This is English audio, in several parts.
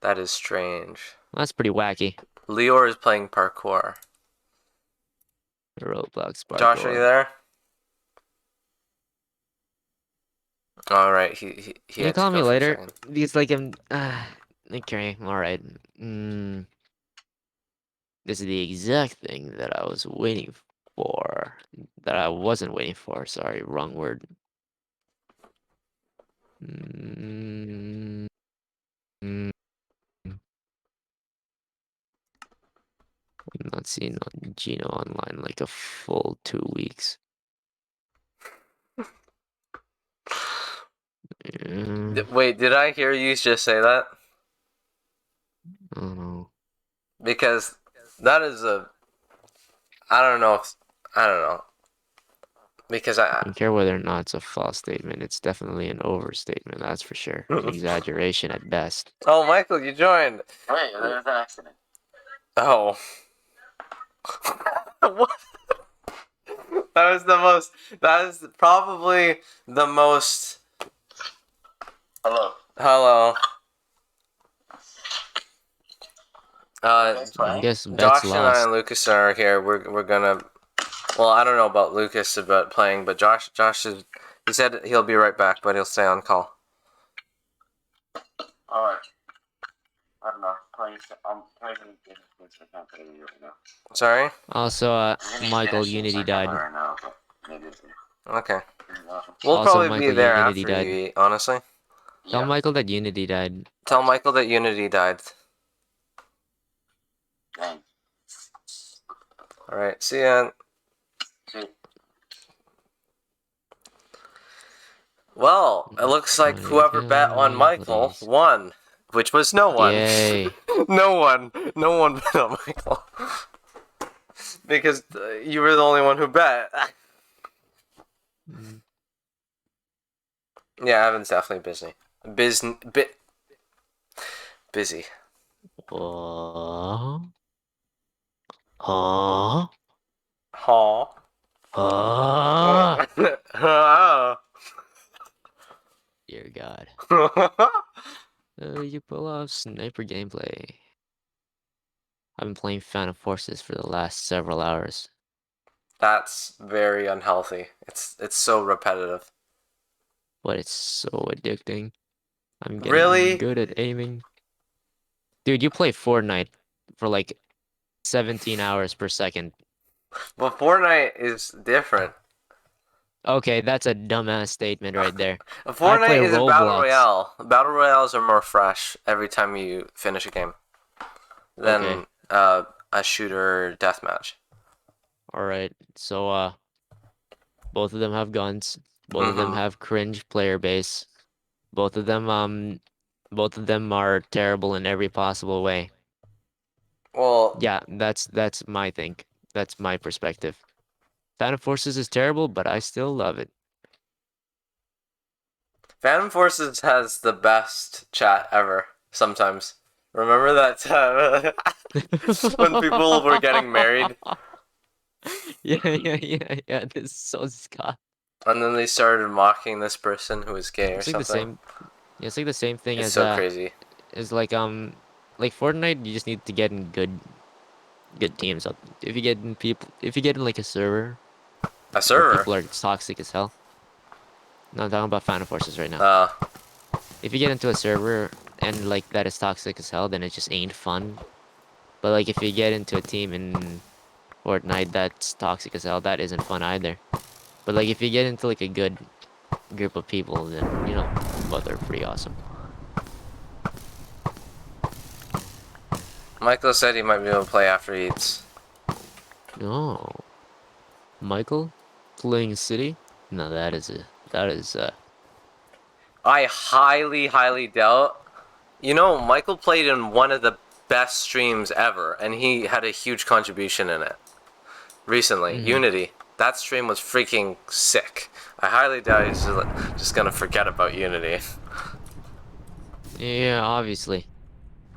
That is strange. That's pretty wacky. Lior is playing parkour. Roblox Josh, are you parkour. there? All right, he Can you had to call go me for a later? second. Because like I'm. Okay, all right. This is the exact thing that I was waiting for. That I wasn't waiting for. Sorry, wrong word. Mm, mm, I'm not seeing Gino online like a full 2 weeks. Mm, Wait, did I hear you just say that? I don't know. Because that is a. I don't know if. I don't know. Because I don't care whether or not it's a false statement. It's definitely an overstatement, that's for sure. An exaggeration at best. Oh, Michael, you joined. Wait, there's an accident. Oh. What? That was the most. That is probably the most. Hello. Hello. I guess bet's Josh and I lost. and Lucas are here. We're gonna. Well, I don't know about Lucas about playing, but Josh is. He said he'll be right back, but he'll stay on call. Alright. I don't know. I'm playing games. I can't play you right now. Sorry. Also, I'm gonna Michael, finish it, so Unity I can't play died. right now, but maybe it's Okay. awesome. We'll Also, probably be Michael, there Unity after you died. eat. Honestly. Tell Yeah. Michael that Unity died. Tell Michael that Unity died. Dang. All right. See ya. See. Well, it looks like whoever bet on Michael Please. won, which was no one. Yay. No one. No one bet on Michael. Because you were the only one who bet. Yeah, Evan's definitely busy. Busy. Oh. Huh? Huh? Huh? Huh? Dear God. You pull off sniper gameplay. I've been playing Phantom Forces for the last several hours. That's very unhealthy. It's so repetitive. But it's so addicting. I'm getting Really? good at aiming. Dude, you play Fortnite for like 17 hours per second. But Fortnite is different. Okay, that's a dumbass statement right there. I play Fortnite is a battle Roblox. royale. Battle royales are more fresh every time you finish a game Okay, than a shooter deathmatch. alright. So, both of them have guns. Both of them Mm-hmm. have cringe player base. Both of them, both of them are terrible in every possible way. Well, Yeah, that's my thing. That's my perspective. Phantom Forces is terrible, but I still love it. Phantom Forces has the best chat ever. Sometimes. Remember that when people were getting married, Yeah. This is so Scott. and then they started mocking this person who was gay or It's like the something. same. Yeah, it's like the same thing It's so crazy. as like Fortnite. You just need to get in good teams. If you get in people, if you get in like a server A where server. people are toxic as hell. No, I'm talking about Phantom Forces right now. Uh, If you get into a server and like that is toxic as hell, then it just ain't fun. But like if you get into a team in Fortnite that's toxic as hell, that isn't fun either. But like if you get into like a good group of people, then both are pretty awesome. Michael said he might be able to play after he eats. No, Michael playing City? No, that is I highly, highly doubt. You know, Michael played in one of the best streams ever, and he had a huge contribution in it recently. mhm. Unity. That stream was freaking sick. I highly doubt he's just gonna forget about Unity. Yeah, obviously.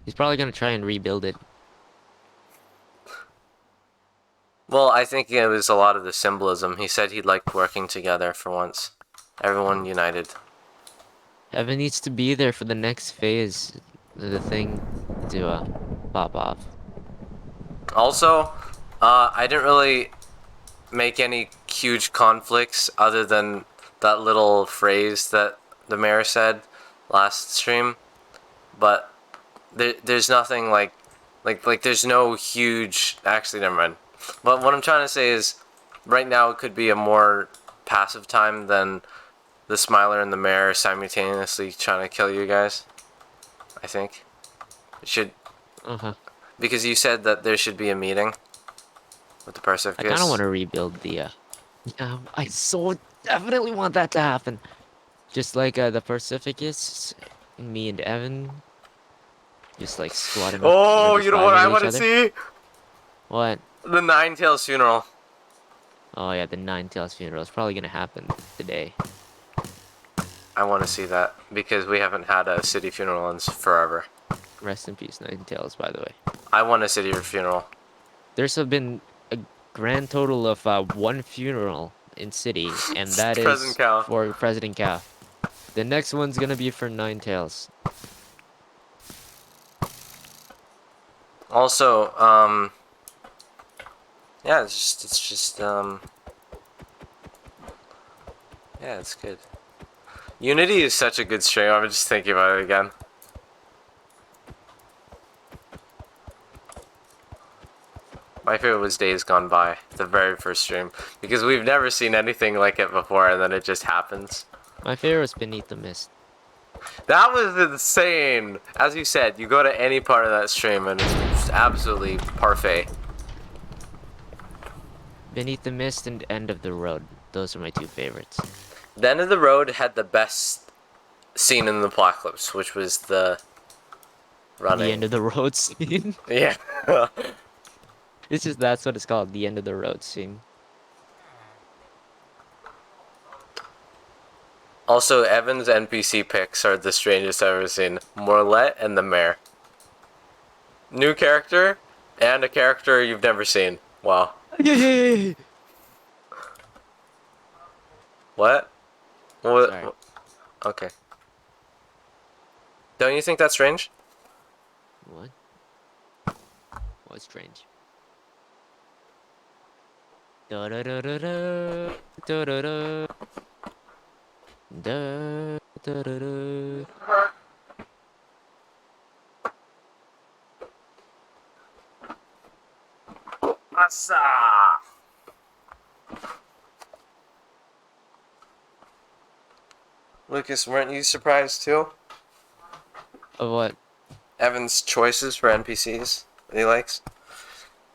He's probably gonna try and rebuild it. Well, I think it was a lot of the symbolism. He said he liked working together for once. Everyone united. Evan needs to be there for the next phase. the thing to pop off. Also, I didn't really make any huge conflicts other than that little phrase that the mayor said last stream, but there's nothing like there's no huge. Actually, never mind. But what I'm trying to say is, right now it could be a more passive time than the Smiler and the mayor simultaneously trying to kill you guys. I think it should, Uh-huh. because you said that there should be a meeting with the I kind of Persephicus. want to rebuild the yeah, I so definitely want that to happen. Just like the Pacificus, me and Evan just like squatting up or Oh, just you know what vibing I with want each to other. see? What? The Nine Tails funeral. Oh yeah, the Nine Tails funeral is probably gonna happen today. I want to see that because we haven't had a city funeral in forever. Rest in peace, Nine Tails, by the way. I want a city funeral. There's been a grand total of one funeral in city, and that Present is cow. for President Calf. The next one's gonna be for Nine Tails. Also, yeah, yeah, it's good. Unity is such a good stream. I'm just thinking about it again. My favorite was Days Gone By, the very first stream, because we've never seen anything like it before, and then it just happens. My favorite was Beneath the Mist. That was insane. As you said, you go to any part of that stream and it's just absolutely parfait. Beneath the Mist and End of the Road. Those are my two favorites. The End of the Road had the best scene in the apocalypse, which was the running. The End of the Road scene. Yeah. It's just that's what it's called, the End of the Road scene. Also, Evan's NPC picks are the strangest I've ever seen. Morlet and the Mayor. New character and a character you've never seen. Wow. Yeah. What? What? Sorry. Okay. Don't you think that's strange? What? What's strange? Da da da da da da da da da da da da. Asa! Lucas, weren't you surprised too? Of what? Evan's choices for NPCs that he likes?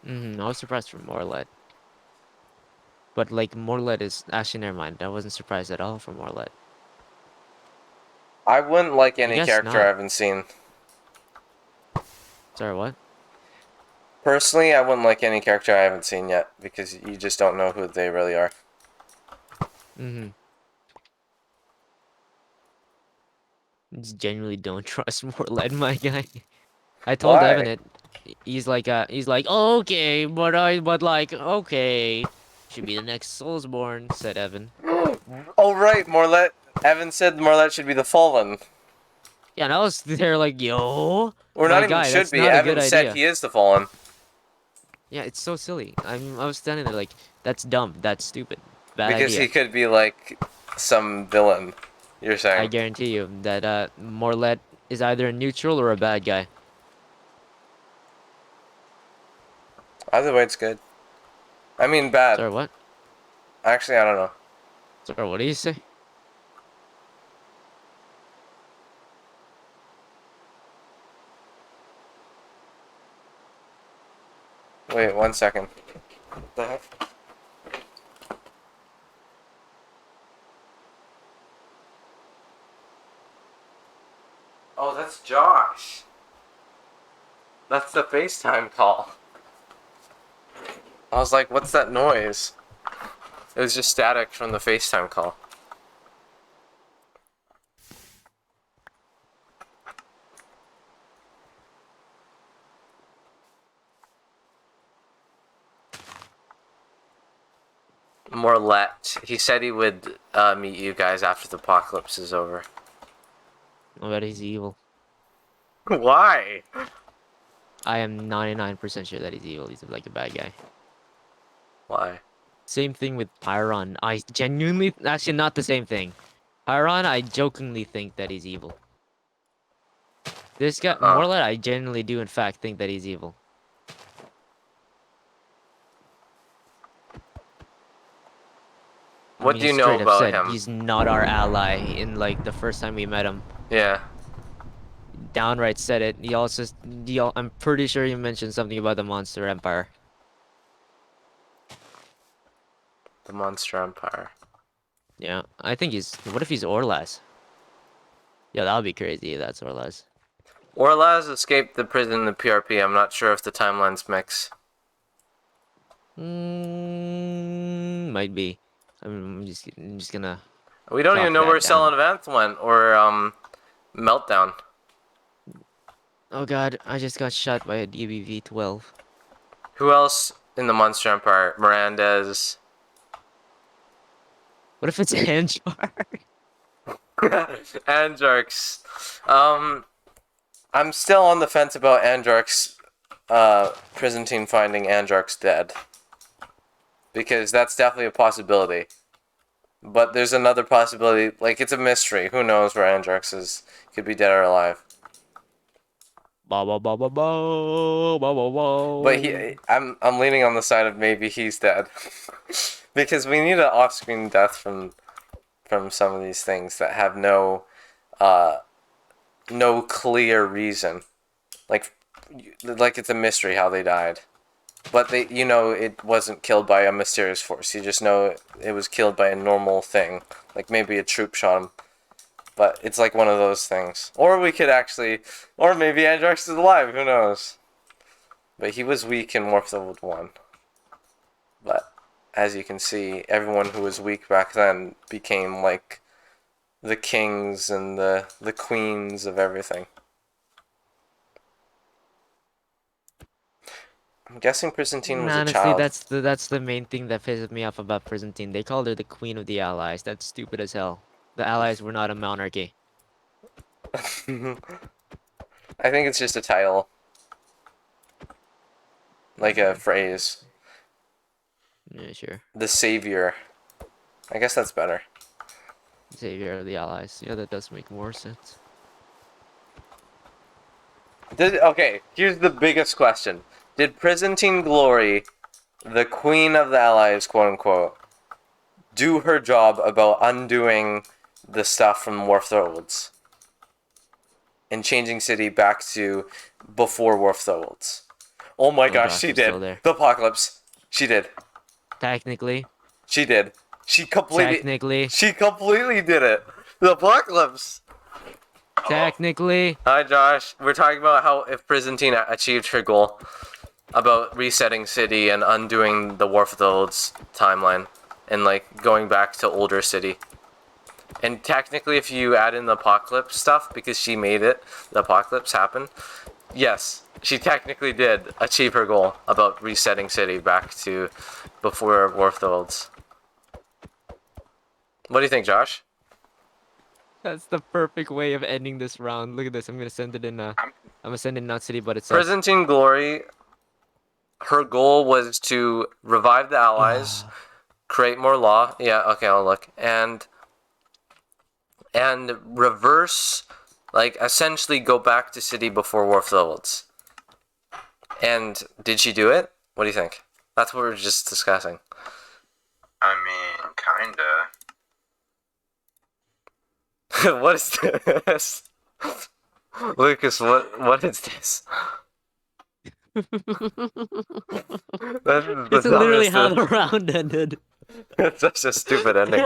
I was surprised for Morlet. But like Morlet is actually never mind. I wasn't surprised at all for Morlet. I wouldn't like any guess character not. I haven't seen. Sorry, what? Personally, I wouldn't like any character I haven't seen yet because you just don't know who they really are. Just genuinely don't trust Morlet, my guy. I told Why? Evan it. He's like, okay, but like, okay. Should be the next Soulsborne, said Evan. Oh right, Morlet. Evan said Morlet should be the Fallen. Yeah, and I was there like, yo, Or my not guy, even should that's be. not a Evan good said idea. he is the Fallen. Yeah, it's so silly. I was standing there like, that's dumb, that's stupid, bad Because idea. he could be like some villain. You're I saying. guarantee you that Morlet is either a neutral or a bad guy. Either way, it's good. I mean, bad. Sorry, what? Actually, I don't know. Sorry, what do you say? Wait, 1 second. What the heck? Oh, that's Josh. That's the FaceTime call. I was like, what's that noise? It was just static from the FaceTime call. Morlet. He said he would meet you guys after the apocalypse is over. I bet he's evil. Why? I am 99% sure that he's evil. He's like a bad guy. Why? Same thing with Pyron. I genuinely, actually not the same thing. Pyron, I jokingly think that he's evil. This guy, Oh. Morlet, I genuinely do in fact think that he's evil. I What mean, do he you know straight up about said him? he's not our ally in like the first time we met him. Yeah. Downright said it. He also, I'm pretty sure he mentioned something about the Monster Empire. The Monster Empire. Yeah, I think he's. What if he's Orlas? Yeah, that would be crazy if that's Orlas. Orlaz escaped the prison in the PRP. I'm not sure if the timelines mix. Might be. I'm just gonna We don't chalk even know where that down. Cell Advance went or Meltdown. Oh god, I just got shot by a DBV-12. Who else in the Monster Empire? Miranda's. What if it's Anjar? Anjarx. I'm still on the fence about Anjarx. Prison team finding Anjarx dead. Because that's definitely a possibility. But there's another possibility. Like, it's a mystery. Who knows where Anjarx is? Could be dead or alive. Ba ba ba ba ba ba ba ba. But I'm leaning on the side of maybe he's dead. Because we need an off-screen death from some of these things that have no clear reason. Like it's a mystery how they died. But it wasn't killed by a mysterious force. You just know it was killed by a normal thing. Like maybe a troop shot him. But it's like one of those things. Or maybe Andrax is alive, who knows? But he was weak in Warped 1. But as you can see, everyone who was weak back then became like the kings and the queens of everything. I'm guessing Prisantine was a Honestly, child. that's the main thing that pisses me off about Byzantine. They called her the queen of the allies. That's stupid as hell. The allies were not a monarchy. I think it's just a title. Like a phrase. Yeah, sure. The savior. I guess that's better. Savior of the allies. Yeah, that does make more sense. Okay, here's the biggest question. Did Byzantine Glory, the queen of the allies, quote unquote, do her job about undoing the stuff from Warped Worlds? And changing City back to before Warped Worlds? Oh my gosh, she did. The Apocalypse. She did. Technically. She did. She completely did it. The Apocalypse. Technically. Hi, Josh. We're talking about how if Byzantine achieved her goal about resetting City and undoing the War for the Worlds timeline and like going back to older City. And technically, if you add in the Apocalypse stuff, because she made it, the Apocalypse happen, yes, she technically did achieve her goal about resetting City back to before War for the Worlds. What do you think, Josh? That's the perfect way of ending this round. Look at this. I'm gonna send it in. I'm gonna send it in Not City, but it's Byzantine Glory. Her goal was to revive the allies, create more law. Yeah, okay, I'll look. And reverse, like, essentially go back to City before War for the Worlds. And did she do it? What do you think? That's what we were just discussing. I mean, kinda. What is this? Lucas, what is this? It's literally how the round ended. It's such a stupid ending.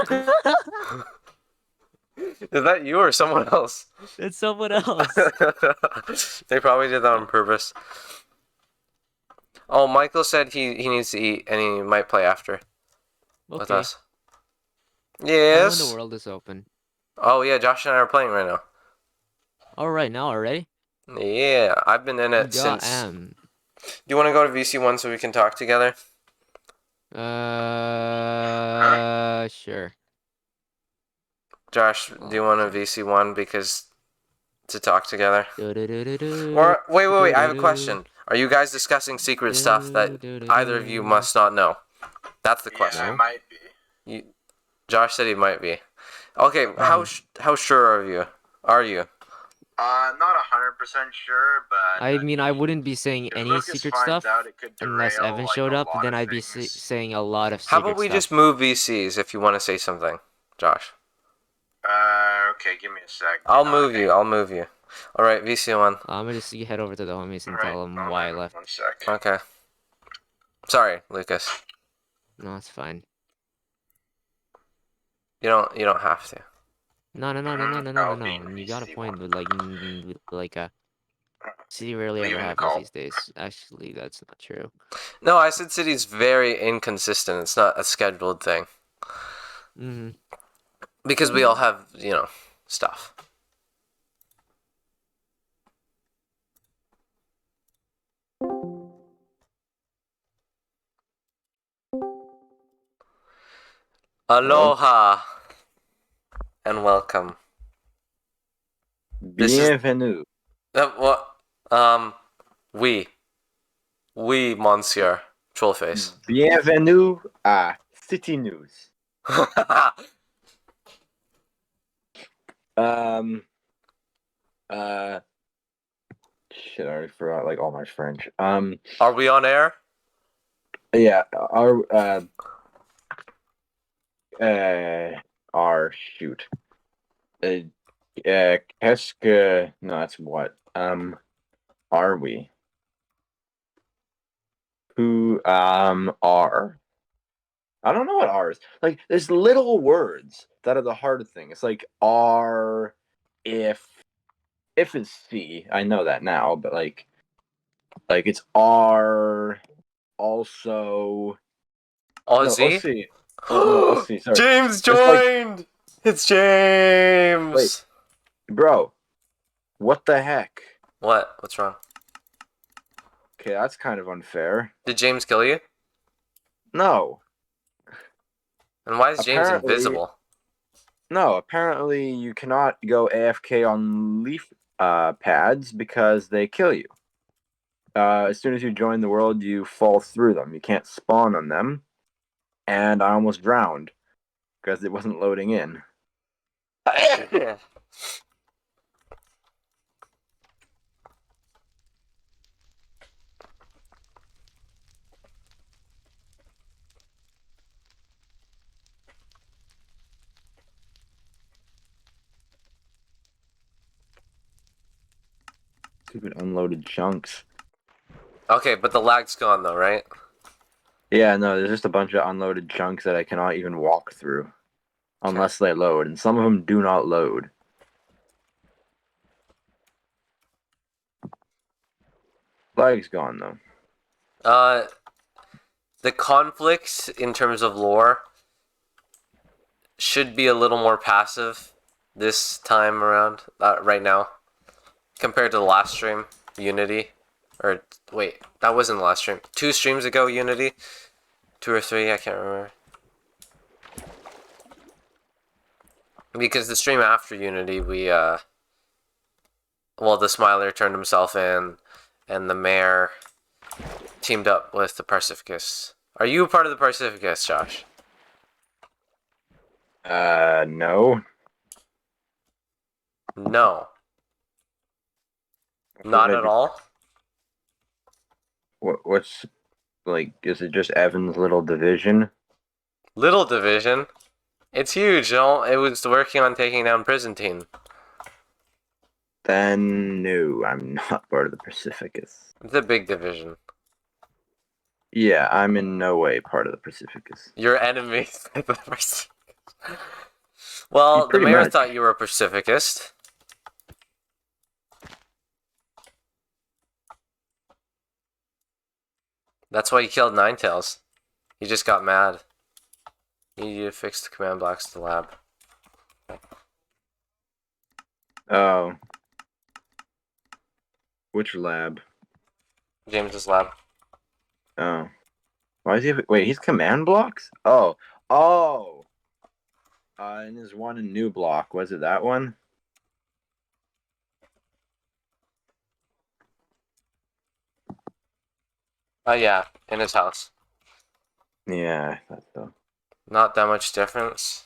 Is that you or someone else? It's someone else. They probably did that on purpose. Oh, Michael said he needs to eat and he might play after with us. Yes. When the world is open. Oh yeah, Josh and I are playing right now. All right, now already? Yeah, I've been in it since. Do you want to go to VC1 so we can talk together? Sure. Josh, do you want a VC1 because to talk together. Do-do-do-do-do, Or wait. I have a do-do-do, question. Are you guys discussing secret stuff that do-do-do-do. either of you must not know? That's the question. Yeah, I No. might be. You, Josh said he might be. Okay, Mhm. how sure are you? Are you? Not 100% sure, but I mean, I wouldn't be saying if any Lucas secret finds stuff out, it could unless derail Evan like showed a up. lot Then of I'd be things. saying a lot of How secret about we stuff. just move VCs if you want to say something, Josh? Okay, give me a sec. I'll move you. All right, VC1. I'm gonna just head over to the homies and Alright, tell them hold why I on left. 1 sec. Okay. Sorry, Lucas. No, it's fine. You don't have to. No. I'll be And you got a VC1. point with City rarely ever Leaving the happens call. these days. Actually, that's not true. No, I said City's very inconsistent. It's not a scheduled thing Hmm. because we all have stuff. Aloha and welcome. This is Bienvenue. what we Monsieur Trollface. Bienvenue à City News. Um, shit, I already forgot like all my French. Are we on air? Yeah, our shoot. Qu'est-ce que? No, that's what. Are we? Who are? I don't know what R is. Like, there's little words that are the hard thing. It's like R, if is C. I know that now, but like it's R. Also, no, Aussie? OC. No, OC. Sorry, James it's like, joined! It's James! wait, bro, what the heck? What? What's wrong? Okay, that's kind of unfair. Did James kill you? No, And why is James apparently, invisible? no. Apparently, you cannot go AFK on leaf pads because they kill you. As soon as you join the world, you fall through them. You can't spawn on them. And I almost drowned because it wasn't loading in. Stupid unloaded chunks. Okay, but the lag's gone though, right? Yeah, no, there's just a bunch of unloaded chunks that I cannot even walk through unless they load, and some of them do not load. Flag's gone though. The conflicts in terms of lore should be a little more passive this time around, right now, compared to the last stream, Unity. Or, wait, that wasn't the last stream. 2 streams ago, Unity? 2 or 3, I can't remember. Because the stream after Unity, the Smiler turned himself in, and the mayor teamed up with the Pacificus. Are you a part of the Pacificus, Josh? No. No. Not at all? What's, like, is it just Evan's little division? Little division. It's huge. It was working on taking down Prison Team. Then no, I'm not part of the Pacificus. It's a big division. Yeah, I'm in no way part of the Pacificus. You're enemies with the Pacificus. Well, the Pretty mayor much. thought you were a Pacificist. That's why he killed Ninetales. He just got mad. You need to fix the command blocks to the lab. Oh. Which lab? James's lab. Oh. Why is he wait, he's command blocks? Oh. Oh. And there's one in new block. Was it that one? Yeah, in his house. Yeah, I thought so. Not that much difference.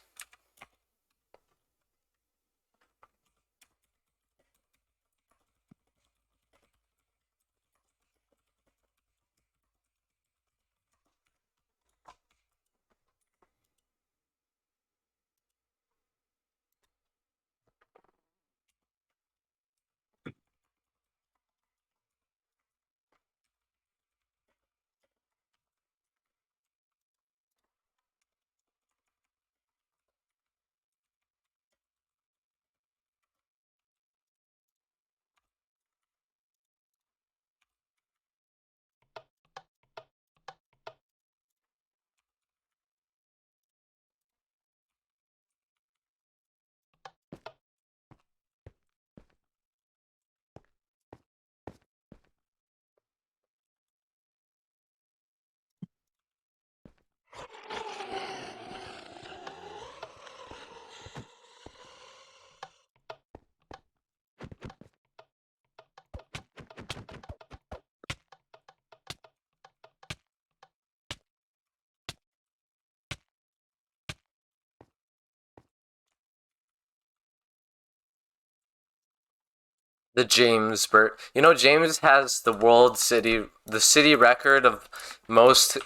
The James Burt. James has the city record of most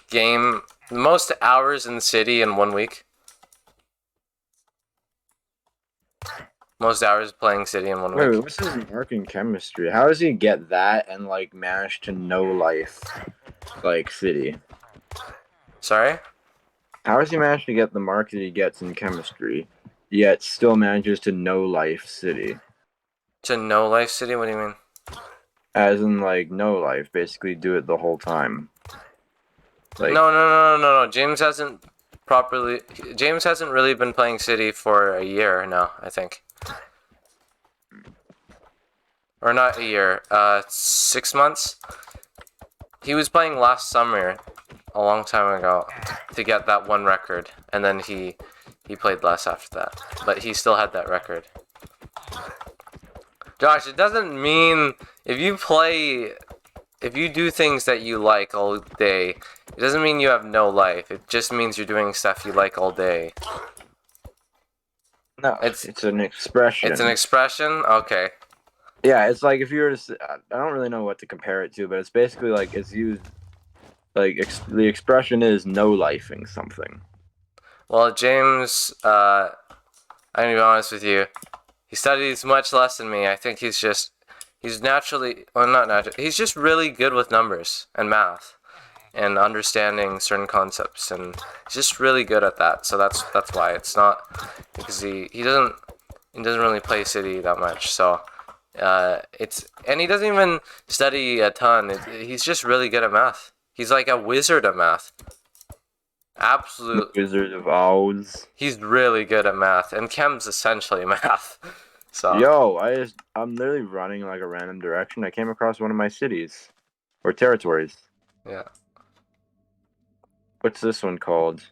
hours in the city in 1 week. Most hours playing city in 1 Wait, week. what's his mark in chemistry? How does he get that and like manage to know life like city? Sorry? How does he manage to get the mark that he gets in chemistry, yet still manages to know life city? To know life city? What do you mean? As in like know life, basically do it the whole time. Like No. James hasn't really been playing city for a year now, I think. Or not a year. 6 months. He was playing last summer, a long time ago, to get that one record, and then he played less after that, but he still had that record. Josh, it doesn't mean if you do things that you like all day, it doesn't mean you have no life. It just means you're doing stuff you like all day. no, it's an expression. It's an expression? Okay. Yeah, it's like if you were to, I don't really know what to compare it to, but it's basically like it's used like the expression is no lifing something. Well, James, I'm gonna be honest with you. He studies much less than me. I think he's naturally, well, not naturally, he's just really good with numbers and math and understanding certain concepts, and he's just really good at that. So that's why. It's not because he doesn't really play city that much. So and he doesn't even study a ton. He's just really good at math. He's like a wizard at math. Absolute. Wizard of Oz. He's really good at math, and chem's essentially math. So Yo, I'm literally running like a random direction. I came across one of my cities or territories. yeah, What's this one called?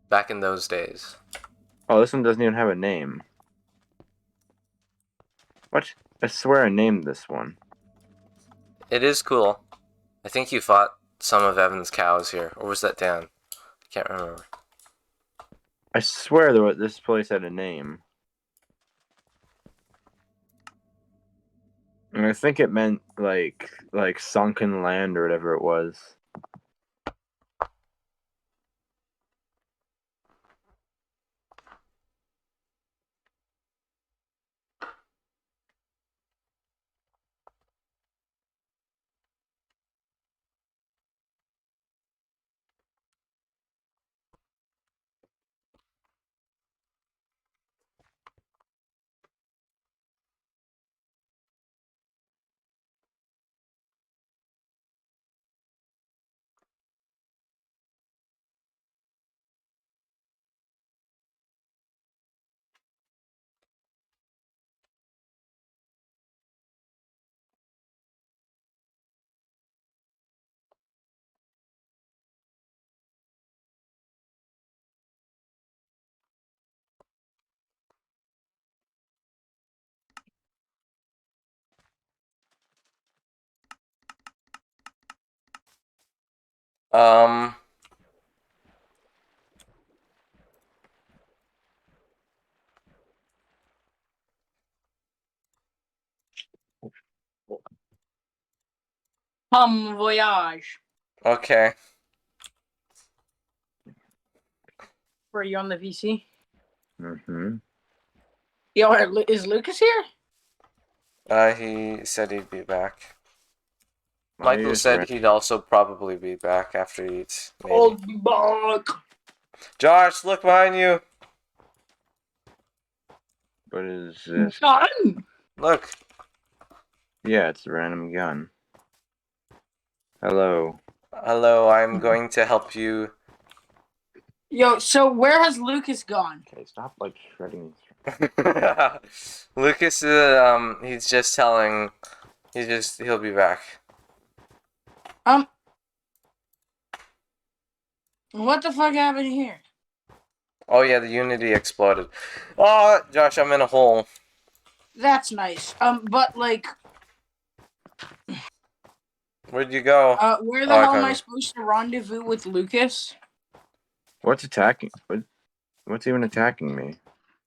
back in those days. Oh, this one doesn't even have a name. What? I swear I named this one. It is cool. I think you fought some of Evan's cows here, or was that Dan? I can't remember. I swear this place had a name. And I think it meant like sunken land or whatever it was. Um. Voyage. Okay. Were you on the VC? Mm-hmm. Yo, is Lucas here? He said he'd be back. Why are you Michael just said he'd also probably be back after he eats. Maybe. Old bug. Josh, look behind you. What is this? Gun. Look. Yeah, it's a random gun. Hello. Hello, I'm going to help you. Yo, so where has Lucas gone? Okay, stop like shredding. Lucas, he's just telling. He'll be back. What the fuck happened here? Oh yeah, the Unity exploded. Oh, Josh, I'm in a hole. That's nice. But like, Where'd you go? where the Oh, I hell am found I you. supposed to rendezvous with Lucas? What's attacking? What's even attacking me?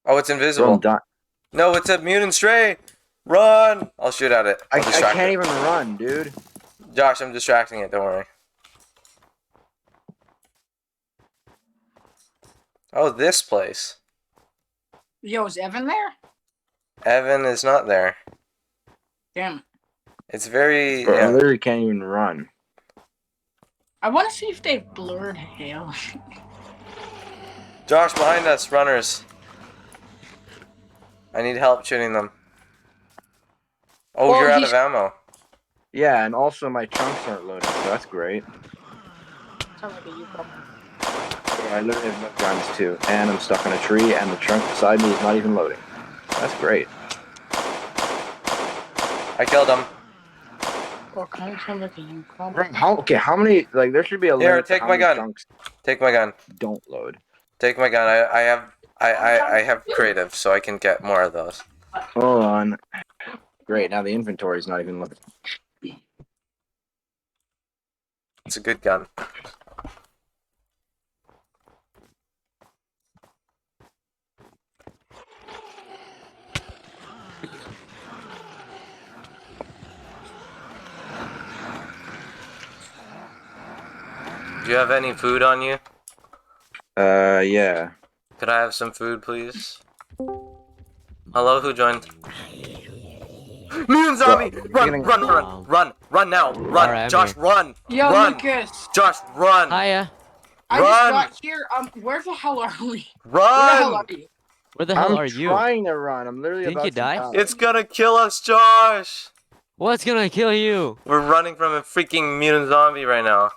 Oh, it's Bro, invisible. I'm dying. No, it's a mutant stray. Run! I'll shoot at it. I I'll distract can't it. even run, dude. Josh, I'm distracting it. Don't worry. Oh, this place. Yo, is Evan there? Evan is not there. Damn. It's very. Bro, I Yeah. literally can't even run. I want to see if they blurred hell. Josh, behind us, runners. I need help shooting them. Oh, Well, you're out he's- of ammo. Yeah, and also my chunks aren't loading, so that's great. Sounds like a you problem. I literally have no guns too, and I'm stuck on a tree, and the trunk beside me is not even loading. That's great. I killed him. Well, kind of sounds like a you Bro, problem. how many? Like, there should be a Here, limit to take how my many gun. chunks Take my gun. don't load. Take my gun. I have creative, so I can get more of those. Hold on. Great. Now the inventory is not even loading. It's a good gun. Do you have any food on you? Yeah. Could I have some food, please? Hello, who joined? Mutant zombie! Bro, Run now! Run! Alright, I'm Josh, here. run! Yo, Run! Lucas. Josh, run! Hiya. I just Run! got here. Where the hell are we? Where the hell Run! are you? Where the hell I'm are you? trying to run. I'm literally Didn't about you to die? die. It's gonna kill us, Josh! What's gonna kill you? We're running from a freaking mutant zombie right now.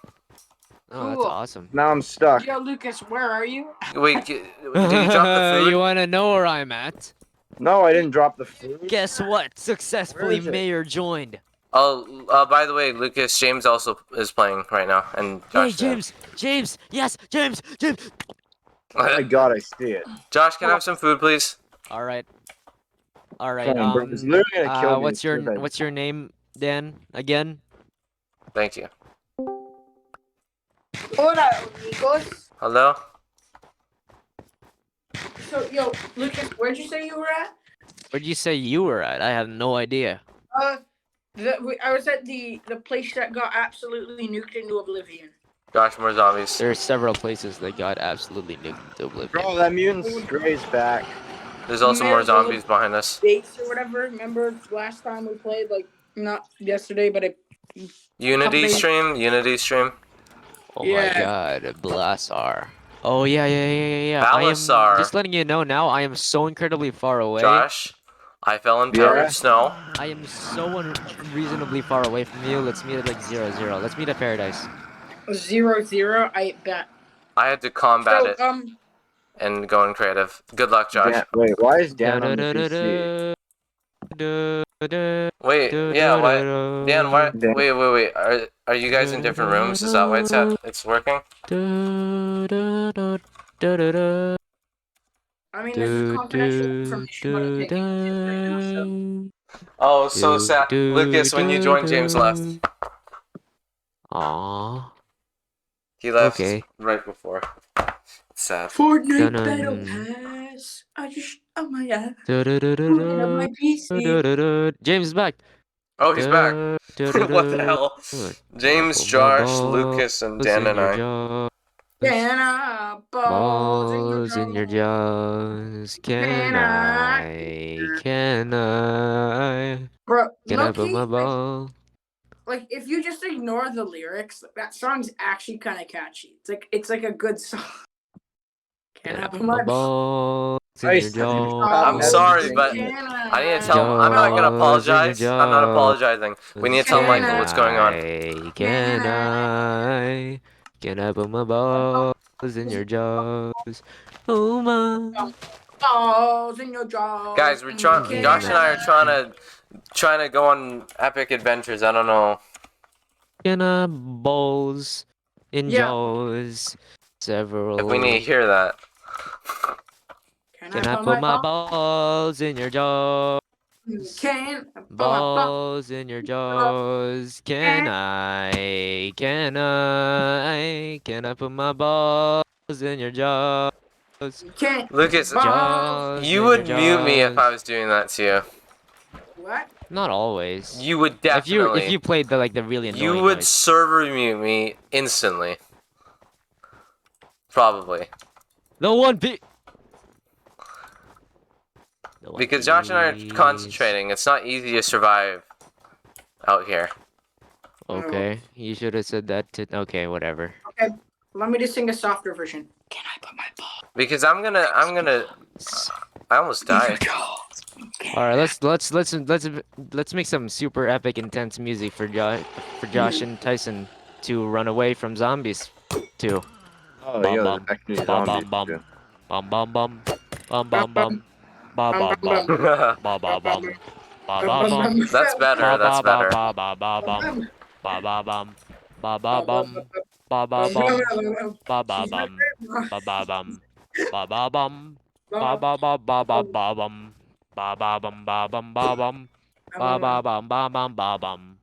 Oh, that's Cool. awesome. Now I'm stuck. Yo, Lucas, where are you? Wait, did you drop the food? You wanna know where I'm at? No, I didn't drop the food. Guess what? Successfully is it? Mayor joined. Oh, by the way, Lucas, James also is playing right now, and Hey, Josh. James! Yes, James! Oh my god, I see it. Josh, can I have some food, please? Alright. Alright, Fine, bro, it's literally gonna kill me what's as your soon as I- what's your name, Dan? Again? Thank you. Hola, amigos. Hello? So, yo, Lucas, where'd you say you were at? Where'd you say you were at? I have no idea. I was at the place that got absolutely nuked into oblivion. Josh, more zombies. There are several places that got absolutely nuked to oblivion. Bro, that mutant stray's back. There's also more zombies behind us. Dates or whatever. Remember last time we played, like, not yesterday, but Unity stream. Oh Yeah. my god, Blasar. Oh yeah. I am Balasar. just letting you know now. I am so incredibly far away. Josh, I fell in Yeah. powdered snow. I am so unreasonably far away from you. Let's meet at like 0-0. Let's meet at paradise. 0-0, I bet. I had to combat So, it and go in creative. Good luck, Josh. Dan, wait, why is Dan on the PC? Wait, yeah, why? Dan, why? Dan. Wait. Are you guys in different rooms? Is that why it's working? I mean, this is confidential information, but I'm taking it right now, so. Oh, so sad. Lucas, when you joined, James left. Aww. He left Okay. right before. It's sad. Fortnite Dun-dun. Battle Pass. I just oh my god. Du-du-du-du-du, Booting up my PC. du-du-du. James is back. Oh, he's back. Du-du-du-du. What the hell? James, Apple, my Josh, Lucas, and balls Dan in and your I. jaws. Can I Balls in your jaws. Can I? Can I? Bro, Can I put Loki, my ball? like if you just ignore the lyrics, that song's actually kind of catchy. It's like a good song. Can Can I I put put my my balls in your Nice. Stop I'm jaws? sorry, but editing. I need to tell him. I'm not gonna Jaws in your apologize. I'm not apologizing. We need to tell Can Michael what's going on. Can I? Can I put my balls in your jaws? Oh my. balls in your jaw. Guys, we're trying. Can Josh and I are I? trying to go on epic adventures. I don't know. Can I balls in Yeah. jaws? Several. If we need to hear that. Can I put my balls in your jaws? Can Balls in your jaws. Can I? Can I? Can I put my balls in your jaws? can Lucas, balls. you in would your mute me if I jaws. was doing that to you. What? Not always. You would If definitely. you played the really annoying You would noise. server mute me instantly. Probably. The one beat. Because Josh and I are concentrating. It's not easy to survive out here. Okay, you should have said that to. Okay, whatever. Let me just sing a softer version. Can I put my ball Because I'm gonna I almost in your died. jaw? All right, let's make some super epic, intense music for Josh and Tyson to run away from zombies. Too. Oh Bum, yeah, bum. there's actually Bum, zombies. bum, too. Bum bum bum. Bum bum bum. Ba ba bum. Ba ba bum. Ba ba bum. That's better. That's better. Ba ba ba bum. Ba ba bum. Ba ba bum. Ba ba bum. Ba ba bum. Ba ba bum. Ba ba bum. Ba ba ba ba ba ba bum. Ba ba bum ba bum ba bum. Ba ba bum ba bum ba bum.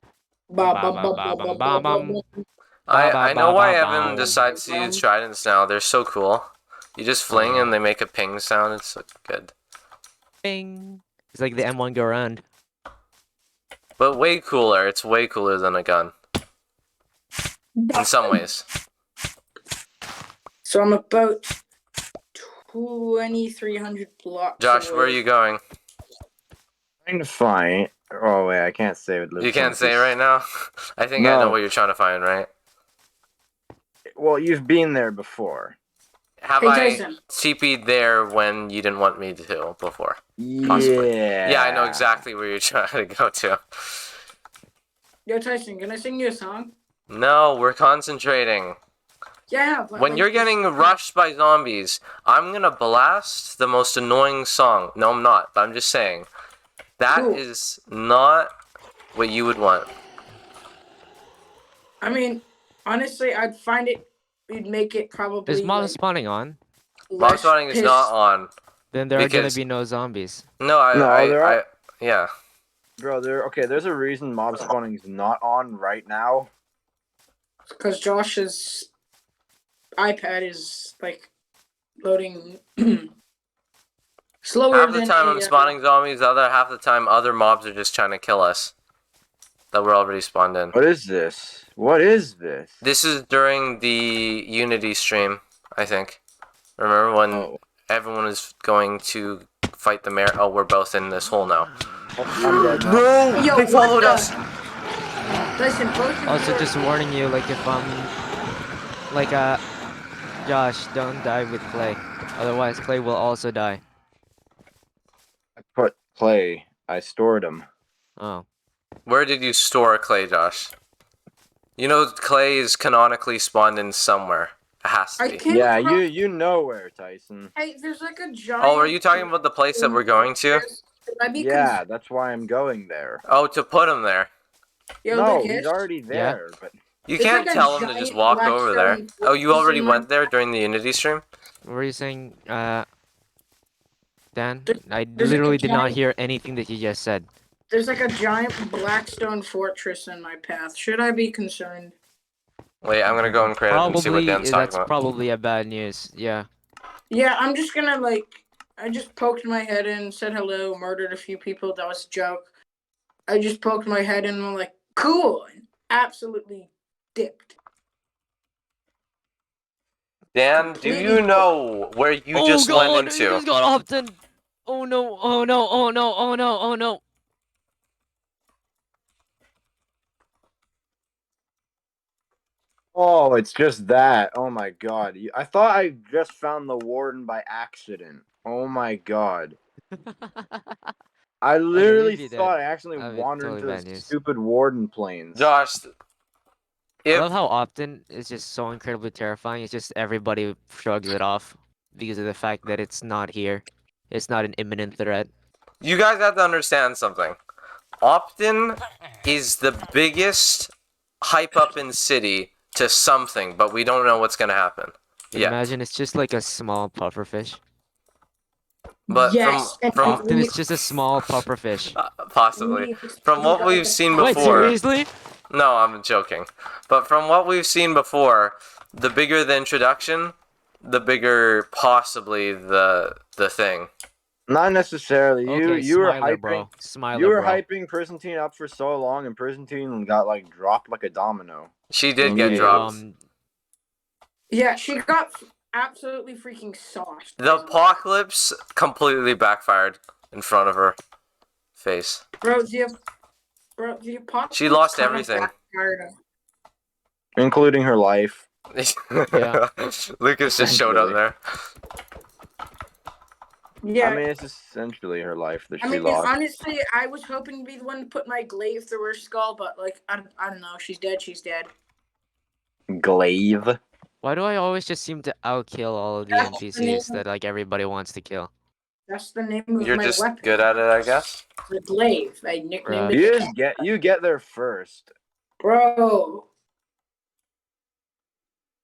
Ba ba ba bum ba bum. Ba ba I know ba why ba Evan bum. decides to use tridents now. They're so cool. You just fling and they make a ping sound. It's so good. Bing. It's like the M1 go around. But way cooler. It's way cooler than a gun. In some ways. So I'm about 2,300 blocks. Josh, where are away. you going? Trying to find. Oh wait, I can't say with Luke. You can't say right now? I think I know No. what you're trying to find, right? Well, you've been there before. Have Hey, I Tyson. TP'd there when you didn't want me to before? Possibly. Yeah. Yeah, I know exactly where you're trying to go to. Yo, Tyson, can I sing you a song? No, we're concentrating. Yeah, but When like, you're getting rushed by zombies, I'm gonna blast the most annoying song. No, I'm not, but I'm just saying. That Cool. is not what you would want. I mean, honestly, I'd find it. You'd make it probably. Is mob like, spawning on? Mob less spawning is pissed. not on. Then there are gonna Because- be no zombies. No, there are- yeah. Bro, there's a reason mob spawning is not on right now. Because Josh's iPad is like loading slower Half the than time a, I'm spawning zombies, the other half the time other mobs are just trying to kill us. That we're already spawned in. What is this? What is this? This is during the Unity stream, I think. Remember when Oh, everyone is going to fight the mayor? Oh, we're both in this hole now. I'm dead now. No! Yo, They what followed the- us! Listen, both of Also, you just warning you, like if Josh, don't die with Clay. Otherwise, Clay will also die. I put Clay. I stored him. Oh. Where did you store Clay, Josh? You know Clay is canonically spawned in somewhere. It has to I be. can't. Yeah, you know where, Tyson. Hey, there's like a giant. Oh, are you talking about the place that we're going to? Should I be Yeah, that's why I'm going there. Oh, to put him there. Yo, No, Lucas, he's already there. But You There's can't like a tell him to just giant walk black over there. stone Oh, you piece already in went there during the Unity stream? What were you saying, Dan? There- I there's literally a did not giant- hear anything that you just said. There's like a giant black stone fortress in my path. Should I be concerned? Wait, I'm gonna go and create it and see what Probably Dan's talking that's about. probably a bad news. Yeah. Yeah, I'm just gonna like. I just poked my head in, said hello, murdered a few people. That was a joke. I just poked my head in and I'm like, cool, and absolutely dipped. Dan, do Completely you know where you Oh just God! went You into? just got Optin. Oh no! Oh no! Oh no! Oh no! Oh no! Oh, it's just that. Oh my god. I thought I just found the warden by accident. Oh my god. I literally maybe that- thought I accidentally that'd be wandered totally into bad the news. stupid warden planes. Josh, I if love how Optin is just so incredibly terrifying. It's just everybody shrugs it off because of the fact that it's not here. It's not an imminent threat. you guys have to understand something. Optin is the biggest hype up in city to something, but we don't know what's gonna happen. Yeah, Imagine it's just like a small pufferfish. but yes, and from Optin is just a small pufferfish. possibly from what we've seen Wait, before. seriously? No, I'm joking. But from what we've seen before, the bigger the introduction, the bigger possibly the thing. Not necessarily. Okay, You were Smiler, hyping bro. Smiler, you were bro. hyping Prison up for so long and Prison got like dropped like a domino. She did Okay, get Okay, dropped. Yeah, she got absolutely freaking sauced. The apocalypse completely backfired in front of her face. Bro, the apocalypse. She lost kinda everything. backfired on- Including her life. Yeah. Lucas just showed up Essentially. there. Yeah, I mean, it's essentially her life that I she mean, lost. honestly, I was hoping to be the one to put my glaive through her skull, but like, I don't know. She's dead. She's dead. Glaive. Why do I always just seem to outkill all of the That's the NPCs name. that like everybody wants to kill? That's the name of You're my just weapon. good at it, I guess. The glaive. I nicknamed Bruh. it. You get there first. Bro.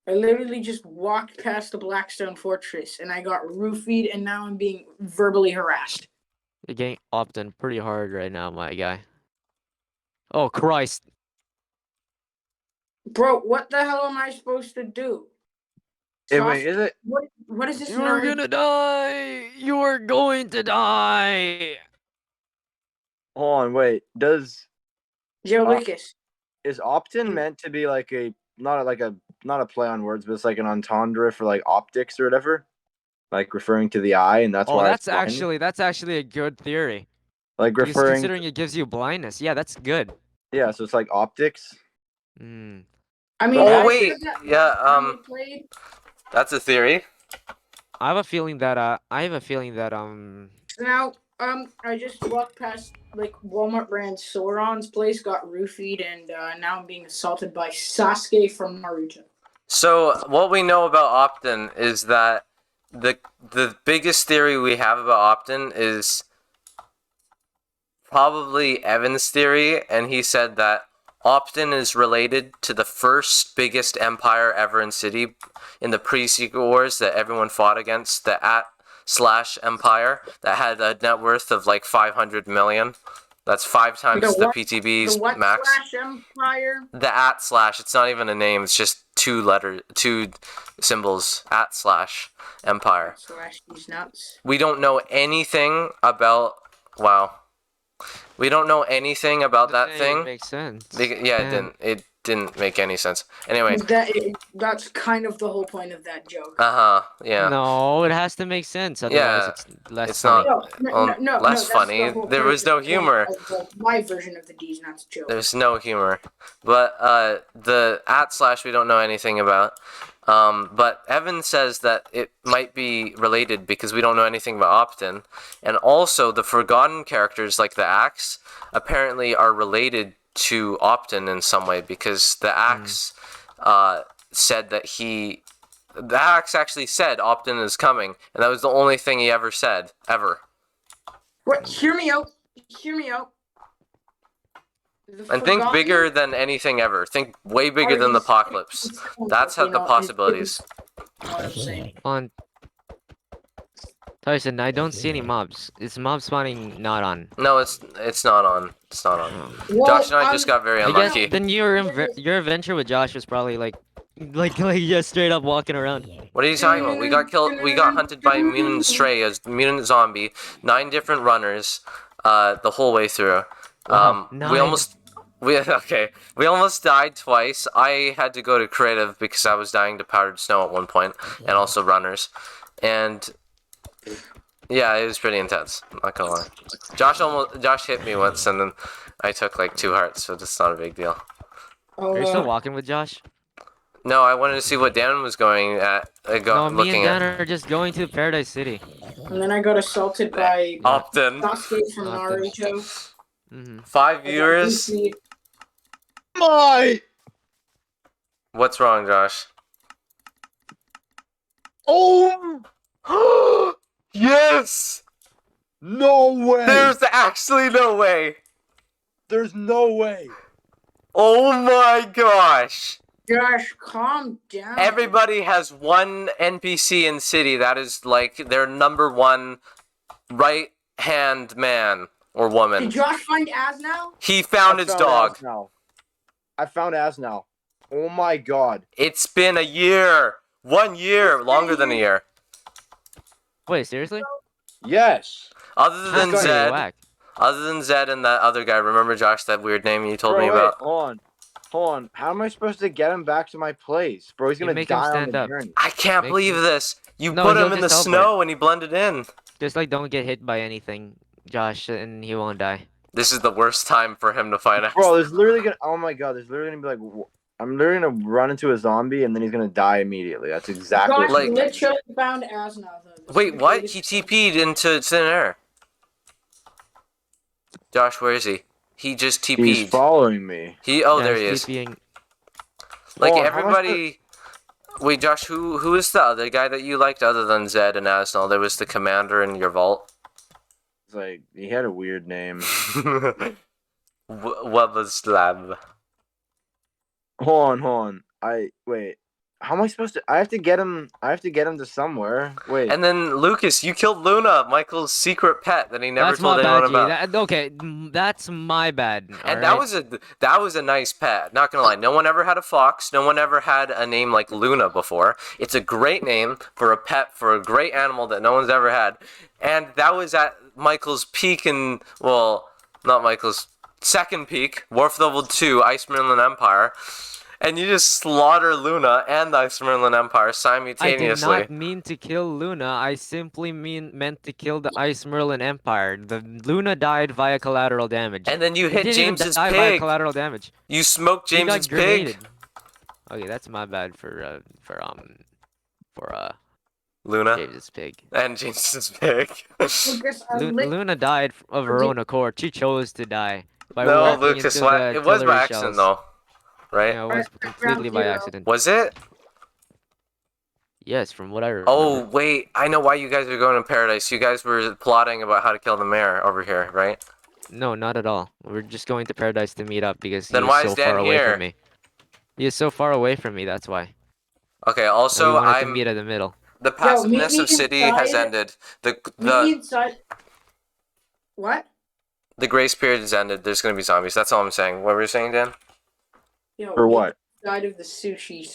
I literally just walked past the Blackstone Fortress and I got roofied and now I'm being verbally harassed. You're getting Optin pretty hard right now, my guy. Oh Christ! Bro, what the hell am I supposed to do? Hey, wait, is it? What is this? You're gonna die! You're going to die! Hold on, wait. Joe Lucas. Is Optin meant to be like a not a play on words, but it's like an entendre for like optics or whatever, like referring to the eye, and that's Oh, why that's it's blind? actually a good theory. Like Because referring. considering it gives you blindness, yeah, that's good. Yeah, so it's like optics. Mm. I mean, Oh, I wait, said that yeah, last time we played. That's a theory. I have a feeling that So now, I just walked past like Walmart brand Sauron's place, got roofied, and now I'm being assaulted by Sasuke from Naruto. So what we know about Optin is that the biggest theory we have about Optin is probably Evan's theory, and he said that Optin is related to the first biggest empire ever in city in the pre-Secret Wars that everyone fought against, the @/empire that had a net worth of like 500 million. That's 5 times The the what- PTB's The what max. slash empire? The @/ it's not even a name, it's just two symbols, @ empire. Slash these nuts. We don't know anything about, wow. We don't know anything about that it thing. makes sense. Yeah, it didn't make any sense. Anyway, That's kind of the whole point of that joke. yeah. No, it has to make sense. Otherwise, Yeah, it's less it's funny. not- less that's funny. the whole There point was no of humor. My version of the D's nuts joke. There's no humor. But the @ we don't know anything about. But Evan says that it might be related because we don't know anything about Optin. And also the forgotten characters like the Axe apparently are related to Optin in some way because the Axe said that the Axe actually said Optin is coming, and that was the only thing he ever said, ever. What? Hear me out. Hear me out. The And think forgotten bigger than anything ever. Think way bigger are than the these- apocalypse. That's how you the know, possibilities. You know what I'm saying? On Tyson, I don't see any mobs. Is mob spawning not on? No, it's not on. It's not on. Well, Josh and I just got very I guess unlucky. then your adventure with Josh was probably like like just straight up walking around. What are you talking about? We got killed. We got hunted by a mutant stray, a mutant zombie, 9 different runners, the whole way through. Wow, We 9. almost, we almost died twice. I had to go to creative because I was dying to powdered snow at one point, and also runners, and yeah, it was pretty intense. I'm not gonna lie. Josh hit me once, and then I took like 2 hearts, so it's not a big deal. Oh, Are you still walking with Josh? No, I wanted to see what Dan was going at. No, me and Looking Dan at are just going to Paradise City. and then I got assaulted by Optin. Sasuke from Optin. Naruto. Mm-hmm. 5 I got viewers. DC'd. My. What's wrong, Josh? Oh. Yes! No way. There's actually no way. There's no way. Oh my gosh. Josh, calm down. Everybody has one NPC in city that is like their number 1 right hand man or Did woman. Josh find Asnal? He found his dog. I found Asnal. Oh my god. It's been a year. 1 year. Longer than a year. Wait, seriously? Yes. Other than That's Zed. whack. Other than Zed and that other guy. Remember, Josh, that weird name you told Bro, me wait, about? Hold on. How am I supposed to get him back to my place? Bro, he's You gonna make him die on stand the up. journey. I can't Make believe him- this. You No, put he'll him in the just snow and he blended in. Just like don't get hit by anything, Josh, and he won't die. This is the worst time for him to find out. Bro, there's literally gonna. Oh my god, there's literally gonna be like. I'm literally gonna run into a zombie and then he's gonna die immediately. That's exactly. Josh Like- literally found Asnal, though. This Wait, is what? the He greatest- TP'd into thin air. Josh, where is he? He just He's TP'd. following me. Oh, Yeah, there he he's is. TPing. Like Hold on, how am I everybody. Wait, Josh, who is the other guy that you liked other than Zed and Asnal? There was the commander in your vault. It's like he had a weird name. Wubbaslab. Hold on. Wait. How am I supposed to? I have to get him to somewhere. Wait. And then Lucas, you killed Luna, Michael's secret pet that he never That's told my anyone bad, about. G. Okay, that's my bad. And that was a nice pet. Not gonna lie, no one ever had a fox. No one ever had a name like Luna before. It's a great name for a pet for a great animal that no one's ever had. And that was at Michael's peak in not Michael's second peak, Wharf Level 2, Ice Merlin Empire. And you just slaughter Luna and the Ice Merlin Empire I did simultaneously. not mean to kill Luna. I simply meant to kill the Ice Merlin Empire. The Luna died via collateral damage. And then you He hit didn't even James's die via pig. collateral damage. You smoked He got James's pig. grenaded. Okay, that's my bad for Luna James's pig. and James's pig. Lucas, I Luna died of her own accord. She chose to die. By No, walking Lucas, into what? the It was by artillery accident shells. though, right? Yeah, it was completely by accident. Was it? Yes, from what I remember. Oh wait, I know why you guys were going to Paradise. You guys were plotting about how to kill the mayor over here, right? No, not at all. We're just going to Paradise to meet up because Then he why is is so far Dan away here? from me. He is so far away from me, that's why. Okay. We Also, wanted to meet at the middle. the passiveness meet of me city has inside. ended. Me The inside. What? the grace period has ended. There's gonna be zombies. That's all I'm saying. What were you saying, Dan? Yo, For me what? Inside of the sushi.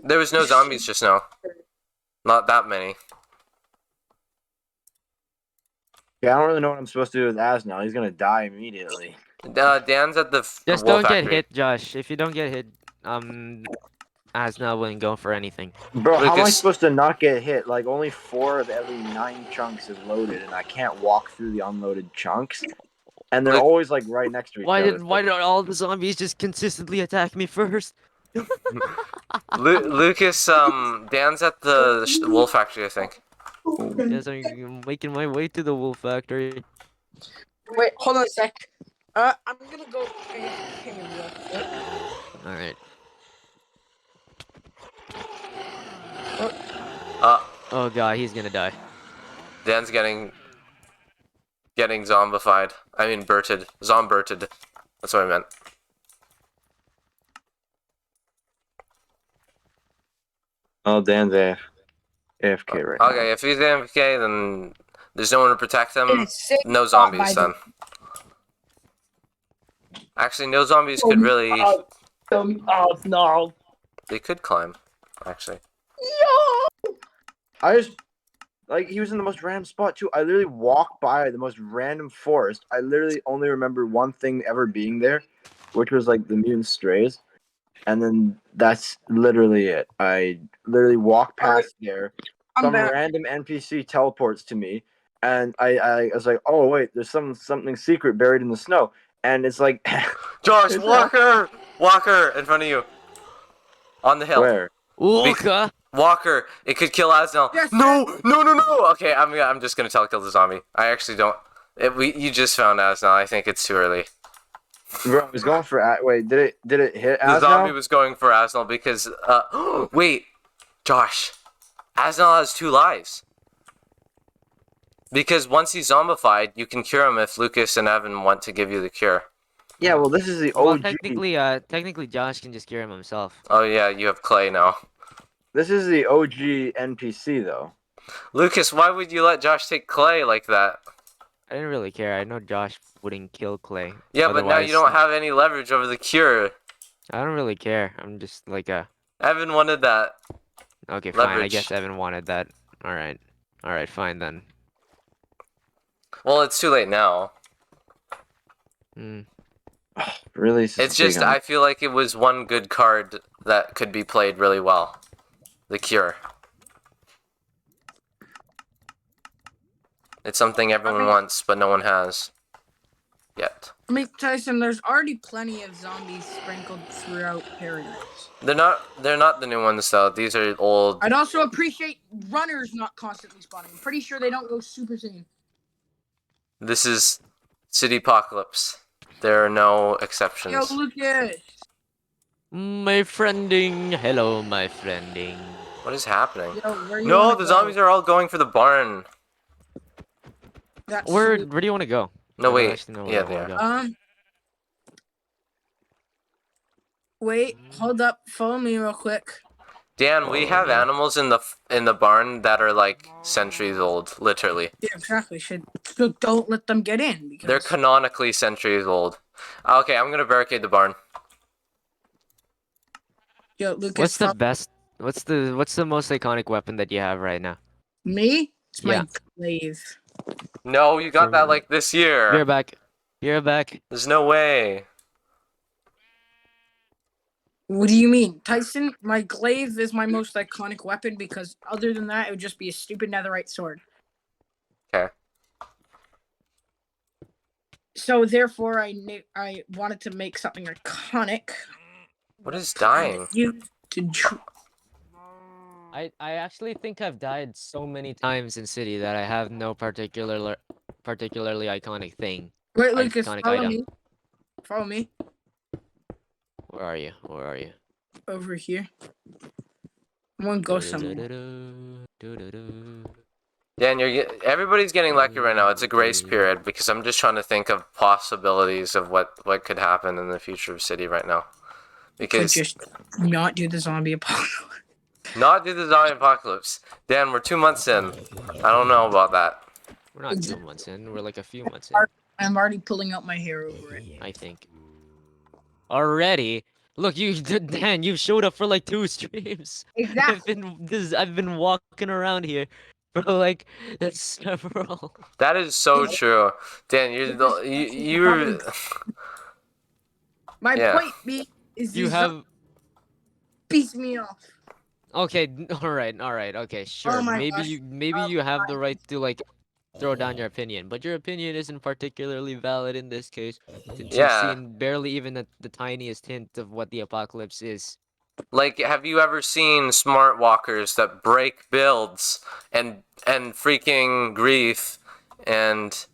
There was no zombies just now. Not that many. Yeah, I don't really know what I'm supposed to do with Asnal. He's gonna die immediately. Dan's at the Just wool don't get factory. hit, Josh. If you don't get hit, Asna wouldn't go for anything. Bro, how am I Lucas- supposed to not get hit? Like only 4 of every 9 chunks is loaded, and I can't walk through the unloaded chunks. And they're Look- always like right next to each other. Why did all the zombies just consistently attack me first? Lucas, Dan's at the wool factory, I think. Yes, I'm making my way to the wool factory. Wait, hold on a sec. I'm gonna go. Alright. Oh god, he's gonna die. Dan's getting zombified. I mean, burted. Zomberted. That's what I meant. Oh, Dan's AFK right now. Okay, if he's AFK, then there's no one to protect him. It's sick. No zombies then. Actually, no zombies could really. Oh no. They could climb. actually. I just like he was in the most random spot too. I literally walked by the most random forest. I literally only remember one thing ever being there, which was like the mutant strays, and then that's literally it. I literally walked past there. I'm Some back. random NPC teleports to me, and I was like, oh wait, there's something secret buried in the snow, and it's like, Josh, It's Walker, in front of you, on the hill. where? Walker. Walker, it could kill Asnell. Yes, No. Okay, I'm just gonna kill the zombie. I actually don't. You just found Asnell. I think it's too early. Bro, I was going for wait, did it hit The Asnell? zombie was going for Asnell because wait, Josh, Asnell has 2 lives. Because once he's zombified, you can cure him if Lucas and Evan want to give you the cure. Yeah, well, this is the Well, OG. technically, Josh can just cure him himself. Oh yeah, you have Clay now. This is the OG NPC though. Lucas, why would you let Josh take Clay like that? I didn't really care. I know Josh wouldn't kill Clay. Yeah, but now you don't have any leverage over the cure. I don't really care. I'm just like a. Evan wanted that. Okay, fine. I Leverage. guess Evan wanted that. All right. All right, fine then. Well, it's too late now. Hmm. Really? It's just, I feel like it was one good card that could be played really well. The cure. It's something everyone wants, but no one has. Yet. I mean, Tyson, there's already plenty of zombies sprinkled throughout Paradise. They're not the new ones though. These are old. I'd also appreciate runners not constantly spawning. I'm pretty sure they don't go super soon. This is City Apocalypse. There are no exceptions. Yo, Lucas. My friending. Hello, my friending. What is happening? Yo, where you No, wanna the go? zombies are all going for the barn. That's Where sweet. do you want to go? No, I don't wait. actually know where Yeah, I wanna they go. Wait, hold up. Follow me real quick. Dan, we have animals in the barn that are like centuries old, literally. Yeah, exactly. So don't let them get in. Because They're canonically centuries old. Okay, I'm gonna barricade the barn. Yo, Lucas. What's the follow best? What's the most iconic weapon that you have right now? me? It's my Yeah. glaive. No, you got that like this year. You're back. You're back. There's no way. What do you mean, Tyson? My glaive is my most iconic weapon because other than that, it would just be a stupid netherite sword. Okay. So therefore, I wanted to make something iconic. What is dying? You to I actually think I've died so many times in City that I have no particularly iconic thing. wait, Lucas. Iconic Follow item. me. Follow me Where are you? Where are you? over here. I'm gonna go somewhere. Dan, everybody's getting lucky right now. It's a grace period because I'm just trying to think of possibilities of what could happen in the future of City right now. Could Because just not do the zombie apocalypse. not do the zombie apocalypse. Dan, we're 2 months in. I don't know about that. We're not 2 months in. We're like a few months in, I'm already pulling out my hair over it. I think. Already? Look, Dan, you've showed up for like 2 streams. Exactly. I've been walking around here for like several. That is so true. Dan, you're My Yeah. point being is You these have. beats me off. Okay, all right, okay, sure. my Maybe gosh. you have the right to like throw down your opinion, but your opinion isn't particularly valid in this case, since Yeah. you've seen barely even the tiniest hint of what the apocalypse is. like, have you ever seen smart walkers that break builds and freaking grief and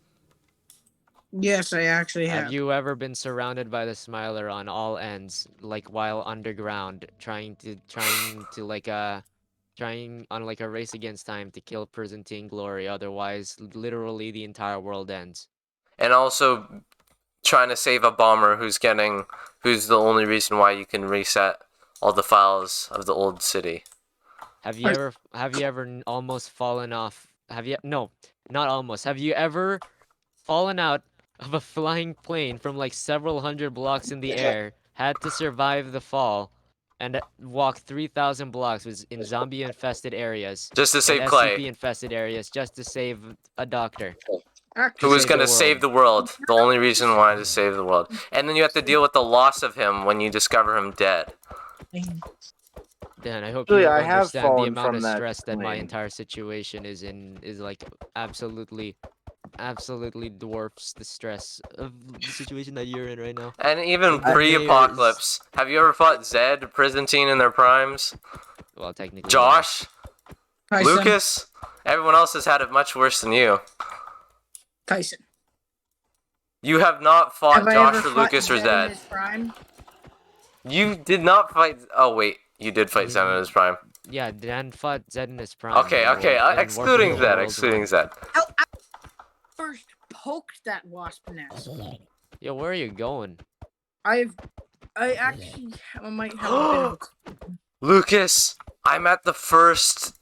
Yes, I actually Have have. you ever been surrounded by the Smiler on all ends, like while underground, trying on like a race against time to kill Presenting Glory? Otherwise, literally the entire world ends. also trying to save a bomber who's the only reason why you can reset all the files of the old city. Have you ever almost fallen off? No, not almost. Have you ever fallen out of a flying plane from like several hundred blocks in the air, had to survive the fall, and walk 3,000 blocks in zombie-infested areas Just to and save Clay, SCP-infested areas just to save a doctor. who Actually, was save gonna the save world. the world. The only reason why to save the world. And then you have to deal with the loss of him when you discover him dead. Dan, I hope Actually, you I have understand the fallen amount from of that stress that my plane. entire situation is like absolutely dwarfs the stress of the situation that you're in right now. And even Like, the pre-apocalypse. Have you ever fought Zed, Byzantine in their primes? Well, technically, Josh? Tyson. Lucas? Everyone else has had it much worse than you. Tyson. You have not fought Have I Josh ever or fought Lucas or Zed in Zed. his prime? You did not fight. Oh wait, you did fight Zed in his prime. Yeah, Dan fought Zed in his prime. Okay, in okay, War- in excluding Warfare Zed, World excluding 1. Zed. Oh, I first poked that wasp nest. Yo, where are you going? I actually might have a bit of a Lucas, I'm at the first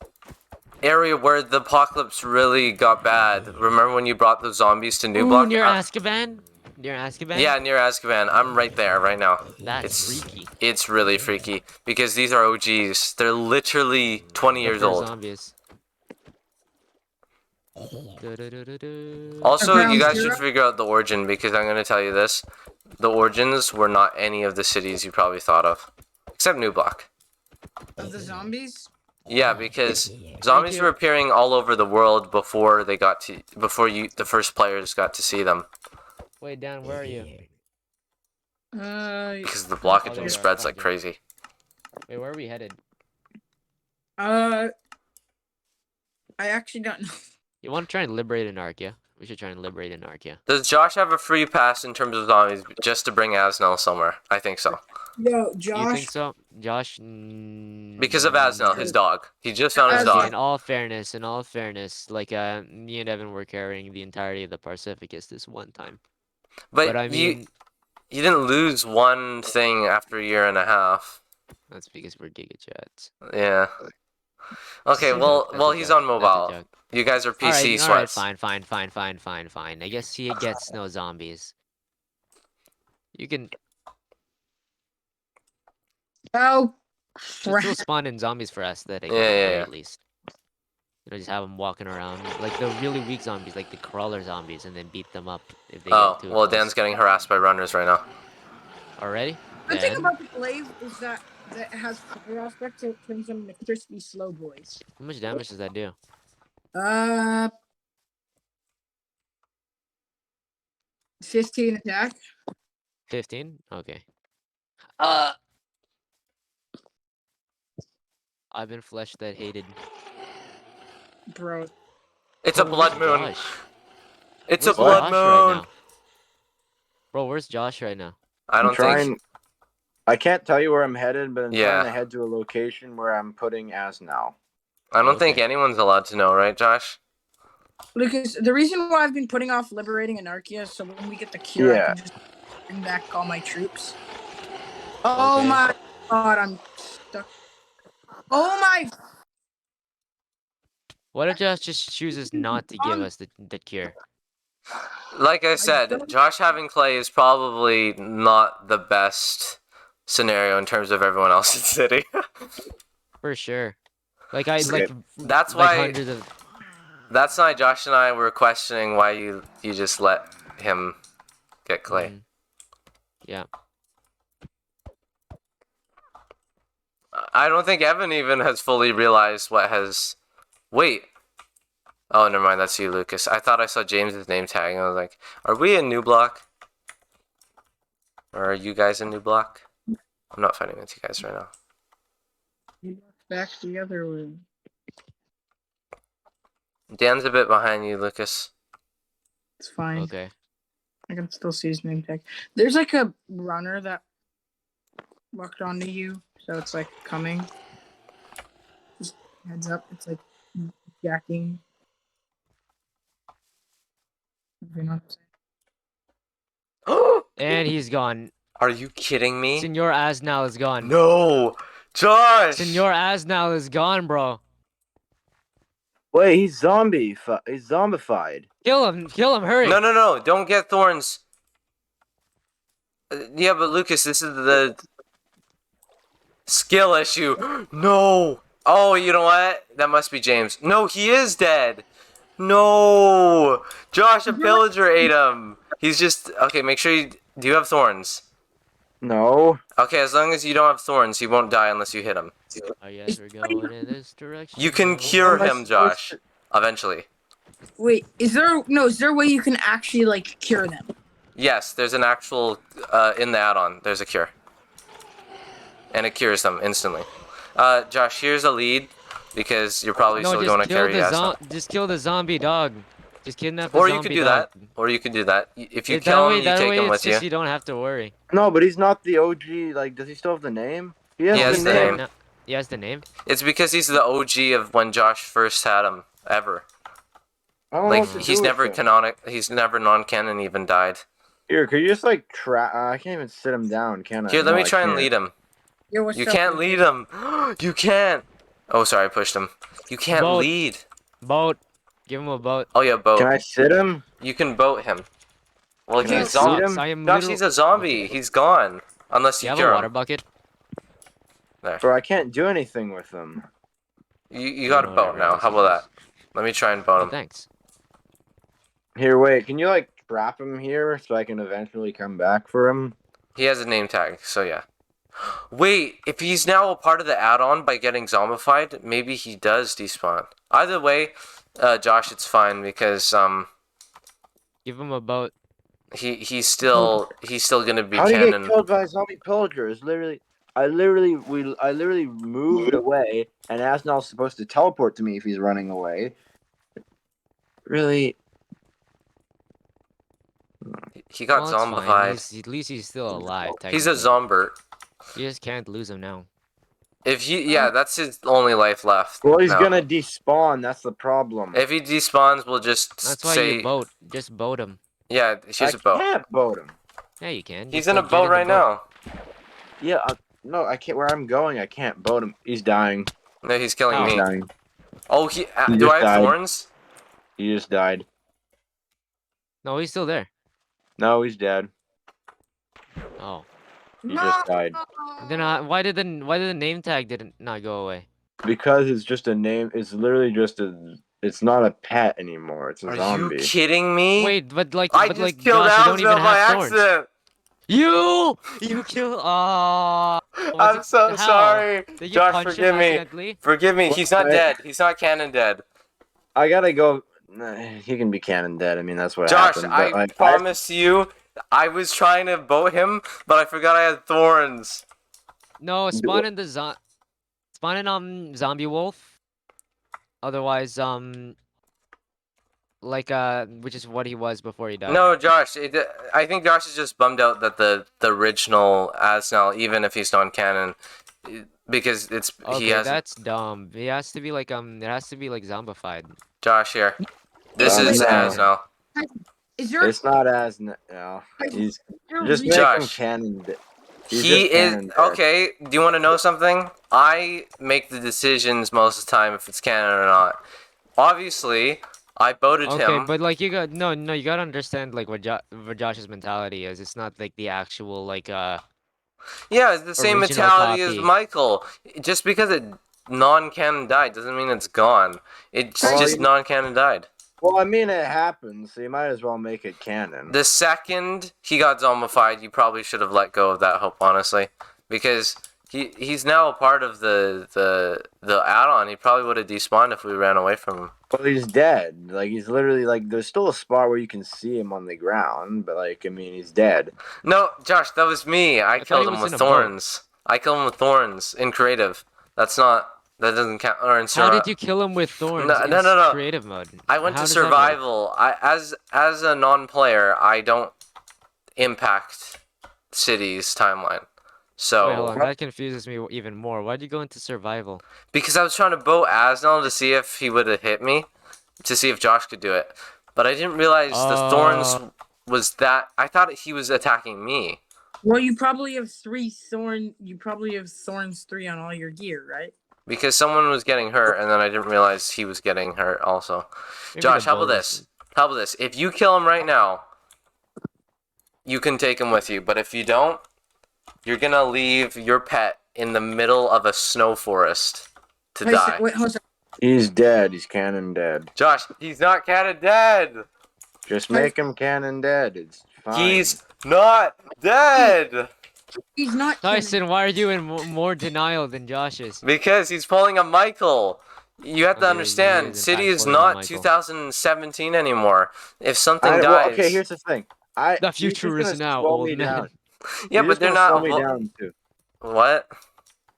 area where the apocalypse really got bad. Remember when you brought the zombies to New Ooh, Block? near Azkaban? Near Azkaban? Yeah, near Azkaban. I'm right there right now. That's freaky. It's really freaky because these are OGs. They're literally 20 years They're old. zombies. Also, Ground you guys Zero? should figure out the origin because I'm going to tell you this. The origins were not any of the cities you probably thought of. Except New Block. of the zombies. Yeah, because zombies were appearing all over the world before they got to the first players got to see them. Wait, Dan, where are you? Because the blockagen yeah, spreads like found you. crazy. Wait, where are we headed? I actually don't know. You want to try and liberate Anarchia? We should try and liberate Anarchia. Does Josh have a free pass in terms of zombies just to bring Asnel somewhere? I think so. Yo, You Josh. think so? Josh? Because of Asnel, his dog. He just found his Asnel. dog. In all fairness, like me and Evan were carrying the entirety of the Pacificus this one time. But I mean, you didn't lose one thing after a year and a half. that's because we're GigaChats. Yeah. Okay, That's a well, joke, that's well, a he's joke, on that's a mobile. joke. You guys are PC Alright, sweats. fine. I guess he gets no zombies. You can Oh, still spawn in zombies for aesthetic, Yeah, at the yeah, very yeah. least. You know, just have them walking around like the really weak zombies, like the crawler zombies, and then beat them up if they Oh, get too well, close. Dan's getting harassed by runners right now. Already? the thing Dan? about the glaive is that it has fire aspect, so it turns them into crispy slow boys. How much damage does that do? 15 attack. 15? Okay. I've been flesh that hated. Bro. It's a Bro, blood where's moon. Josh? It's a Where's blood Josh right moon. now? Bro, where's Josh right now? I I'm don't trying. think. I can't tell you where I'm headed, but I'm Yeah. trying to head to a location where I'm putting Asnel. I don't think Okay. anyone's allowed to know, right, Josh? Lucas, the reason why I've been putting off liberating Anarchia is so when we get the cure, I Yeah. can just bring back all my troops. Oh Okay. my god, I'm stuck. Oh my. What if Josh just chooses not to give us the cure? Like I said, don't- Josh having Clay is probably not the best scenario in terms of everyone else in the city. For sure. Like I Okay. like That's like why- hundreds of That's why Josh and I were questioning why you just let him get Clay. Mm. Yeah. I don't think Evan even has fully realized what has. Wait. Oh, never mind. That's you, Lucas. I thought I saw James's name tag, and I was like, "Are we in New Block? Or are you guys in New Block?" I'm not fighting with you guys right now. Back together with. Dan's a bit behind you, Lucas. It's fine. Okay. I can still see his name tag. There's like a runner that walked onto you, so it's like coming. Just heads up, it's like jacking. You know what I'm saying? And he's gone. Are you kidding me? Senor Asnal is gone. No, Josh. Senor Asnal is gone, bro. Wait, he's he's zombified. Kill him, hurry. No. Don't get thorns. Yeah, but Lucas, this is the. Skill issue. No. Oh, you know what? That must be James. No, he is dead. No. Josh, a pillager ate him. He's just okay. Make sure you do. You have thorns? No. Okay, as long as you don't have thorns, he won't die unless you hit him. I guess we're going in this direction. You can now. cure How am I him, supposed Josh. to- Eventually. Wait, is there a way you can actually like cure them? Yes, there's an actual in the add-on. There's a cure, and it cures them instantly. Josh, here's a lead because you're probably No, still just going to kill carry the Asna. just kill the zombie dog. Just kidnap the Or zombie you could do dog. that. Or you could do that. If you That kill way, him, you take him it's with just you. you don't have to worry. No, but he's not the OG. Like, does he still have the name? He has, He has the the name. name. No, he has the name. It's because he's the OG of when Josh first had him ever. I don't know Like what to he's do with never him. canonic. He's never non-canon even died. Here, could you just like try? I can't even sit him down, can I? Here, let No, me I try and can't. lead him. Yo, what's You up, can't dude? lead him. You can't. Oh, sorry, I pushed him. You can't Boat. lead. Boat. Give him a boat. Oh yeah, boat. Can I sit him? You can boat him. Well, Can I he's see zombie. him? I am Josh, literal- he's a zombie. He's gone. Unless You you have a cure water him. bucket? Bro, I can't do anything with him. You got a No, boat whatever, now. this How is about yours. that? Let me try and boat Oh, him. thanks. Here, wait. Can you like trap him here so I can eventually come back for him? He has a name tag, so yeah. Wait, if he's now a part of the add-on by getting zombified, maybe he does despawn. Either way, Josh, it's fine because Give him a boat. he's still gonna be How did he get canon. killed by zombie pillagers? I literally moved away, and Asnal's supposed to teleport to me if he's running away. Really? He got Well, it's fine. zombified. At least he's still alive. He's a technically. zombert. You just can't lose him now. If yeah, that's his only life left. Well, he's now. gonna despawn. That's the problem. If he despawns, we'll just That's why say you boat. Just boat him. yeah. Here's I a boat. can't boat him. Yeah, you can. He's Just in a get boat the right now. Yeah, no, I can't. Where I'm going, I can't boat him. He's dying. No, he's killing How? He's me. dying. Oh, He do just I have died. thorns? He just died. No, he's still there. No, he's dead. Oh. He just died. Then why did the name tag didn't not go away? Because it's just a name. It's literally just a. It's not a pet anymore. It's a Are zombie. you kidding me? Wait, but like, I but just like, killed Josh, you don't Alvin even by have thorns. accident. You killed. I'm so how? sorry. Did you Josh, punch forgive him me. accidentally? Forgive me. He's not What? dead. He's not canon dead. I gotta go. He can be canon dead. I mean, that's what Josh, happened. I But, like, promise you, I was trying to boat him, but I forgot I had thorns. No, spawn in the spawn in zombie wolf. Otherwise, like which is what he was before he died. No, Josh. I think Josh is just bummed out that the original Asnal, even if he's non-canon, because it's Okay, he has that's dumb. He has to be like it has to be like zombified. Josh here. This No. is Asnal. Is there? It's not as no. He's there just re- make him Josh. canon. He's He just is canon dead. okay. Do you want to know something? I make the decisions most of the time if it's canon or not. Obviously, I voted Okay, him. but like you got no, you gotta understand like what Josh's mentality is. It's not like the actual like Yeah, it's the same original mentality as copy. Michael. Just because it non-canon died doesn't mean it's gone. It's Well, just you- non-canon died. Well, I mean, it happens, so you might as well make it canon. The second he got zombified, you probably should have let go of that hope, honestly, because he's now a part of the add-on. He probably would have despawned if we ran away from him. Well, he's dead. Like, he's literally, like, there's still a spot where you can see him on the ground, but, like, I mean, he's dead. No, Josh, that was me. I thought killed he him was with in a boat. thorns. I killed him with thorns in creative. That doesn't count. Or in how did you kill him with thorns? No, in no. creative mode. I went How to does that work? survival. As a non-player, I don't impact cities timeline. So Wait, hold on. That confuses me even more. Why'd you go into survival? because I was trying to boat Asnal to see if he would have hit me, to see if Josh could do it, but I didn't realize the thorns was that. I thought he was attacking me. Well, you probably have You probably have thorns 3 on all your gear, right? Because someone was getting hurt, and then I didn't realize he was getting hurt also. Maybe Josh, the how about boat this? How about this? If you kill him right now, you can take him with you. But if you don't, you're gonna leave your pet in the middle of a snow forest to Tyson, die. wait, hold on. He's dead. He's canon dead. Josh, he's not canon dead. Just make him canon dead. It's fine. He's not dead He's not. Tyson, why are you in more denial than Josh is? because he's pulling a Michael. You have to Okay, he understand, is in City fact is pulling a not Michael. 2017 anymore. If something dies, Well, okay, here's the thing. The he's just future is gonna now, slow old me man. down. yeah, You're but just they're gonna not. slow me down too. What?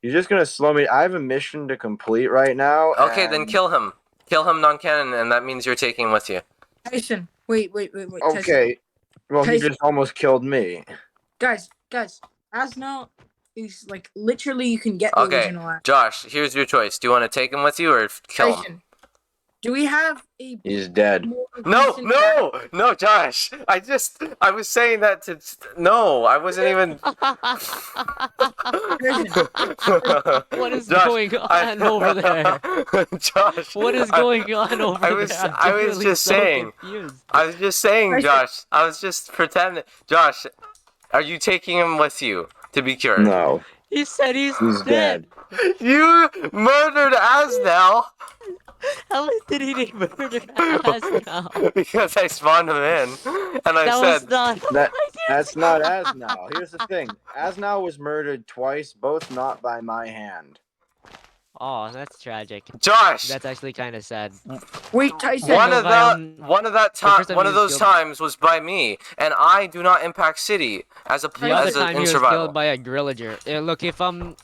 You're just gonna slow me. I have a mission to complete right now. Okay, then and- kill him. Kill him non-canon, and that means you're taking with you. Tyson, wait. Tyson. Okay. Well, he Tyson. just almost killed me. Guys, Asnal is like literally you can get the Okay, original Asnal. Josh, here's your choice. Do you want to take him with you or kill him? Tyson, do we have a He's dead. more No, recent no, Josh. I was saying that to. No, I wasn't even. What is Josh, going on over there? Josh, What is going on over I was- there? I'm I was genuinely just so saying. confused. I was just saying, Tyson. Josh. I was just pretending. Josh, are you taking him with you to be cured? No, He said he's dead. You murdered Asnell How did he murder Asnal? because I spawned him in, and I That said, was not. That's not Asnal. Here's the thing. Asnal was murdered twice, both not by my hand. Oh, that's tragic. Josh. That's actually kind of sad. Wait, Tyson. One go of by, the one of those killed- times was by me, and I do not impact City as a The other as a, time he in was survival. killed by a grillager. Look, if Tyson.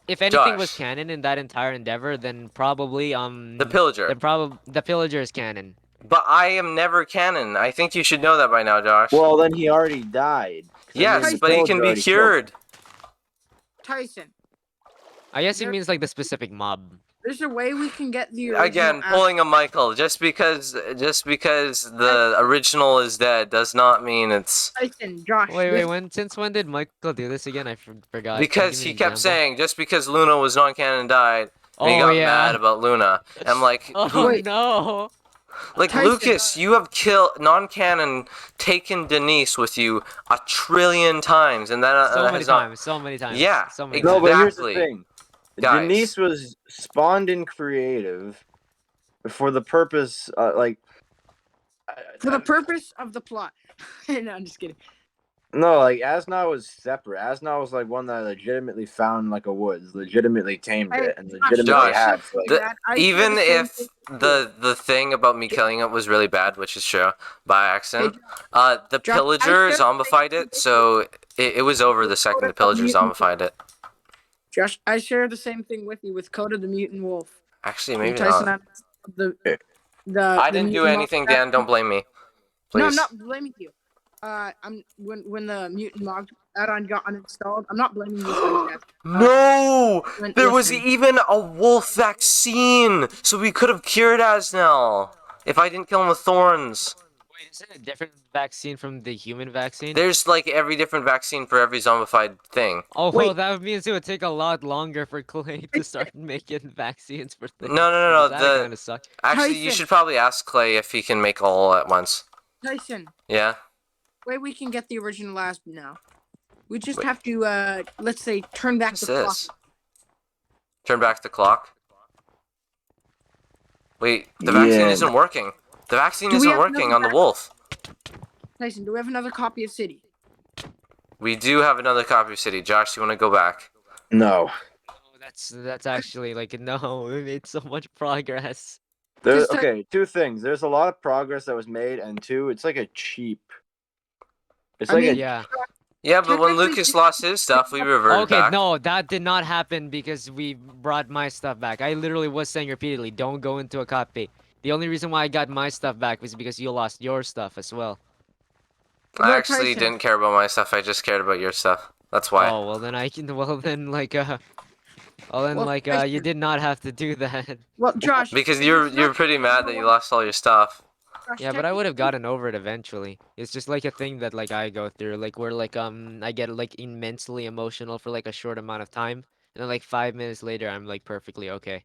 anything was Josh. canon in that entire endeavor, then probably The pillager. the pillager is canon. But I am never canon. I think you should know that by now, Josh. Well, then he already died. 'Cause I yes, mean, the but he pillager can be already killed cured. Tyson. I guess he There- means like the specific mob. There's a way we can get the original Again, Asnal. pulling a Michael just because the original is dead does not mean it's Tyson, Josh. Wait, since when did Michael do this again? I forgot. Can you because give me he an kept example? saying just because Luna was non-canon and died. And he Oh got yeah. mad about Luna. I'm like, Oh Wait. no. like Tyson. Lucas, you have killed non-canon, taken Denise with you 1,000,000,000 times, and that So has many not- times. So many times. Yeah, So many No, times. but here's the Exactly. thing. Guys. Denise was spawned in creative for the purpose, For the purpose of the plot. No, I'm just kidding. No, like Asna was separate. Asna was like one that I legitimately found like a woods, legitimately tamed it, and legitimately Josh, had. Like, The- Dad, I even feel the same if thing. the thing about me killing it was really bad, which is true, by accident, the Josh, I pillager feel the zombified same it, thing. so it was over the second the pillager zombified it. Josh, I share the same thing with you with Coda the Mutant Wolf. Actually, maybe Tyson, not. the I didn't do mutant anything, mob- Dan. Don't blame me. Please. No, I'm not blaming you. I'm when the mutant mod add-on got uninstalled. I'm not blaming you for that. No! There was Listen. even a wolf vaccine, so we could have cured Asnell if I didn't kill him with thorns. Wait, is it a different vaccine from the human vaccine? There's like every different vaccine for every zombified thing. Oh, Wait. well, that means it would take a lot longer for Clay to start making vaccines for things. No, That the- kind of suck. Actually, you Tyson. should probably ask Clay if he can make all at once. Tyson, Yeah? way we can get the original last now. We just Wait. have to let's say turn back What's the clock. this? Turn back the clock? Wait, the vaccine Yeah. isn't working. The vaccine Do we isn't have working another on the wolf. Tyson, do we have another copy of City? We do have another copy of City. Josh, you want to go back? no, Oh, that's actually like no, we made so much progress. there's Just okay. Two things. There's a lot of progress that was made, and two, it's like a cheap. It's I like mean, a Yeah. Yeah, but when Technically, Lucas this- lost his stuff, we reverted Okay, back. no, that did not happen because we brought my stuff back. I literally was saying repeatedly, don't go into a copy. The only reason why I got my stuff back was because you lost your stuff as well. I Look, actually Tyson. didn't care about my stuff. I just cared about your stuff. That's why. Oh, well then I can, well then like, Well, you Tyson. did not have to do that. Well, Josh. Because it's you're not- pretty mad that you lost all your stuff. Josh, Yeah, but I would have technically- gotten over it eventually. It's just like a thing that like I go through, like where like I get like immensely emotional for like a short amount of time, and then like 5 minutes later I'm like perfectly okay.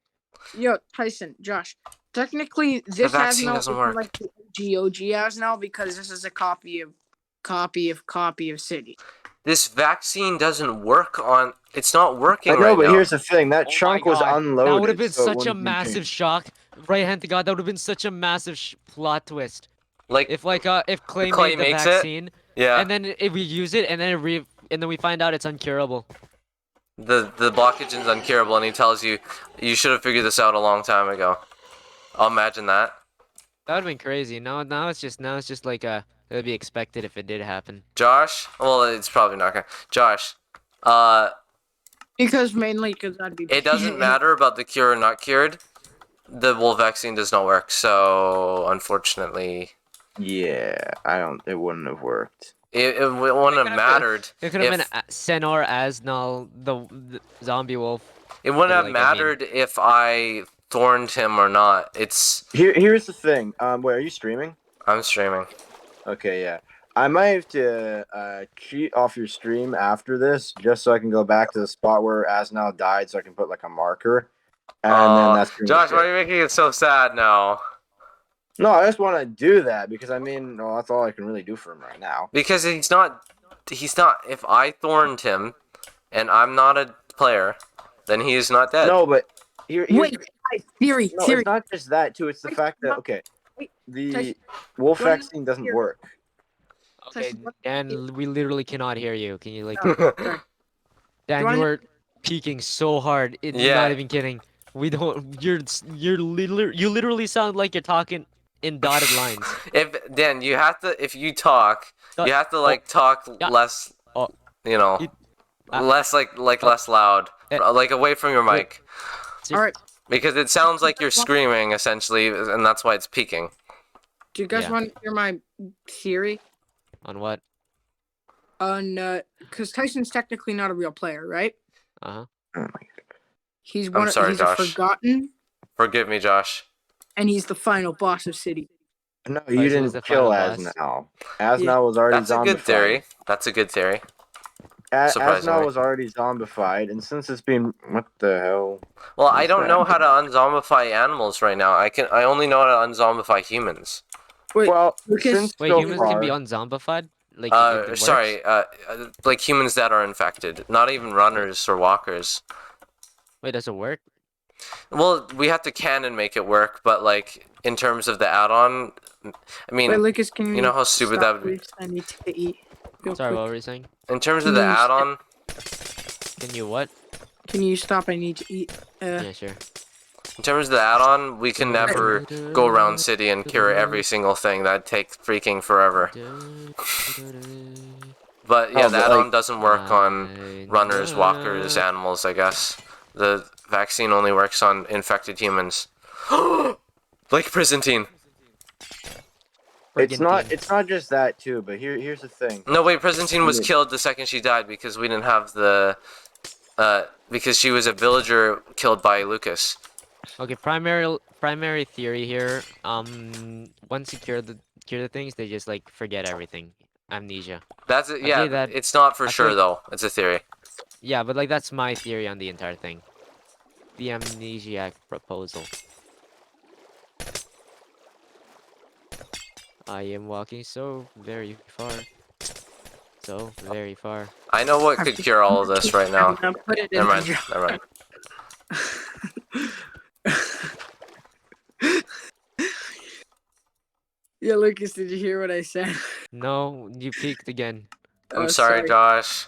Yo, Tyson, Josh. Technically, this vaccine Asnal doesn't isn't work. like the GOG Asnal because this is a copy of City. this vaccine doesn't work on. It's not working I know, right but now. here's the thing: that Oh my chunk was God, unloaded. That would have been so it such a wouldn't be massive changed. shock. Right hand to God, that would have been such a massive plot twist. Like If if Clay, Clay made the makes it? vaccine, yeah, and then if we use it, and then and then we find out it's uncurable. the blockage is uncurable, and he tells you you should have figured this out a long time ago. I'll imagine that. That would have been crazy. Now it's just like it would be expected if it did happen. Josh, well, it's probably not gonna. Josh, Mainly because that'd be. it doesn't matter about the cure or not cured. The wolf vaccine does not work, so unfortunately, Yeah, I don't. It wouldn't have worked. it wouldn't have could've- mattered. It could have if- been Senor Asnal, the zombie wolf. It wouldn't But, have like, mattered if I thorned him or not. Here's the thing. Wait, are you streaming? I'm streaming. Okay, yeah. I might have to cheat off your stream after this, just so I can go back to the spot where Asnal died, so I can put like a marker. And then that's pretty Josh, much why it. are you making it so sad now? No, I just want to do that because I mean, no, that's all I can really do for him right now. Because he's not. If I thorned him, and I'm not a player, then he is not dead. No, but here's Wait, theory, no, theory. it's not just that too. It's the fact that okay, Wait, the Tyson, wolf you wanna vaccine doesn't hear- work. Okay, Tyson, what- Dan, we literally cannot hear you. Can you like, Sorry. Dan, wanna- you are peaking so hard. It's Yeah. not even kidding. We don't. You literally sound like you're talking in dotted lines. You have to. If you talk, you have to like talk yeah. less. Oh. You know, It- less less loud, like away from your mic, All right. because it sounds like you're screaming essentially, and that's why it's peaking. Do you guys Yeah. want to hear my theory? On what? Because Tyson's technically not a real player, right? Uh huh. Oh my God. He's I'm sorry, he's Josh. a forgotten, Forgive me, Josh. and he's the final boss of City. No, Tyson you is didn't the kill final boss. Asnal. Asnal was already That's a zombified. good theory. That's a good theory. Surprisingly. Asnal was already zombified, and since it's been what the hell? Well, I What's don't that? know how to unzombify animals right now. I only know how to unzombify humans. Wait, Well, Lucas- since Wait, so humans far, can be unzombified? Like, it works? Sorry, like humans that are infected, not even runners or walkers. Wait, does it work? Well, we have to canon make it work, but like in terms of the add-on, I mean, Wait, Lucas, can you know how stupid that stop, would be? please? I need to eat. real Sorry, quick. what were you saying? In terms of the Can you stop? add-on, Can you what? Can you stop? I need to eat. Yeah, sure. in terms of the add-on, we can never go around city and cure every single thing. That'd take freaking forever. But yeah, Oh, the but, add-on like- doesn't work on runners, walkers, animals, I guess. The vaccine only works on infected humans. Like Prisantine. it's not. Friggin' It's not just that too. But here's the thing. No, wait, Prisantine was Yeah. killed the second she died because we didn't have the... because she was a villager killed by Lucas. Okay, primary theory here. Once you cure the things, they just like forget everything. Amnesia. That's it, I yeah, say that- it's not for I sure think- though. It's a theory. Yeah, but like that's my theory on the entire thing. The amnesiac proposal. I am walking so very far. So very far. I know what could cure all of this right now. I'm gonna put it in Never the mind, jar. never mind. Yeah, Lucas, did you hear what I said? No, you peaked again. I'm Oh, sorry, Josh.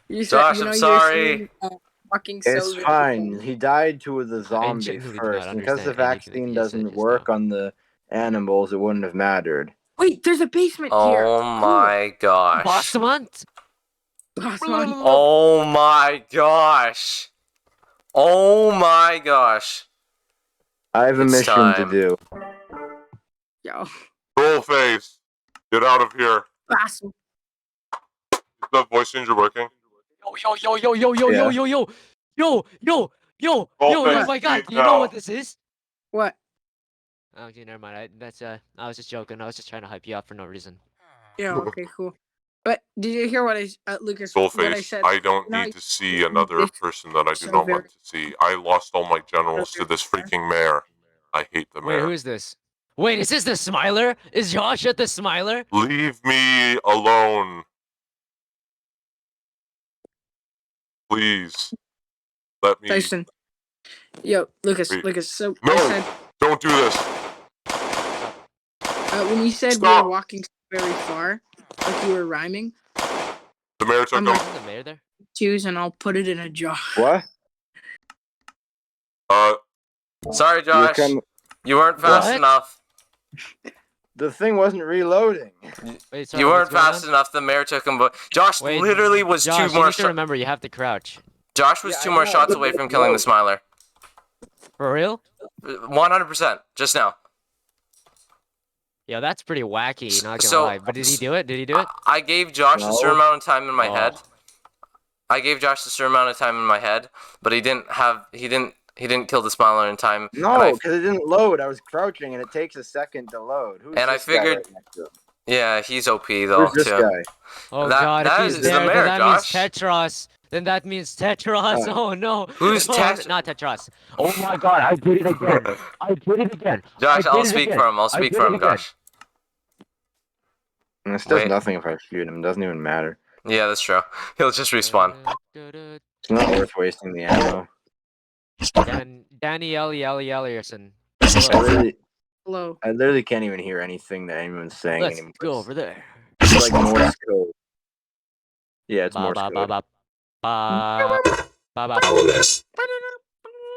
You Josh, you I'm know, sorry. You were saying, walking so It's very fine. fast. He died to the zombie genuinely do first, not and because the understand anything that vaccine you said doesn't just work now. on the animals, it wouldn't have mattered. Wait, there's a basement here. Oh my gosh. Bossmont? Last one. Oh my gosh. Oh my gosh. I have a It's mission time. to do. Yo, Trollface, get out of here. last one. Is the voice changer working? Yo, Trollface, oh my god, speak you know what now. this is? What? Oh, okay, never mind. I was just joking. I was just trying to hype you up for no reason. Yeah, okay, cool. But did you hear what Lucas, what I Trollface, said? I don't No, need to see another it's person that I do so not very- want to see. I lost all my generals to this freaking mayor. I hate the Wait, mayor. who is this? Wait, is this the Smiler? Is Josh at the Smiler? Leave me alone. please let me. Tyson. Yo, Lucas, Wait. Lucas. So No, I said don't do this. when you said we Stop. were walking very far, like you were rhyming, The mayor took I'm him. like- Isn't the mayor there? choose and I'll put it in a jar. What? Sorry, You're Josh. kind of- You weren't fast What? enough. the thing wasn't reloading. Wait, sorry, You what's weren't going fast on? enough. The mayor took him. But Josh Wait, literally was Josh, two more you need to shots. remember you have to crouch. Josh was Yeah, two I more know, shots but away it from killing the loaded. Smiler. For real? 100%. Just now. Yeah, that's pretty wacky, not gonna So- lie. But did he do it? Did he do it? I gave Josh a certain No. amount of time in my Oh. head. I gave Josh a certain amount of time in my head, but he didn't kill the Smiler in time. and I- No, because it didn't load. I was crouching, and it takes a second to load. Who's And I this guy figured- right next to him? Yeah, he's OP though Who's this too. guy? Oh That- god, that if he's is the there, mayor, then that Josh. means Tetros. Then that means Tetros. Oh. Oh no. Who's Oh, Tet- Not Tetros. Oh my god, I did it again. I did it again. Josh, I I'll did it speak again. for him. I'll I speak did for it him, again. Josh. And this does Wait. nothing if I shoot him. It doesn't even matter. Yeah, that's true. He'll just respawn. It's not worth wasting the ammo. Danny Ellierson. Hello. I literally can't even hear anything that anyone's saying Let's anymore. go over there. It's like Morse code. Yeah, it's Ba Morse ba code. ba ba ba ba ba.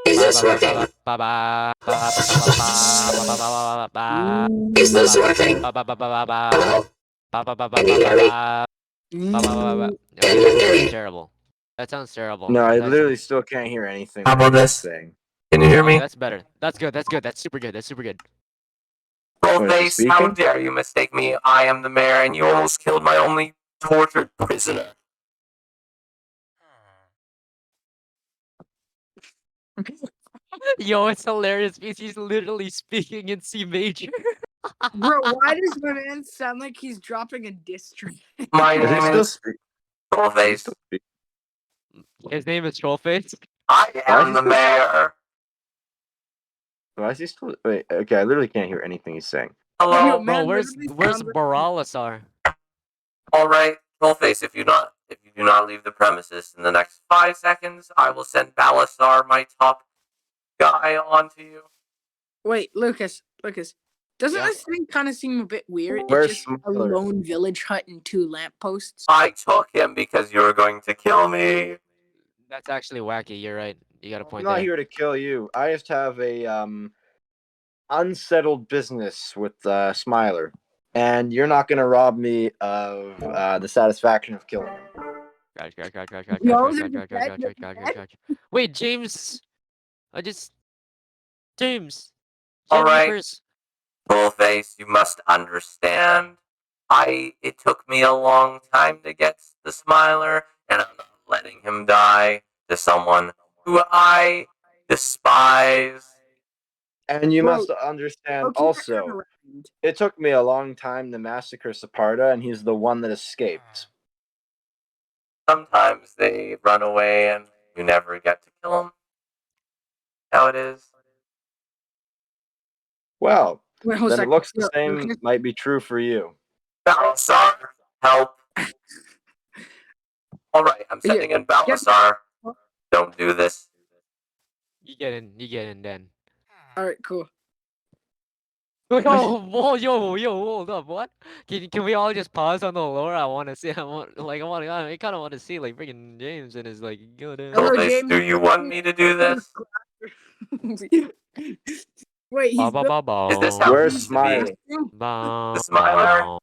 Is this working? Is this working? That's terrible. That sounds terrible. No, I That's- literally still can't hear anything How about that this? you're saying. Can you hear Okay, me? that's better. That's good. That's good. That's super good. That's super good. What, is he Face, how speaking? dare you mistake me? I am the mayor, and you almost killed my only tortured prisoner. Yo, it's hilarious because he's literally speaking in C major. Bro, why does my man sound like he's dropping a diss track? My Is he name still is speaking? Trollface. His name is Trollface. I am the mayor. Why is he still? Wait, okay, I literally can't hear anything he's saying. Hello. Yo, Bro, man, where's literally sounds like- Baralasar? All right, Trollface. If you do not leave the premises in the next 5 seconds, I will send Balasar, my top guy, onto you. Wait, Lucas. Doesn't Yeah. this thing kind of seem a bit weird? Where's It's just a Smuggler? lone village hut and 2 lampposts. I took him because you were going to kill me. That's actually wacky. You're right. You got a I'm point not there. here to kill you. I just have a unsettled business with Smiler, and you're not gonna rob me of the satisfaction of killing him. Wait, James. James. All right. Reapers. Trollface, you must understand. It took me a long time to get the Smiler, and I'm not letting him die to someone who I despise. And you Bro, must understand Go keep your also, hand around. it took me a long time to massacre Saparda, and he's the one that escaped. Sometimes they run away and you never get to kill them. How it is. Well, Wait, hold a then it second. looks the Yo, same Lucas, might be true for you. Balasar, help. Alright, I'm sending in Balasar. Don't do this. You get in then. Alright, cool. Yo, hold up, what? Can we all just pause on the lore? I kind of want to see like freaking James and his like good. Hello, Trollface, James. do you want me to do this? Wait, he's Is this how Where's it used to Smiley? be? The Smiler?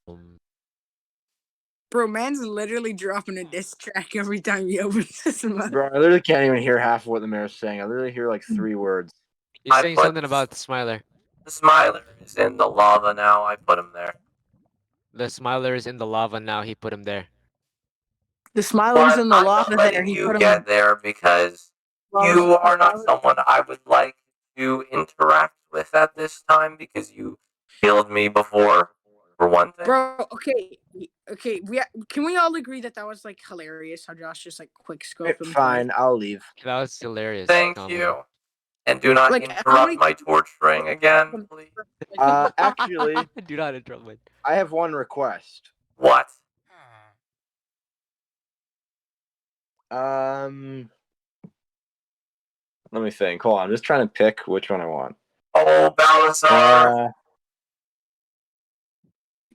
Bro, man's literally dropping a diss track every time he opens his mouth. Bro, I literally can't even hear half of what the mayor's saying. I literally hear like 3 words. He's I saying put- something about the Smiler. The Smiler is in the lava now. I put him there. The Smiler is in the lava now. He put him there. The smiler's But in the I'm lava not there. letting He you put him get there because you are not someone I would like to interact with at this time because you killed me before, for one thing. Bro, okay. Can we all agree that was like hilarious how Josh just like quick scoped him? Fine, I'll leave. That was hilarious. Thank comedy. you. And do not Like, how interrupt many- my torturing again, please. Actually, Do not interrupt me. I have one request. What? Let me think. Hold on, I'm just trying to pick which one I want. Oh, Balasar!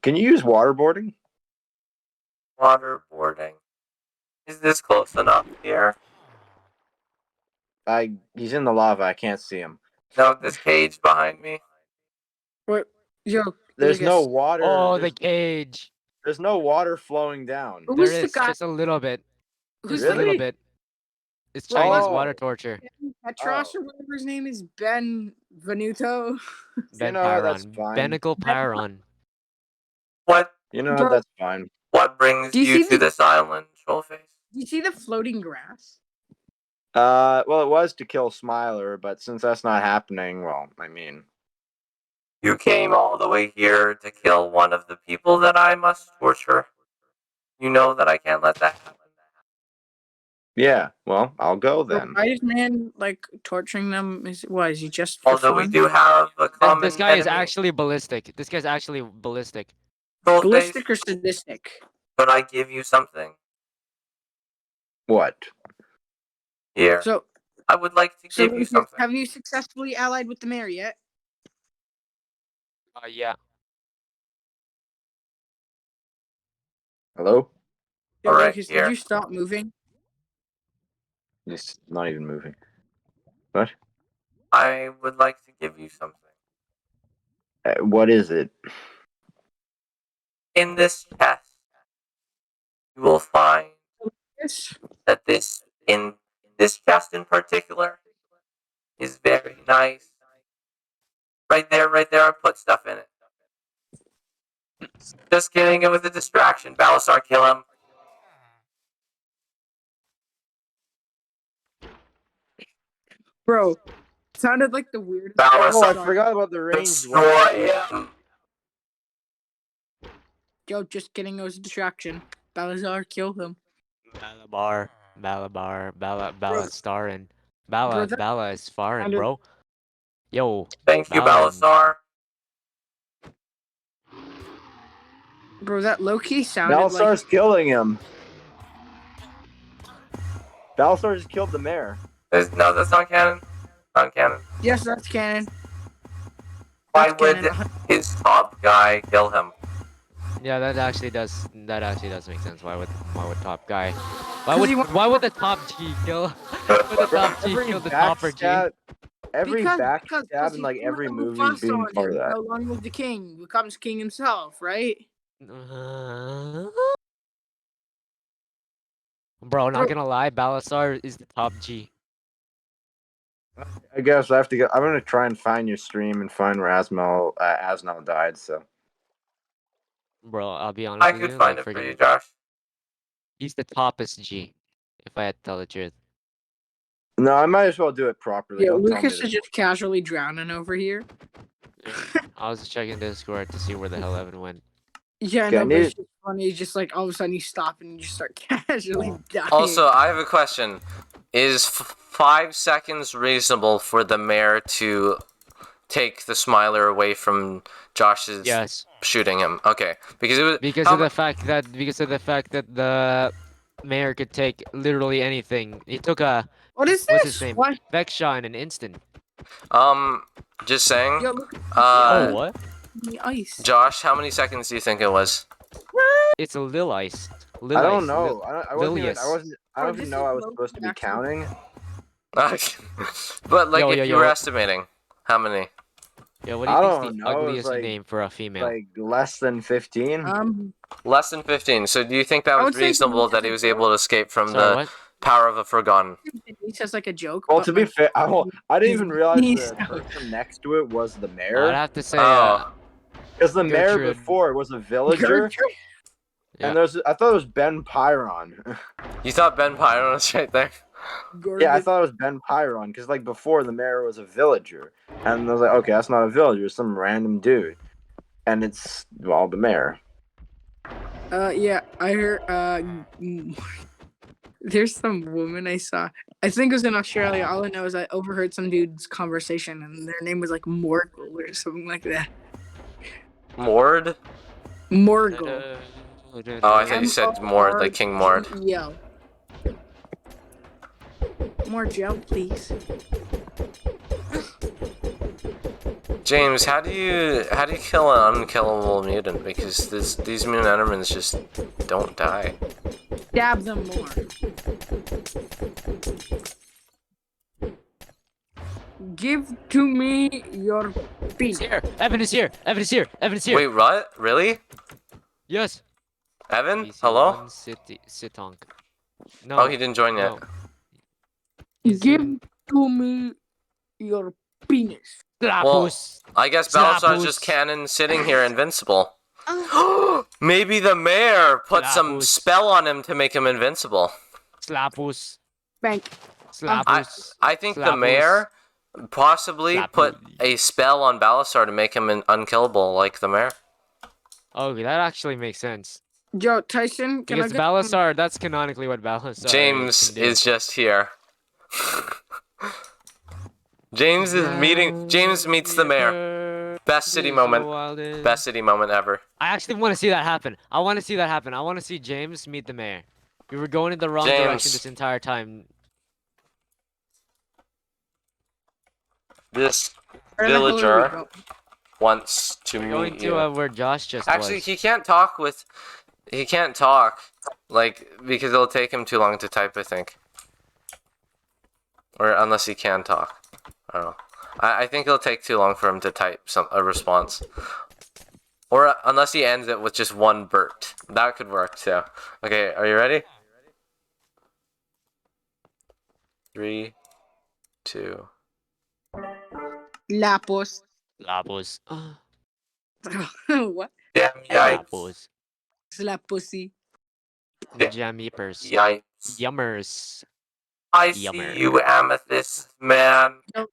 Can you use waterboarding? Waterboarding. Is this close enough here? He's in the lava. I can't see him. No, this cage behind me. What? Yo, There's no Lucas, water. Oh, the there's, cage. there's no water flowing down. Who's There the is guy? just a little bit. Who's Just a the little Really? bit. It's Bro, Chinese oh. water torture. Petros Oh. or whatever his name is? Ben Venuto? Ben know what, that's Pyron. fine. Benical Pyron. What? You know Bro. what? That's fine. What brings Do you you see to the- this island, Trollface? Do you see the floating grass? Well, it was to kill Smiler, but since that's not happening, well, I mean, You came all the way here to kill one of the people that I must torture. You know that I can't let that happen. yeah. Well, I'll go Bro, then. why is man like torturing them? Is he just for Although we fun? do have a common This guy is enemy, actually ballistic. This guy's actually ballistic. Trollface, ballistic or sadistic? could I give you something? What? Here. So, I would like to give you Lucas, something. have you successfully allied with the mayor yet? Yeah. Hello? Yo, Alright, Lucas, here. did you stop moving? He's not even moving. What? I would like to give you something. What is it? In this chest, you will find Yes. that this chest in particular is very nice. Right there, I put stuff in it. Just kidding, it was a distraction. Balasar, kill him. Bro, sounded like the weirdest. Balasar, Oh, I forgot about the range. destroy him. Yo, just kidding. It was a distraction. Balazar, kill him. Bala Bro. starring. Bro, that Bala is foreign, sounded- bro. Yo. Thank you, Bala. Balasar. Bro, that low key sounded like. Balasar's killing him. Balasar just killed the mayor. No, that's not canon. Not canon. Yes, that's canon. Why That's would canon. his top guy kill him? Yeah, that actually does make sense. Why would top guy? 'Cause he wa- Why would the top G kill? Why would the top G kill the topper G? Every Because backstab in he like threw every the movie Mufasa being on part of him. that. No longer the king becomes king himself, right? Bro, not Bro. gonna lie, Balasar is the top G. I guess I have to go. I'm gonna try and find your stream and find where Asnel died. So Bro, I'll be honest I with could you, find like it for you, freaking, Josh. he's the toppest G. If I had to tell the truth. no, I might as well do it properly. Yeah, Don't tell me Lucas this. is just casually drowning over here. I was checking Discord to see where the hell Evan went. Yeah, Okay, I no, but need- it's just funny. Just like all of a sudden you stop and you just start casually dying. Also, I have a question. Is 5 seconds reasonable for the mayor to take the Smiler away from Josh's Yes, shooting him? Okay, because it was because how of the mu- fact that the mayor could take literally anything. He took a what is this? what's his name? What? Vex shot in an instant. just saying. Yo, look Oh, what? at the ice. Josh, how many seconds do you think it was? It's a Lil Ice. I don't know. I wasn't. Even, Lilius. I wasn't. I Bro, don't this even know is I was low supposed to be actually. counting. But like, Yo, if yo, you yo. were estimating, how many? Yeah, what do I you don't think's the know, it's ugliest like- name for a female? Like less than 15. Less than 15. So do you think that I was would say reasonable Denise that is he a was joke. able to escape from Sorry, the what? power of a Forgotten? Denise has like a joke. Well, but, to be like, fair, I didn't even realize Denise the knows. person next to it was the I'd mayor. have to say, Oh. Because the mayor Gertrude. before was a villager, Gertrude. Yeah. and I thought it was Ben Pyron. You thought Ben Pyron was right there? Yeah, I thought it was Ben Pyron because like before the mayor was a villager, and I was like, okay, that's not a villager, it's some random dude, and it's well the mayor. Yeah, I heard. There's some woman I saw. I think it was in Australia. All I know is I overheard some dude's conversation, and their name was like Morgul or something like that. Mord? Morgul. Oh, I thought you said Mord, like King Mord. Yeah. More gel, please. James, how do you kill an unkillable mutant? Because these mutant endermans just don't die. Stab them more. Give to me your He's penis. here. Evan is here. Evan is here. Evan is here. Wait, what? Really? Yes. Evan? PC1 Hello? Sitonk. No. Oh, he didn't join yet. no. He's Give in to me your penis. Slapus. I guess Balasar's just Slapus. canon sitting here invincible. Maybe the mayor put some Slapus. spell on him to make him invincible. Slapus. Spank. Slapus. I think the Slapus. mayor possibly Slapus. put a spell on Balasar to make him unkillable, like the mayor. Okay, that actually makes sense. Joe, Tyson, can Because I get Balasar, that's canonically what Balasar James can do. is just here. James meets the mayor. Best city moment. Best city moment ever. I actually want to see that happen. I want to see that happen. I want to see James meet the mayor. We were going in the wrong direction James. this entire time. This Where the hell are we villager going? wants to We're going meet to you. where Josh just Actually, was. he can't talk like because it'll take him too long to type, I think. Or unless he can talk. I don't know. I think it'll take too long for him to type a response. Or unless he ends it with just one burp. That could work too. Okay, are you ready? 3, 2. Lapos. Lapus. What? Damn, Lapus. Slap pussy. Jammy purse. Yikes. Yummers. I Yummer. see you, Amethyst man. No.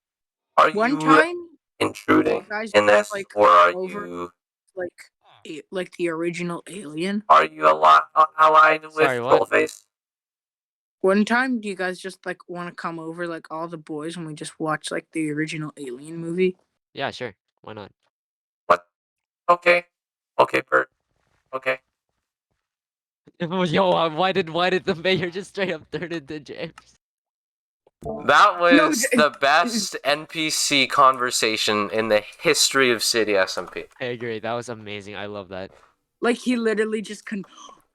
Are One you time, intruding guys in this, like or are over- you like the original Alien. allied with Sorry, what? Skullface? One time, do you guys just like want to come over, like all the boys, and we just watch like the original Alien movie? Yeah, sure. Why not? Okay, Bert. Okay. Yo, why did the mayor just straight up turn into James? That was j- the best NPC conversation in the history of City SMP. I agree. That was amazing. I love that. Like he literally just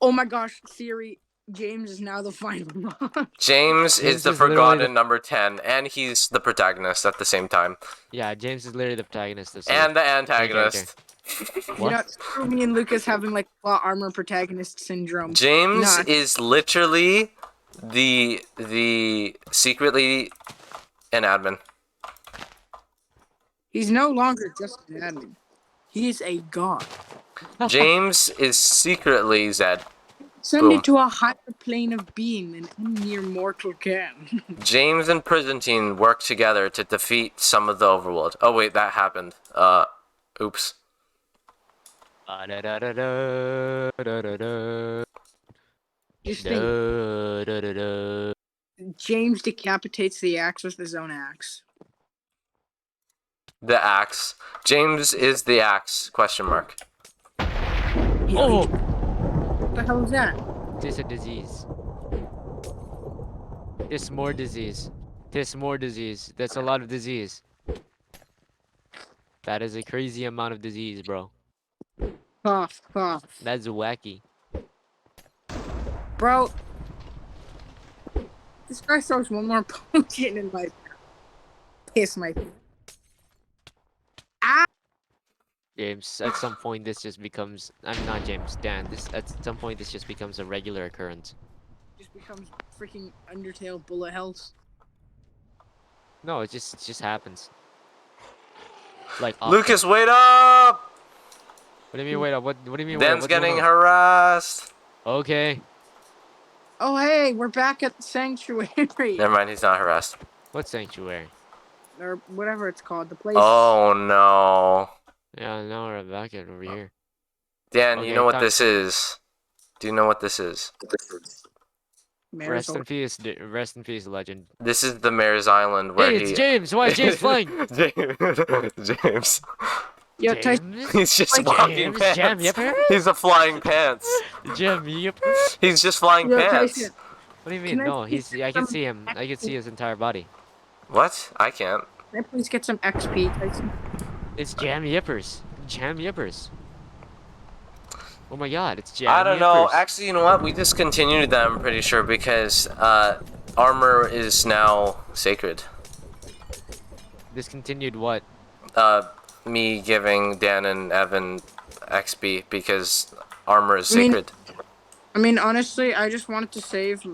Oh my gosh, Siri, James is now the final boss. James James is the is literally forgotten number 10, and he's the protagonist at the same time. Yeah, James is literally the protagonist. Of And the antagonist. You What? know, screw me and Lucas having like plot armor protagonist syndrome. James Nah. is literally the secretly an admin. He's no longer just an admin. He is a god. James is secretly Zed. Send Boom. it to a higher plane of being than any mere mortal can. James and Prison Team work together to defeat some of the overworld. Oh wait, that happened. Oops. Just think, James decapitates the axe with his own axe. The axe. James is the axe? Question mark. Oh! What the hell is that? This a disease. This more disease. This more disease. That's a lot of disease. That is a crazy amount of disease, bro. Cough, cough. That's wacky. Bro, this guy throws one more potion in my piss my. James, at some point this just becomes I'm not James, Dan. This at some point this just becomes a regular occurrence. Just becomes freaking Undertale bullet hells. No, it just happens. Like Lucas, wait up! What do you mean wait up? What do you mean wait up? Dan's What's going getting on? harassed. Okay. Oh hey, we're back at the sanctuary. Never mind, he's not harassed. What sanctuary? Or whatever it's called. The place. Oh no. Yeah, now we're back at over here. Dan, Okay, you know what time- this is? Do you know what this is? Mayor's Rest in peace, legend. This is the Mayor's Island where Hey, it's he... James! Why is James flying? James. Yo, Tyson, James? He's just Like walking James, pants. Jam, yep. He's a flying pants. Jam, yep. He's just flying yo, pants. Tyson, What do you Can mean? I No, please he's. get I can some see him. I can see his entire body. What? I can't. Can I please get some XP, Tyson? It's Jam Yippers. Jam Yippers. Oh my God! It's Jam I don't know. Yippers. Actually, you know what? We discontinued them, I'm pretty sure, because armor is now sacred. Discontinued what? Me giving Dan and Evan XP because armor is I mean- sacred. I mean, honestly, I just wanted to save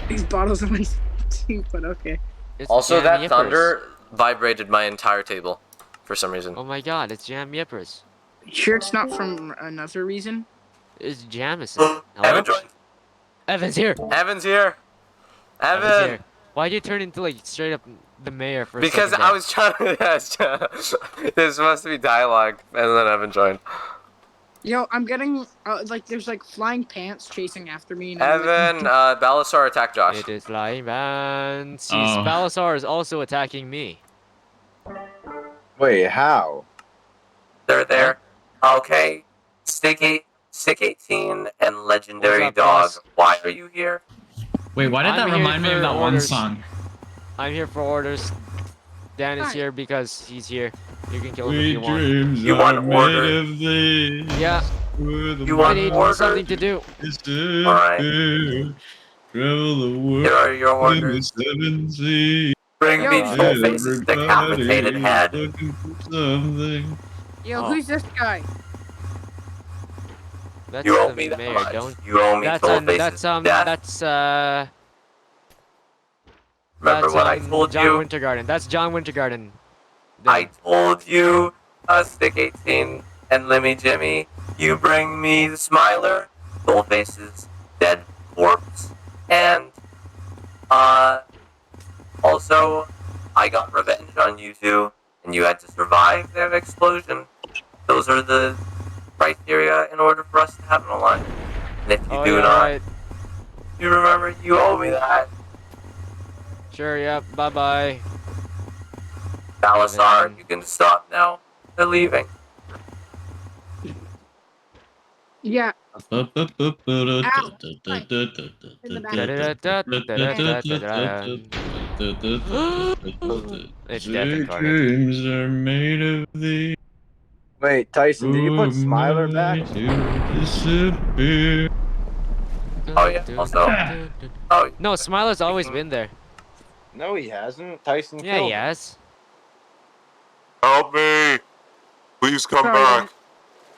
these bottles of my tea, but okay. It's Also, Jam that Yippers. thunder vibrated my entire table for some reason. Oh my God! It's Jam Yippers. Sure, it's not from another reason. It's Jamison. Hello? Evan joined. Evan's here. Evan's here. Evan's Evan. here. Why'd you turn into like straight up the mayor for a Because second I there? was trying to. There's supposed to be dialogue, and then Evan joined. Yo, I'm getting like there's like flying pants chasing after me. And I'm, like, Evan, Balasar attack Josh. It is flying man. See, Oh. Balasar is also attacking me. Wait, how? They're there. Okay. Stick 18 and Legendary What's up, Dog. boss? Why are you here? Wait, why did I'm that here remind me for of that one orders. song? I'm here for orders. Dan is Hi. here because he's here. You can kill him if you want. dreams You are want made order? of these. Yeah, You I want need order? something to do. Alright. Travel the world Here are your in the orders. 7 seas. Bring me Yo. Trollface's decapitated Everybody's head. looking for something. Yo, Oh. who's this guy? That's You owe the me that mayor. much. Don't. You owe me That's Trollface's death. Remember That's what I told John you? Wintergarden. That's John Wintergarden. I told you, Stick 18 and Lemmy Jimmy, you bring me the Smiler, Trollface's dead corpse, and, also, I got revenge on you two, and you had to survive their explosion. Those are the criteria in order for us to have an alliance. And if you Oh, do yeah, not, right. you remember you owe me that. Sure. Yep. Bye bye. Balasar, Evan. you can stop now. They're leaving. Yeah. It's death incarnate. Dreams are made of these. Wait, Tyson, did you put Smiler back? Disappear. Oh, yeah, also- Oh, No, Smiler's always been there. No, he hasn't. Tyson Yeah, killed he him. has. Help me! Please come Sorry, back!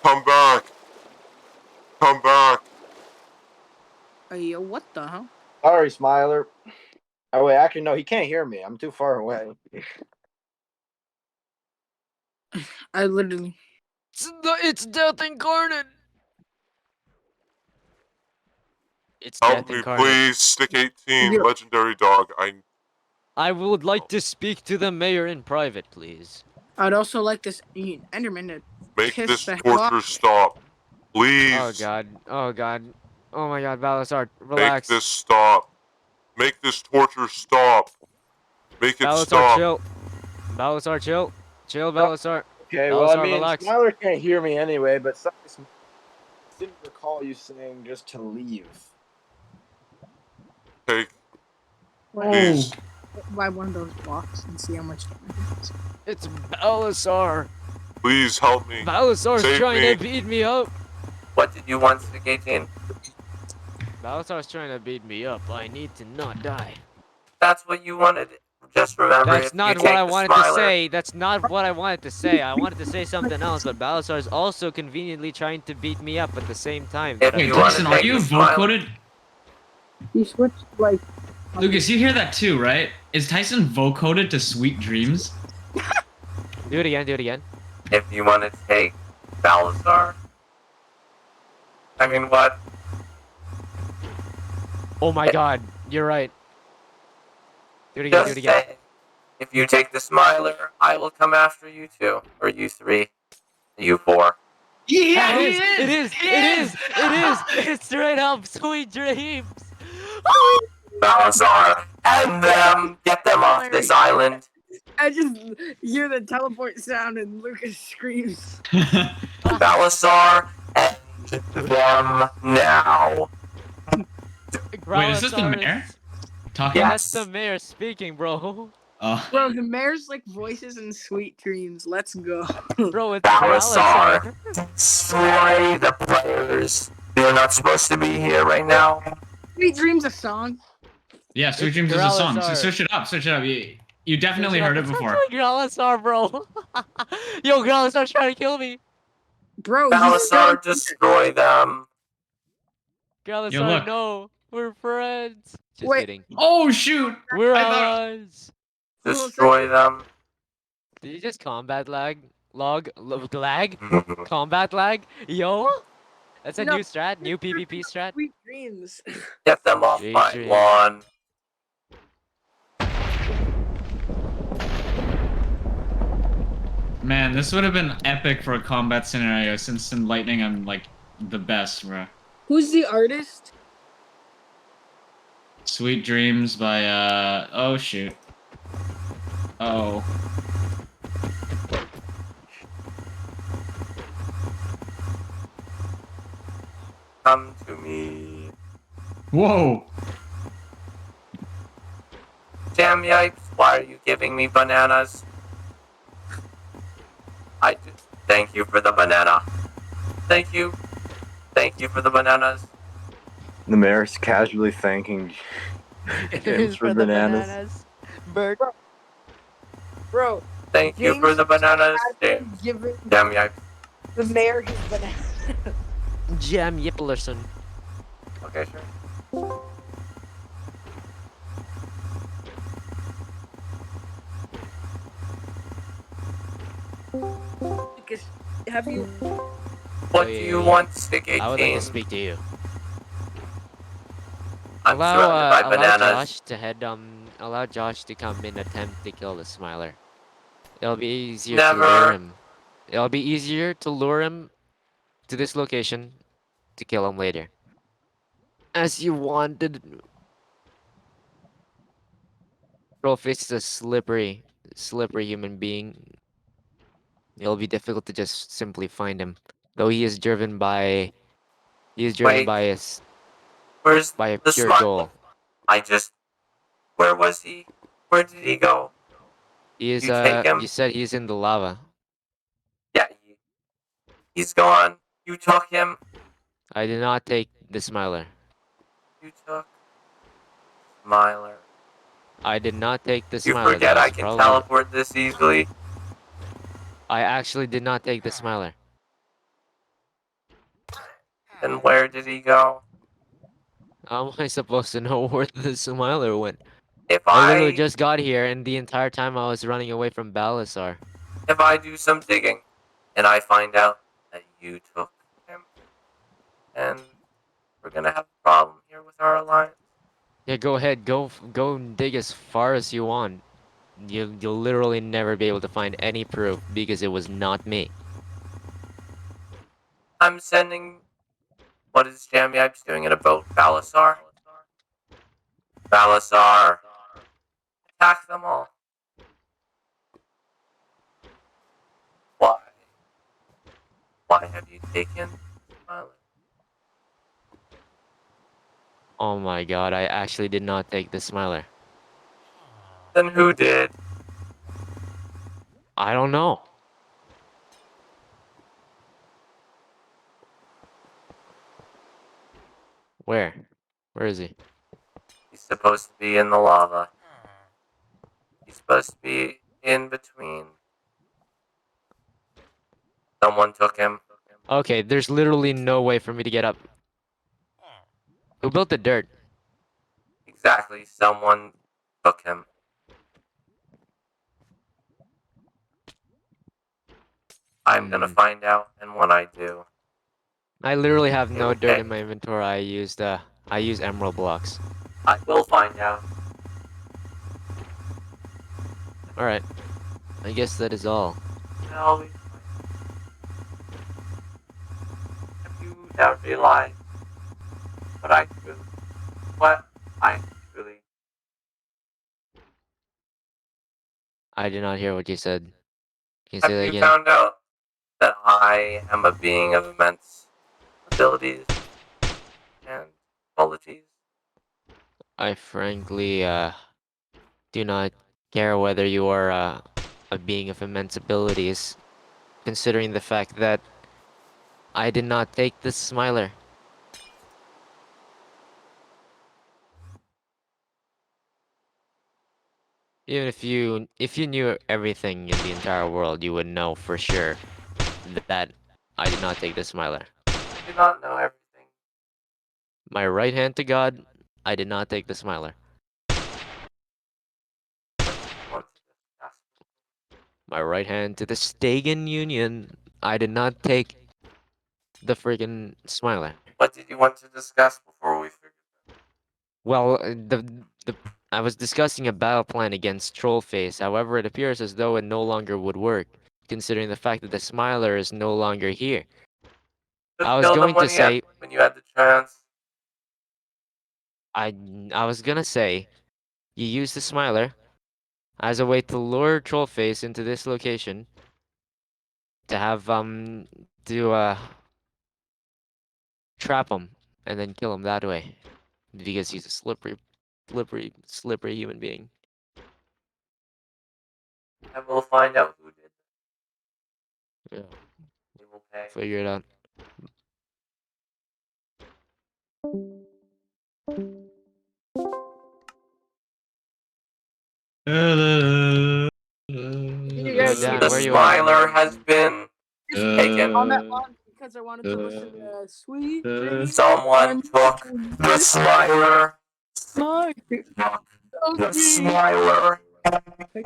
Come back! Come back! Yo, what the hell? Sorry, Smiler. Oh wait, actually no, he can't hear me. I'm too far away. I literally. It's death incarnate. It's Help death me, incarnate. please! Stick 18, Yeah. Legendary Dog. I would like to speak to the mayor in private, please. I'd also like this Enderman to Make Kiss this the hell torture off. stop. Please! Oh god. Oh god. Oh my god, Balasar, Make relax. this stop. Make this torture stop. Make it Balasar, stop. chill. Balasar, chill. Chill, Balasar. Okay, well I Balasar, mean relax. Smiler can't hear me anyway, but sorry, I didn't recall you saying just to leave. Take, Why please. buy one of those blocks and see how much damage it does. It's Balasar. Please help me. Balasar's Save trying me. to beat me up. what did you want, Stick 18? Balasar's trying to beat me up. I need to not die. That's what you wanted. Just remember, That's if not you what take I the wanted to Smiler- say. That's not what I wanted to say. I wanted to say something else, but Balasar is also conveniently trying to beat me up at the same time. If Wait, you wanna Tyson, are take you the vote Smiler- coded? He switched like. Lucas, you hear that too, right? Is Tyson vote coded to Sweet Dreams? Do it again, do it again. If you want to take Balasar, I mean, what? Oh my god, you're right. Do it again, do Just it again. say, if you take the Smiler, I will come after you two, or you three, you four. Yeah, It is! It's straight up sweet dreams! Balasar, and them, get them off this island. I just hear the teleport sound and Lucas screams. Balasar, end them now. Wait, is this the mayor talking? That's the mayor speaking, bro. Oh, Bro, the mayor's like voices in Sweet Dreams. Let's go. Bro, it's Balasar. Balasar. Destroy the players. They're not supposed to be here right now. Sweet Dreams a song? yeah, Sweet It's Dreams is a song. So Growlithe. search it up. Search it up. You definitely heard it before. It's Growlithe, bro. Yo, Growlithe's trying to kill me. Bro, Balasar, destroy them. Growlithe, Yo, look. no. We're friends. Just Wait. kidding. Oh shoot! We're I thought- allies. Destroy them. Did you just combat lag? Lag? Combat lag? Yo? That's a No. new strat, new PvP strat. Sweet Dreams. Get them off Sweet my dreams. lawn. Man, this would have been epic for a combat scenario since in Lightning I'm like the best, bro. Who's the artist? Sweet Dreams by oh shoot. Oh. Come to me. Whoa! Damn yipes, why are you giving me bananas? Thank you for the banana. Thank you. Thank you for the bananas. The mayor's casually thanking James for bananas. Bird. Bro, Thank you for James the bananas. I've given Damn yipes. the mayor his banana. Jam Yipplerson. Okay, sure. Because have you? What Oh, do yeah, you yeah. want, Stick 18? I would like to speak to you. I'm surrounded by Allow bananas. Josh to allow Josh to come in attempt to kill the Smiler. It'll be easier to lure Never. him. It'll be easier to lure him to this location to kill him later. As you wanted. Trollface is a slippery human being. It'll be difficult to just simply find him. Though he is driven by Wait. Where's by a the pure smile? goal. Where was he? Where did he go? He is You take him? you said he's in the lava. Yeah, he's gone. You took him. I did not take the Smiler. You took Smiler. I did not take the You Smiler. forget that I was can probably- teleport this easily. I actually did not take the Smiler. And where did he go? How am I supposed to know where the Smiler went? If I literally I just got here, and the entire time I was running away from Balasar. do some digging, and I find out that you took him, and we're gonna have a problem here with our alliance. Yeah, go ahead. Go dig as far as you want. You'll literally never be able to find any proof because it was not me. I'm sending. What is Jam Yipes doing in a boat? Balasar? Balasar. Attack them all. Why? Why have you taken Smiler? Oh my god, I actually did not take the Smiler. Then who did? I don't know. Where? Where is he? He's supposed to be in the lava. He's supposed to be in between. Someone took him. Okay, there's literally no way for me to get up. Who built the dirt? Exactly, someone took him. I'm gonna find out, and when I do, I literally have no dirt Okay. in my inventory. I use emerald blocks. I will find out. Alright. I guess that is all. I always find out. Have you now realized what I truly I did not hear what you said. Can you have say that you again? found out that I am a being of immense abilities and qualities? I frankly do not care whether you are a being of immense abilities, considering the fact that I did not take this smiler. Even if you knew everything in the entire world, you would know for sure that I did not take the smiler. I do not know everything. My right hand to God, I did not take the smiler. Want to discuss? My right hand to the Stagan Union, I did not take the friggin' smiler. What did you want to discuss before we figured? Well, the I was discussing a battle plan against Trollface. However, it appears as though it no longer would work, considering the fact that the smiler is no longer here. Just I was kill them going to say, when you had the chance. I was gonna say, you use the smiler as a way to lure Trollface into this location to have to trap him and then kill him that way, because he's a slippery human being. And we'll find out who did. Yeah, We will pay. figure it out. You Yo, guys Dan, The where you at? smiler has been taken. on that line because I wanted to listen to Sweet Dreams. Someone took the smiler. Smile. The smiler. I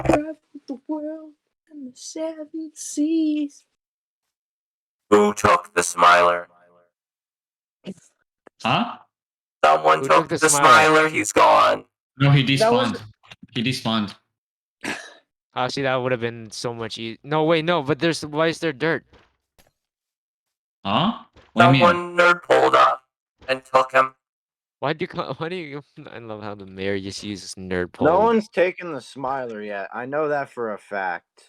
traveled the world and the 7 seas. Who took the smiler? Huh? Someone Who took the smiler. He's gone. No, he That was- despawned. He despawned. Actually, that would have been so much easier. No, wait, no, but why is there dirt? Huh? What do you mean? Someone nerd pulled up and took him. Why do you, I love how the mayor just uses nerd No pole. one's taken the smiler yet. I know that for a fact.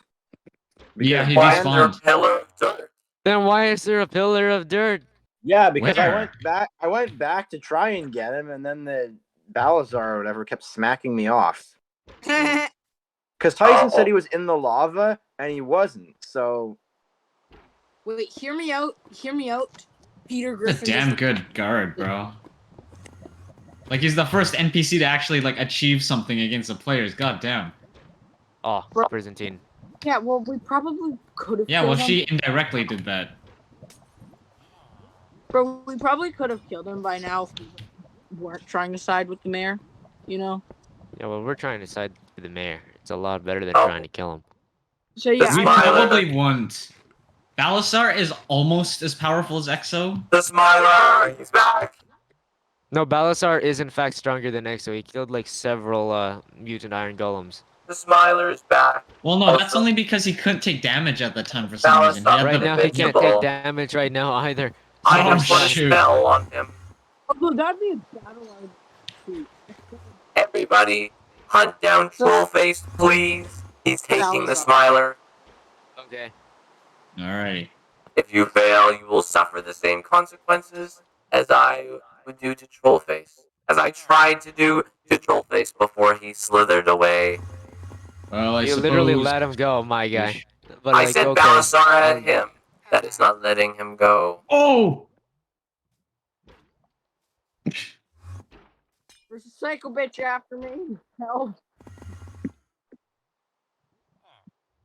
Yeah, Because he Why is there a despawned. pillar of dirt? Then why is there a pillar of dirt? Yeah, because Where? I went back to try and get him, and then the Balazar or whatever kept smacking me off. Because Tyson said he was in the lava, and he wasn't. So Wait, hear me out. Hear me out. Peter A Griffin. damn is- good guard, bro. Like he's the first NPC to actually like achieve something against the players. God damn. Oh, Bro. Byzantine. Yeah, well, we probably could have. Yeah, well, she indirectly did that. Bro, we probably could have killed him by now if we weren't trying to side with the mayor. You know. Yeah, well, we're trying to side with the mayor. It's a lot better than Oh. trying to kill him. So yeah, This We Smiler. probably won't. Balasar is almost as powerful as Exo. The smiler. He's back. No, Balasar is in fact stronger than Exo. He killed like several mutant iron golems. The smiler is back. Well, no, that's Also- only because he couldn't take damage at the time for some reason. He Balasar. had Right the- now, he can't invincible. take damage right now either. I Oh, can put a shoot. spell on him. although that'd be a battle I would treat. Everybody, hunt down Trollface, please. He's taking the Salazar. smiler. Okay. Alrighty. If you fail, you will suffer the same consequences as I would do to Trollface. As I tried to do to Trollface before he slithered away. Well, I You suppose... literally let him go, my guy. But I like, sent okay. Balasar at him. That is not letting him go. Oh! There's a psycho bitch after me. Help.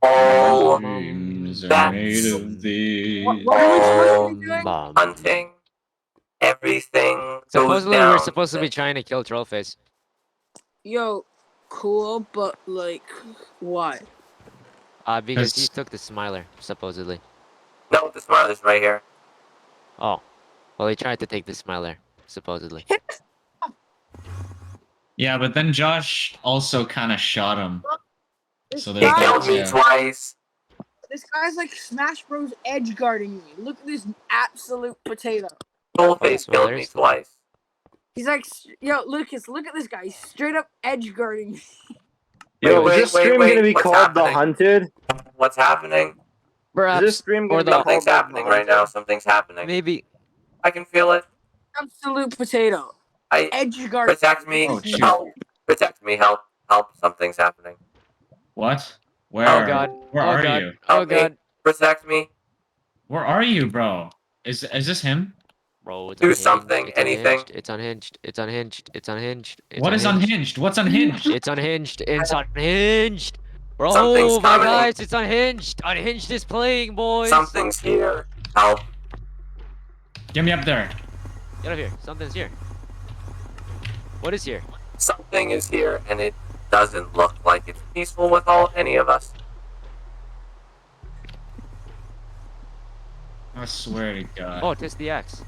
All Dreams are That's- made of these. What are we supposed to be doing? Bomb. hunting, everything goes Supposedly, down. we're supposed to be trying to kill Trollface. Yo, cool, but like, why? Because he Yes. took the smiler, supposedly. No, the smiler's right here. Oh. Well, he tried to take the smiler, supposedly. Yeah, but then Josh also kind of shot him. This, So He there's guy, killed me Yeah. twice. this guy's like Smash Bros. Edge guarding me. Look at this absolute potato. Trollface Well, killed me there's- twice. He's like, yo, Lucas, look at this guy. He's straight up edge guarding me. yo, Wait, is this wait, stream wait, gonna be what's called The happening? Hunted? What's happening? Is this Perhaps. stream or gonna be the- called Something's The happening right now. Hunted? Something's happening. Maybe. I can feel it. Absolute potato. Edgeguard. Protect me. Oh, shoot. Help. Protect me. Help. Help. Something's happening. What? Where? Oh, God. Where Oh, are God. you? Oh Help me. God. Protect me. Where are you, bro? Is this him? Bro, it's Do unhinged. something, It's anything. unhinged. It's unhinged. It's unhinged. It's unhinged. It's What is unhinged? What's unhinged? It's unhinged. It's unhinged. Bro, Something's my coming. guys, it's unhinged. Unhinged is playing, boys. Something's here. Help. Get me up there. Get up here. Something's here. What is here? Something is here, and it doesn't look like it's peaceful with any of us. I swear to God. Oh, it's the axe.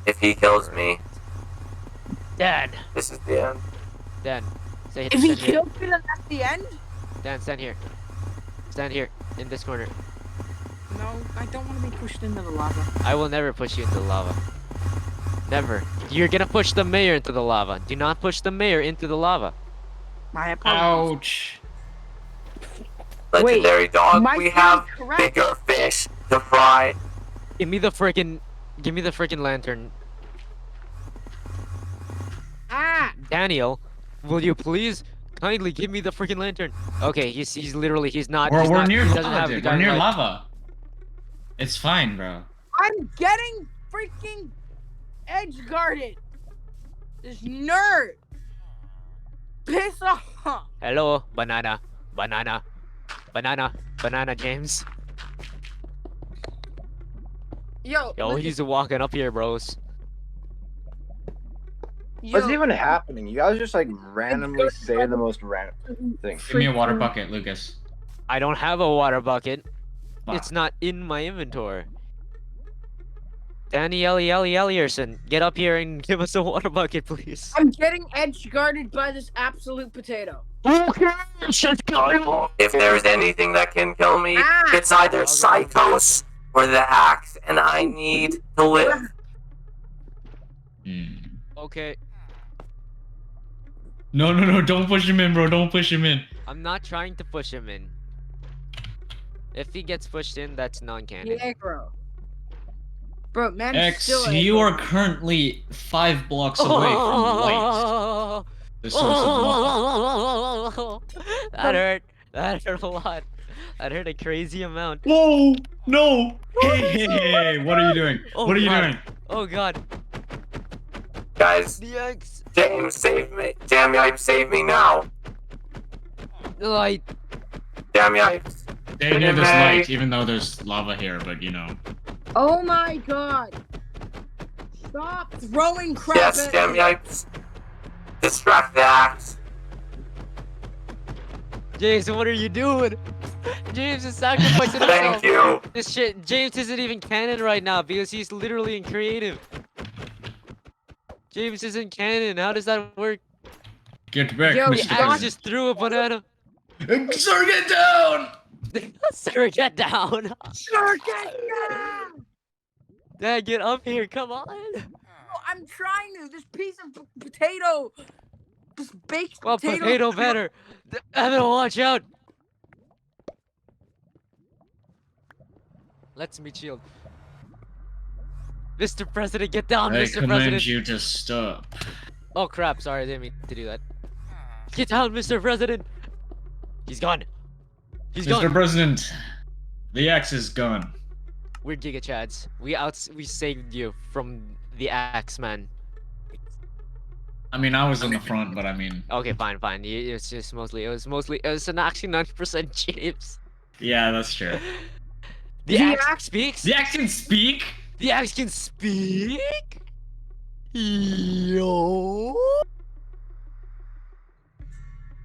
If he kills me, Dan. this is the end. Dan. Stay, If he stand here. kills me, then that's the end. Dan, stand here. Stand here. In this corner. No, I don't want to be pushed into the lava. I will never push you into the lava. Never. You're gonna push the mayor into the lava. Do not push the mayor into the lava. My apologies. Ouch. Legendary dog. my We theory's have correct. bigger fish to fry. Give me the freaking lantern. Ah! Daniel, will you please kindly give me the freaking lantern? Okay, he's literally not. We're he's not, near he doesn't lava, have the dude. We're near dynamite. lava. It's fine, bro. I'm getting freaking edge guarded. This nerd. Piss off. Hello, banana, James. Yo, Yo, look he's walking up here, bros. What's even happening? You guys just like randomly say the most random things. Give me a water bucket, Lucas. I don't have a water bucket. Fuck. It's not in my inventory. Danny Ellierson, get up here and give us a water bucket, please. I'm getting edge guarded by this absolute potato. Okay, shit, go. If there's anything that can kill me, Ah! it's either Psychos or the axe, and I need to live. Hmm. Okay, No, don't push him in, bro. Don't push him in. I'm not trying to push him in. If he gets pushed in, that's non-canon. Yeah, bro. Bro, man, X, still you are currently 5 blocks away from light. The source of light. That hurt. That hurt a lot. That hurt a crazy amount. Whoa! No! Hey, what are you doing? Oh, What are you God. doing? Oh god. Guys, The X. James, save me. Damn yipes, save me now. The light. Damn yipes. Stay near this light, even though there's lava here, but you know. Oh my god. Stop throwing crap Yes, at damn me. yipes. Distract the axe. James, what are you doing? James is sacrificing himself. Thank you. This shit, James isn't even canon right now because he's literally in creative. James isn't canon. How does that work? Get back, Yo, The Mr. axe President. just threw a banana. Sir, get down! Sir, get down. Sir, get down! Dad, get up here. Come on. Oh, I'm trying to. This piece of potato. This baked Well, potato. better. Evan, watch out. Let's meet shield. Mr. President, get down, I Mr. command President. you to stop. Oh crap, sorry, I didn't mean to do that. Get down, Mr. President. He's gone. He's Mr. gone. President, the axe is gone. We're Giga Chads. We saved you from the axe man. I mean, I was on the front, but I mean, Okay, fine. It was actually 90% James. yeah, that's true. The The axe axe- speaks. The axe can speak? The axe can speak. Yo.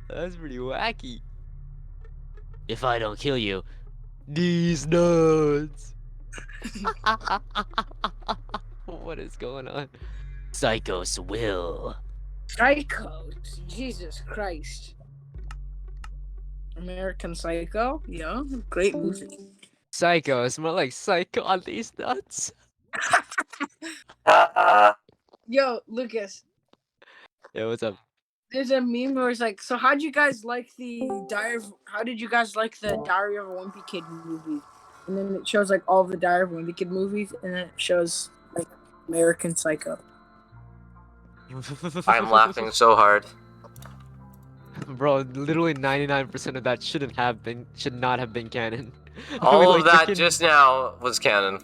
That's pretty wacky. If I don't kill you, these nuts. What is going on? Psychos will. Psychos. Jesus Christ. American Psycho. Yeah, great movie. Psycho. It's more like psycho on these nuts. Yo, Lucas. Yeah, what's up? There's a meme where it's like, so how did you guys like the Diary of a Wimpy Kid movie and then it shows like all of the Die of Wicked movies, and then it shows like American Psycho. I'm laughing so hard. Bro, literally 99% of that should not have been canon. All Like, of that freaking- just now was canon.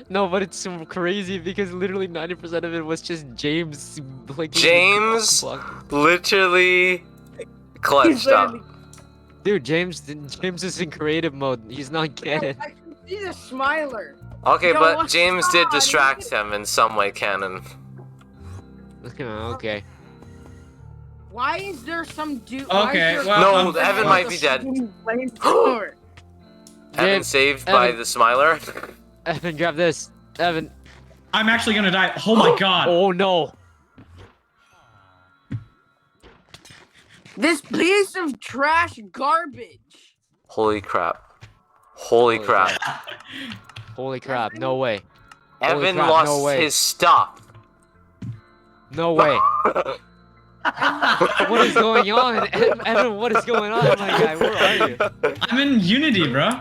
No, but it's so crazy because literally 90% of it was just James like James block. literally clutched up. Dude, James is in creative mode. He's not canon. I can see the smiler. Okay, Yo, but what's James did up? distract him in some way canon. Okay. Why is there some dude? Okay, well, No, I'm- Evan might be dead. Flamethrower? Evan James, saved by Evan. the Smiler. Evan, grab this. Evan. I'm actually gonna die. Oh my god. Oh no. This piece of trash garbage. Holy crap. Holy Holy crap. Holy crap. No way. Holy Evan crap, lost no way. his stuff. No way. What is going on? Evan, what is going on, my guy? Where are you? I'm in Unity, bro.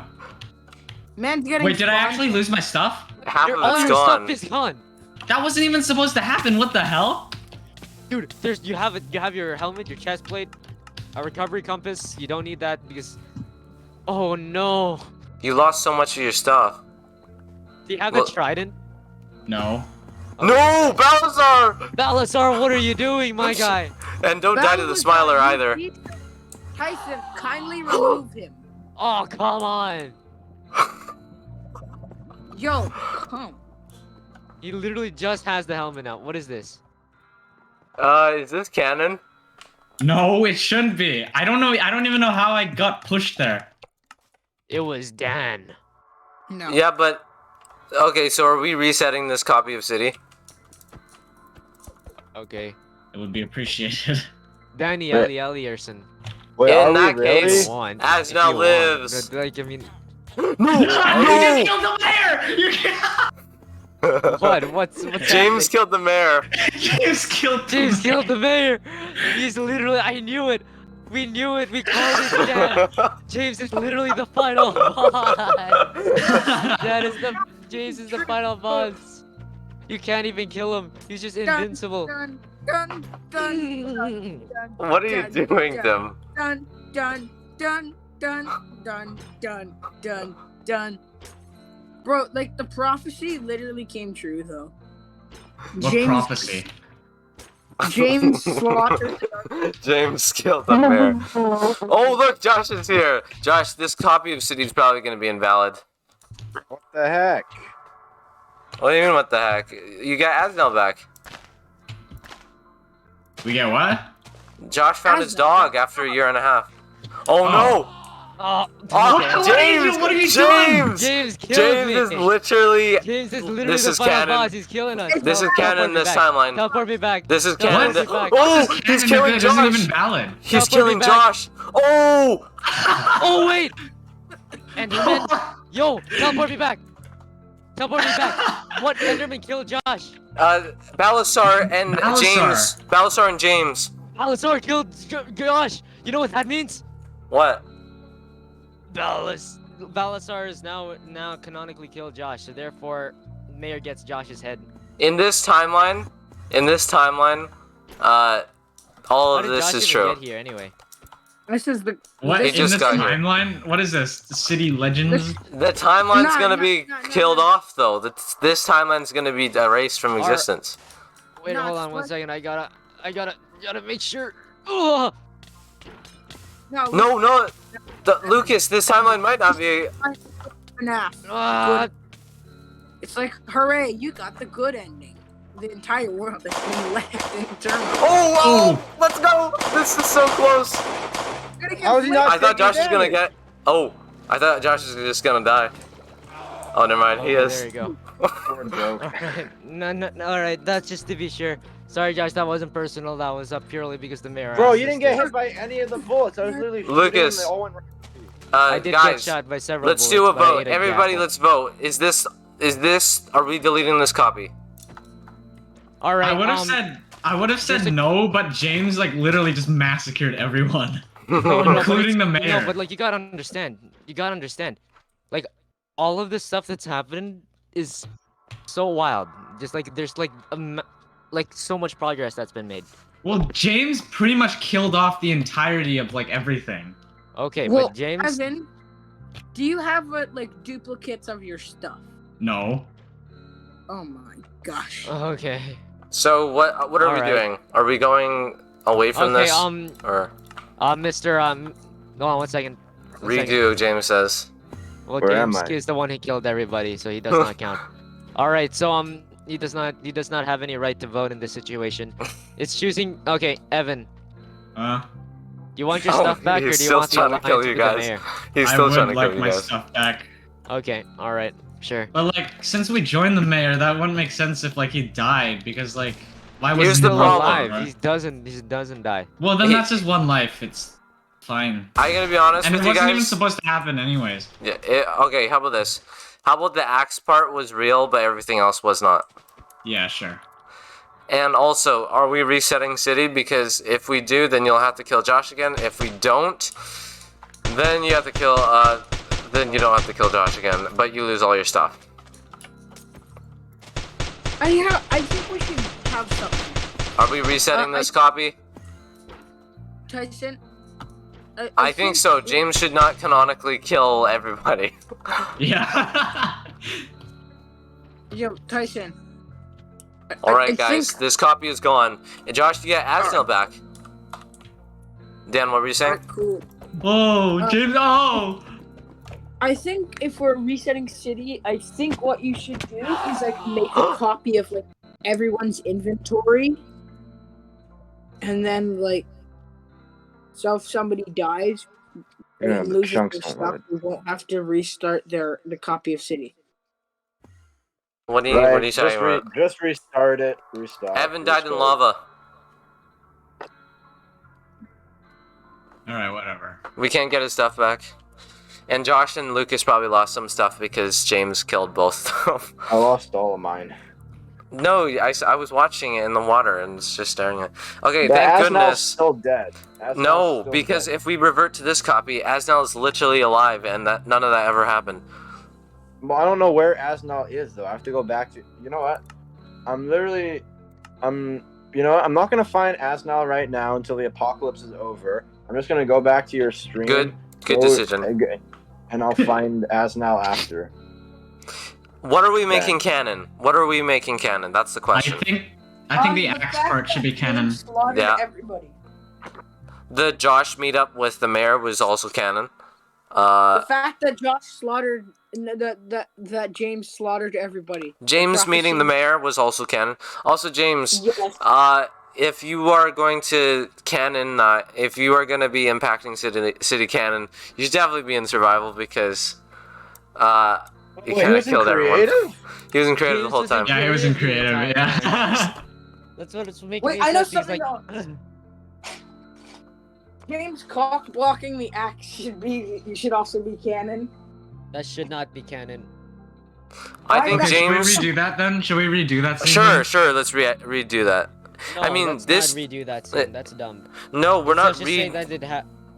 Man's getting. Wait, did I spawned. actually lose my stuff? Half All of it's your gone. stuff is gone. That wasn't even supposed to happen. What the hell? Dude, you have your helmet, your chest plate, a recovery compass. You don't need that because oh no. You lost so much of your stuff. Do you have Well- the trident? No. No, Balazar! Balasar, what are you doing, my guy? And don't die to the That was Smiler not either. you, Tyson, kindly remove him. Oh, come on. Yo, come. He literally just has the helmet now. What is this? Is this canon? No, it shouldn't be. I don't know. I don't even know how I got pushed there. It was Dan. No. Yeah, but... Okay, so are we resetting this copy of City? Okay. It would be appreciated. Danny Wait. Ellierson. Wait, In are we that really? case- Want, As if now you want. lives. But, like, I mean, You No! killed the mayor! You killed... what? What's James killed the mayor. James killed James killed the mayor. He's literally. I knew it. We knew it. We called it. Dan. James is literally the final boss. James is the final boss. You can't even kill him. He's just invincible. Dun, dun, dun, dun, What are you dun, doing, dun, them? Dun, dun, dun, dun, dun, dun, dun, dun. Bro, like the prophecy literally came true though. What prophecy? James slaughtered. James killed the mayor. Oh, look, Josh is here. Josh, this copy of City is probably going to be invalid. What the heck? What do you mean, what the heck? You got Asnell back. We get what? Josh found his Asnell? dog after a year and a half. Oh, no! Oh, Oh, okay. James! What are you doing? James! James killed James me. is literally... James is literally This the is final canon. boss. He's killing us. This is canon in this timeline. Teleport me back. This is Teleport canon. me back. Oh, This is he's canon, killing it isn't Josh! even valid. He's Teleport me killing back. Josh! Oh! Oh wait! Enderman! Yo, teleport me back! Teleport me back! What Enderman killed Josh? Balasar and Balasar. James. Balasar and James. Balasar killed Josh! You know what that means? What? Balasar is now canonically killed Josh, so therefore Mayor gets Josh's head. In this timeline, all How of did this Josh is even true. get here anyway? This is the. What He in just this got here. timeline? What is this? City Legends? The timeline's No, gonna no, be no, no, killed no. off, though. This timeline's gonna be erased from Our- existence. Wait, No, hold it's on one what- second. I gotta make sure. Ugh! No. No, Lucas, this timeline might not be. FNAF. Ah, It's like, hooray, you got the good ending. The entire world has been left in turmoil. Oh, let's go! This is so close. How is he not I thought taking Josh was gonna damage? get. Oh, I thought Josh was just gonna die. Oh, never mind. He okay, is. there you go. Poor joke. Alright, no, alright, that's just to be sure. Sorry, Josh, that wasn't personal. That was purely because the mayor. Bro, asked you us didn't get to. hit by any of the bullets. I was literally shooting Lucas. and they all went right to you. I did get Guys, shot by several let's do a bullets, but I vote. ate a Everybody, grapple. let's vote. Is this? Are we deleting this copy? Alright, I would have said there's a- no, but James like literally just massacred everyone, no, but including the it's- mayor. No, but like you gotta understand. Like all of this stuff that's happened is so wild. Just like there's like like so much progress that's been made. Well, James pretty much killed off the entirety of like everything. Okay, Well, but James. Evan, do you have like duplicates of your stuff? No. Oh my gosh. Okay. So what are we Alright. doing? Are we going away from Okay. this or Mr. Hold on 1 second. 1 second. redo? James says. Well, Where am James I? is the one who killed everybody, so he does not count. All right, so he does not have any right to vote in this situation. It's choosing. Okay, Evan, you want your Oh, stuff back, or he's do you still want the trying to alliance kill with you the guys. mayor? He's I still would trying to like kill you my guys. stuff back. Okay, all right, sure. But like, since we joined the mayor, that wouldn't make sense if like he died because like, why was Here's he the Still problem, alive. right? He doesn't die. Well, then He- that's just one life. It's fine. I'm gonna be honest And it with you wasn't even guys. supposed to happen anyways. Yeah. Okay. How about this? How about the axe part was real, but everything else was not? Yeah, sure. And also, are we resetting city? Because if we do, then you'll have to kill Josh again. If we don't, then you have to kill. Then you don't have to kill Josh again, but you lose all your stuff. I think we should have something. Are we resetting this copy? Tyson. I think so. James should not canonically kill everybody. Yeah. Yo, Tyson. Alright, guys, this copy is gone. And Josh, you get Axel back. Dan, what were you saying? Alright, cool. Oh, James. Oh. I think if we're resetting city, I think what you should do is like make a copy of like everyone's inventory, and then like, so if somebody dies Yeah, and the loses chunks their don't let stuff, we won't have to restart the copy of city. What are you talking just, about? just restart it. Restart. Evan died in restart. lava. All right, whatever. We can't get his stuff back. And Josh and Lucas probably lost some stuff because James killed both of them. I lost all of mine. No, I was watching it in the water and it's just staring at. Okay, The thank Asnal's goodness. still dead. Asnal's No, still because dead. if we revert to this copy, Asnal is literally alive, and that none of that ever happened. Well, I don't know where Asnal is though. I have to go back to. You know what? I'm literally. You know what? I'm not gonna find Asnal right now until the apocalypse is over. I'm just gonna go back to your stream. Good go- decision. And I'll find Asnal after. What are we making canon? What are we making canon? That's the question. I think the axe fact part should be that canon. James slaughtered Yeah. everybody. The Josh meetup with the mayor was also canon. The fact that Josh slaughtered that James slaughtered everybody. James prophecy. meeting the mayor was also canon. Also, James, Yes. if you are going to canon, if you are going to be impacting city canon, you should definitely be in survival because you Wait, kind he of was in killed everyone. creative? He was in creative the He whole was just time. in Yeah, he was in creative the creative. entire Yeah. That's what it's making Wait, me I know upset, because, something James cock blocking the axe should also be canon. that should not be canon. I think Okay, James. should we redo that then? Should we redo that? scene Sure, then? sure. Let's redo that. No, I mean, let's this- not redo that scene. That's dumb. No, we're not Let's just say that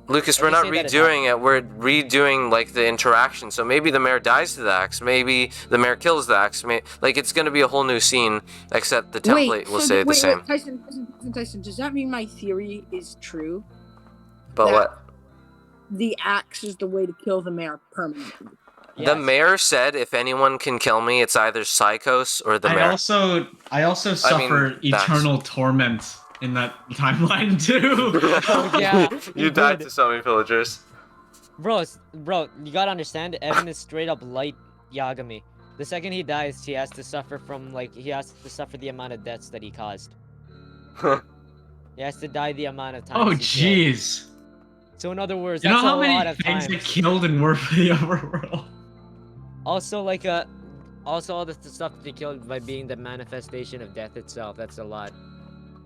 Lucas, let's we're just not say that it redoing it. We're redoing like the interaction. So maybe the mayor dies to the axe. Maybe the mayor kills the axe. Like it's gonna be a whole new scene, except the template will stay the same. Tyson, does that mean my theory is true? But that- what? The axe is the way to kill the mayor permanently. Yes. The mayor said, "If anyone can kill me, it's either Psychos or the I mayor." also suffer that's- eternal torment in that timeline too. Oh, yeah, you you died did. to so many villagers. Bro, you gotta understand, Evan is straight up light Yagami. The second he dies, he has to suffer the amount of deaths that he caused. He has to die the amount of times. Oh he killed. jeez. So in other words, You know that's a how lot many of things times. it killed in War for the Overworld? Also, also all the stuff that he killed by being the manifestation of death itself. That's a lot.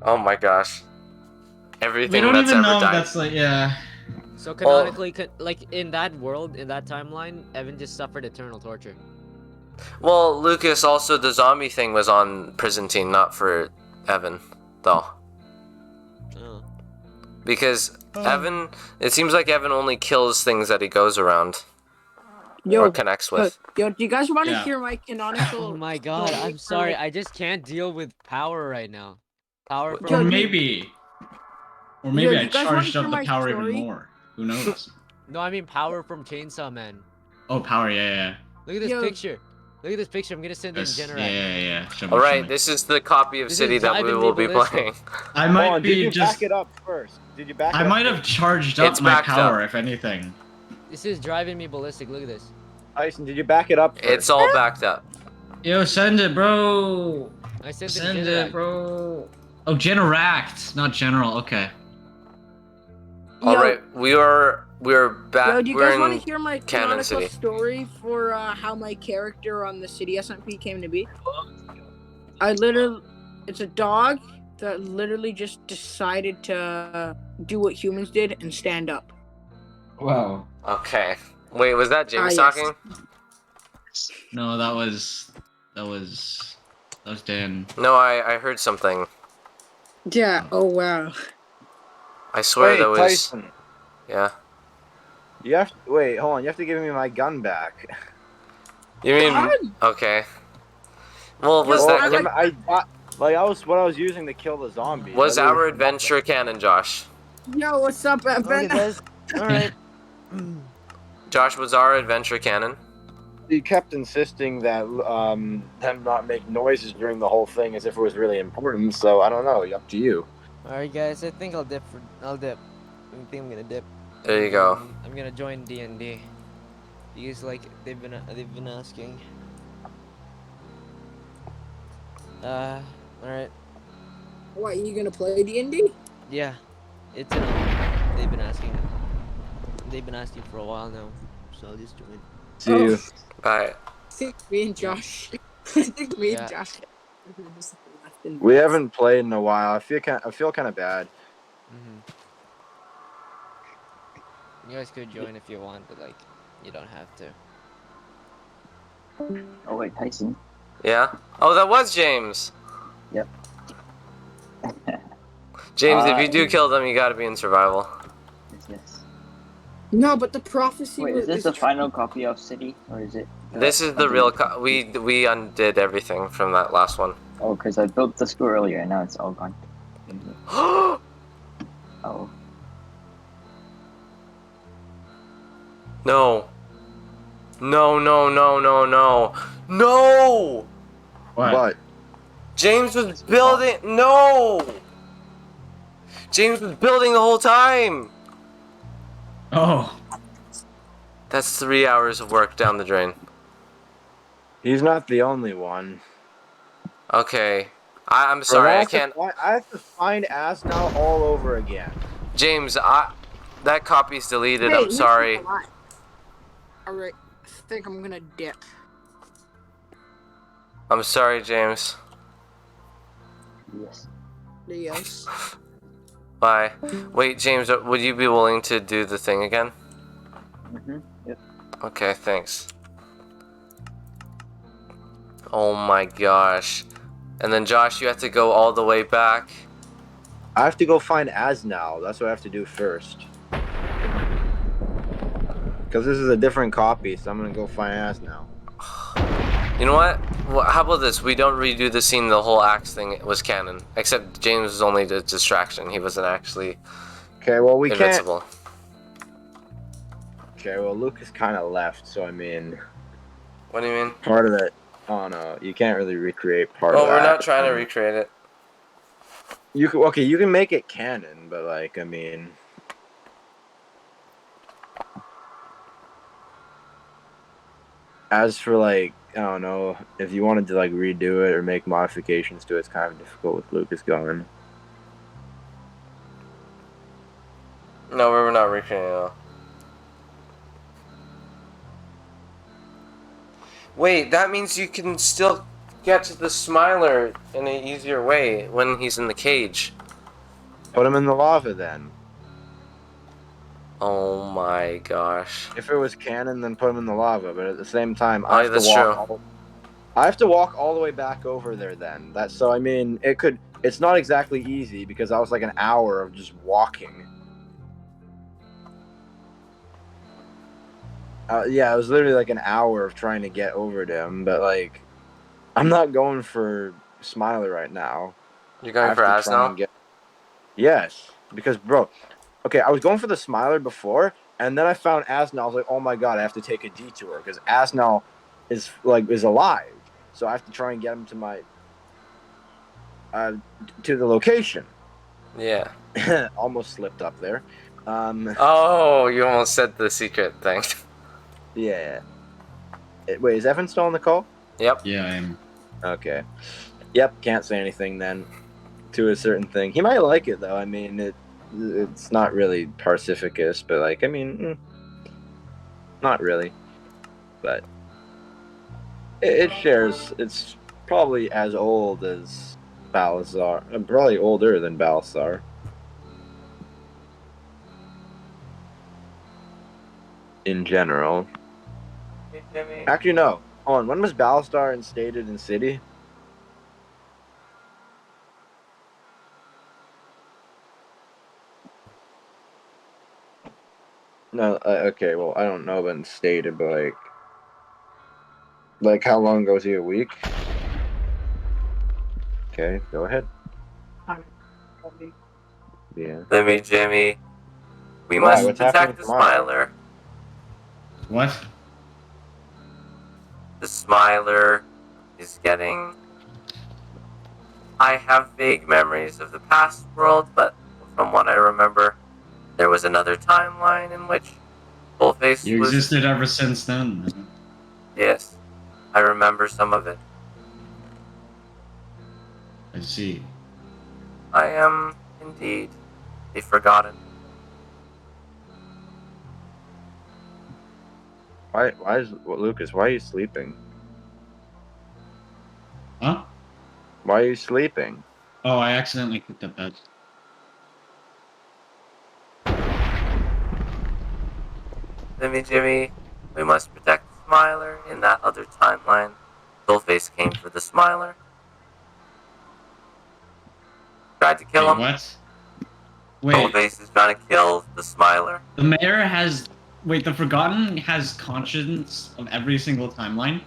Oh my gosh! We Everything don't that's even ever know if died. that's like yeah. So canonically, like in that world, in that timeline, Evan just suffered eternal torture. Well, Lucas, also the zombie thing was on Prison Team, not for Evan, though. Oh. Because Evan, it seems like Evan only kills things that he goes around. Yo, or connects with. do you guys want to Yeah. hear my canonical? Oh my god, story I'm for, sorry. like- I just can't deal with power right now. Power Or from Or Yo, maybe Yo, I you guys wanna charged hear up the my power even story? more. Who knows? No, I mean power from Chainsaw Man. Oh, power, yeah. Look at this Yo. picture. Look at this picture. I'm gonna send it in Yes, Generac. yeah. Show me, All show right, me. this is the copy of This City is that we driving me will be ballistic. playing. I Hold might on, be did you just. back it up first? Did you back it I up might have first? charged up It's my backed power, up. if anything. This is driving me ballistic. Look at this. Tyson, did you back it up first? It's all backed up. Yo, send it, bro. I sent it Send in it, Generac. bro. Oh, Generact, not General. Okay. All Yo, right, we're back. Yo, do you we're guys in want to hear my Cannon canonical City. story for how my character on the City SMP came to be? It's a dog that literally just decided to do what humans did and stand up. Wow. Okay. Wait, was that James yes. talking? No, that was Dan. No, I heard something. Yeah. Oh wow. I swear Wait, that was. Tyson. Yeah. You have to wait. Hold on. You have to give me my gun back. You mean? God. Okay. Well, was Yo, that I was what I was using to kill the zombie. was That our was- adventure canon, Josh? Yo, what's up, Evan? Alright. Josh, was our adventure canon? He kept insisting that them not make noises during the whole thing as if it was really important. So I don't know. Up to you. Alright, guys. I think I'll dip. I think I'm gonna dip. There you go. I'm gonna join D&D. Because like they've been asking. Alright. What, you gonna play D&D? Yeah. It's they've been asking for a while now. So I'll just join. See you. Bye. I think me and Josh. I think me Yeah. and Josh. Just left in We haven't played in a while. I feel kind of bad. You guys could join if you want, but like, you don't have to. Oh wait, Tyson. Yeah. Oh, that was James. Yep. James, if you do kill them, you gotta be in survival. Yes. No, but the prophecy Wait, was is this the final copy of City, or is it? This is the real. We undid everything from that last one. Oh, because I built the school earlier, and now it's all gone. Oh. No. No, no, no, no, no. No! What? But James was building. No! James was building the whole time! Oh. That's 3 hours of work down the drain. he's not the only one. Okay. I'm sorry, I can't. I have to find Asnal all over again. James, that copy's deleted. Hey, I'm listen, sorry. Alright, I think I'm gonna dip. I'm sorry, James. Yes. Yes. Bye. Wait, James, would you be willing to do the thing again? Yep. Okay, thanks. Oh my gosh. And then Josh, you have to go all the way back. I have to go find Asnal. That's what I have to do first. Because this is a different copy, so I'm gonna go find Asnal. You know what? Well, how about this? We don't redo the scene. The whole axe thing was canon. Except James was only the distraction. He wasn't actually Okay, well we invincible. can't. Okay, well Lucas kind of left, so I mean, What do you mean? part of that. Oh no, you can't really recreate part Well, of that. we're not trying to recreate it. You can, okay, you can make it canon, but like, I mean, as for like, I don't know, if you wanted to like redo it or make modifications to it, it's kind of difficult with Lucas going. No, we're not recreating it at all. Wait, that means you can still get to the Smiler in an easier way when he's in the cage. Put him in the lava then. Oh my gosh. If it was canon, then put him in the lava. But at the same time, Oh, that's true. I have to walk all the way back over there. Then that's so. I mean, it's not exactly easy because that was like an hour of just walking. Yeah, it was literally like an hour of trying to get over to him, but like, I'm not going for Smiler right now. You're I going have for to try and Asnell? get. Yes, because bro, okay, I was going for the Smiler before, and then I found Asnell. I was like, oh my god, I have to take a detour because Asnell is alive, so I have to try and get him to my uh to the location. Yeah. Almost slipped up there. Oh, you almost said the secret thing. Yeah. Wait, is Evan still on the call? Yep. Yeah, I am. Okay. Yep, can't say anything then to a certain thing. He might like it though. I mean, it's not really Pacificus, but like, I mean, not really. But it shares. It's probably as old as Balasar. Probably older than Balasar. In general. Actually, no. Hold on. When was Balastar instated in City? No. Okay. Well, I don't know about instated, but like how long ago was he? A week? Okay. Go ahead. Yeah. Lemmy Jimmy, we Why? must What's happening protect the tomorrow? Smiler. What? The Smiler is getting. I have vague memories of the past world, but from what I remember, there was another timeline in which Bullface You was. existed ever since then. Yes, I remember some of it. I see. I am indeed a forgotten. Why? Why is Lucas? Why are you sleeping? Huh? Why are you sleeping? Oh, I accidentally clicked up that. Lemmy Jimmy, we must protect the Smiler in that other timeline. Bullface came for the Smiler. Tried to kill Wait, him. what? Wait, Bullface is trying to kill the Smiler. the mayor has. Wait, the Forgotten has conscience of every single timeline?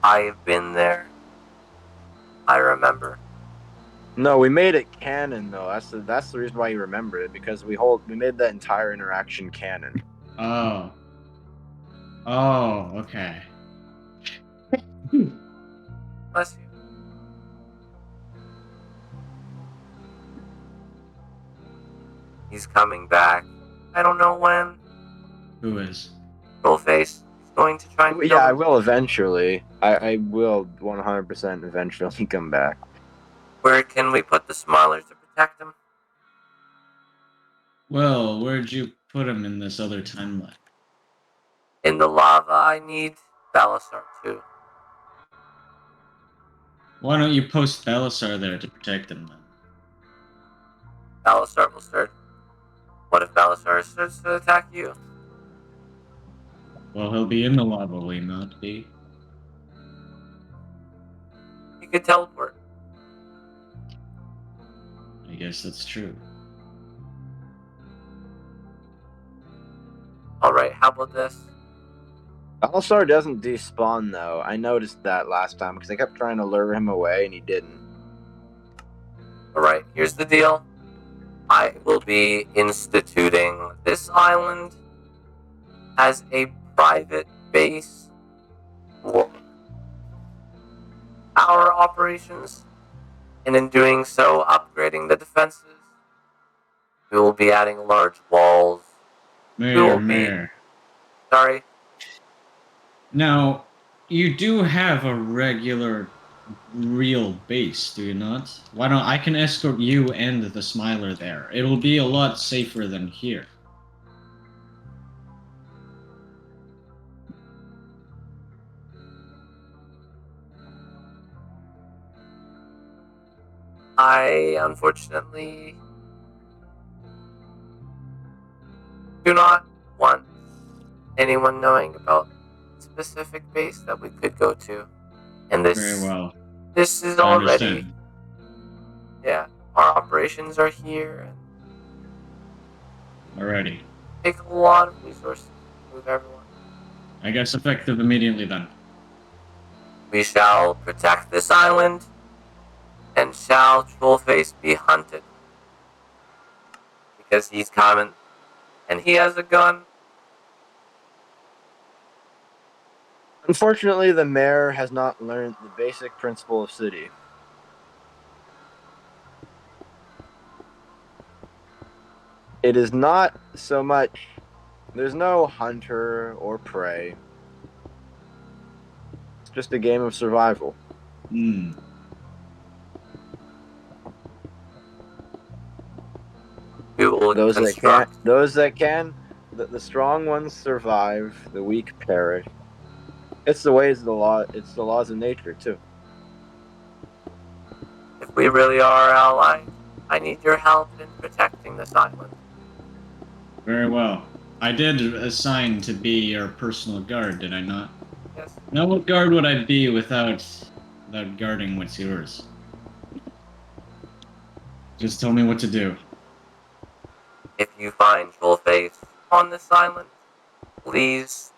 I've been there. I remember. No, we made it canon though. That's the reason why you remember it because we made that entire interaction canon. Oh. Oh, okay. Bless you. He's coming back. I don't know when. Who is? Bullface. He's going to try and kill Yeah, I him. will eventually. I will 100% eventually come back. Where can we put the Smiler to protect him? Well, where'd you put him in this other timeline? In the lava, I need Balasar too. Why don't you post Belisar there to protect him then? Balasar will start. What if Balasar starts to attack you? Well, he'll be in the lava, will he not be? He could teleport. I guess that's true. Alright, how about this? Balasar doesn't despawn though. I noticed that last time because I kept trying to lure him away and he didn't. Alright, here's the deal. I will be instituting this island as a private base for our operations, and in doing so, upgrading the defenses. We will be adding large walls. Mayor, Mayor. Sorry. Now, you do have a regular, real base, do you not? Why don't I can escort you and the Smiler there? It'll be a lot safer than here. I unfortunately do not want anyone knowing about the specific base that we could go to. And this Very well. This is I already understand. yeah, our operations are here and Alrighty. take a lot of resources to move everyone. I guess effective immediately then. We shall protect this island, and shall Trollface be hunted. Because he's common, and he has a gun. Unfortunately, the mayor has not learned the basic principle of city. It is not so much. There's no hunter or prey. It's just a game of survival. Hmm. We will Those construct. that can, the strong ones survive. The weak perish. It's the ways of the law. It's the laws of nature too. If we really are our ally, I need your help in protecting this island. Very well. I did assign to be your personal guard, did I not? Yes. Now, what guard would I be without guarding what's yours? Just tell me what to do. If you find Trollface on this island, please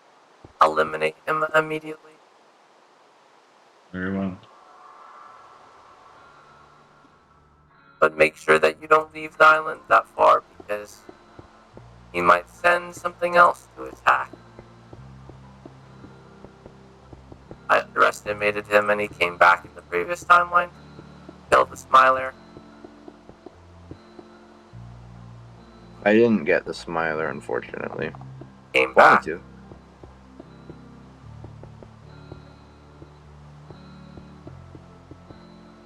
eliminate him immediately. Very well. But make sure that you don't leave the island that far because he might send something else to attack. I underestimated him and he came back in the previous timeline, killed the Smiler. I didn't get the Smiler, unfortunately. Came Wanted back. to.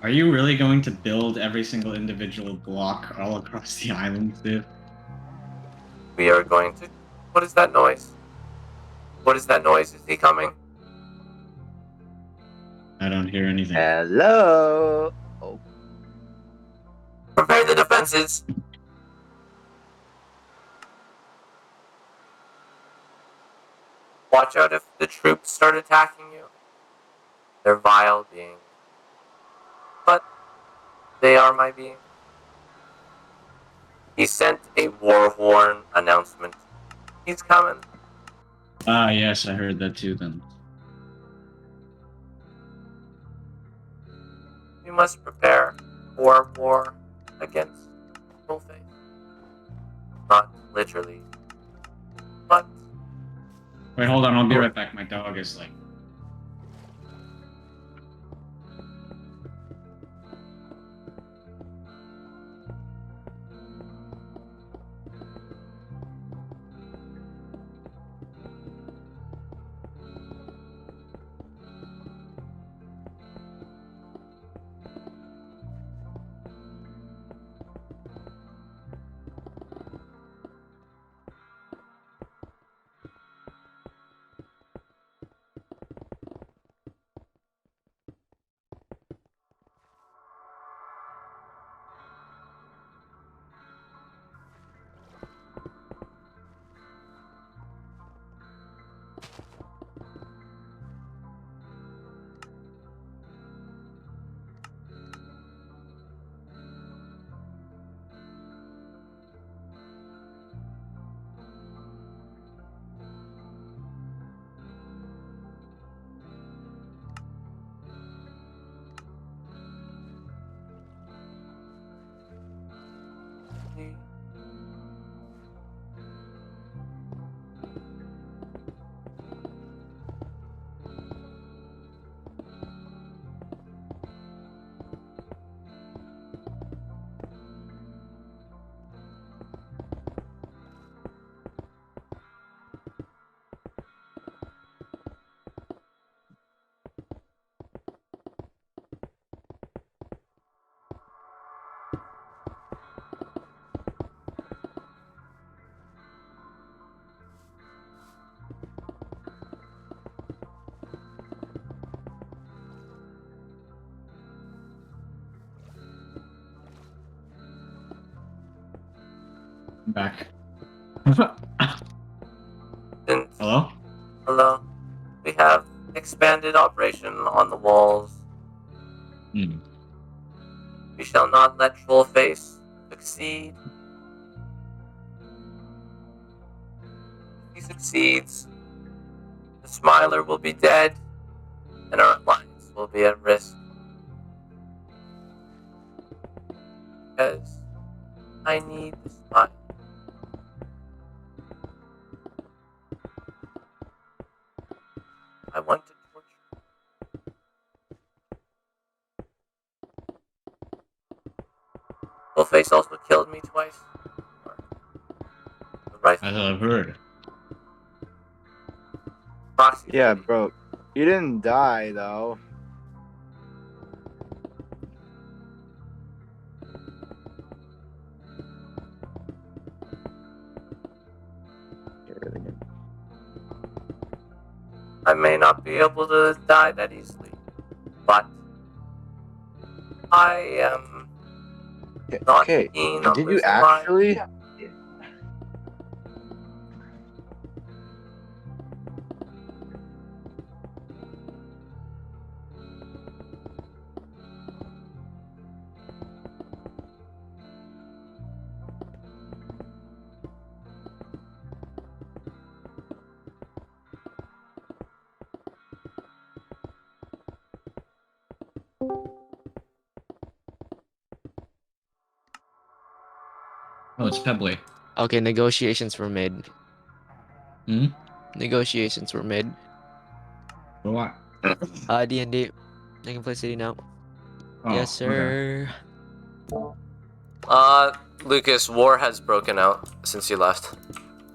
Are you really going to build every single individual block all across the island, dude? We are going to. What is that noise? What is that noise? Is he coming? I don't hear anything. Hello. Oh, Prepare the defenses! Watch out if the troops start attacking you. They're vile beings. But they are my being. He sent a war horn announcement. He's coming. Ah, yes, I heard that too then. We must prepare for war against Trollface. Not literally, but Wait, hold on, I'll be right back. My dog is like... I'm back. since Hello? hello, we have expanded operation on the walls. Hmm. We shall not let Trollface succeed. If he succeeds, the Smiler will be dead, and our alliance will be at risk. Because I need the Smiler. I want to torture. Fullface also killed me twice. The rifle. As I've heard. Proxy Yeah, lady. bro. You didn't die though. You're really good. I may not be able to die that easily, but I am not Okay. keen on Did you losing my- actually? Oh, it's Pebbly. Okay, negotiations were made. Hmm? Negotiations were made. For what? D&D. I can play City now. Oh, Yes, okay. sir. Lucas, war has broken out since you left.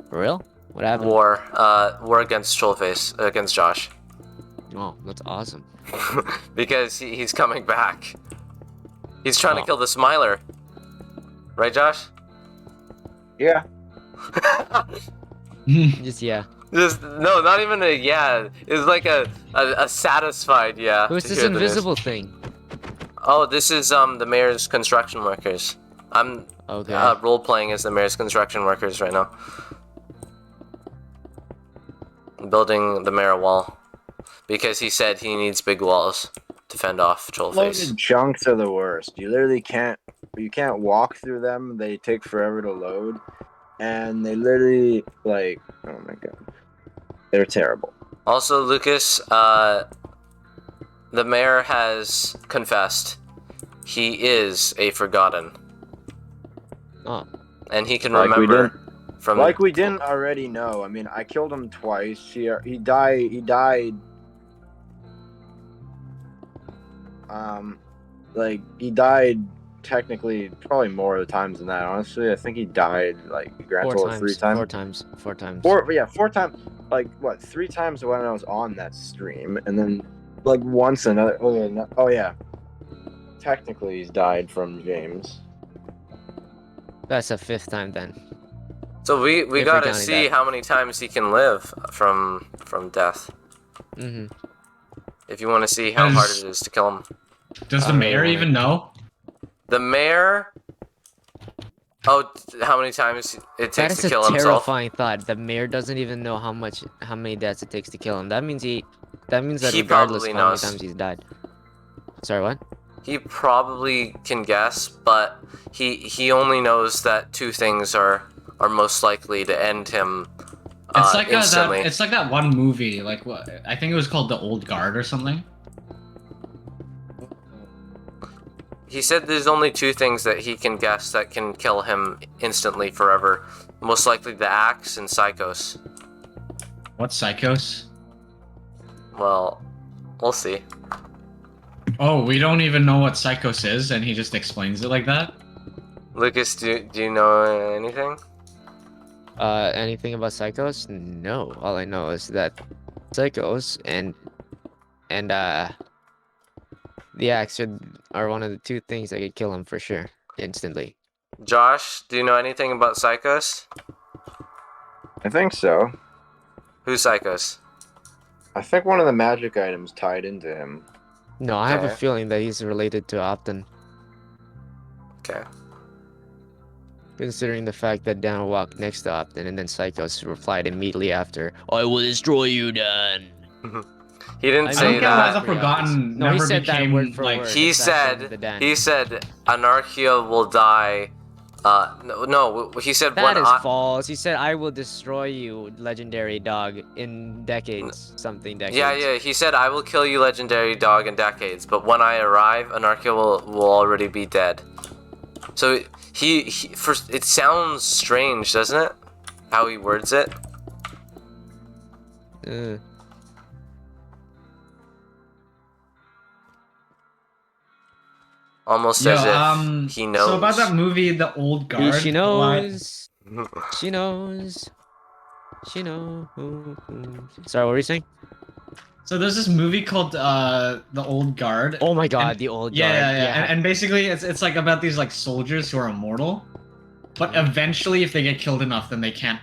For real? What happened? War against Trollface, against Josh. Oh, that's awesome. Because he's coming back. He's trying to Oh. kill the Smiler. Right, Josh? Yeah. Just yeah. Just, no, not even a yeah. It's like a satisfied yeah. Who's to this hear the news. invisible thing? Oh, this is the mayor's construction workers. I'm Okay. role playing as the mayor's construction workers right now. Building the mayor wall because he said he needs big walls to fend off Trollface. Loaded chunks are the worst. You literally can't. You can't walk through them. They take forever to load, and they literally like. Oh my god, they're terrible. Also, Lucas, the mayor has confessed he is a Forgotten, Oh. and he can Like we remember from Like we didn't already know. I mean, I killed him twice. He died. He died. Like he died technically probably more of the times than that. Honestly, I think he died like grand total of 3 times. 4 times. 4 times. 4 times. Like what? 3 times when I was on that stream, and then like once another. Oh yeah. Oh yeah. Technically, he's died from James. That's the 5th time then. So we If we're gotta counting see that. how many times he can live from death. Mm-hmm. If you want to see how hard it is to kill him. Does the I mayor don't even know? The mayor. Oh, how many times it That takes is to a kill himself? terrifying thought. The mayor doesn't even know how many deaths it takes to kill him. That means that He regardless probably of how many knows. times he's died. Sorry, what? He probably can guess, but he only knows that 2 things are most likely to end him It's like instantly. it's like that one movie, like what I think it was called The Old Guard or something. He said there's only 2 things that he can guess that can kill him instantly forever. Most likely the axe and Psychos. What's Psychos? Well, we'll see. Oh, we don't even know what Psychos is, and he just explains it like that. Lucas, do you know anything? Anything about Psychos? No. All I know is that Psychos and the axe are one of the 2 things that could kill him for sure, instantly. Josh, do you know anything about Psychos? I think so. Who's Psychos? I think one of the magic items tied into him. No, I have a Okay. feeling that he's related to Opton, Okay. considering the fact that Dan walked next to Opton and then Psychos replied immediately after, "I will destroy you, Dan." He didn't I say don't get why that. the Forgotten No, he never said that became word for like. word. He It's actually the said Dan. he said Anarchia will die No, he said That when is I. false. He said, "I will destroy you, legendary dog, in decades, something decades." Yeah, he said I will kill you, legendary dog, in decades. But when I arrive, Anarchia will already be dead. So he first. It sounds strange, doesn't it? How he words it. Almost Yo, as if he knows. so about that movie, The Old Guard. She what- knows. She knows. She knows. Sorry, what were you saying? So there's this movie called The Old Guard. Oh my god, and- the old yeah, guard. Yeah, yeah. And basically, it's like about these like soldiers who are immortal, but eventually, if they get killed enough, then they can't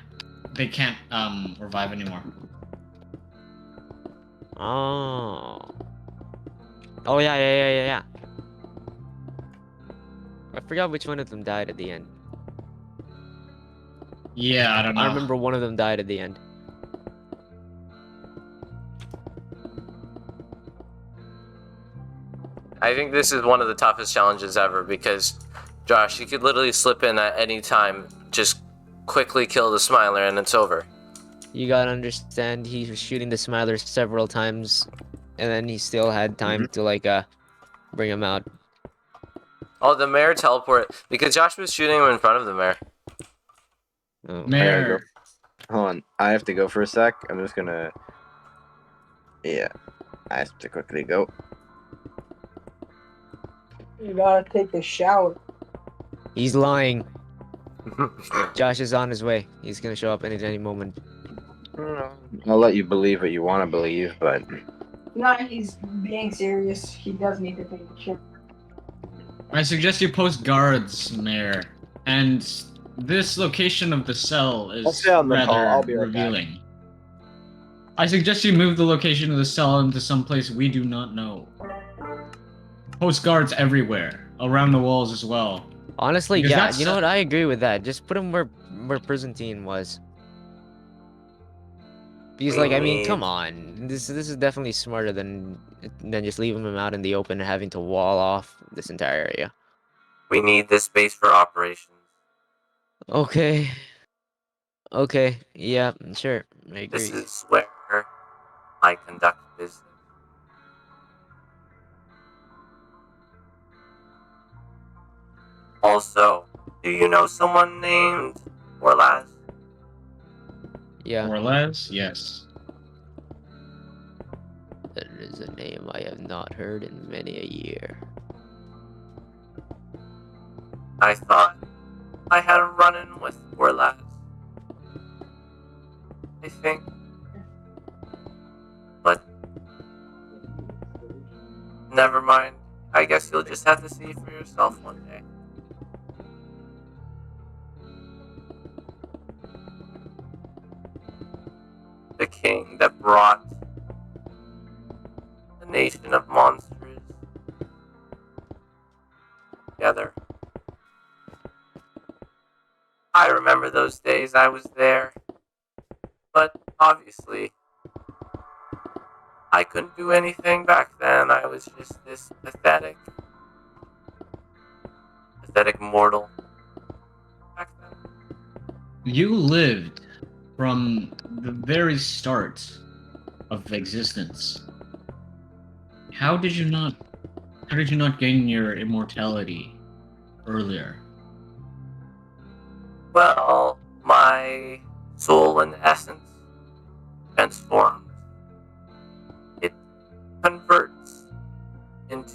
revive anymore. Oh. Oh yeah. I forgot which one of them died at the end. Yeah, I don't know. I remember one of them died at the end. I think this is one of the toughest challenges ever because, Josh, you could literally slip in at any time, just quickly kill the Smiler, and it's over. You gotta understand, he was shooting the Smiler several times, and then he still had time to like bring him out. Oh, the Mayor teleport because Josh was shooting him in front of the Mayor. Oh. Mayor. Hold on, I have to go for a sec. I'm just gonna. Yeah, I have to quickly go. You gotta take a shower. He's lying. Josh is on his way. He's gonna show up any moment. I'll let you believe what you want to believe, but No, he's being serious. He does need to take a shower. I suggest you post guards, Mayor. And this location of the cell I'll is stay on the rather call. I'll be right back. revealing. I suggest you move the location of the cell into some place we do not know. Post guards everywhere, around the walls as well. Honestly, Because yeah, that's- you know what? I agree with that. Just put him where Byzantine was. Because, like, I mean, come on. This is definitely smarter than just leaving him out in the open and having to wall off this entire area. We need this space for operations. Okay. Okay. Yeah. Sure. I agree. This is where I conduct business. Also, do you know someone named Orlaz? Yeah. More or less, yes. That is a name I have not heard in many a year. I thought I had a run-in with Orlaz. I think. But never mind. I guess you'll just have to see for yourself one day. The king that brought the nation of monsters together. I remember those days. I was there. But obviously, I couldn't do anything back then. I was just this pathetic mortal back then. You lived from the very start of existence. How did you not gain your immortality earlier? Well, my soul and essence transforms. It converts and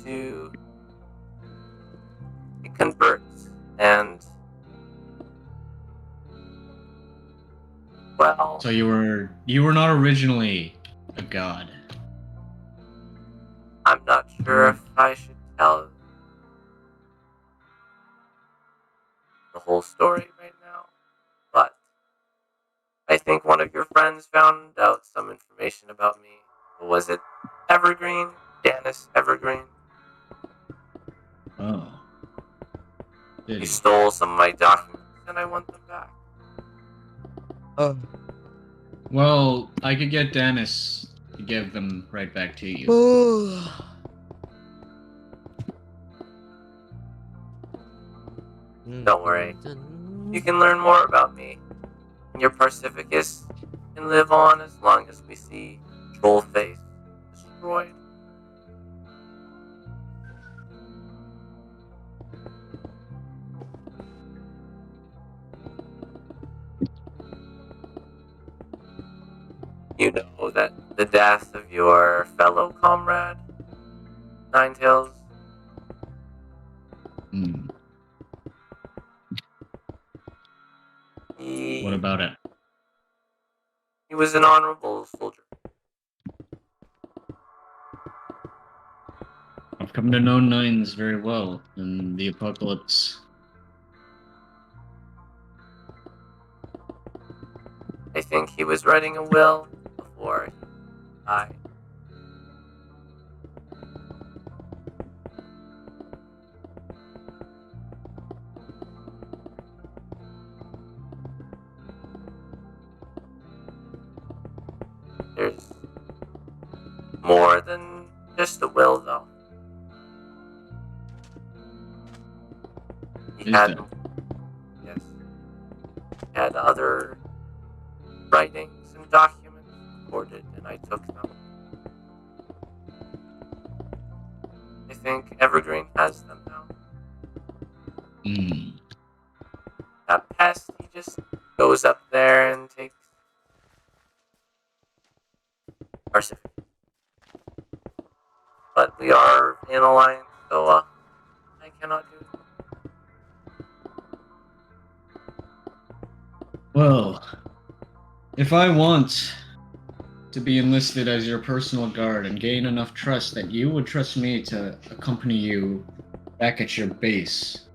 well, So you were not originally a god. I'm not sure if I should tell the whole story right now, but I think one of your friends found out some information about me. Was it Evergreen? Dennis Evergreen? Oh. Did He he? stole some of my documents, and I want them back. Well, I could get Dennis to give them right back to you. Don't worry. You can learn more about me. And your Pacificus can live on as long as we see Trollface destroyed. You know that the death of your fellow comrade, Ninetails, Hmm. he What about it? was an honorable soldier. I've come to know Nines very well in the apocalypse. I think he was writing a will before he died. There's more than just a will, though. He Is had, there? yes, he had other writings and documents recorded, and I took them. I think Evergreen has them now. Hmm. That pest, he just goes up there and takes Pacific. But we are in alliance, so I cannot do it. Well, if I want to be enlisted as your personal guard and gain enough trust that you would trust me to accompany you back at your base,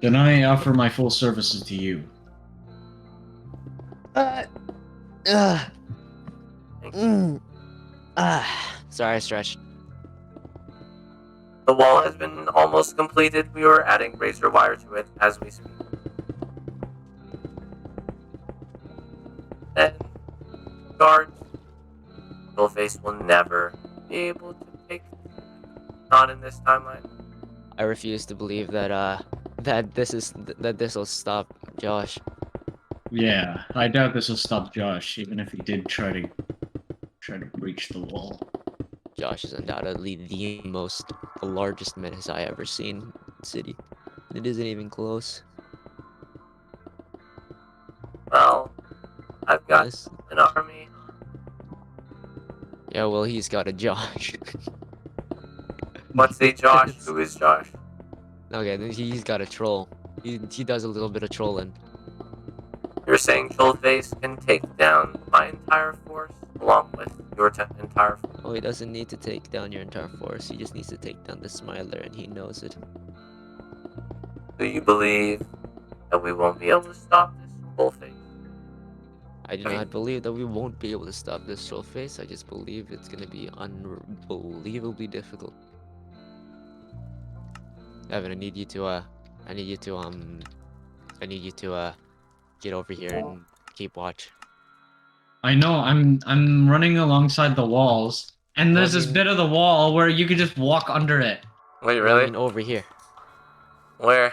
then I offer my full services to you. Sorry, I stretched. The wall has been almost completed. We are adding razor wire to it as we speak. And guards, Skullface will never be able to take. Not in this timeline. I refuse to believe that this will stop Josh. Yeah, I doubt this will stop Josh, even if he did try to breach the wall. Josh is undoubtedly the largest menace I ever seen in the city. It isn't even close. Well, I've got Yes. an army. Yeah, well, he's got a Josh. What's a Josh? Who is Josh? Okay, then he's got a troll. He does a little bit of trolling. You're saying Trollface can take down my entire force along with your entire force? Oh, he doesn't need to take down your entire force. He just needs to take down the Smiler, and he knows it. Do you believe that we won't be able to stop this Trollface? I do not believe that we won't be able to stop this troll face. I just believe it's gonna be unbelievably difficult. Evan, I need you to get over here and keep watch. I know, I'm running alongside the walls, and there's this bit of the wall where you could just walk under it. Wait, I really? mean, over here. Where?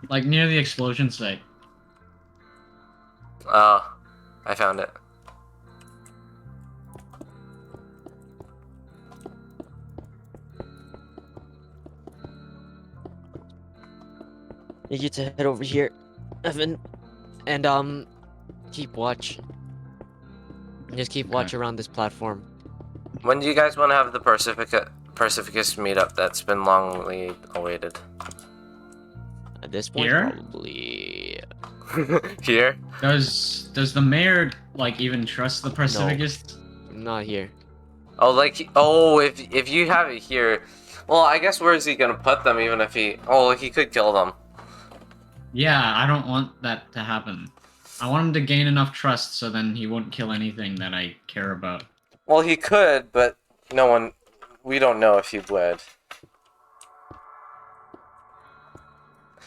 Like near the explosion site. Oh, I found it. You get to head over here, Evan, and keep watch. Just keep watch Okay. around this platform. When do you guys want to have the Pacificus meetup that's been longly awaited? At this point, Here? probably. Here? Does the mayor like even trust the Pacificus? Not here. Oh, like, if you have it here, well, I guess where is he gonna put them? Even if he could kill them. Yeah, I don't want that to happen. I want him to gain enough trust so then he won't kill anything that I care about. Well, he could, but we don't know if he would.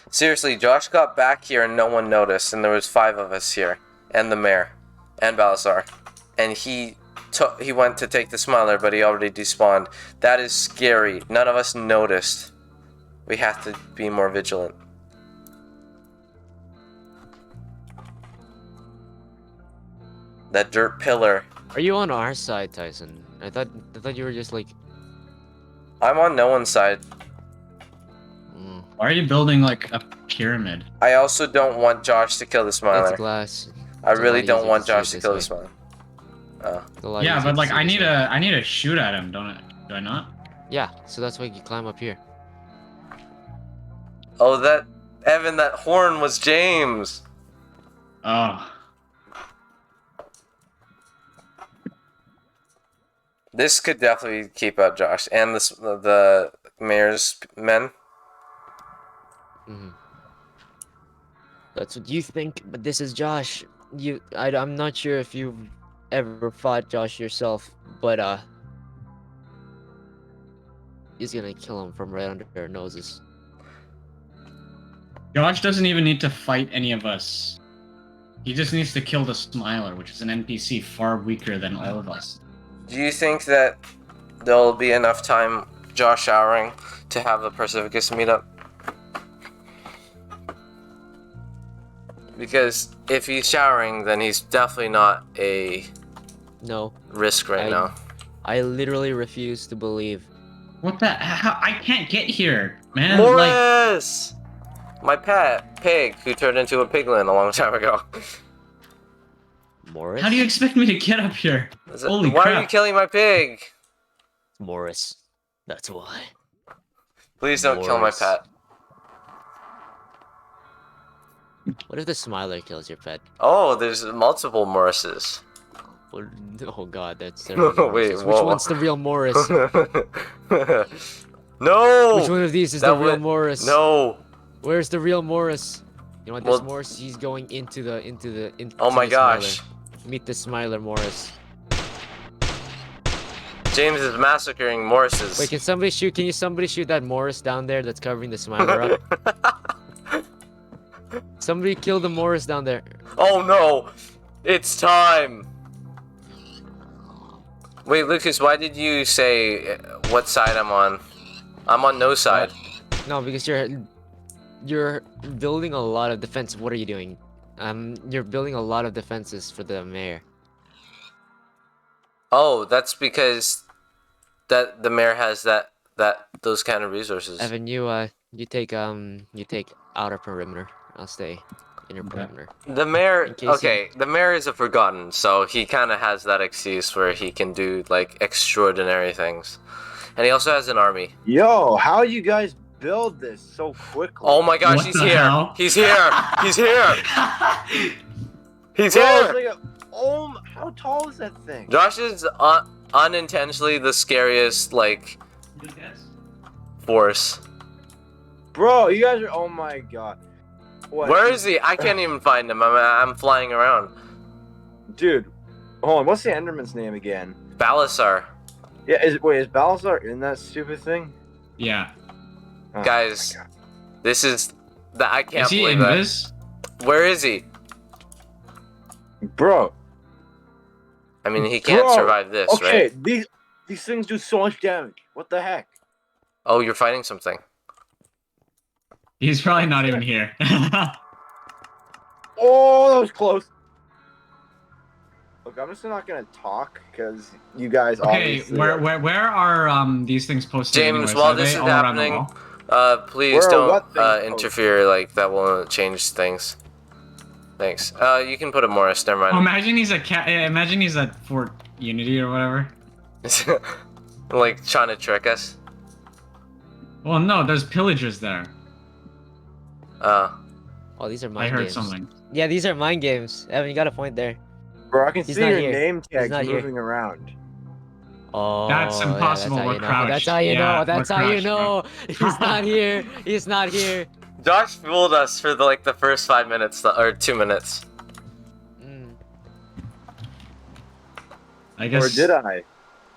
Seriously, Josh got back here and no one noticed, and there was 5 of us here, and the mayor, and Balasar, and he went to take the Smiler, but he already despawned. That is scary. None of us noticed. We have to be more vigilant. That dirt pillar. Are you on our side, Tyson? I thought you were just like. I'm on no one's side. Mm, Why are you building like a pyramid? I also don't want Josh to kill the it's Smiler. glass. I It's a really lot don't easier want to see Josh it to this kill way. the Smiler. Oh. It's a lot Yeah, easier but to like see I this need way. to shoot at him, don't I? Do I not? Yeah, so that's why you climb up here. Oh, that Evan, that horn was James. Oh. This could definitely keep out Josh and the mayor's men. Mhm. That's what you think, but this is Josh. I'm not sure if you've ever fought Josh yourself, but he's gonna kill him from right under our noses. Josh doesn't even need to fight any of us. He just needs to kill the Smiler, which is an NPC far weaker than all of us. Do you think that there'll be enough time, Josh showering, to have a Pacificus meetup? Because if he's showering, then he's definitely not a No, risk right I- now. I literally refuse to believe. What the? How? I can't get here, man. Like, Morris! My pet pig who turned into a piglin a long time ago. Morris? how do you expect me to get up here? Is it- Holy Why crap. are you killing my pig? Morris. That's why. Please don't kill my Morris. pet. What if the Smiler kills your pet? Oh, there's multiple Morrises. Well, oh god, that's terrible. Wait, Which whoa. one's the real Morris? No! Which one of these is That the real would- Morris? No! Where's the real Morris? You know what? This Well- Morris, he's going into the Oh my the gosh. Smiler. Meet the Smiler Morris. James is massacring Morrises. Wait, can somebody shoot? Can you somebody shoot that Morris down there that's covering the Smiler up? Somebody kill the Morris down there. Oh no! It's time! Wait, Lucas, why did you say what side I'm on? I'm on no side. No, because you're building a lot of defense. What are you doing? You're building a lot of defenses for the mayor. Oh, that's because that the mayor has those kind of resources. Evan, you take outer perimeter. I'll stay inner Okay. perimeter. The mayor, In case you- okay, the mayor is a forgotten, so he kind of has that excuse where he can do like extraordinary things, and he also has an army. Yo, how you guys build this so quickly? Oh my gosh, What he's the here! hell? He's here! He's here! He's Bro, it's here! like how tall is that thing? Josh is unintentionally the scariest like force. Bro, you guys are. Oh my god. What? Where is he? I can't even find him. I'm flying around. Dude, hold on. What's the Enderman's name again? Balasar. Yeah, is Balasar in that stupid thing? Yeah. Oh, Guys, my God. this is the I can't Is he believe in that. this? Where is he? Bro. I mean, he can't Bro, survive this, Okay, right? these things do so much damage. What the heck? Oh, you're fighting something. He's probably not even here. Oh, that was close. Look, I'm just not gonna talk because you guys Okay, obviously. where are these things posted? James, anyways? while Are this they is all around the happening, wall? please Where are don't what things interfere. Like that will change things. Thanks. You can put a Morris. Never Oh, mind. imagine he's a cat. Imagine he's at Fort Unity or whatever. Like trying to trick us. Well, no, there's pillagers there. Oh, these are mind I heard games. something. Yeah, these are mind games. Evan, you got a point there. Bro, I can He's see not your here. name tags not here. moving around. Oh, That's yeah, impossible, That's how we're you know. crouched. That's how you Yeah, know. That's we're how you crouched, know. He's not here. He's not here. Josh fooled us for the first 5 minutes or 2 minutes. Mm. I guess. Or did I?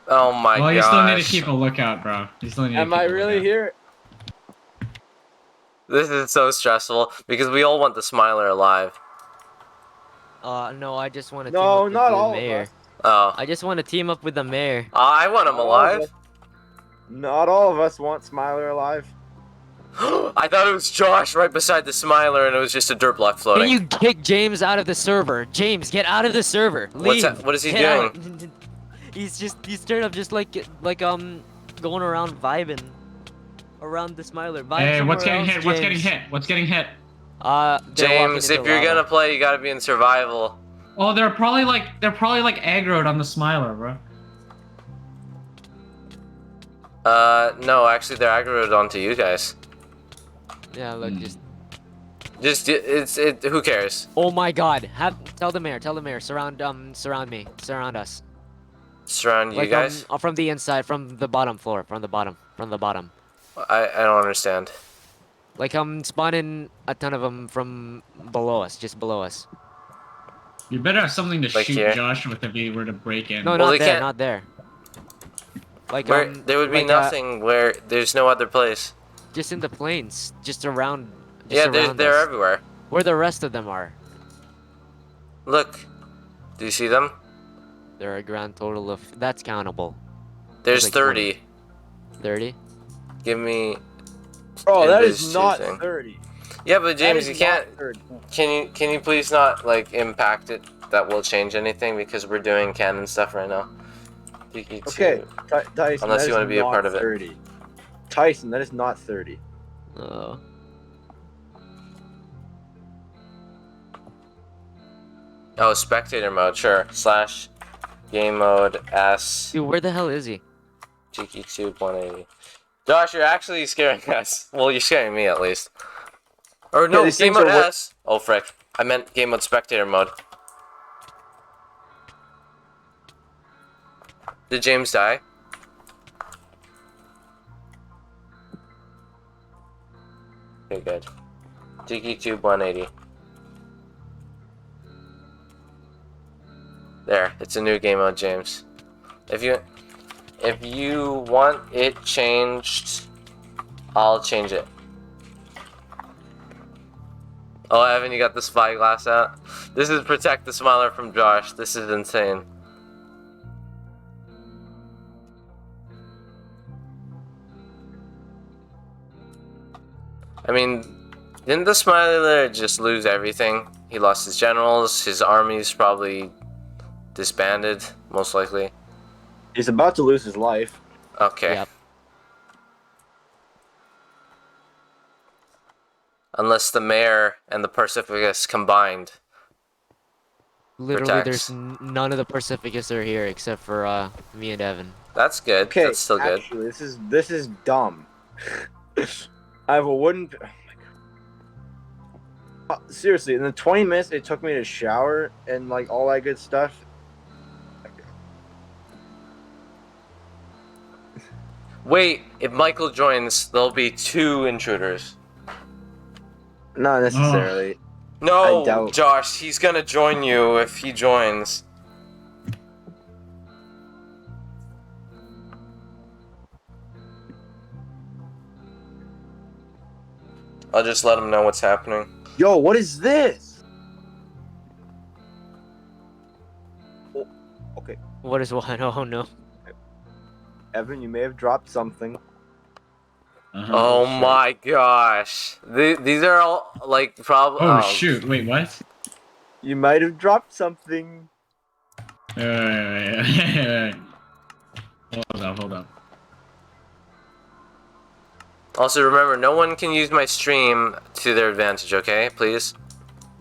Oh my Well, gosh. you still need to keep a lookout, bro. You still need to Am keep I a really lookout. here? This is so stressful because we all want the Smiler alive. No, I just want to No, team not up with all the of mayor. us. Oh, I just want to team up with the mayor. I want him Not all of alive. us. Not all of us want Smiler alive. I thought it was Josh right beside the Smiler, and it was just a dirt block floating. Can you kick James out of the server? James, get out of the server. Leave. What is he Get doing? out. He's straight up just like going around vibing around the Smiler. Vibe Hey, what's somewhere getting else, hit? What's getting James. hit? What's getting hit? They're walking James, into if you're lava. gonna play, you gotta be in survival. Oh, they're probably like aggroed on the Smiler, bro. No, actually, they're aggroed onto you guys. Yeah, look, Who cares? Oh my God! Tell the mayor, surround me, surround us. Surround you Like guys? from the inside, from the bottom floor, from the bottom. I don't understand. Like spawning a ton of them from below us, just below us. You better have something to Like shoot here? Josh with if he were to break in. No, Well, they not there, can't- not there. Like Where there would be like, nothing where there's no other place. just in the plains, just around. Yeah, around they're us. everywhere. Where the rest of them are. Look, do you see them? There are a grand total of that's countable. There's like 30. 30. Give me. Bro, that Invis is not thing. 30. Yeah, but That James, is you can't. not 30. Can you please not like impact it? That will change anything because we're doing canon stuff right now. Okay, Tyson. Unless that you is wanna be a not part of it. 30. Tyson, that is not 30. Oh. Oh, spectator mode, sure. Slash game mode S Dude, where the hell is he? Cheeky Tube 180. Josh, you're actually scaring us. Well, you're scaring me at least. Or no, these game things mode are S. Oh frick! I meant game mode spectator mode. Did James die? Okay, good. Tiki Tube 180. There, it's a new game mode, James. If you want it changed, I'll change it. Oh, Evan, you got the spyglass out? This is protect the Smiler from Josh. This is insane. I mean, didn't the Smiler just lose everything? He lost his generals, his army's probably disbanded, most likely. He's about to lose his life. Okay. Yep. Unless the mayor and the Pacificus combined. Literally, Protects. there's none of the Pacificus are here except for me and Evan. That's good. Okay, That's still good. actually, this is dumb. I have a wooden. Oh my God. Seriously, in the 20 minutes it took me to shower and like all that good stuff. Wait, if Michael joins, there'll be 2 intruders. Not necessarily. No, I doubt- Josh, he's gonna join you if he joins. I'll just let him know what's happening. Yo, what is this? Oh, okay, What is what? Oh no. Evan, you may have dropped something. Oh my gosh. These are all, like, probably... Oh shoot! Wait, what? You might have dropped something. Wait. Hold up. Also, remember, no one can use my stream to their advantage, okay? Please?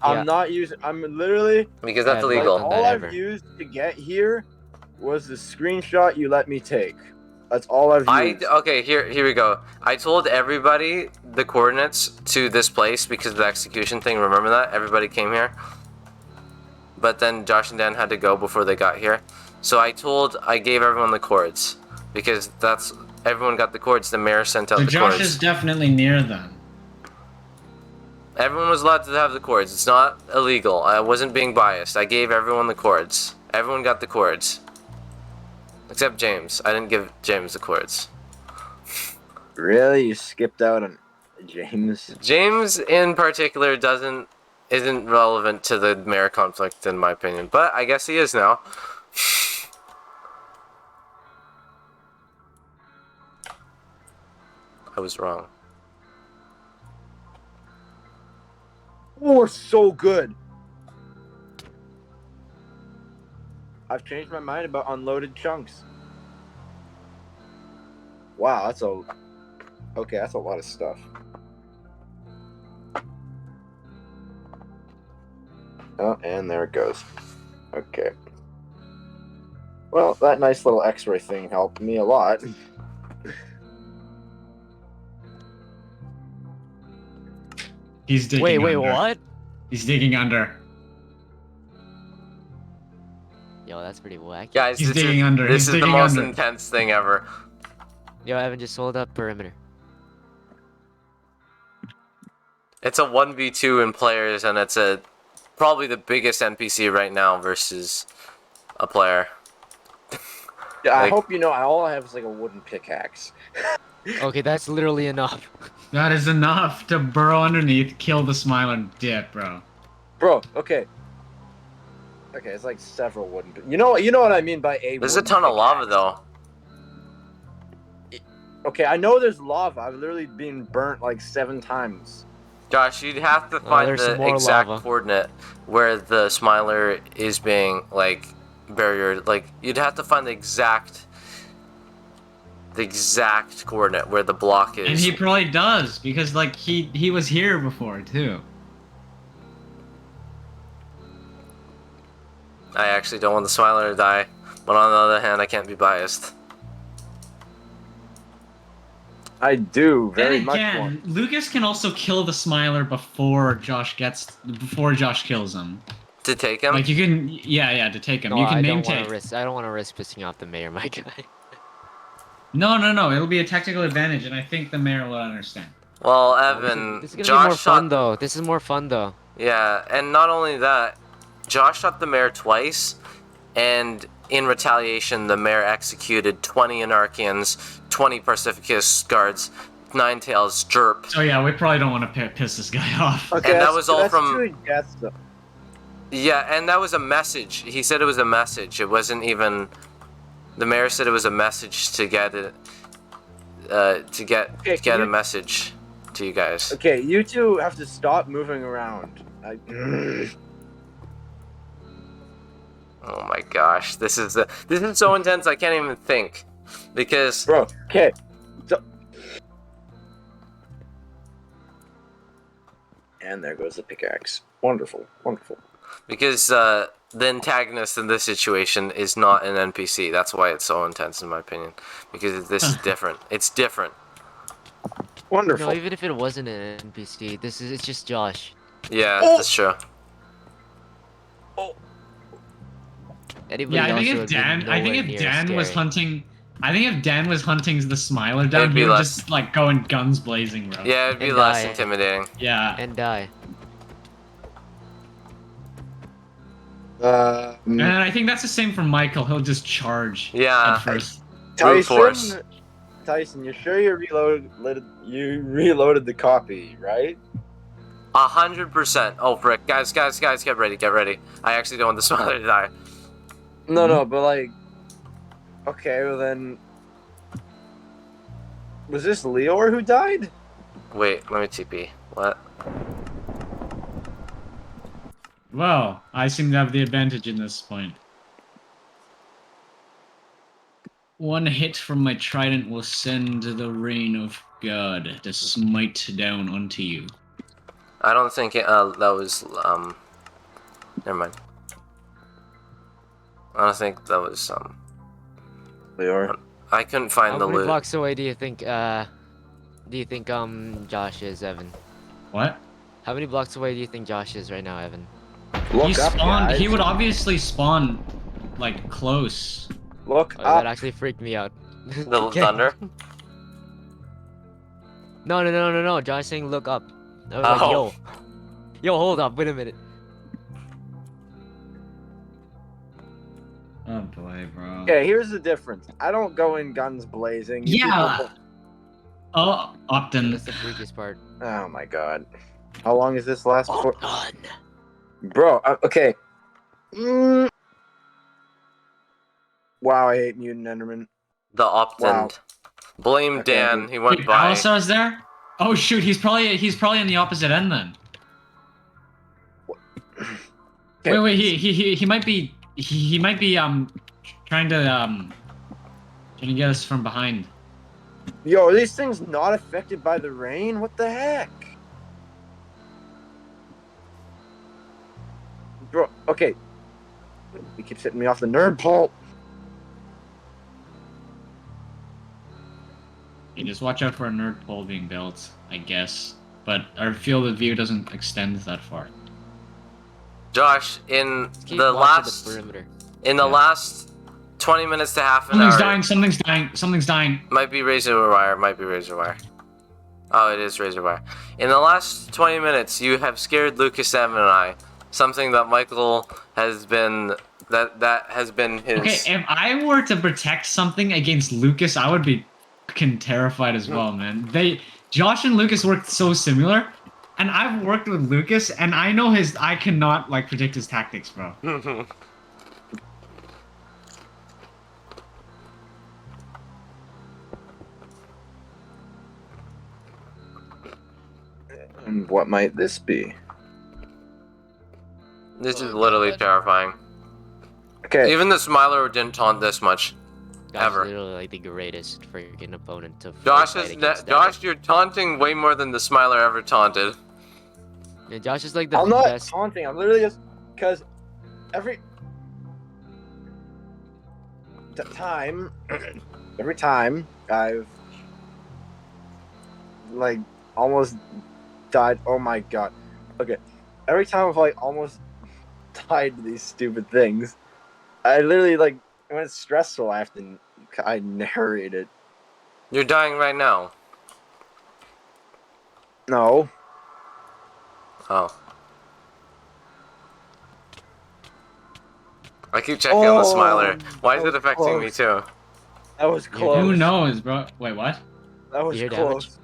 Yeah. I'm not using. I'm literally. Because that's Yeah, but- illegal. That All I've ever. used to get here was the screenshot you let me take. That's all I've used. Okay, here we go. I told everybody the coordinates to this place because of the execution thing. Remember that? Everybody came here. But then Josh and Dan had to go before they got here. So I gave everyone the chords. Because everyone got the chords. The mayor sent out So the Josh chords. is definitely near them. Everyone was allowed to have the chords. It's not illegal. I wasn't being biased. I gave everyone the chords. Everyone got the chords. Except James. I didn't give James the chords. Really, you skipped out on James. James in particular isn't relevant to the mayor conflict in my opinion, but I guess he is now. I was wrong. Oh, so good. I've changed my mind about unloaded chunks. Wow, that's a... Okay, that's a lot of stuff. Oh, and there it goes. Okay. Well, that nice little x-ray thing helped me a lot. He's digging Wait, under. what? He's digging under. Yo, that's pretty wacky. Guys, He's this digging is under, this he's is the digging most under. intense thing ever. Yo, Evan just sold up perimeter. It's a 1v2 in players, and it's probably the biggest NPC right now versus a player. Yeah, I Like- hope you know, all I have is like a wooden pickaxe. Okay, that's literally enough. That is enough to burrow underneath, kill the Smiler, and dip, bro. Bro, okay. Okay, it's like several wooden... You know what I mean by a There's a wooden ton of lava, pickaxe. though. Okay, I know there's lava. I've literally been burnt like 7 times. Josh, you'd have to find there's some the more exact lava. coordinate where the Smiler is being, like, barrier. Like, you'd have to find the exact coordinate where the block is. And he probably does, because like he was here before too. I actually don't want the Smiler to die, but on the other hand, I can't be biased. I do very Then much again, want... Lucas can also kill the Smiler before Josh kills him. To take him? Like you can, yeah, to take him. No, you can I name don't want take. to risk. I don't want to risk pissing off the mayor, my guy. No, it'll be a tactical advantage, and I think the mayor will understand. Well, Evan, This is gonna be Josh more shot... fun though. This is more fun though. Yeah, and not only that, Josh shot the mayor twice, and in retaliation, the mayor executed 20 Anarchians, 20 Pacificus guards, Ninetales, Jerp. So yeah, we probably don't want to piss this guy off. Okay, And that that's- was all that's from- 2 deaths, though. Yeah, and that was a message. He said it was a message. It wasn't even... The mayor said it was a message to get it... to get Okay, can a you- message to you guys. Okay, you two have to stop moving around. Oh my gosh, this is so intense I can't even think. Because... Bro, okay. So... And there goes the pickaxe. Wonderful, wonderful. Because the antagonist in this situation is not an NPC. That's why it's so intense, in my opinion. Because this is different. It's different. Wonderful. No, even if it wasn't an NPC, it's just Josh. Yeah, Oh! that's true. Anybody Yeah, I else think would if be Dan, I think nowhere if near Dan was scary. hunting, I think if Dan was hunting the Smiler down, It'd be he would less- just like going guns blazing, bro. Yeah, it'd be And less die. intimidating. Yeah. and die. And I think that's the same for Michael. He'll just charge Yeah. at first. Brute force. Tyson, you sure you reloaded the copy, right? 100%. Oh, frick. Guys, get ready, get ready. I actually don't want the Smiler to die. No, but like... Okay, well then... Was this Leor who died? Wait, let me TP. What? Well, I seem to have the advantage in this point. One hit from my trident will send the rain of God to smite down onto you. I don't think that was, never mind. I don't think that was, Leor. I couldn't find How the many loot. blocks away do you think Josh is, Evan? What? How many blocks away do you think Josh is right now, Evan? Look He up, spawned. guys. He would obviously spawn, like, close. Look Oh, that up. actually freaked me out. The Okay. thunder? No. Josh saying look up. I was like, Oh. yo, hold up, wait a minute. Oh boy, bro. Okay, here's the difference. I don't go in guns blazing. You Yeah. people- Oh, Optin. That's the freakiest part. Oh my god. How long is this last for? Done. Bro, okay. Wow, I hate Mutant Enderman. The opt-in. Wow. Blame Okay. Dan, he went Wait, by. Alistar's there? Oh shoot, he's probably in the opposite end then. Okay. Wait, he might be trying to get us from behind. Yo, are these things not affected by the rain? What the heck? Bro, okay. He keeps hitting me off the nerd pole. You just watch out for a nerd pole being built, I guess. But our field of view doesn't extend that far. Josh, in Just keep the watching last the perimeter. in the Yeah. last 20 minutes to half an Something's hour, dying. Something's dying. Something's dying. might be razor wire, might be razor wire. Oh, it is razor wire. In the last 20 minutes, you have scared Lucas, Evan, and I. Something that Michael has been that has been his. Okay, if I were to protect something against Lucas, I would be fucking terrified as well, man. Josh and Lucas work so similar, and I've worked with Lucas, and I know I cannot like predict his tactics, bro. And what might this be? This is literally terrifying. Okay. Even the Smiler didn't taunt this much. Josh Ever. is literally like the greatest freaking opponent to Josh fight is against ever. Josh, you're taunting way more than the Smiler ever taunted. Yeah, Josh is like the I'm not best. taunting. I'm literally just because every time, every time I've like almost died. Oh my god. Okay. Every time I've like almost died to these stupid things, I literally like when it's stressful, I narrate it. You're dying right now. No. Oh. I keep checking on the Smiler. Why is that it was affecting me close. too? That was close. Who knows, bro? Wait, what? That was You hear damage? close.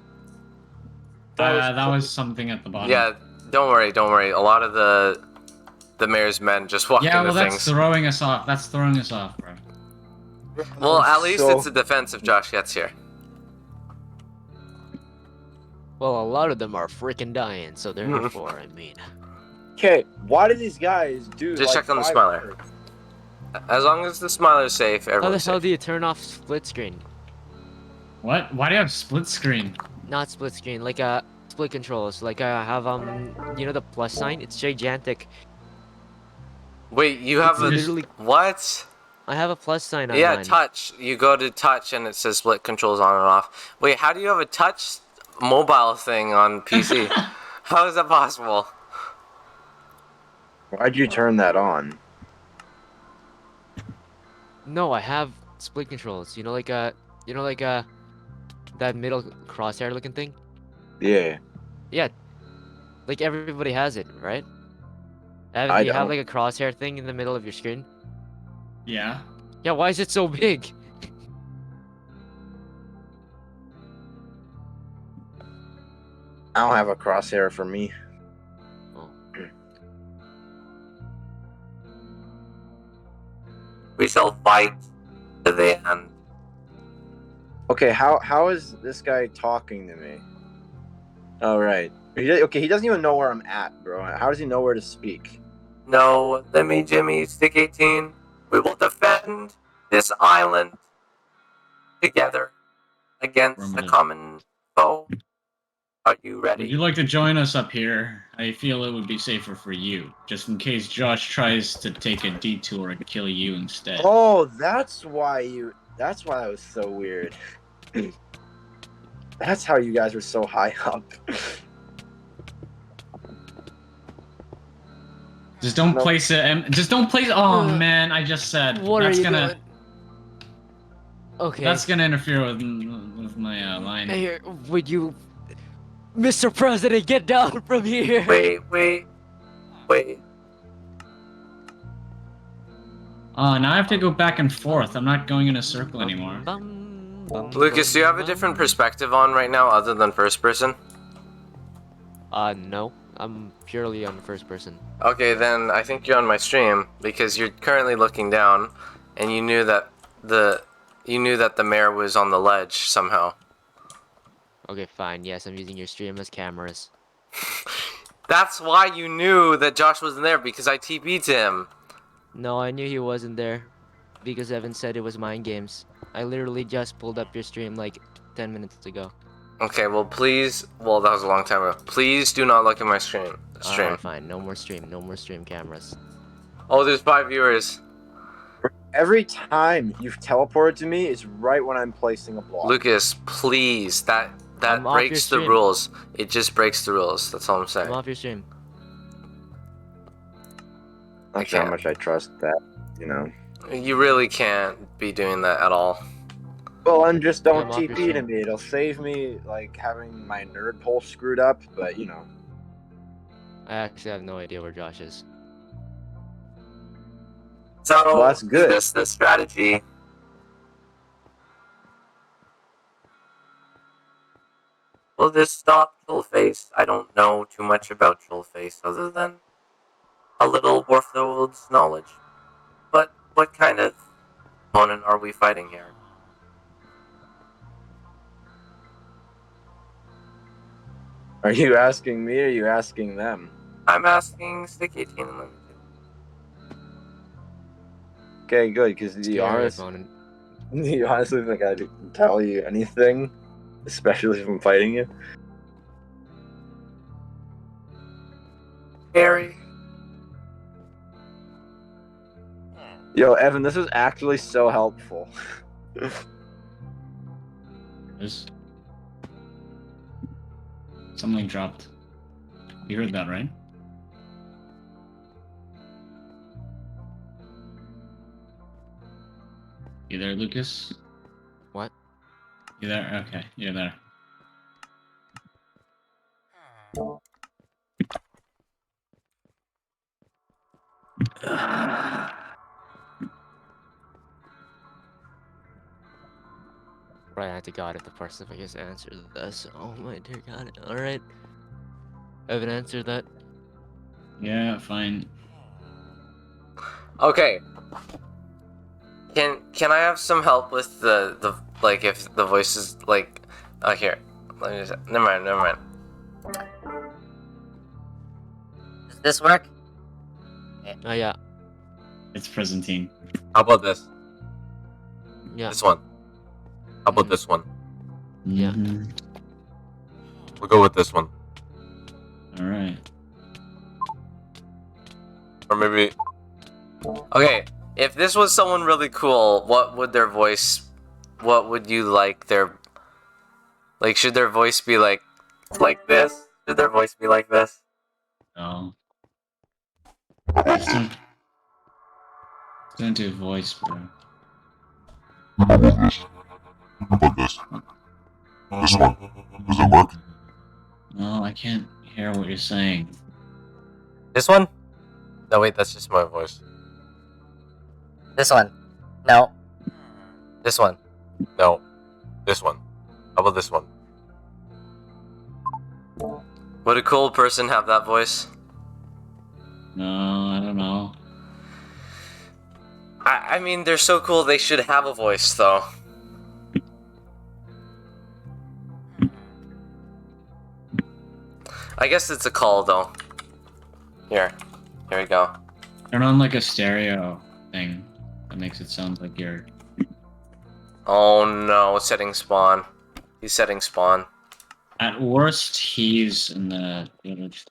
That That was was something at the bottom. Yeah, don't worry, don't worry. A lot of the mayor's men just walk Yeah, into well, that's things. throwing us off. That's throwing us off, bro. Well, at least so- it's a defense if Josh gets here. Well, a lot of them are freaking dying, so therefore, I mean. Okay, why do these guys do? Just like check on the 5 Smiler. words? As long as the Smiler's safe, How the everyone's hell safe. do you turn off split screen? What? Why do you have split screen? Not split screen, like split controls. Like I have you know the plus sign? It's gigantic. Wait, you have It's a literally. what? I have a plus sign on Yeah, mine. touch. You go to touch and it says split controls on and off. Wait, how do you have a touch mobile thing on PC? How is that possible? Why'd you turn that on? No, I have split controls. You know, like that middle crosshair looking thing. Yeah. Yeah, like everybody has it, right? Evan, I do you have don't. like a crosshair thing in the middle of your screen? Yeah. Yeah, why is it so big? I don't have a crosshair for me. Oh. We shall fight to the end. Okay, how is this guy talking to me? All right. Okay, he doesn't even know where I'm at, bro. How does he know where to speak? No, let me, Jimmy, Stick 18. We will defend this island together against the Permanent. common foe. Are you Would ready? you like to join us up here? I feel it would be safer for you, just in case Josh tries to take a detour and kill you instead. Oh, that's why that was so weird. That's how you guys were so high up. Just don't No. place it. Just don't place. Oh man, I just said What that's are you gonna. doing? Okay. That's gonna interfere with my line. Here, would you, Mr. President, get down from here? Wait. Now I have to go back and forth. I'm not going in a circle anymore. Lucas, do you have a different perspective on right now other than first person? No. I'm purely on first person. Okay, then I think you're on my stream because you're currently looking down, and you knew that the mayor was on the ledge somehow. Okay, fine. Yes, I'm using your stream as cameras. That's why you knew that Josh wasn't there, because I TP'd him. No, I knew he wasn't there because Evan said it was mind games. I literally just pulled up your stream like 10 minutes ago. Okay, well, please. Well, that was a long time ago. Please do not look at my stream. Alright, fine. No more stream cameras. Oh, there's 5 viewers. Every time you've teleported to me is right when I'm placing a block. Lucas, please. That I'm off your breaks the stream. rules. It just breaks the rules. That's all I'm saying. I'm off your stream. Not sure how can't. much I trust that, you know. You really can't be doing that at all. Well, and just don't I'm off your TP to stream. me. It'll save me, like, having my nerd pole screwed up, but, you know. I actually have no idea where Josh is. So, Well, that's good. Is this the strategy? Will this stop Trollface? I don't know too much about Trollface other than a little Warfield's knowledge. But what kind of opponent are we fighting here? Are you asking me or are you asking them? I'm asking Sticky 18 Unlimited. Okay, good, because Scary opponent. you honestly think I'd tell you anything? Especially if I'm fighting you? Harry. Yo, Evan, this is actually so helpful. There's something dropped. You heard that, right? You there, Lucas? What? You there? Okay, you're there. Right, to God if the Pacificus answers this. Oh my dear God. Alright. Evan answered that. Yeah, fine. Okay. Can I have some help with the like if the voice is like here. Let me just never mind. Does this work? Oh yeah. It's Presentine. How about this? Yeah. This one. How about this one? Yeah. We'll go with this one. Alright. Or maybe Okay, if this was someone really cool, what would you like their like should their voice be like this? Should their voice be like this? Oh. Don't do voice, bro. how about this? This one. Does it work? No, I can't hear what you're saying. This one? No wait, that's just my voice. This one. No. This one. No. This one. How about this one? Would a cool person have that voice? No, I don't know. I mean, they're so cool, they should have a voice, though. I guess it's a call, though. Here we go. Turn on like a stereo thing that makes it sound like you're. Oh no, setting spawn. He's setting spawn. At worst, he's in the village.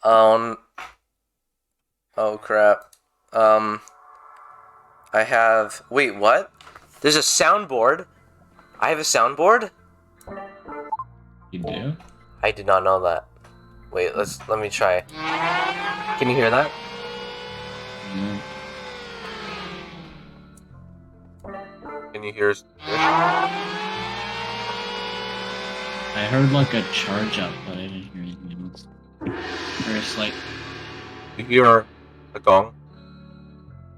Oh crap. I have. Wait, what? There's a soundboard? I have a soundboard? You do? I did not know that. Wait, let me try. Can you hear that? No. Can you hear us? I heard like a charge up, but I didn't hear anything else. Or it's like, You hear a gong?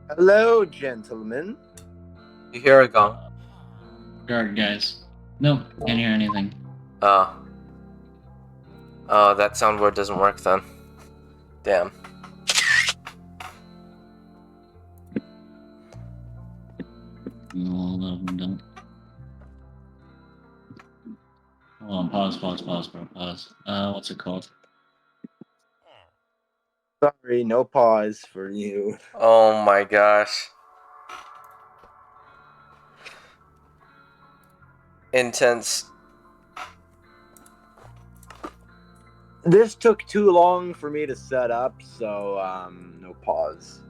Hello, gentlemen. You hear a gong? guard guys. Nope, can't hear anything. Oh, that soundboard doesn't work then. Damn. All of them don't. Hold on, pause, bro, pause. What's it called? Sorry, no pause for you. Oh my gosh. Intense. This took too long for me to set up, so no pause.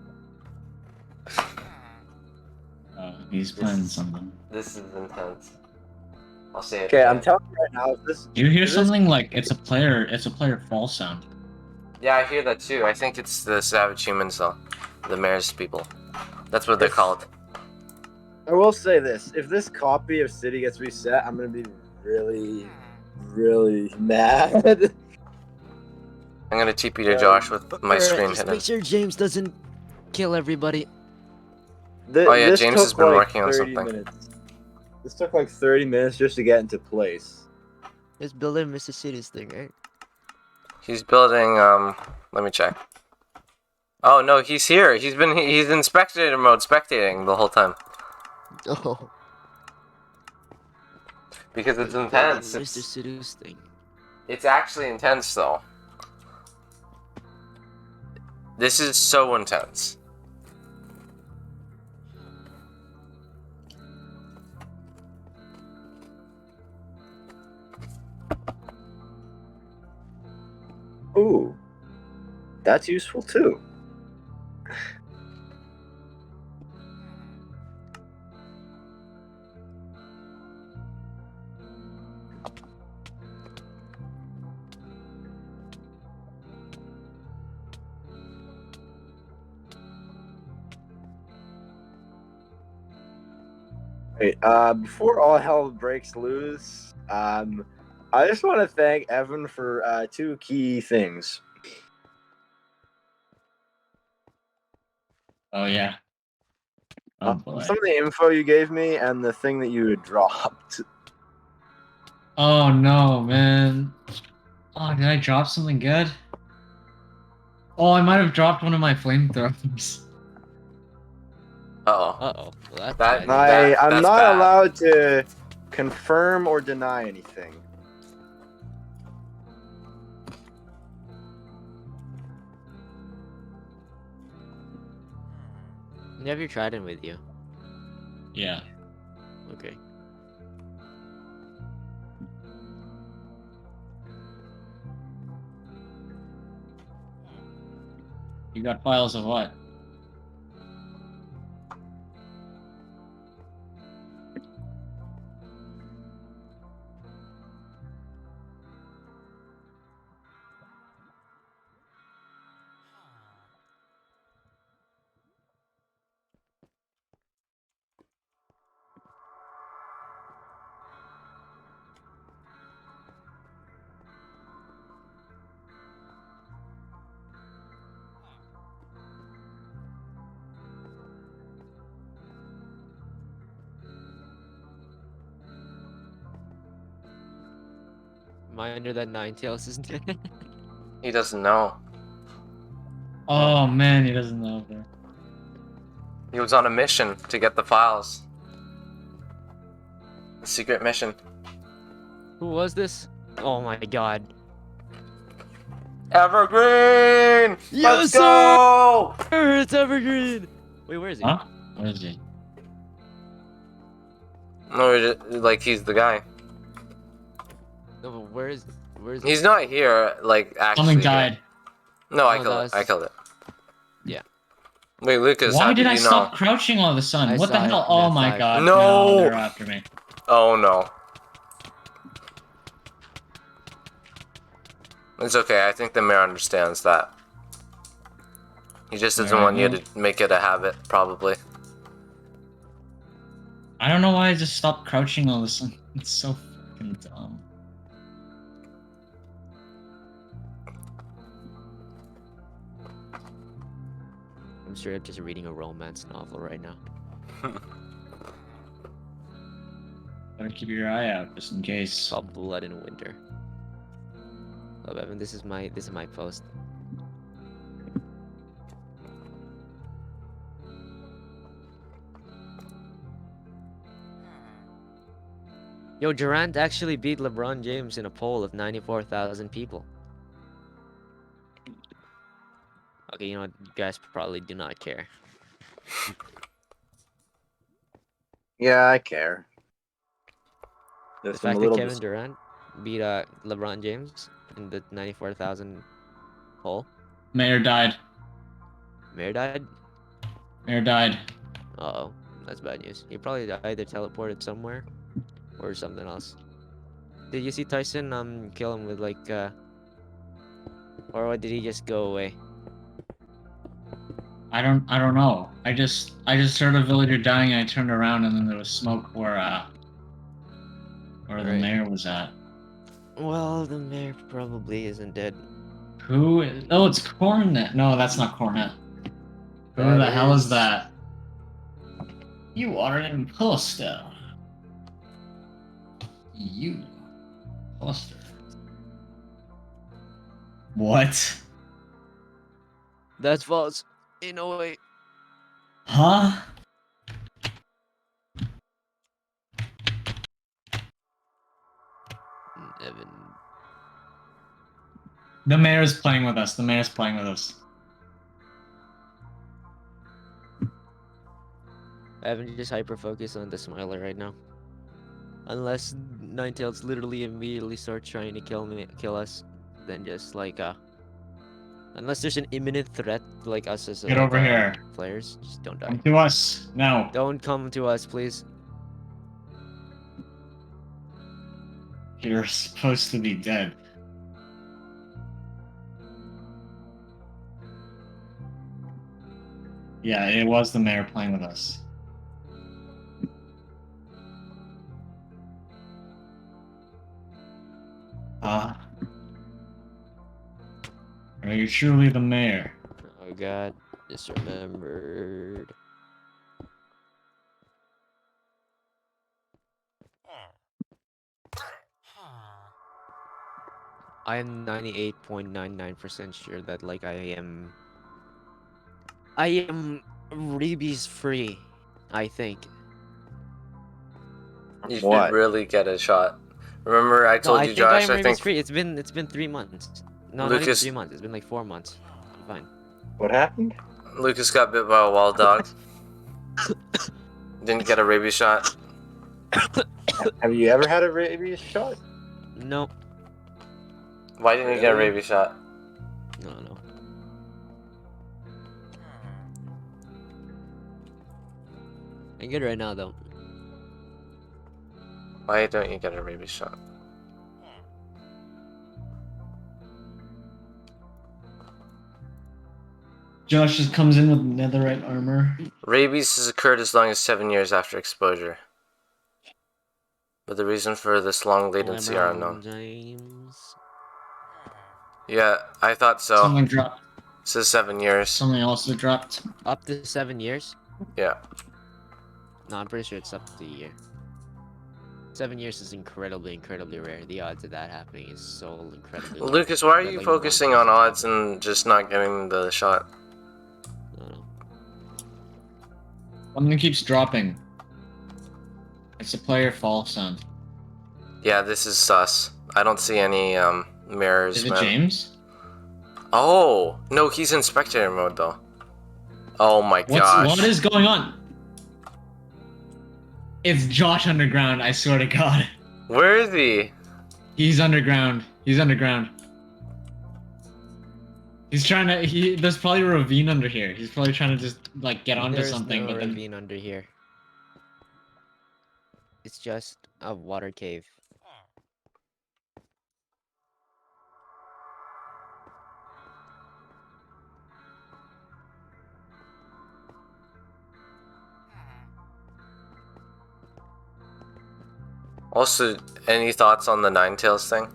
He's playing something. This is intense. I'll say it. Okay, I'm again. telling you right now, if this Do you hear if this- something like it's a player fall sound? Yeah, I hear that too. I think it's the Savage Humans, though. The mayor's people. That's what they're called. I will say this: if this copy of City gets reset, I'm gonna be really, really mad. I'm gonna TP to Josh with my screen Just hidden. make sure James doesn't kill everybody. Oh, yeah, This James took has been like working on 30 something. Minutes. This took like 30 minutes just to get into place. Just building Mr. City's thing, right? He's building, let me check. Oh, no, he's here. He's in spectator mode, spectating the whole time. Oh. Because it's Building intense. Mr. City's thing. It's actually intense, though. This is so intense. Ooh, that's useful too. Wait, before all hell breaks loose, I just want to thank Evan for two key things. Oh yeah. Oh boy. Some of the info you gave me and the thing that you had dropped. Oh no, man. Oh, did I drop something good? Oh, I might have dropped one of my flamethrowers. Uh-oh. Uh-oh. Well, that's That- bad. I'm that's not bad. allowed to confirm or deny anything. You have your trident with you. Yeah. Okay. You got files of what? Am I under that Ninetales, isn't it? He doesn't know. Oh man, he doesn't know that. He was on a mission to get the files. A secret mission. Who was this? Oh my god. Evergreen! Yes, Let's go! It's Evergreen! Wait, where is he? Huh? Where is he? No, like, he's the guy. No, but where is he? He's not here, like, actually. Something here. died. No, I Oh, killed that it. was- I killed it. Yeah. Wait, Lucas, how Why did I you stop know? crouching all of a sudden? I What the saw it hell? in Oh that my flash. god. No! They're after me. Oh no. It's okay, I think the mayor understands that. He just doesn't Alright, want you well. to make it a habit, probably. I don't know why I just stopped crouching all of a sudden. It's so fucking dumb. I'm sure I'm just reading a romance novel right now. Better keep your eye out just in case. Called Blood in Winter. Oh, Evan, this is my post. Yo, Durant actually beat LeBron James in a poll of 94,000 people. Okay, you know what? You guys probably do not care. Yeah, I care. The There's some fact that little Kevin Durant beat LeBron James in the 94,000 hole. Mayor died. Mayor died. Mayor died. Oh, that's bad news. He probably either teleported somewhere or something else. Did you see Tyson kill him with like or what, did he just go away? I don't know. I just heard a villager dying and I turned around and then there was smoke where the Right. mayor was at. Well, the mayor probably isn't dead. Who is, oh, it's Cornet. No, that's not Cornet. Who That the hell is is- that? You are an imposter. You imposter. What? That's false. In a way. Huh? Evan. The mayor's playing with us. The mayor's playing with us. Evan just hyper focus on the Smiler right now. Unless Ninetales literally immediately starts trying to kill us, then just like unless there's an imminent threat like us as Get over here. players, just don't die. Come to us now. Don't come to us, please. You're supposed to be dead. Yeah, it was the mayor playing with us. Are you truly the mayor? Oh god, just remembered. I am 98.99% sure that like I am rabies free, I think. You What? should really get a shot. Remember, I No, told I you, think Josh. I am I rabies think free. It's been 3 months. No, not even Lucas- 3 months. It's been like 4 months. I'm fine. What happened? Lucas got bit by a wild dog. Didn't get a rabies shot. Have you ever had a rabies shot? No. Why didn't you get a Really? rabies shot? No. I'm good right now though. Why don't you get a rabies shot? Josh just comes in with netherite armor. Rabies has occurred as long as 7 years after exposure. But the reason for this long latency are LeBron unknown. James. Yeah, I thought so. Something dropped. It says 7 years. Something also dropped. Up to 7 years? Yeah. No, I'm pretty sure it's up to a year. 7 years is incredibly rare. The odds of that happening is so incredibly low. Lucas, why are But, you like, focusing 1% on odds chance. and just not getting the shot? I don't know. Something keeps dropping. It's a player fall sound. Yeah, this is sus. I don't see any mirrors, Is it man. James? Oh, no, he's in spectator mode though. Oh my gosh. What is going on? It's Josh underground, I swear to God. Where is he? He's underground. He's underground. He's trying to. There's probably a ravine under here. He's probably trying to just like get onto There's something, no but then ravine under here. It's just a water cave. Also, any thoughts on the Ninetales thing?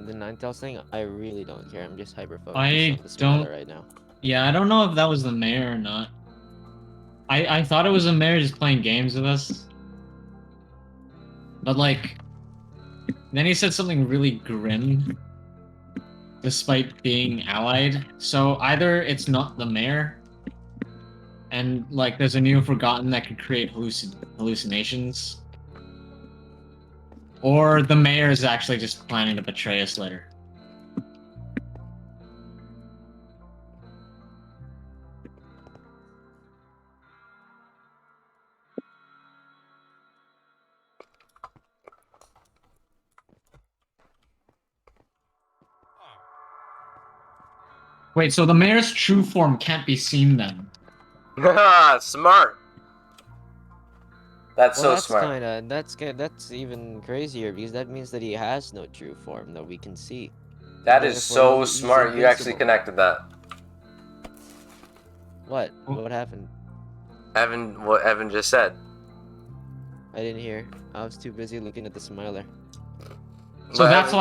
The Ninetales thing, I really don't care. I'm just hyper focused I on the Smiler don't- right now. yeah, I don't know if that was the mayor or not. I thought it was the mayor just playing games with us, but like, then he said something really grim, despite being allied. So either it's not the mayor, and like there's a new Forgotten that could create hallucinations, or the mayor is actually just planning to betray us later. Wait, so the mayor's true form can't be seen then? Smart. That's Well, so smart. that's even crazier because that means that he has no true form that we can see. That is Therefore, so he's smart. You actually invincible. connected that. What? What happened? What Evan just said. I didn't hear. I was too busy looking at the smiler. So But that's Evan-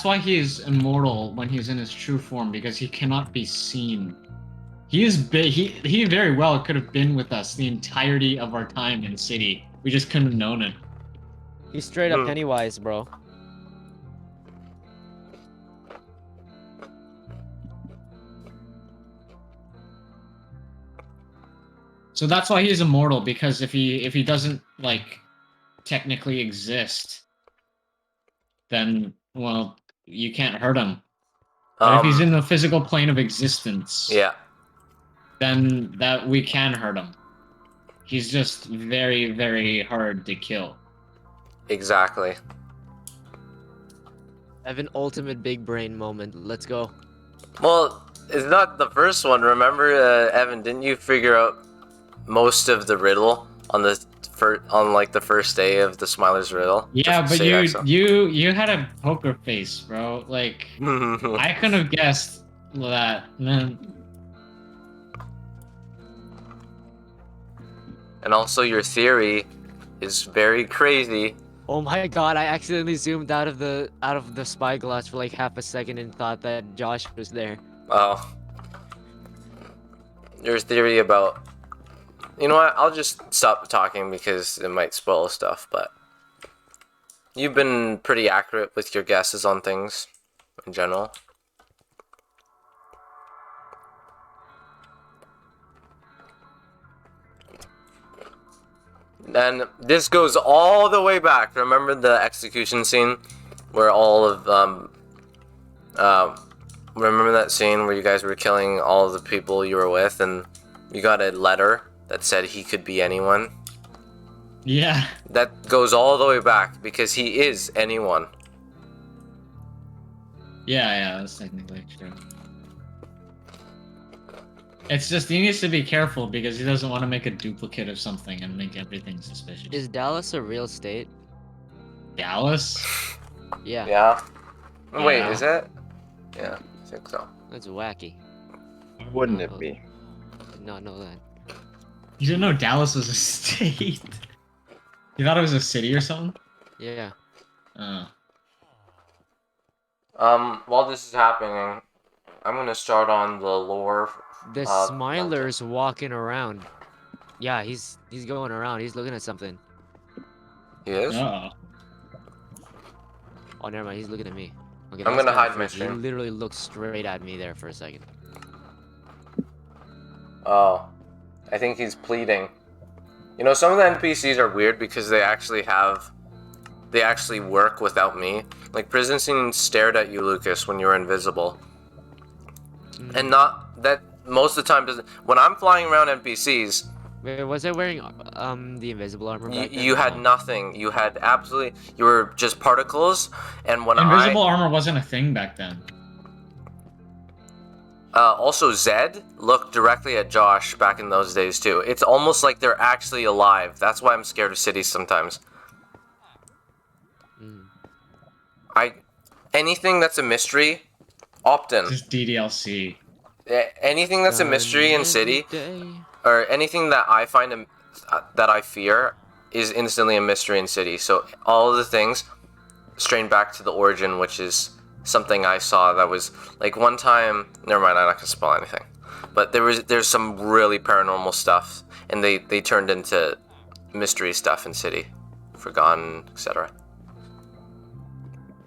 why he's immortal when he's in his true form, because he cannot be seen. He is big. He very well could have been with us the entirety of our time in the city. We just couldn't have known it. He's straight up Hmm. Pennywise, bro. So that's why he's immortal, because if he doesn't like technically exist, then well, you can't hurt him. But if he's in the physical plane of existence, Yeah. then that we can hurt him. He's just very, very hard to kill. Exactly. Evan ultimate big brain moment. Let's go. Well, it's not the first one. Remember, Evan? Didn't you figure out most of the riddle on the the first day of the Smiler's riddle? Yeah, but Say Exo. you had a poker face, bro. Like I couldn't have guessed that. Man. And also, your theory is very crazy. Oh my god, I accidentally zoomed out of the spyglass for like half a second and thought that Josh was there. Oh. Your theory about... You know what? I'll just stop talking because it might spoil stuff, but... You've been pretty accurate with your guesses on things, in general. And this goes all the way back. Remember the execution scene? Where all of, remember that scene where you guys were killing all of the people you were with and you got a letter that said he could be anyone? Yeah. That goes all the way back because he is anyone. Yeah, that's technically true. It's just he needs to be careful because he doesn't want to make a duplicate of something and make everything suspicious. Is Dallas a real state? Dallas? Yeah. Yeah? Wait, Yeah. is it? Yeah, I think so. That's wacky. Wouldn't it be? Did not know that. You didn't know Dallas was a state? You thought it was a city or something? Yeah. Oh. While this is happening, I'm gonna start on the lore. The Smiler's walking around. Yeah, he's going around. He's looking at something. He is? Uh-oh. Oh, never mind. He's looking at me. Okay, I'm that's gonna kinda hide my freaky. He stream. literally looked straight at me there for a second. Oh, I think he's pleading. You know, some of the NPCs are weird because they actually work without me. Like, Prison Scene stared at you, Lucas, when you were invisible. And not that most of the time doesn't. When I'm flying around NPCs, Wait, was I wearing the invisible armor back then? you had nothing. You had absolutely. You were just particles. And when Invisible armor wasn't a thing back then. Also, Zed looked directly at Josh back in those days too. It's almost like they're actually alive. That's why I'm scared of cities sometimes. Anything that's a mystery, opt in. Just DDLC. Anything that's a mystery in city, or anything that I find that I fear, is instantly a mystery in city. So all of the things strain back to the origin, which is something I saw that was like one time. Never mind, I'm not gonna spoil anything. But there's some really paranormal stuff, and they turned into mystery stuff in city, Forgotten, etc.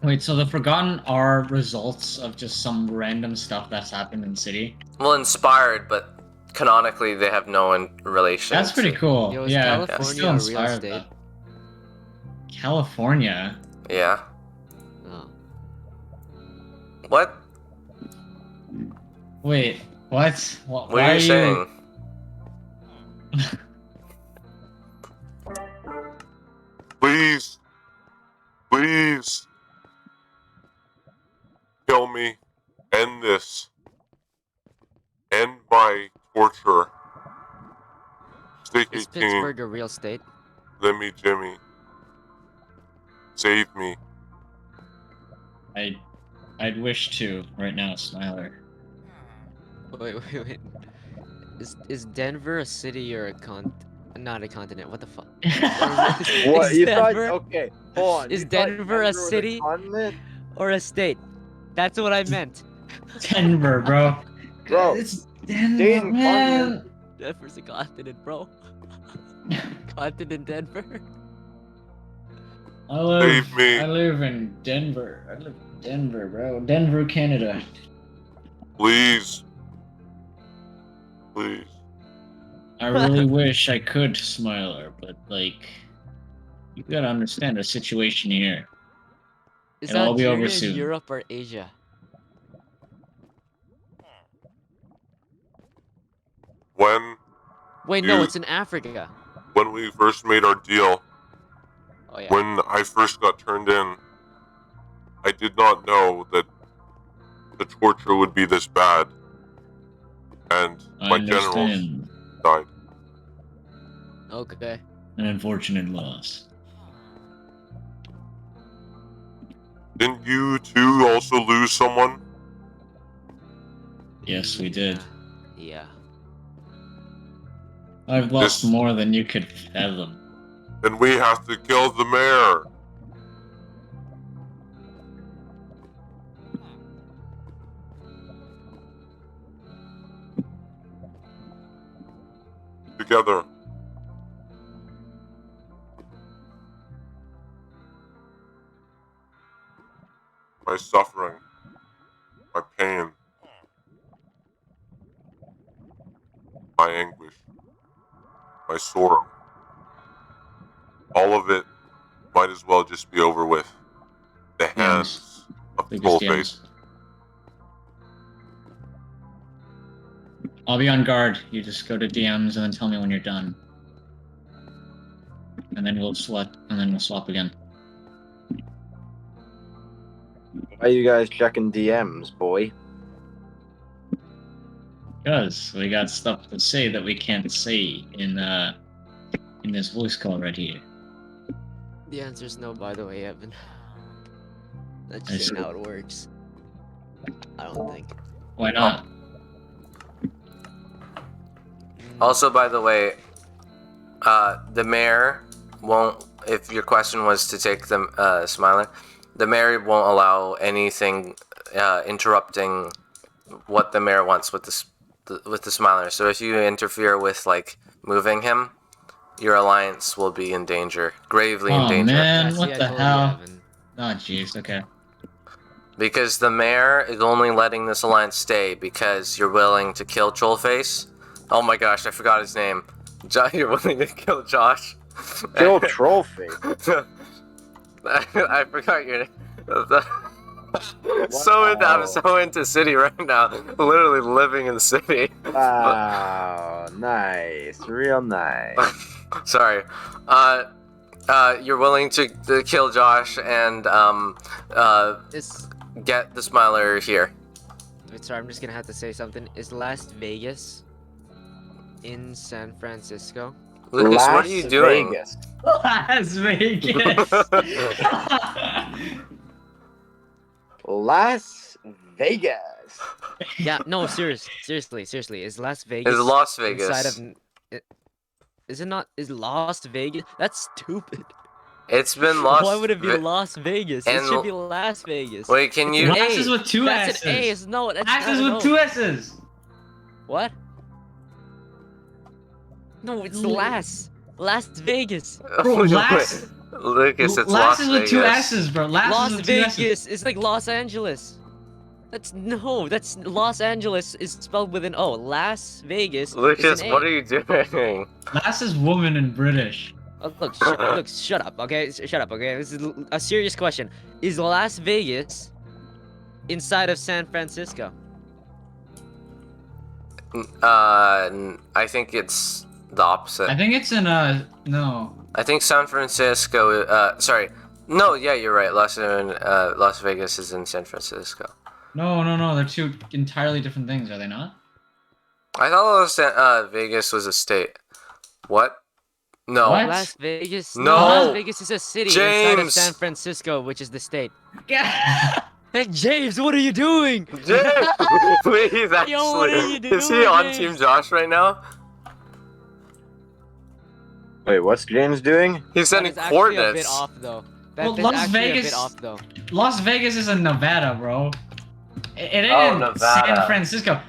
Wait, so the Forgotten are results of just some random stuff that's happened in city? Well, inspired, but canonically they have no relation. That's pretty cool. Yo, is yeah, California still a real inspired state? that. California? Yeah. Oh. What? Wait, what? What Why are you saying? Please. Please. Kill me. End this. end my torture. Stick Is 18, Pittsburgh a real state? Lemmy Jimmy. Save me. I'd wish to right now, Smiler. Wait. Is Denver a city or not a continent? What the fuck? What Is you thought? Denver- Okay, hold on. is You thought Denver a was city? continent? Or a state? That's what I meant. Denver, bro. Bro, It's Denver, Dayton man. Denver's a continent, bro. Continent Denver. Save me. I live in Denver. I live in Denver, bro. Denver, Canada. Please. Please. I really wish I could, Smiler, but like, you gotta understand the situation here. Is It'll all be over Algeria in soon. Europe or Asia? When Wait, no, You- it's in Africa. we first made our deal, Oh yeah. when I first got turned in, I did not know that the torture would be this bad. And I my generals understand. died. Okay. An unfortunate loss. Didn't you two also lose someone? Yes, we did. Yeah. I've lost This- more than you could fathom. Then we have to kill the mayor. Together. My suffering, my pain, my anguish, my sorrow, all of it might as well just be over with. The hands of Biggest Trollface. DMs. I'll be on guard. You just go to DMs and then tell me when you're done. And then we'll swap again. Why are you guys checking DMs, boy? Because we got stuff to say that we can't say in this voice call right here. The answer's no, by the way, Evan. That's I just see. how it works. I don't think. Why not? Also, by the way, the mayor won't. If your question was to take the Smiler, the mayor won't allow anything interrupting what the mayor wants with the Smiler. So if you interfere with like moving him, your alliance will be in danger, gravely in Oh danger. man, Yeah, see, what I the told you, hell? Evan. Oh jeez, okay. Because the mayor is only letting this alliance stay because you're willing to kill Trollface. Oh my gosh, I forgot his name. You're willing to kill Josh. Kill Trollface. I forgot your name. I'm so into city right now. Literally living in the city. Wow, nice, real nice. Sorry. You're willing to kill Josh and Is get the Smiler here. wait, sorry, I'm just gonna have to say something. Is Las Vegas in San Francisco? Lucas, what are Las you doing? Vegas. Las Vegas. Las Vegas. Yeah, no, seriously. Is Las Vegas Is Las inside Vegas. of? Is it not? Is Las Vegas? That's stupid. It's been lost. Why would it be Las Vegas? It and- should be Las Vegas. Wait, can you? Las A. is with two That's S's. an A. It's no. That's Las not is an with O. two S's. What? No, it's Las. Las Vegas. Bro, Las- Lucas, it's Las Las is with two Vegas. S's, bro. Las Las is with two S's. Vegas. It's like Los Angeles. That's Los Angeles is spelled with an O. Las Vegas. Lucas, is an A. what are you doing? Las is woman in British. Oh, look, shut up, okay? Shut up, okay? This is a serious question. Is Las Vegas inside of San Francisco? I think it's the opposite. I think it's in no. I think San Francisco. Sorry. No, yeah, you're right. Las Vegas is in San Francisco. No, they're two entirely different things, are they not? I thought Vegas was a state. What? No. What? Las Vegas. No. Las Vegas is a city inside of James. San Francisco, which is the state. Yeah. Hey James, what are you doing? James, please, actually. Yo, what are you Is he doing, on James? Team Josh right now? Wait, what's James doing? He's That sending is actually a bit coordinates. off though. That Well, is Las actually a Vegas- bit off though. Las Vegas is in Nevada, bro. It ain't Oh, in Nevada. San Francisco.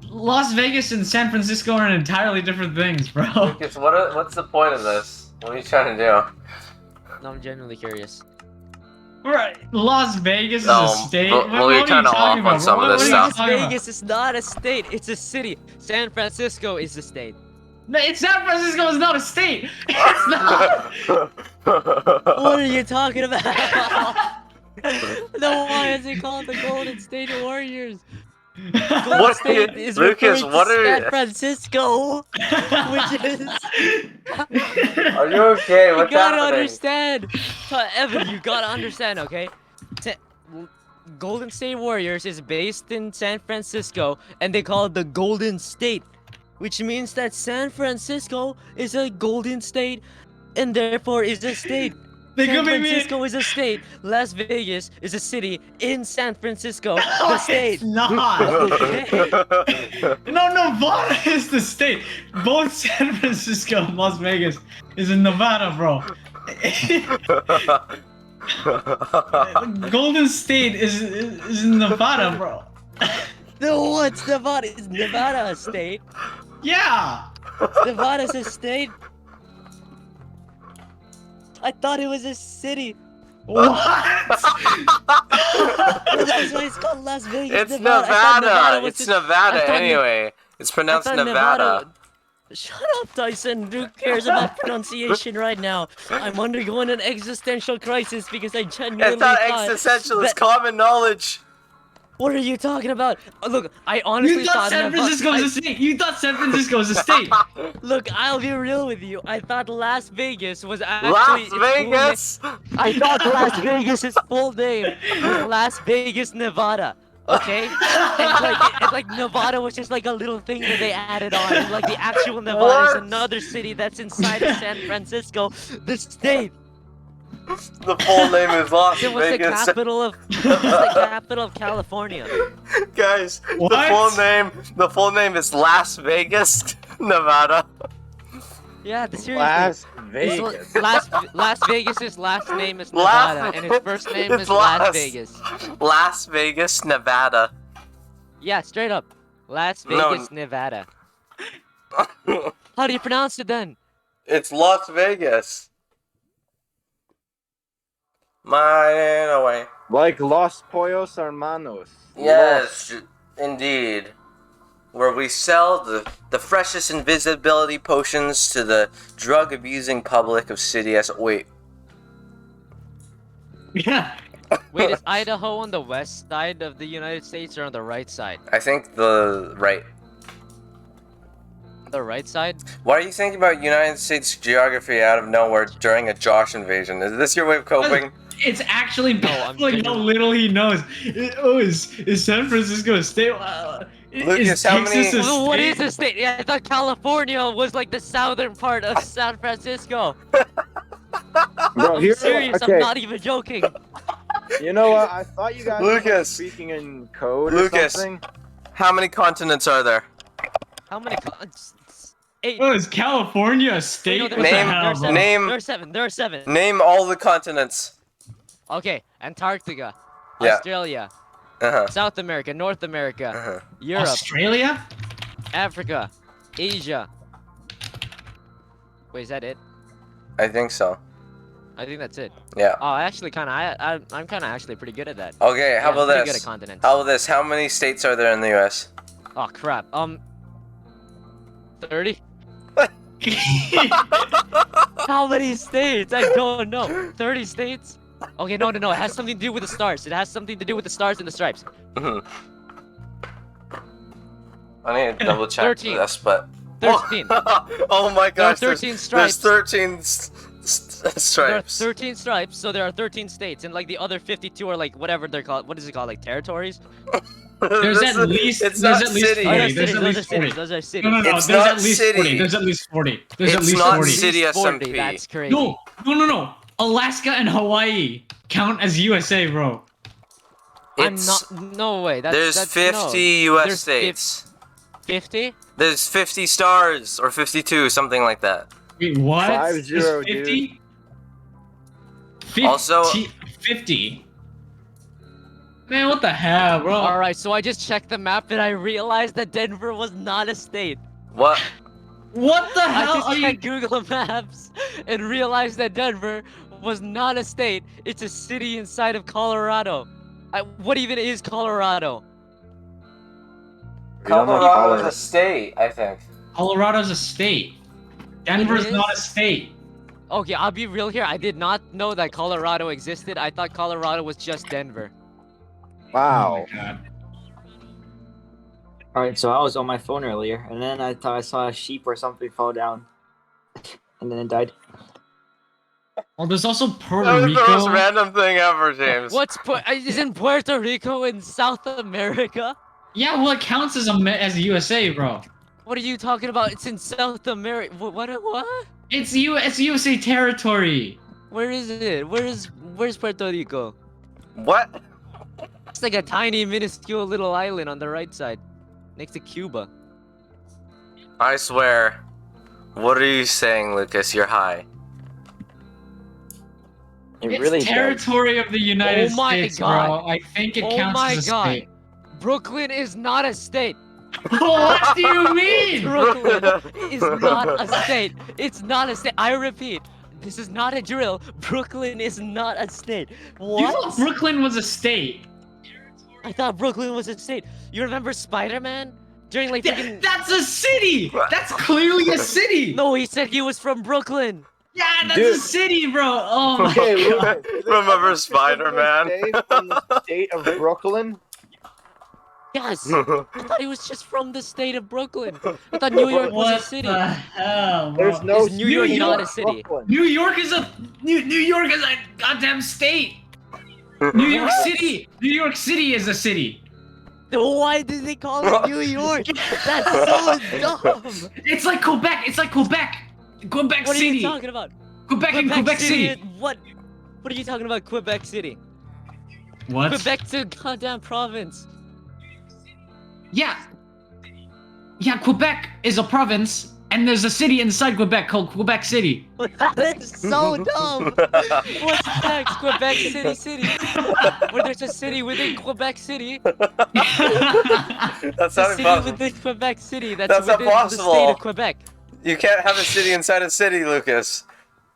Las Vegas and San Francisco are entirely different things, bro. Lucas, what's the point of this? What are you trying to do? No, I'm genuinely curious. Right. Las Vegas is No, a state. but- What, well, what you're are you kinda talking off on about, some bro? of What this are you stuff. Las talking about? Vegas is not a state, it's a city. San Francisco is the state. No, San Francisco is not a state. It's not. What are you talking about? No, why is it called the Golden State Warriors? Golden What State are you- is Lucas, referring what to are San you- Francisco, which is. Are you okay? You What's gotta happening? understand, Evan. You gotta understand, okay? Golden State Warriors is based in San Francisco, and they call it the Golden State, which means that San Francisco is a Golden State, and therefore is a state. They San could be Francisco is a state. Las Vegas is a city in San Francisco, the state. It's not. No, Nevada is the state. Both San Francisco and Las Vegas is in Nevada, bro. Golden State is in Nevada, bro. No, what's Nevada? Is Nevada a state? Yeah. Nevada's a state. I thought it was a city. What? That's why it's called Las Vegas. It's Nevada. I thought Nevada. was It's I Nevada thought anyway. It's I pronounced thought Nevada. Shut up, Tyson. Who cares about pronunciation right now? I'm undergoing an existential crisis because I genuinely It's not thought existential. It's that- common knowledge. What are you talking about? Look, I honestly You thought San Neva- Francisco was I- a state. You thought San Francisco was a state. Look, I'll be real with you. I thought Las Vegas was actually Las its full name. Vegas. I thought Las Vegas' full name was Las Vegas, Nevada. Okay? And like Nevada was just like a little thing that they added on. And like the actual Nevada is What? another city that's inside of San Francisco, the state. The full name is Las It was the Vegas. capital of the capital of California. Guys, What? the full name is Las Vegas, Nevada. Yeah, seriously. Las This Vegas. Las Vegas' last name is Las- Nevada, and his first name it's is Las Las. Vegas. Las Vegas, Nevada. Yeah, straight up. Las No. Vegas, Nevada. How do you pronounce it then? It's Las Vegas. Mine away. Like Los Pollos Hermanos. Yes, indeed. Where we sell the freshest invisibility potions to the drug abusing public of City S. Wait, Yeah. Wait, is Idaho on the west side of the United States or on the right side? I think the right. The right side? Why are you thinking about United States geography out of nowhere during a Josh invasion? Is this your way of coping? It's actually No, I'm like how genuinely- little he knows. Is San Francisco a state? Lucas, how many- Texas a Well, what state? is a state? Yeah, I thought California was like the southern part of San Francisco. Bro, I'm here, serious, okay, I'm not even joking. you know what? I thought you guys were like, Lucas. speaking in code Lucas. or something. How many continents are there? How many? 8. Oh, is California a state? Wait, no, What there the are Name- seven, hell, there are bro? seven, Name- There are 7. There are 7. Name all the continents. Okay, Antarctica, Yeah. Australia, Uh-huh. South America, North America, Uh-huh. Europe, Australia? Africa, Asia. Wait, is that it? I think so. I think that's it. Yeah. Oh, actually, I'm kind of actually pretty good at that. Okay, how Yeah, I'm about pretty this? good at continents. How about this? How many states are there in the U.S.? Oh crap. 30. How many states? I don't know. 30 states? Okay, no. It has something to do with the stars. It has something to do with the stars and the stripes. Mhm. I need to double check 13. this, but 13. oh my There are gosh, there's 13 stripes. 13 There are stripes. 13 stripes, so there are 13 states, and like the other 52 are like whatever they're called. What is it called? Like territories? There's This at is- least it's there's not at least city. 40. Those There's are at least 40. cities. Those are cities. No, no, no. It's There's not at least city. 40. There's at least 40. There's at It's least not 40. city. At least 40, SMP. That's crazy. No, no, no, no. Alaska and Hawaii count as USA, bro. I'm It's, not. No way. there's That's 50 no. US There's states. 50? There's 50 stars or 52, something like that. Wait, what? 5-0, There's dude. 50? 50? Also- 50? Man, what the hell, bro? All right. So I just checked the map and I realized that Denver was not a state. What? What the I hell just are you? checked Google Maps and realized that Denver was not a state. It's a city inside of Colorado. What even is Colorado? We don't know Colorado is Colorado. a state, I think. Colorado's a state. Denver's is? not a state. Okay, I'll be real here. I did not know that Colorado existed. I thought Colorado was just Denver. Wow. Oh my god. Alright, so I was on my phone earlier, and then I thought I saw a sheep or something fall down. And then it died. Well, there's also That Puerto was the most Rico. random thing ever, James. Isn't Puerto Rico in South America? Yeah, well, it counts as as USA, bro. What are you talking about? It's in South America. What? It's USA territory. Where is it? Where's Puerto Rico? What? It's like a tiny, minuscule little island on the right side, next to Cuba. I swear. What are you saying, Lucas? You're high. It It's really does. territory of the United Oh my States, God. bro. I think it Oh counts my as a God. state. Brooklyn is not a state. What do you mean? Brooklyn is not a state. It's not a state. I repeat, this is not a drill. Brooklyn is not a state. You What? thought Brooklyn was a state. I thought Brooklyn was a state. You remember Spider-Man? During like freaking... That's a city. That's clearly a city. No, he said he was from Brooklyn. Yeah, that's Dude. a city, bro. Oh my Okay, god. Remember Spider-Man? From the state of Brooklyn. Yes. I thought he was just from the state of Brooklyn. I thought New York was What a city. the hell, bro? There's no Is New York New not York, a city? Brooklyn. New York is a New York is a goddamn state. New York City. New York City is a city. Why did they call it New York? That's so dumb. It's like Quebec. It's like Quebec. Quebec What are City. you talking about? Quebec and Quebec City. is- What? What are you talking about, Quebec City? What? Quebec's a goddamn province. Yeah. Yeah, Quebec is a province, and there's a city inside Quebec called Quebec City. That is so dumb. What's next? Quebec City. Where there's a city within Quebec City. That's A not city impossible. within Quebec City. That's That's not within the possible. state of Quebec. You can't have a city inside a city, Lucas.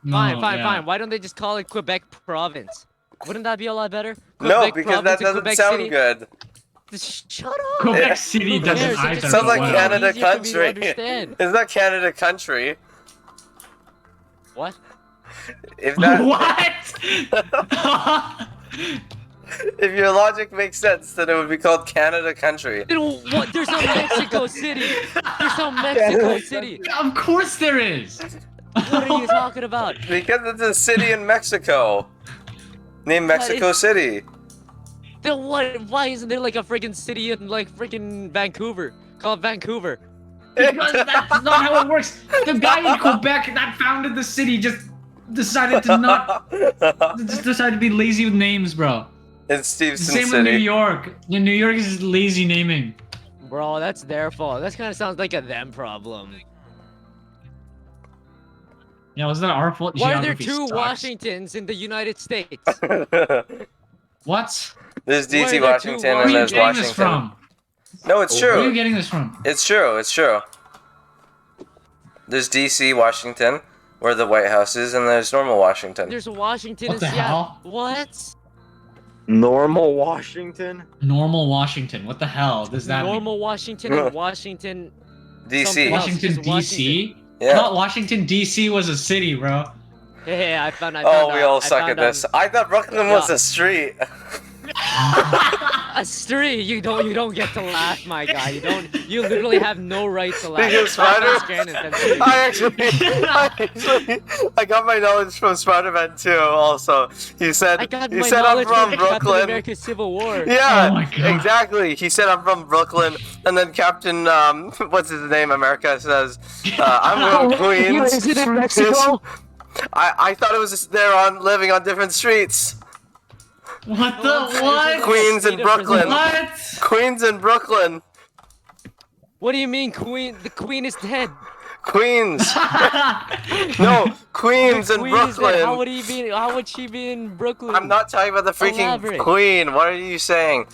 Fine. No, yeah. Fine. Why don't they just call it Quebec Province? Wouldn't that be a lot better? No, Quebec because that Province and doesn't Quebec sound City? good. Shut up. Quebec City Who doesn't cares? It either. just Sounds like makes it Canada easier for me to country. understand. It's not Canada country. What? If that, What? if your logic makes sense, then it would be called Canada country. Then what? There's no Mexico City. There's no Mexico City. Of course there is. What are you talking about? Because it's a city in Mexico. Named Mexico City. Then what? Why isn't there like a freaking city in like freaking Vancouver called Vancouver? Because that's not how it works. The guy in Quebec that founded the city just decided to not. Just decided to be lazy with names, bro. It's Stevenson Same with New City. York. New York is just lazy naming. Bro, that's their fault. That kind of sounds like a them problem. Yeah, was that our fault? Why are there Geography two sucks. Washingtons in the United States? What? There's Where are DC there Washington two Where are and you there's getting this Washington. from? No, it's Where are you true. getting this from? It's true. It's true. There's DC Washington, where the White House is, and there's normal Washington. There's a Washington What in the Seattle. hell? What? Normal Washington. Normal Washington. What the hell does that Normal Washington and Washington. DC. something mean? else, Washington just D.C. I Yeah. thought Washington D.C. was a city, bro. Hey, I found Oh, we all I suck found at this. I thought Brooklyn was Yeah. a street. A street. You don't get to laugh, my guy. You literally have no right to laugh. Because I got my knowledge from Spider-Man 2 also. He said I'm from Brooklyn. American Civil War. Yeah, Oh my God. exactly. He said I'm from Brooklyn, and then Captain what's his name? America says I'm from Queens. Is it in Mexico? I thought it was just they're on living on different streets. What the what? Queens and Brooklyn. What? Queens and Brooklyn. What do you mean, Queen? The Queen is dead. Queens. No, Queens and Queen is dead. Brooklyn. How would she be in Brooklyn? I'm not talking about the freaking Elaborate. Queen. What are you saying?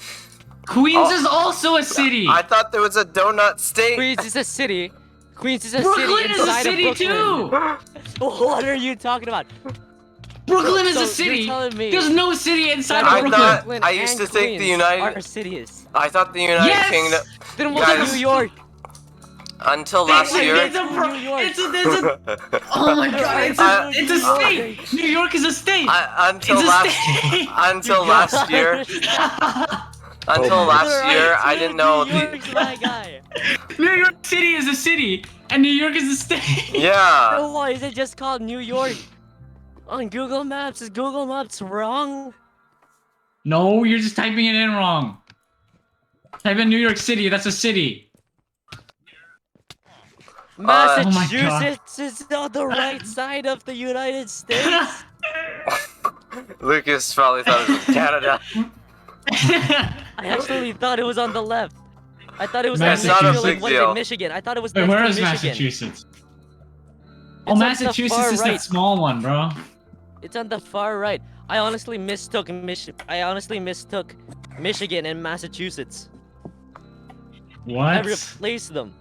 Queens Oh. is also a city. I thought there was a donut state. Queens is a city. Queens is a Brooklyn city is a inside city of Brooklyn. too. What are you talking about? Brooklyn is So a city. you're telling me There's no city inside I of thought- Brooklyn. I used to think the Queens United- are cities. I thought the United Yes! Kingdom Then what's Guys- New York? until last year. It's a, New York. oh my god, it's a state. New York is a state. Until It's a last state. until last year. Until last year, I didn't know New the. York's my guy. New York City is a city, and New York is a state. Yeah. So why is it just called New York? On Google Maps, is Google Maps wrong? No, you're just typing it in wrong. Type in New York City. That's a city. Massachusetts is on the right side of the United States. Lucas probably thought it was in Canada. I actually thought it was on the left. I thought it was That's like, not a like, big what is deal. it, Michigan. I thought it was Wait, next where to is Michigan. Massachusetts? It's Oh, on the Massachusetts far is right. that small one, bro. It's on the far right. I honestly mistook Michigan and Massachusetts. I What? replaced them.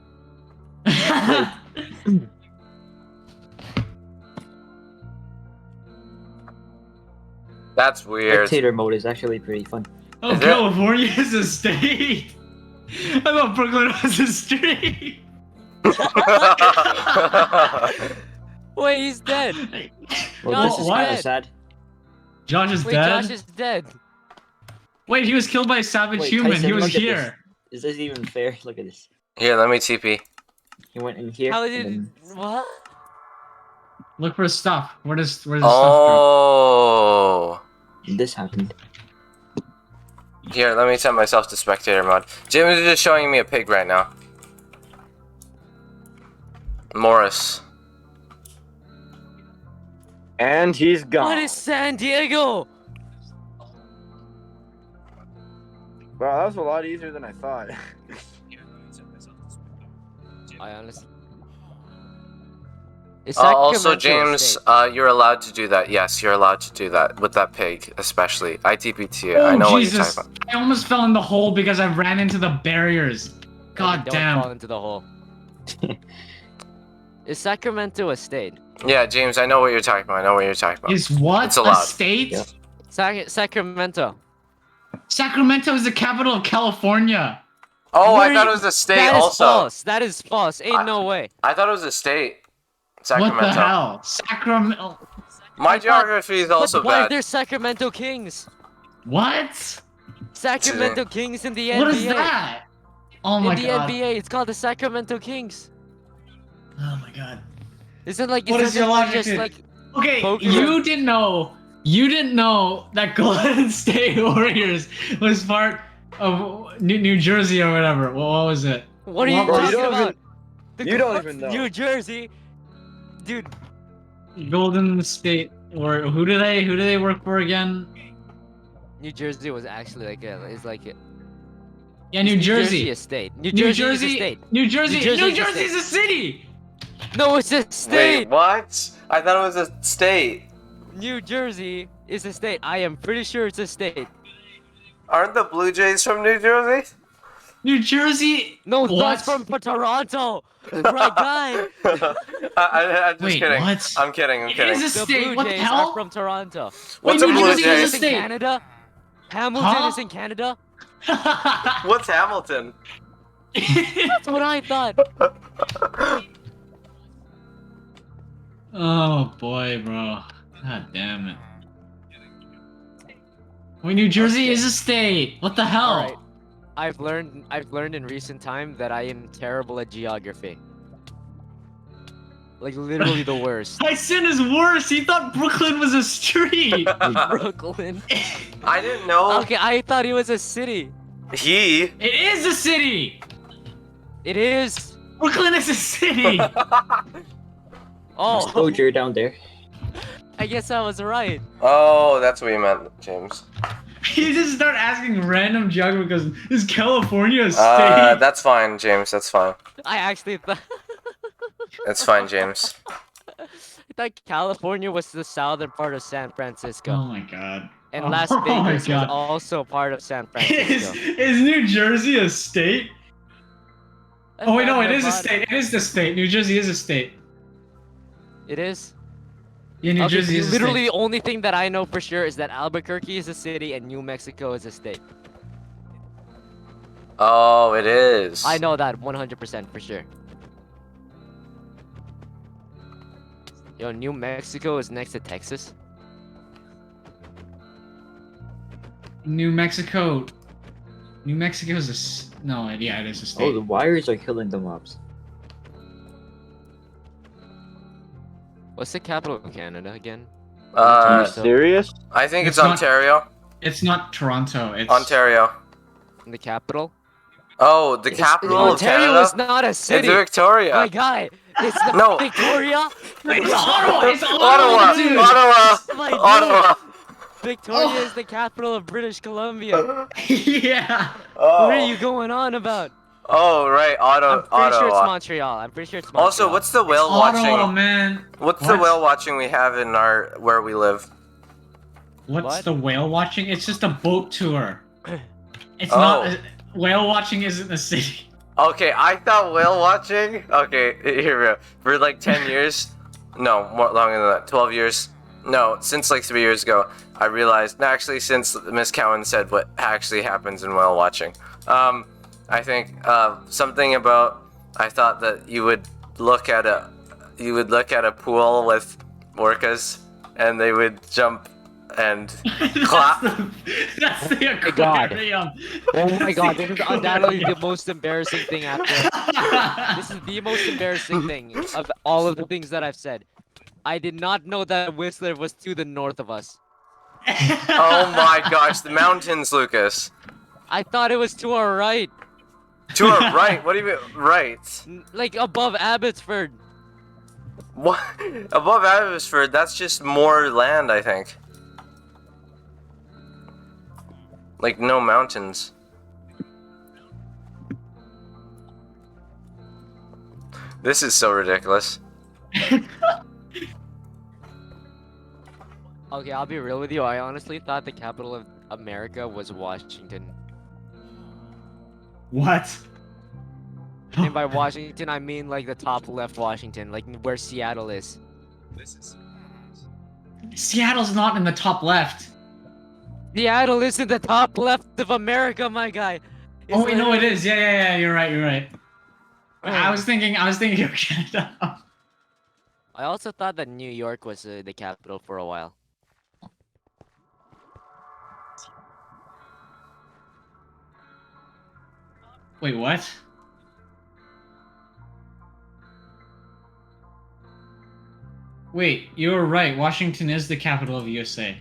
That's weird. Spectator mode is actually pretty fun. Oh, Is it? California is a state. I thought Brooklyn was a street. Wait, he's dead. Well, Josh this is is kind dead. of sad. Josh is Wait, dead. Josh is dead. Wait, he was killed by a savage Wait, human. Tyson, he was look at here. Is this even fair? Look at this. Here, let me TP. He went in here. How and did then what? Look for his stuff. Where does stuff Oh. this happened. Here, let me set myself to spectator mode. Jim is just showing me a pig right now. Morris. And he's gone. What is San Diego? Wow, that was a lot easier than I thought. I honestly. Is Also, Sacramento a James, state? you're allowed to do that. Yes, you're allowed to do that with that pig, especially. I TP to you. I know what you're Jesus. talking about. I almost fell in the hole because I ran into the barriers. God Don't fall damn. into the hole. Is Sacramento a state? Yeah, James, I know what you're talking about. I know what you're talking about. Is what? It's allowed. A state? Yeah. Sacramento. Sacramento is the capital of California. Oh, I Where- thought it was a state That is also. false. That is false. Ain't no way. I thought it was a state. Sacramento. What the hell? Sacramento. My geography is also But why bad. there's Sacramento Kings? What? Sacramento Kings in the NBA. What is that? Oh my in the god. NBA, it's called the Sacramento Kings. Oh my god. Isn't like What isn't is your it logic, just dude? like Okay, Poker. you didn't know that Golden State Warriors was part of New Jersey or whatever. What was it? what are you Bro, you talking don't about? you don't even know. New Jersey, dude. Golden State or who do they work for again? New Jersey was actually like Yeah, New Jersey. a state. New New Jersey is a Jersey. state. New Jersey. New Jersey New is a Jersey is a city. No, it's a Wait, state. what? I thought it was a state. New Jersey is a state. I am pretty sure it's a state. Aren't the Blue Jays from New Jersey? New Jersey. No, What? that's from Toronto. Right guy. I'm just Wait, kidding. what? I'm kidding. I'm It kidding. is a The state. Blue What the Jays hell? are from Toronto. What's Wait, a New Blue Jersey is a Jay? Is in state. Canada. Hamilton Huh? is in Canada. What's Hamilton? That's what I thought. Oh boy, bro. God damn it. Wait, New Jersey is a state. What the hell? Alright. I've learned in recent time that I am terrible at geography. Like literally the worst. Tyson is worse. He thought Brooklyn was a street. Brooklyn. I didn't know. Okay, I thought it was a city. He. It is a city. It is. Brooklyn is a city. Oh, Exposure down there. I guess I was right. Oh, that's what you meant, James. You just start asking random geography because is California a state? That's fine, James. That's fine. I actually thought. That's fine, James. I thought California was the southern part of San Francisco. Oh my god. And Oh Las my Vegas was God. also part of San Is, Francisco. is New Jersey a state? Oh wait, no, it is a Nevada- state. It is the state. New Jersey is a state. It is? Yeah, New Okay, Jersey is a literally state. the only thing that I know for sure is that Albuquerque is a city and New Mexico is a state. Oh, it is. I know that 100% for sure. Yo, New Mexico is next to Texas? New Mexico. New Mexico is a no, yeah, it is a state. Oh, the wires are killing the mobs. What's the capital of Canada again? Are you So- serious? I think it's It's not- Ontario. It's not Toronto. It's Ontario. The capital? Oh, the capital of Ontario Canada? is not a It's city! Victoria. My guy! It's not No. Victoria! It's Ottawa. It's Ottawa. Ottawa, dude. Ottawa. My dude. Ottawa. Victoria Oh. is the capital of British Columbia. Yeah. Oh. What are you going on about? Oh, right. I'm pretty sure it's Ottawa. Montreal. I'm pretty sure it's Montreal. Also, what's the whale Ottawa, watching? man. What's the What? whale watching we have in our where we live? What's What? the whale watching? It's just a boat tour. It's Oh. not. Whale watching isn't a city. Okay, I thought whale watching. Okay, here we go. For like 10 years, no, more longer than that. 12 years. No, since like 3 years ago, I realized. No, actually, since Miss Cowan said what actually happens in whale watching. I think something about. I thought that you would look at a pool with orcas, and they would jump and clap. That's the my God. aquarium. Oh my god, this is undoubtedly the most embarrassing thing after. This is the most embarrassing thing of all of the things that I've said. I did not know that Whistler was to the north of us. Oh my gosh, the mountains, Lucas. I thought it was to our right. To our right. What do you mean right? Like above Abbotsford. What? Above Abbotsford, that's just more land, I think. Like no mountains. This is so ridiculous. Okay, I'll be real with you. I honestly thought the capital of America was Washington. What? And by Washington, I mean like the top left Washington, like where Seattle is. Seattle's not in the top left. Seattle is in the top left of America, my guy. It's Oh wait, no, it literally- is. Yeah. You're right. I was thinking of Canada. I also thought that New York was the capital for a while. Wait, what? Wait, you were right. Washington is the capital of USA.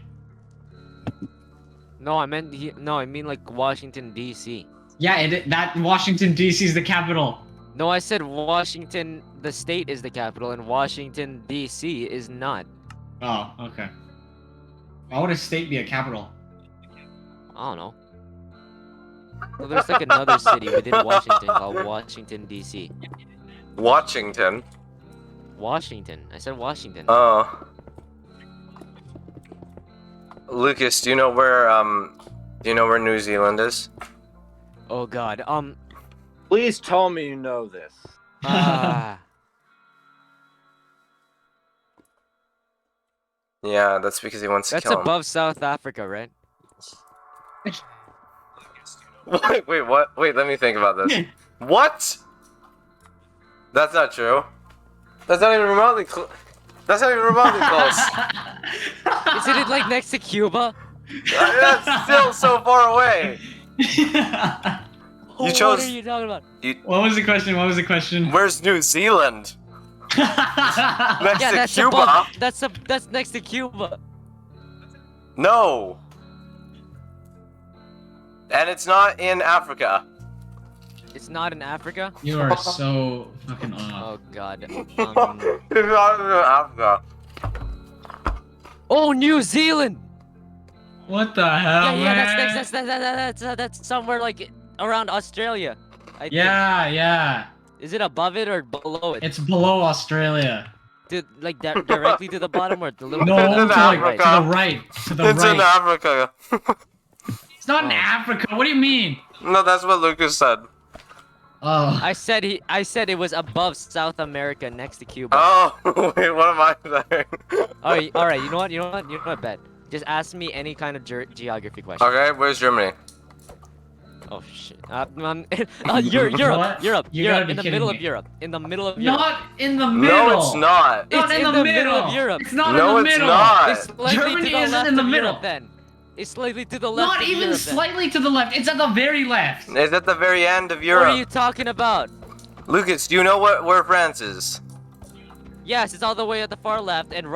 No, I mean like Washington D.C. Yeah, that Washington D.C. is the capital. No, I said Washington, the state is the capital, and Washington D.C. is not. Oh, okay. Why would a state be a capital? I don't know. Well, there's like another city within Washington called Washington D.C. Washington. Washington. I said Washington. Oh. Lucas, do you know where New Zealand is? Oh God. Please tell me you know this. Ah. Yeah, that's because he wants to That's kill him. above South Africa, right? Wait, what? Wait, let me think about this. What? That's not true. That's not even remotely close. That's not even remotely close. Isn't it like next to Cuba? That's still so far away. Oh, chose- What are you talking about? What was the question? What was the question? Where's New Zealand? Next Yeah, to that's Cuba? above. That's next to Cuba. No. And it's not in Africa. It's not in Africa. You are so fucking off. Oh God. It's not in Africa. Oh, New Zealand. What the hell, Yeah, man? that's somewhere like around Australia. I think. Yeah. Is it above it or below it? It's below Australia. Like directly to the bottom or the little. No, It's in to, like, Africa. to the right. To the It's in right. Africa. It's not in Oh. Africa. What do you mean? No, that's what Lucas said. Oh. I said it was above South America next to Cuba. Oh, wait, what am I saying? All right. You know what? Bet. Just ask me any kind of geography question. Okay, where's Germany? Oh shit. Europe. What? Europe. You Europe. gotta be In the kidding middle me. of Europe. In the middle of Europe. Not in the middle. No, it's not. Not It's in in the the middle. middle of Europe. It's not No, in the it's middle. not. It's slightly Germany to the isn't left in the of middle. Europe then. It's slightly to the left Not of even Europe then. slightly to the left. It's at the very left. It's at the very end of What are Europe. you talking about? Lucas, do you know where France is? Yes, it's all the way at the far left, and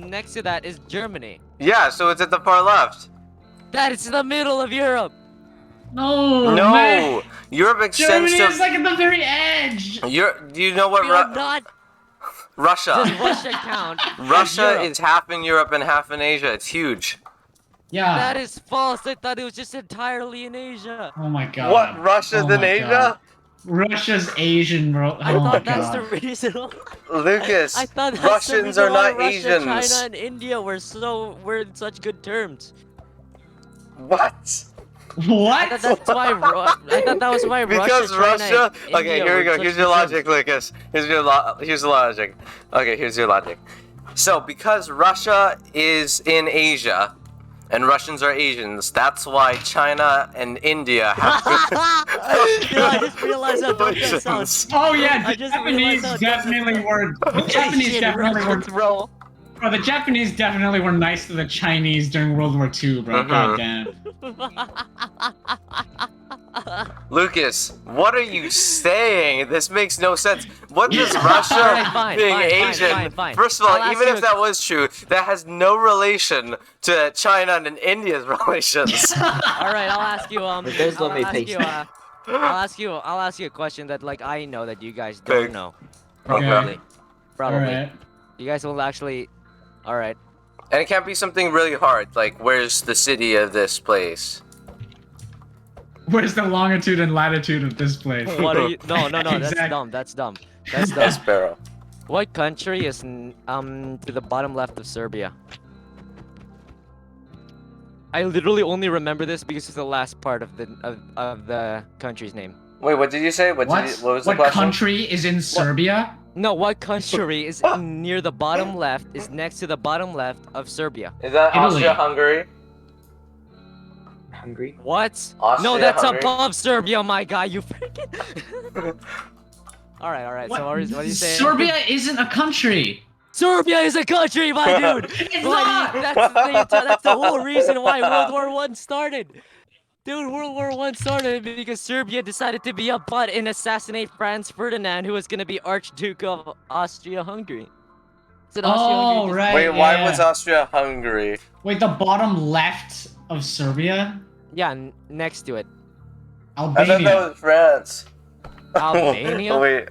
next to that is Germany. Yeah, so it's at the far left. That is the middle of Europe. No. No, man. Europe extends Germany to. is like at the very edge. Do you know what We are not. Russia? Does Russia count? as Russia Europe? is half in Europe and half in Asia. It's huge. Yeah. That is false. I thought it was just entirely in Asia. Oh my god. What? Russia's Oh in my Asia? God. Russia's Asian, bro. I Oh my thought that's god. the reason. Lucas, I thought that's Russians the reason are why not Russia, Asians. China, and India we're in such good terms. What? What? I thought that was why Because Russia, China, Russia. and Okay, India here we were go. such Here's good your terms. logic, Lucas. Here's the logic. Okay, here's your logic. So, because Russia is in Asia, and Russians are Asians, that's why China and India have Dude, I just realized how dumb that relations. sounds. Oh yeah, I the just Japanese realized how definitely were. The Japanese Asian definitely were. Russians, bro. Bro, the Japanese definitely were nice to the Chinese during World War II, bro. Mhm. God damn. Lucas, what are you saying? This makes no sense. What does Yeah. Russia Alright, fine, being fine, fine, Asian? fine, fine. First of all, I'll ask even you if a- that was true, that has no relation to China and India's relations. All right, I'll ask you. There's no I'll ask pace. you. I'll ask you a question that like I know that you guys Okay. don't know. Okay. Probably. Alright. You guys will actually. All right. And it can't be something really hard, like where's the city of this place? Where's the longitude and latitude of this place? What are you? No. That's Exact- dumb. That's dumb. That's dumb. Sparrow. What country is to the bottom left of Serbia? I literally only remember this because it's the last part of the country's name. Wait, what did you say? What was the What question? country is in Serbia? No, what country is near the bottom left? Is next to the bottom left of Serbia? Is that Italy. Austria-Hungary? Hungry? What? No, Austria, that's Hungary? above Serbia, my guy. You freaking. All right. So what are you saying? Serbia isn't a country. Serbia is a country, my dude. It's Like, not. that's the whole reason why World War One started. Dude, World War One started because Serbia decided to be a butt and assassinate Franz Ferdinand, who was gonna be Archduke of Austria-Hungary. Is it Oh, Austria-Hungary? right. Wait, why yeah. was Austria-Hungary? Wait, the bottom left of Serbia? Yeah, next to it. I thought that Albania. was France. Albania? Wait,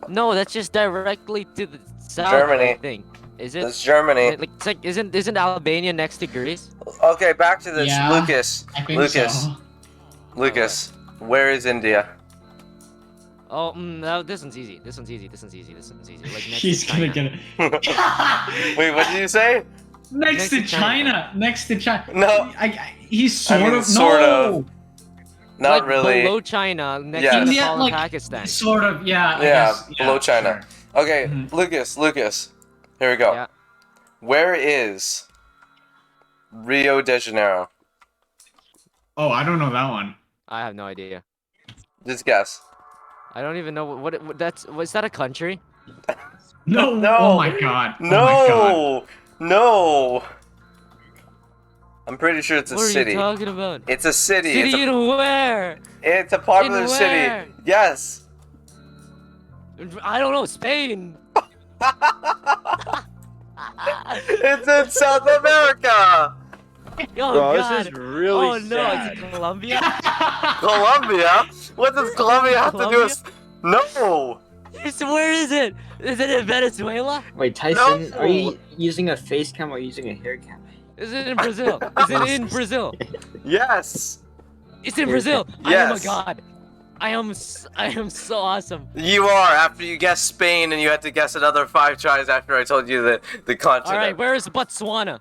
No, that's just directly to the south. Germany. I think. Is it? that's Germany. Like, it's like, isn't Albania next to Greece? Okay, back to this. Yeah, Lucas. I think Lucas. so. Lucas. Where is India? Oh, no, this one's easy. This one's easy. Like next He's to gonna China. get it. Wait, what did you say? Next to China. Next to China. No. He's sort mean, of. sort no. of. Not like really. below China, next Yes. to India, Nepal like, and Pakistan. Sort of. Yeah. I Yeah, guess, below China. sure. Okay, Mhm. Lucas. Here we go. Yeah. Where is Rio de Janeiro? Oh, I don't know that one. I have no idea. Just guess. I don't even know what that's. Was that a country? No. No. Oh my god. Oh my god. No. No. I'm pretty sure it's a What are city. you talking about? It's a city. City in where? It's a popular in city. where? Yes. I don't know. Spain. It's in South America. Oh Bro, God. this is really Oh no, sad. it's Colombia. Colombia? What does Colombia have to do with? No. Where is it? Is it in Venezuela? Wait, Tyson, No. are you using a face cam or using a hair cam? Is it in Brazil? Is it in Brazil? Yes. It's in Brazil. Yes. I am a god. I am so awesome. You are. After you guessed Spain, and you had to guess another 5 tries after I told you the continent. All right, where is Botswana?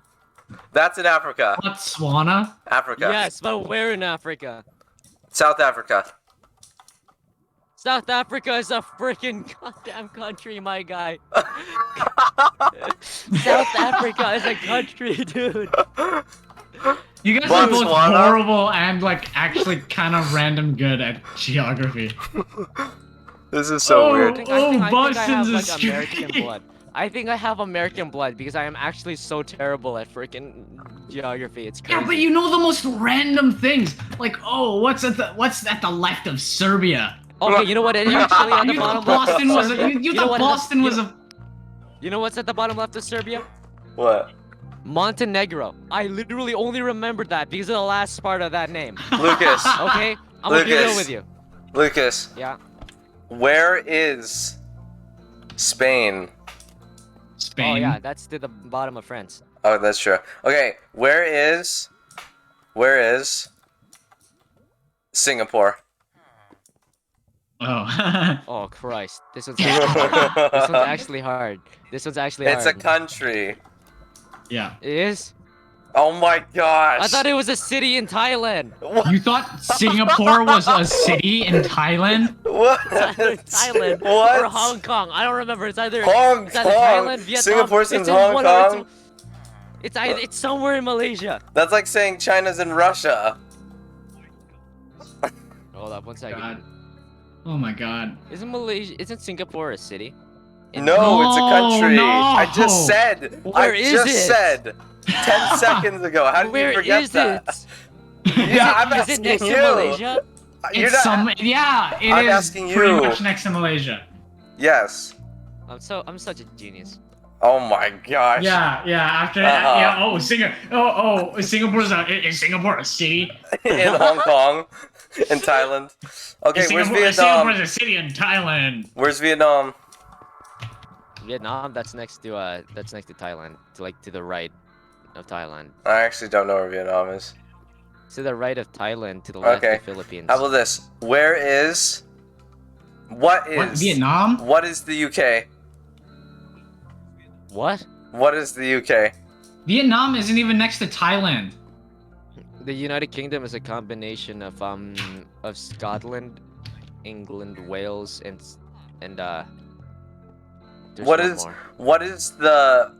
That's in Africa. Botswana? Africa. Yes, but where in Africa? South Africa. South Africa is a freaking goddamn country, my guy. South Africa is a country, dude. You guys are both Botswana? horrible and like actually kind of random good at geography. This is so Oh. weird. I think I have Boston's a like street. American blood. I think I have American blood because I am actually so terrible at freaking geography. It's crazy. Yeah, but you know the most random things. Like, oh, what's at the left of Serbia? Okay, you know what? It's actually at the You bottom thought left. Boston was a, you You know thought what- Boston was a You know what's at the bottom left of Serbia? What? Montenegro. I literally only remembered that because of the last part of that name. Lucas. Okay, I'm gonna be real Lucas. with you. Lucas. Yeah. Where is Spain? Spain. Oh yeah, that's to the bottom of France. Oh, that's true. Okay, where is Singapore? Oh. Oh Christ, this one's actually hard. This one's actually hard. This one's actually It's a hard. country. Yeah. It is? Oh my gosh. I thought it was a city in Thailand. You thought Singapore was a city in Thailand? What? It's either Thailand What? or Hong Kong. I don't remember. It's either Hong it's either Kong. Thailand, Vietnam. Singapore's in it's Hong one of- Kong. It's somewhere in Malaysia. That's like saying China's in Russia. Hold up, one second. God. Oh my god. Isn't Singapore a city? No, it's a country. No. I just said. Where I is just it? said 10 seconds ago. How did Where you forget is that? it? Yeah, I'm Is asking it next you. to Malaysia? You're It's not. yeah, it I'm is asking pretty you. much next to Malaysia. Yes. I'm such a genius. Oh my gosh. Yeah, after Uh-huh. yeah, Singapore's is Singapore a city? In Hong Kong, in Thailand. Okay, where's Vietnam? Singapore's a city in Thailand. Where's Vietnam? Vietnam, that's next to Thailand, to the right of Thailand. I actually don't know where Vietnam is. To the right of Thailand, to the left Okay. of Philippines. How about this? What is Vietnam? What is the UK? What? What is the UK? Vietnam isn't even next to Thailand. The United Kingdom is a combination of Scotland, England, Wales, and there's What one is more. what is the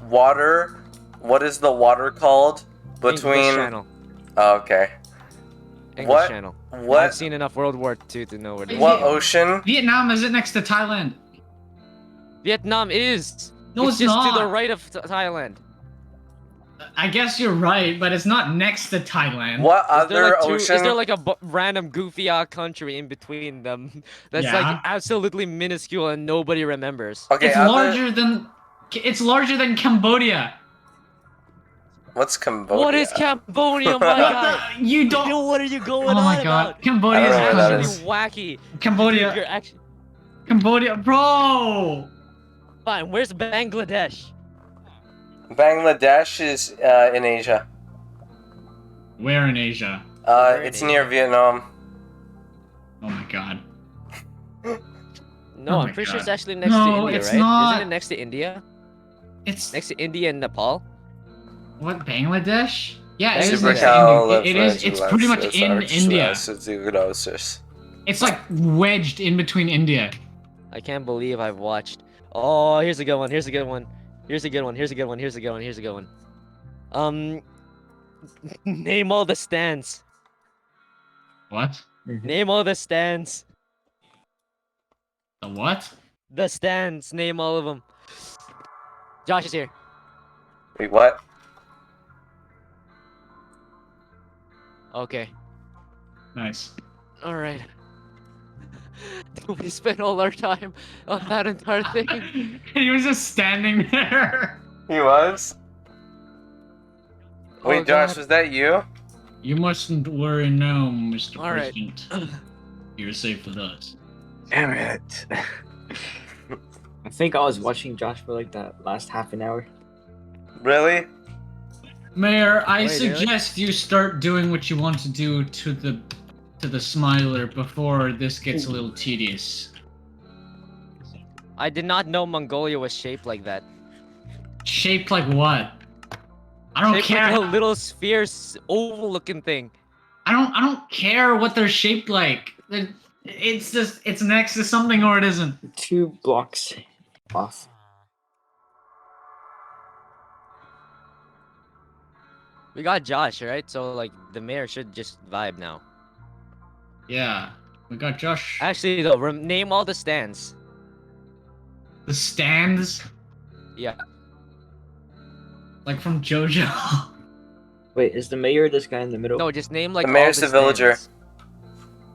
water? What is the water called English between? Channel. Oh, okay. English What? Channel. What? I've seen enough World War II to know where it is. What ocean? Vietnam isn't next to Thailand. Vietnam is. No, it's just to not. the right of Thailand. I guess you're right, but it's not next to Thailand. What Is there other like ocean? Is there like a random goofy country in between them that's Yeah. like absolutely minuscule and nobody remembers? Okay, It's larger than Cambodia. What's Cambodia? What is Cambodia, my guy? You don't. What are you going Oh on my god, about? Cambodia I don't know is where that Actually is. wacky. Cambodia. You're actually Cambodia, bro. fine. Where's Bangladesh? Bangladesh is in Asia. Where in Asia? Where in It's near Asia? Vietnam. Oh my god. No, Oh I'm my pretty sure it's God. actually next to No, India, it's right? not. Isn't it next to India? It's Next to India and Nepal? what, Bangladesh? Yeah, it is Super next to India. It is. It's pretty much in India. Supercalifragilisticexpialidocious. It's like wedged in between India. I can't believe I've watched. Oh, here's a good one. Here's a good one. Here's a good one. Here's a good one. Here's a good one. Here's a good one. Name all the stands. What? Name all the stands. The what? The stands. Name all of them. Josh is here. Wait, what? Okay. Nice. All right. We spent all our time on that entire thing. He was just standing there. He was. Oh, Wait, Josh, God. was that you? You mustn't worry now, Mr. All right. President. You're safe with us. Damn it. I think I was watching Josh for like that last half an hour. Really? Mayor, I Wait, really? suggest you start doing what you want to do to the Smiler before this gets a little tedious. I did not know Mongolia was shaped like that. Shaped like what? I don't Shaped care. like a little sphere, oval-looking thing. I don't care what they're shaped like. It's next to something or it isn't. 2 blocks off. We got Josh, right? So like the mayor should just vibe now. Yeah, we got Josh. Actually, though, name all the stands. The stands, Yeah. like from JoJo. Wait, is the mayor this guy in the middle? No, just name like The mayor's all the villager. stands.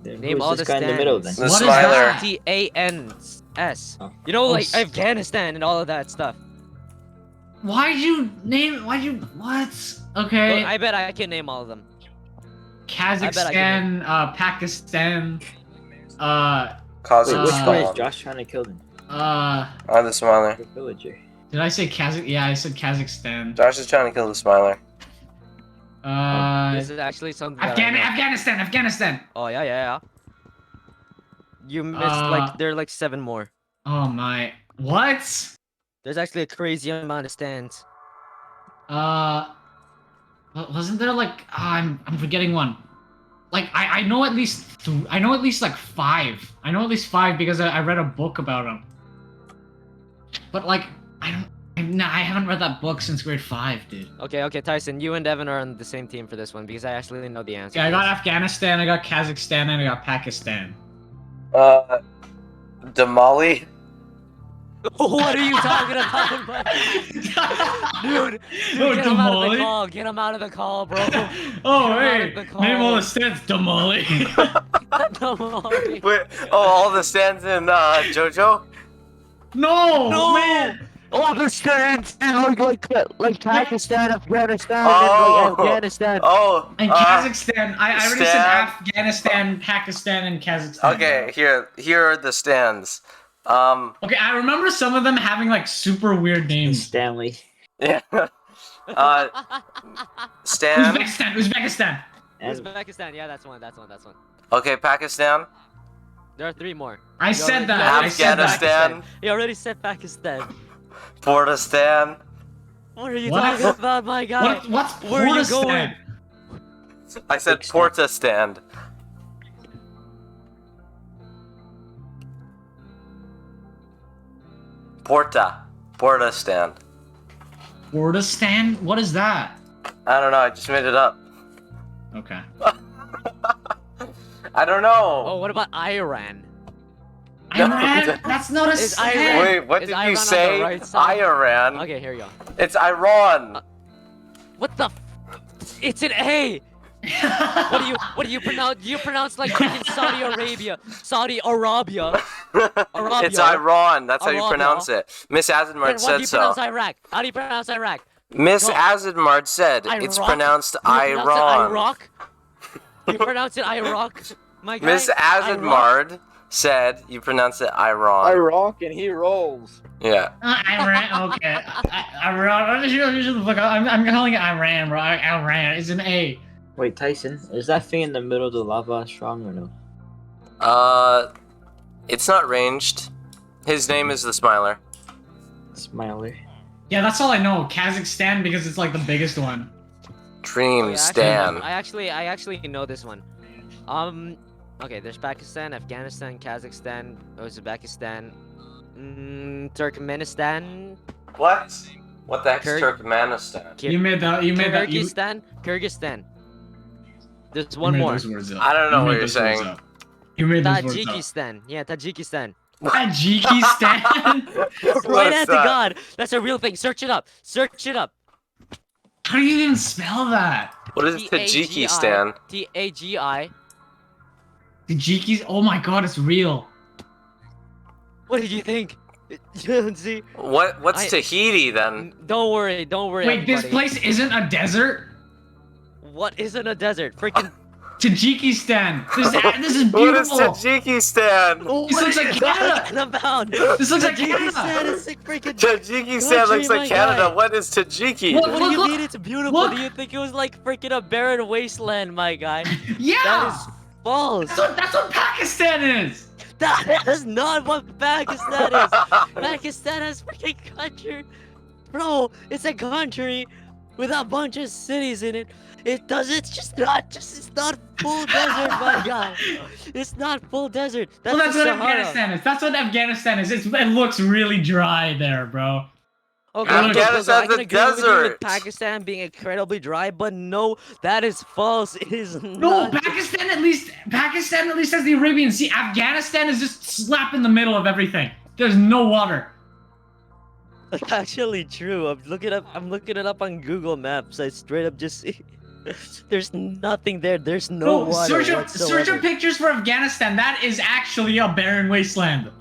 Then Name who's all this the guy in the middle then? The What is Smiler. that? T-A-N-S. Oh. You know, Oh, like Afghanistan and all of that stuff. Why'd you what? Okay. Look, I bet I can name all of them. Kazakhstan, Pakistan, Wait, Kazakhstan. which one is Uh, Josh trying to kill then? Oh, the Smiler. The villager. did I say Kazakh? Yeah, I said Kazakhstan. Josh is trying to kill the Smiler. This is actually something that I know. Afghanistan. Oh, yeah. You missed, Uh, like, there are like 7 more. Oh my, what? There's actually a crazy amount of stands. Wasn't there like I'm forgetting one. Like I know at least I know at least like 5. I know at least 5 because I read a book about them. But like I haven't read that book since grade 5, dude. Okay, Tyson, you and Devin are on the same team for this one because I actually know the answer. Yeah, I to got this. Afghanistan, I got Kazakhstan, and I got Pakistan. Damali. What are you talking about, bud? Dude, Oh, get him out of the Damali? call. Get him out of the call, bro. Oh, Get him out hey, of the call. name all the stats, Damali. Damali. Wait, all the stands in JoJo? No, man. All the stands in like Pakistan, Afghanistan, Oh. and like Afghanistan. Oh. And Kazakhstan, I already said Stan? Afghanistan, Pakistan, and Kazakhstan. Okay, here are the stands. Okay, I remember some of them having like super weird names. Stanley. Yeah. Stan. Uzbekistan. And Uzbekistan, yeah, that's one. Okay, Pakistan. There are 3 more. I You said already- that. you I already said that. Afghanistan. You already said Pakistan. Portistan. What are you What? talking about, my guy? What's Where are you Portistan? going? I said Big Portistan. Portistan. Portistan? What is that? I don't know. I just made it up. Okay. I don't know. Oh, what about Iran? Iran? That's not a Is state. Iran- Wait, what Is did Iran you on the say? right side? Iran. Okay, here you go. It's Iran. What the? It's an A. What do you pronounce? You pronounce like freaking Saudi Arabia, Saudi Arabia. Arabia. It's Iran. That's how you Arabia. pronounce it. Miss Then Azadmard what do said you so. pronounce Iraq? How do you pronounce Iraq? Miss Go. Azadmard said it's Iraq? pronounced You pronounce it Iran. Iraq? You pronounce it Iraq? My guy. Miss Iraq? Azadmard said you pronounce it Iran. I rock and he rolls. Yeah. Iran. Okay. Iran. I'm calling it Iran, bro. Iran. It's an A. wait, Tyson, is that thing in the middle of the lava strong or no? It's not ranged. His name is the Smiler. Smiler. Yeah, that's all I know. Kazakhstan because it's like the biggest one. Dream Oh, yeah, Stan. I actually know this one. Okay, there's Pakistan, Afghanistan, Kazakhstan, Uzbekistan, Turkmenistan, What? What the heck's Kyrg- Turkmenistan? You made that. You made that. You Kyrgyzstan. There's you one made more. those words up. I don't know You what made you're those words saying. up. You made those words up. Tajikistan. Yeah, Tajikistan. Tajikistan. Right What's at the that? god. That's a real thing. Search it up. Search it up. How do you even spell that? What is Tajikistan? Tagi. Tajiki's. Oh my god, it's real. What did you think? See? What's Tahiti then? Don't worry. Wait, this everybody. place isn't a desert? What isn't a desert? Freaking. Tajikistan. This is What is beautiful. Tajikistan? This looks like Canada. Talking about? This looks like Tajikistan Canada. is like freaking. Tajikistan country, looks like my Canada. guy. What is Tajiki? Look, What do you look, mean it's beautiful? look. Do you think it was like freaking a barren wasteland, my guy? Yeah. That is false. That's what Pakistan is. That is not what Pakistan is. Pakistan is freaking country. Bro, it's a country with a bunch of cities in it. It's not full desert, my guy. It's not full desert. That's, Well, that's the what Sahara. Afghanistan is. That's what Afghanistan is. It looks really dry there, bro. Okay, Afghanistan's I can a agree with you desert. with Pakistan being incredibly dry, but no, that is false. It is No, not. Pakistan at least has the Arabian Sea. Afghanistan is just slap in the middle of everything. There's no water. That's actually true. I'm looking it up on Google Maps. I straight up just see. There's nothing there. There's no water search whatsoever. up pictures for Afghanistan. That is actually a barren wasteland.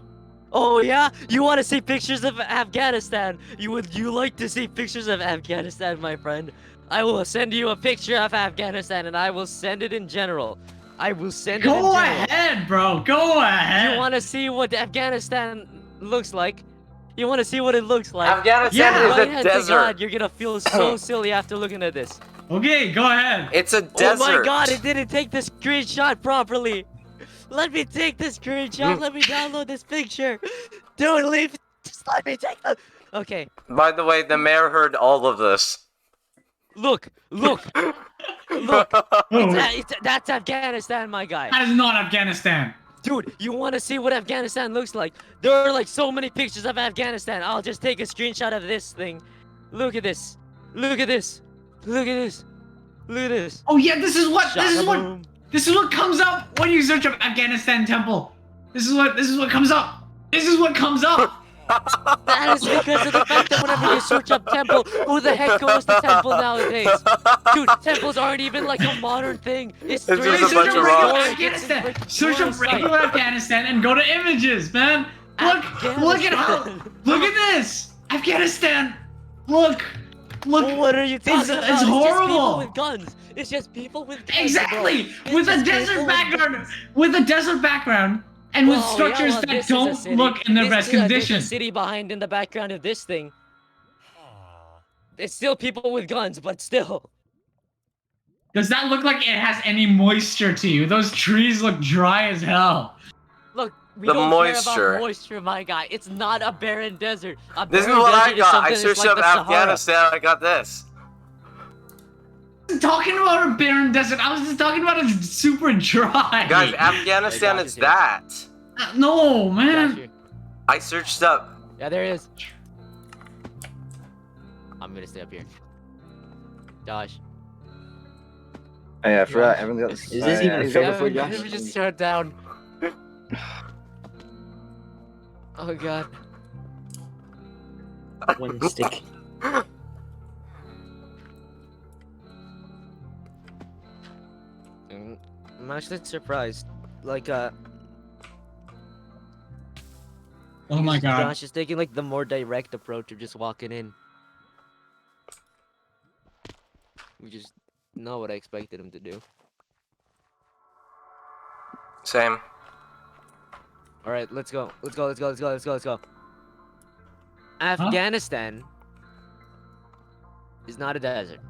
Oh yeah, you want to see pictures of Afghanistan? You like to see pictures of Afghanistan, my friend? I will send you a picture of Afghanistan, and I will send it in general. I will send it in Go general. ahead, bro. Go ahead. You want to see what Afghanistan looks like? You want to see what it looks like? Afghanistan Yeah. is Right a hand to desert. God, you're gonna feel so silly after looking at this. Okay, go ahead. It's a desert. Oh my God! It didn't take the screenshot properly. Let me take the screenshot. Let me download this picture. Dude, leave. Just let me take the. Okay. By the way, the mayor heard all of this. Look. That's Afghanistan, my guy. That is not Afghanistan. Dude, you want to see what Afghanistan looks like? There are like so many pictures of Afghanistan. I'll just take a screenshot of this thing. Look at this. Look at this. Look at this. Look at this. Oh yeah, this is what Shaka-boom. this is what comes up when you search up Afghanistan temple. This is what comes up. This is what comes up. That is because of the fact that whenever you search up temple, who the heck goes to temple nowadays? Dude, temples aren't even like a modern thing. It's It's straight just a up bunch of historic. rocks. It's a Afghanistan. freaking Search up tourist site. regular Afghanistan and go to images, man. Look at how. Look at this. Afghanistan. Look. What are you talking about? It's Just people horrible. with guns. It's just people with guns. Exactly. Bro. With It's a just desert people with background. guns. With a desert background. And with Well, structures yeah, well, that this is a don't city. look in their This best is a- there's condition. a city behind in the background of this thing. It's still people with guns, but still. Does that look like it has any moisture to you? Those trees look dry as hell. Look, we The don't care moisture. about moisture, my guy. It's not a barren desert. A This is barren what I desert got. I something that's searched like up the Sahara. Afghanistan. I got this. I'm talking about a barren desert. I was just talking about it super dry. Guys, Afghanistan Josh is is here. that. No, Josh man. here. I searched up. Yeah, there he is. I'm gonna stay up here. Josh. Hey, I forgot. Josh. I haven't got Is this even I- fair for Let Josh? me just shut down. Oh God. One stick. I'm actually surprised. Like, Oh my god. Josh is taking like the more direct approach of just walking in. Which is not what I expected him to do. Same. All right, let's go. Let's go. Afghanistan is not a desert.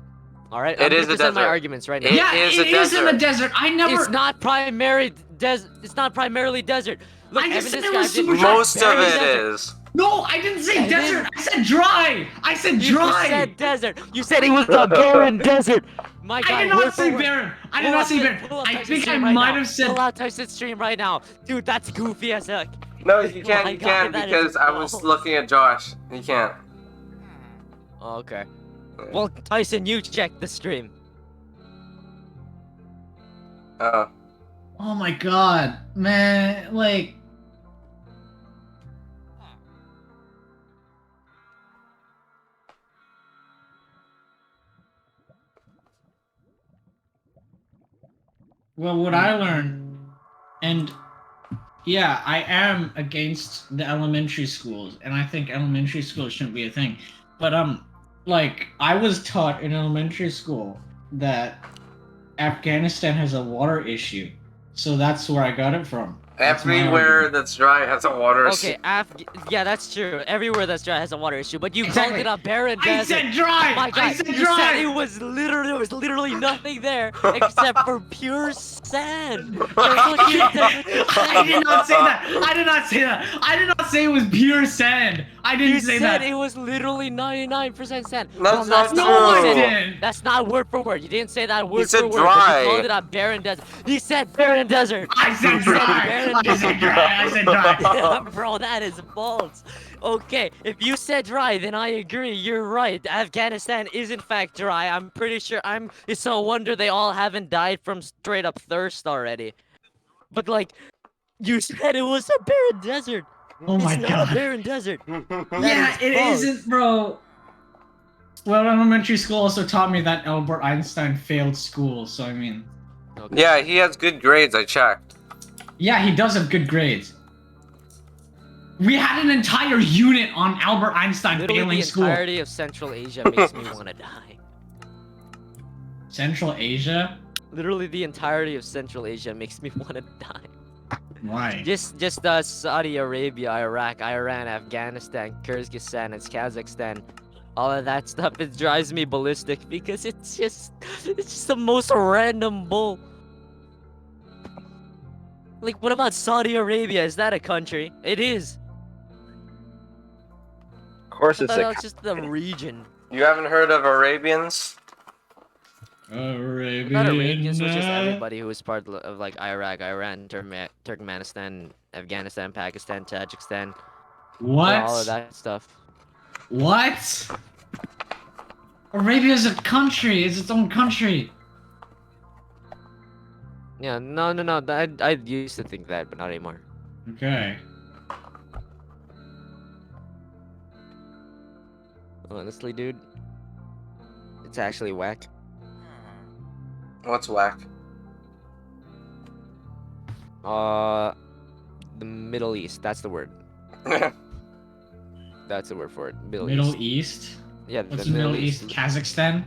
All right, It I'm is gonna a present my desert. arguments right now. It Yeah, is it a is in the desert. desert. I never. It's not primary desert. It's not primarily desert. Look, I just Evan said it described was super it. dry. Most of Very it desert. is. No, I didn't say I desert. didn't- I said dry. I said You dry. said desert. You said it was a barren desert. My I God, did not word say for word. barren. I did Pull not up say the- barren. pull up I Tyson's think I stream right might now. have said. Pull out Tyson's stream right now, dude. That's goofy as heck. No, you can't. my You God, can't that is because I was false. looking at Josh. You can't. Oh, okay. Well, Tyson, you check the stream. Oh. Oh my god, man! Like, Well, what I learned, and yeah, I am against the elementary schools, and I think elementary schools shouldn't be a thing. But like I was taught in elementary school that Afghanistan has a water issue, so that's where I got it from. That's my Everywhere argument. that's dry has a water issue. Okay, yeah, that's true. Everywhere that's dry has a water issue, but you Exactly. called it a barren I desert. said dry! My God, I said you dry! said it was literally nothing there except for pure sand. There's like a desert with I did sand. not say that. I did not say that. I did not say it was pure sand. I didn't You say said that. it was literally 99% sand. That's No, not No, I true. didn't. That's not word for word. You didn't say that word said for word. But dry. you called it a barren desert. He said barren desert. I said dry. I said dry. I said dry. Bro, that is false. Okay, if you said dry, then I agree. You're right. Afghanistan is in fact dry. I'm pretty sure. It's no wonder they all haven't died from straight up thirst already. But like, you said it was a barren desert. Oh my It's not God. a barren desert. Yeah, is it false. isn't, bro. Well, elementary school also taught me that Albert Einstein failed school, so I mean, Okay. Yeah, he has good grades. I checked. yeah, he does have good grades. We had an entire unit on Albert Einstein Literally failing the school. entirety of Central Asia makes me want to die. Central Asia? Literally the entirety of Central Asia makes me want to die. Why? Just Saudi Arabia, Iraq, Iran, Afghanistan, Kyrgyzstan, and Kazakhstan. All of that stuff, it drives me ballistic because it's just the most random bull. Like, what about Saudi Arabia? Is that a country? It is. Of course, I it's thought a that was just the region. You haven't heard of Arabians? Arabian. Not Arabians, was just everybody who was part of like Iraq, Iran, Turkmenistan, Afghanistan, Pakistan, Tajikistan, What? and all of that stuff. What? Arabia is a country. It's its own country. Yeah, no. I used to think that, but not anymore. Okay. Honestly, dude, it's actually whack. What's whack? The Middle East. That's the word. That's the word for it. Middle East? Yeah, What's the Middle East? Kazakhstan?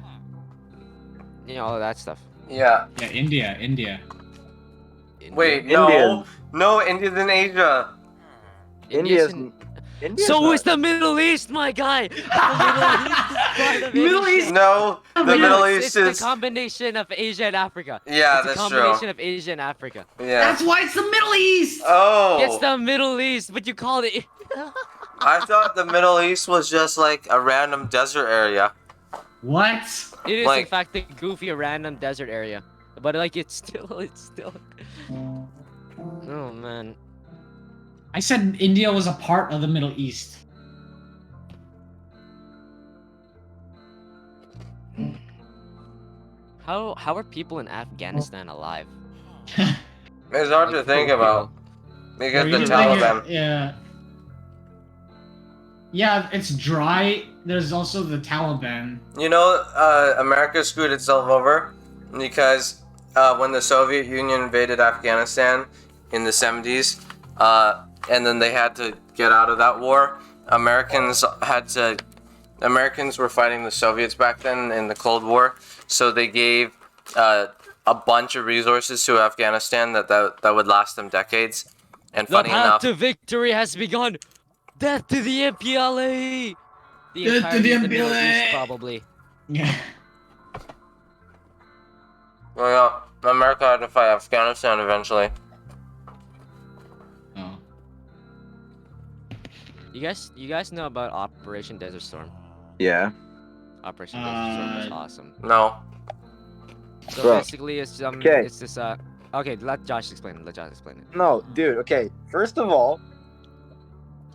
Yeah, all of that stuff. Yeah. Yeah, India. Wait, Indian. no, India's in Asia. India's. in- India's So not- is the Middle East, my guy. The Middle East- No, the Yeah, Middle It's East the is. combination of Asia and Africa. Yeah, It's a that's true. combination of Asia and Africa. Yeah. That's why it's the Middle East! Oh. It's the Middle East, but you called it. I thought the Middle East was just like a random desert area. What? It is in Like- fact the goofy random desert area, but like it's still. Oh man. I said India was a part of the Middle East. How are people in Afghanistan alive? It's hard to Like, think for about because Were the you Taliban. thinking- Yeah. Yeah, it's dry. There's also the Taliban. You know, America screwed itself over because when the Soviet Union invaded Afghanistan in the 70s, and then they had to get out of that war, Americans were fighting the Soviets back then in the Cold War, so they gave a bunch of resources to Afghanistan that would last them decades. And The funny path enough, to victory has begun. Death to the MPLA. The Death to entirety the of the Middle MPLA. East, probably. Yeah. well, yeah, America had to fight Afghanistan eventually. Oh. You guys know about Operation Desert Storm? Yeah. Operation Desert Storm was Uh, awesome. No. So Bro. basically, it's Okay. it's this Okay, let Josh explain it. No, dude. Okay. First of all,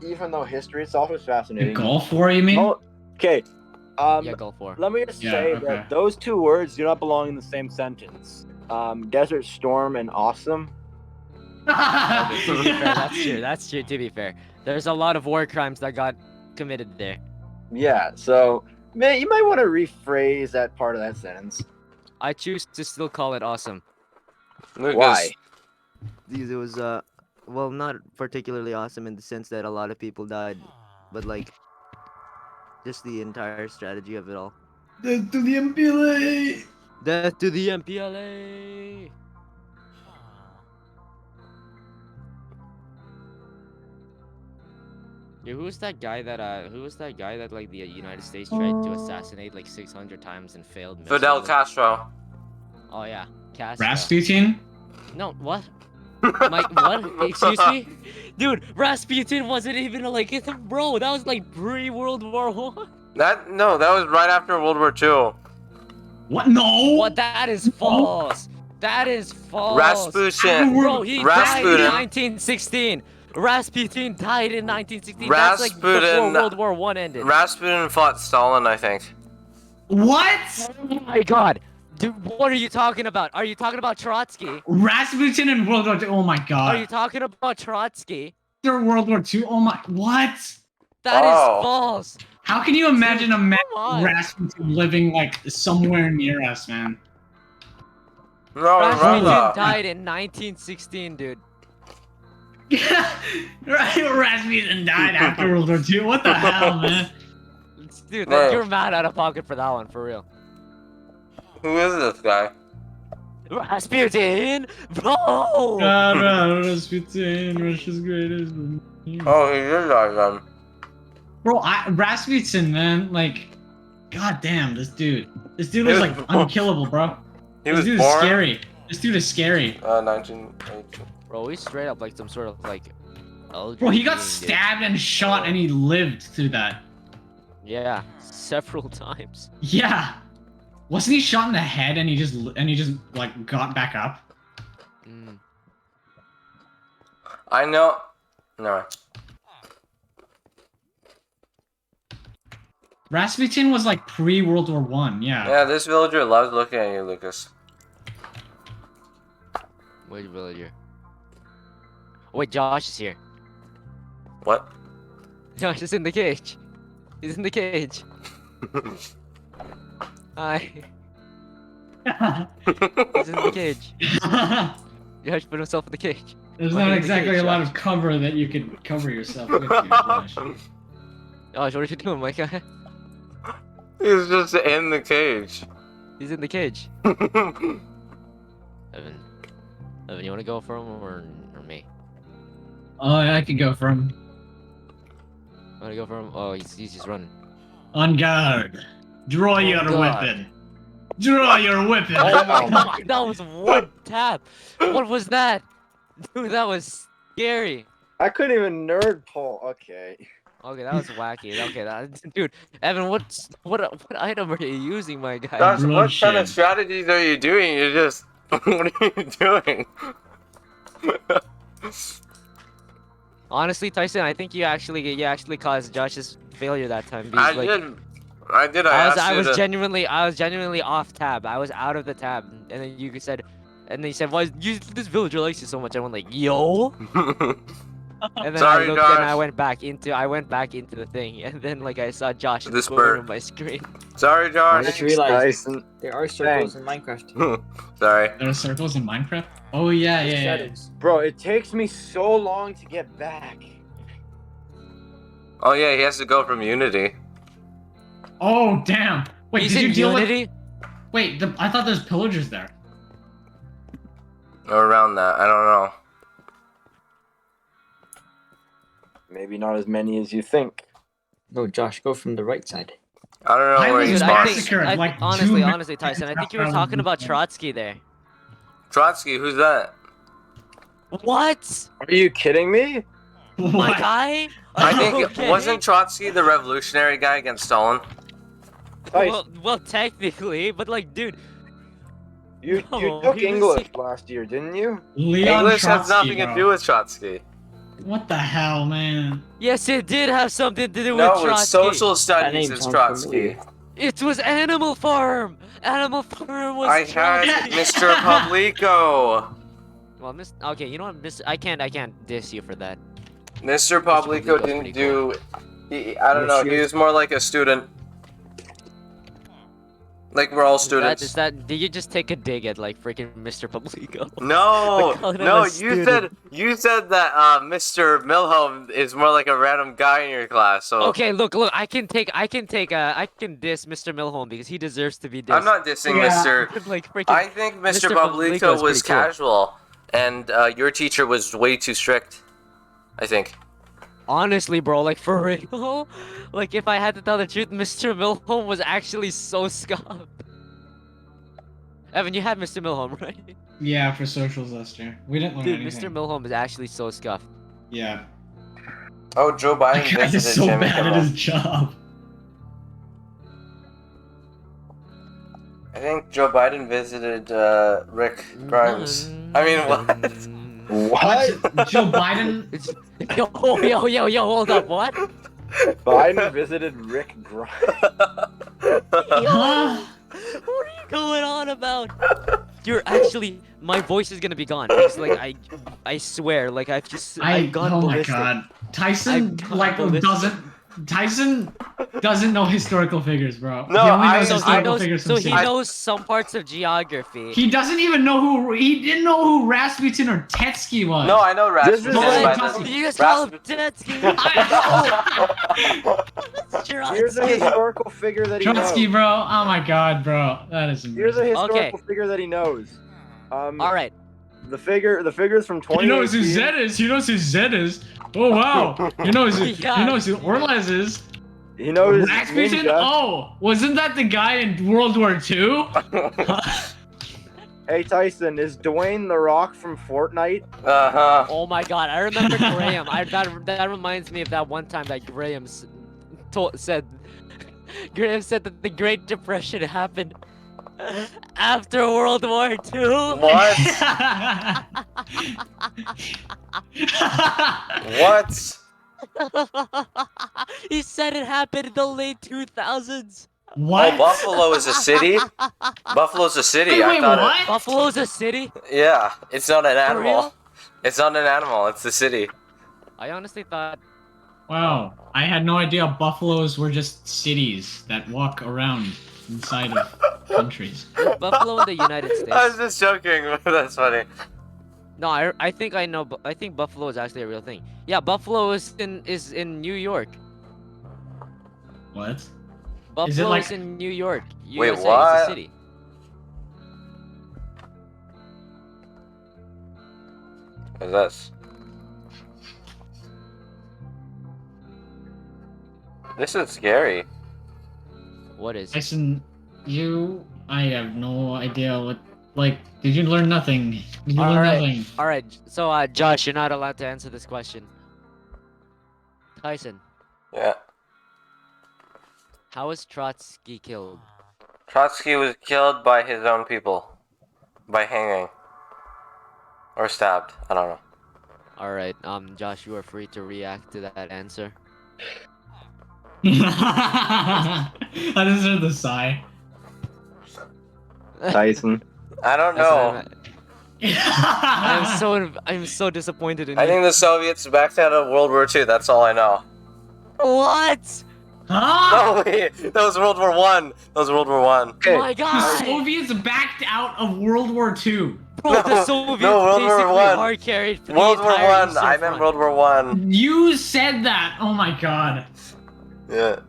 even though history itself is The fascinating. Gulf War, you mean? Oh, okay. Yeah, Gulf War. Let me just Yeah, say okay. that those two words do not belong in the same sentence. Desert Storm and awesome. Okay, to be fair, that's true. That's true. To be fair, there's a lot of war crimes that got committed there. Yeah. So, man, you might want to rephrase that part of that sentence. I choose to still call it awesome. Lucas. Why? Because it was well, not particularly awesome in the sense that a lot of people died, but like just the entire strategy of it all. Death to the MPLA! Death to the MPLA! Yeah, who was that guy that like the United States tried to assassinate like 600 times and failed Fidel miserably? Castro. Oh yeah, Castro. Rasputin? No, what? Mike, what? Excuse me? Dude, Rasputin wasn't even like it's bro, that was like pre-World War One. That was right after World War II. What? No! What? That is false. That is false. Rasputin. Bro, he died in Rasputin. 1916. Rasputin died in 1916. That's like before Rasputin. World War One ended. Rasputin fought Stalin, I think. What? Oh my god. Dude, what are you talking about? Are you talking about Trotsky? Rasputin in World War II. Oh my Are god. you talking about Trotsky? After World War II. Oh my. What? That is Oh. false. How can you imagine a man Come on. Rasputin living like somewhere near us, man? No, Rasputin Russia. died in 1916, dude. Rasputin died after World War II. What the hell, man? Dude, No. you're mad out of pocket for that one, for real. Who is this guy? Rasputin, bro. Rasputin, Russia's greatest. Oh, he did die then. Bro, Rasputin, man, like, god damn, this dude is like unkillable, bro. He This was dude born. is scary. This dude is scary. 1980. Bro, he's straight up like some sort of like. Bro, he got being, dude. stabbed and shot, and he lived through that. Yeah, several times. Yeah, wasn't he shot in the head and he just like got back up? Mm. I know. No. Rasputin was like pre-World War One. Yeah. Yeah, this villager loves looking at you, Lucas. Which villager? Oh, wait, Josh is here. What? Josh is in the cage. He's in the cage. Hi. He's in the cage. Josh put himself in the cage. There's Why are not you in the exactly cage, a lot Josh? of cover that you could cover yourself with. Here, Josh. Josh, what are you doing, my guy? He's just in the cage. He's in the cage. Evan, you want to go for him or me? Oh, I could go for him. Want to go for him? Oh, he's just running. On guard. Draw your God. weapon. Draw your weapon. Oh my god, that was one tap. What was that? Dude, that was scary. I couldn't even nerd pull. Okay. Okay, that was wacky. Okay, dude, Evan, what item are you using, my guy? Gosh, what kind Bloodshed. of strategies are you doing? You're just. What are you doing? Honestly, Tyson, I think you actually caused Josh's failure that time. Because, I like, did. I did. I asked I you was to... genuinely off tab. I was out of the tab, and then you said, "Why this villager likes you so much?" I went like, "Yo," and then Sorry, I looked Josh. and I went back into the thing, and then like I saw Josh in the This corner bird. of my screen. Sorry, I Josh. just realized Tyson. there are circles in Minecraft. Sorry. There are circles in Minecraft? Oh, yeah, yeah, yeah. Shadows. Bro, it takes me so long to get back. Oh yeah, he has to go from Unity. Oh, damn. Wait, He's did in you deal Unity. with... Wait, I thought there's pillagers there. Or around that. I don't know. Maybe not as many as you think. No, Josh, go from the right side. I don't know I where was he Dude, spawns. massacred. Like, 2 honestly, minutes Tyson, I think you were after talking about I was- Trotsky there. Trotsky, who's that? What? Are you kidding me? My What? guy? I think Okay. wasn't Trotsky the revolutionary guy against Stalin? Tyson, Well, technically, but like, dude, you no, took he was- English last year, didn't you? Leon English has Trotsky, nothing to bro. do with Trotsky. What the hell, man? yes, it did have something to do No, with it's Trotsky. social That studies name is sounds Trotsky. familiar. It was Animal Farm. Animal Farm was I had Trotsky. Mr. Publico. Well, okay, you know what, I can't diss you for that. Mr. Publico Publico's didn't pretty do. I don't know. He was more like a student. Like we're all Is students. that? Did you just take a dig at like freaking Mr. Publico? No, Like, calling him no. a You said that Mr. Milholm is more like a random guy in your class. So Okay, look, I can diss Mr. Milholm because he deserves to be dissed. I'm not dissing Yeah. Mr. Like freaking. I think Mr. Mr. Publico Publico is was pretty cool. casual, and your teacher was way too strict. I think. Honestly, bro, like for real, like if I had to tell the truth, Mr. Milholm was actually so scuffed. Evan, you had Mr. Milholm, right? Yeah, for socials last year. We didn't learn Dude, anything. Mr. Milholm is actually so scuffed. Yeah. Oh, Joe Biden That guy is visited so Jimmy bad at Kimmel. his job. I think Joe Biden visited Rick Grimes. I mean, what? What? Joe Biden. Yo, hold up, what? Biden visited Rick Grimes. Huh? What are you going on about? You're actually, my voice is gonna be gone. It's like I swear, like I've gone oh my ballistic. god. Tyson I've gone like ballistic. doesn't know historical figures, bro. No, he only I- knows So historical figures from he cities. knows some parts of geography. He doesn't even know he didn't know who Rasputin or Tetsky was. No, I know This Rasputin. is What? by Just- the- You just call him Rasputin. Tetsky. Here's a historical figure that he Trotsky, knows. bro. Oh my god, bro. That is Here's a amazing. historical figure that he knows. All right. The figures from 2018. He knows who Zed is. He knows who Zed is. Oh wow. He knows who Yeah. he knows who Orlez is. He knows Rasputin? Ninja. Oh, wasn't that the guy in World War II? Hey Tyson, is Dwayne the Rock from Fortnite? Uh-huh. Oh my god, I remember Graham. That reminds me of that one time that Graham said that the Great Depression happened after World War II. What? What? He said it happened in the late 2000s. What? Oh, Buffalo is a city? Buffalo's a city. Wait, I thought what? Buffalo's a city? Yeah, it's not an animal. real? It's not an animal, it's the city. I honestly thought Wow, I had no idea buffaloes were just cities that walk around inside of countries. Buffalo in the United I was States. just joking, but that's funny. No, I think I know. I think Buffalo is actually a real thing. Yeah, Buffalo is in New York. What? Buffalo like- is in New York. Wait, USA, what? It's a city. What's this? This is scary. What is? Tyson, I have no idea what. Like, did you learn nothing? Did you learn Alright. nothing? All right. So, Josh, you're not allowed to answer this question. Tyson, Yeah. how was Trotsky killed? Trotsky was killed by his own people. By hanging. Or stabbed. I don't know. All right. Josh, you are free to react to that answer. I deserve the sigh. Tyson. I don't That's know. what I'm so disappointed in I you. think the Soviets backed out of World War II, that's all I know. What? Huh? No, wait, that was World War One. That was World War One. Oh my The god! Soviets backed out of World War II. Bro, the No, Soviets no, World War basically One. hard carried for World the War entire One. Eastern I meant Front. World War One. You said that. Oh my god. Yeah.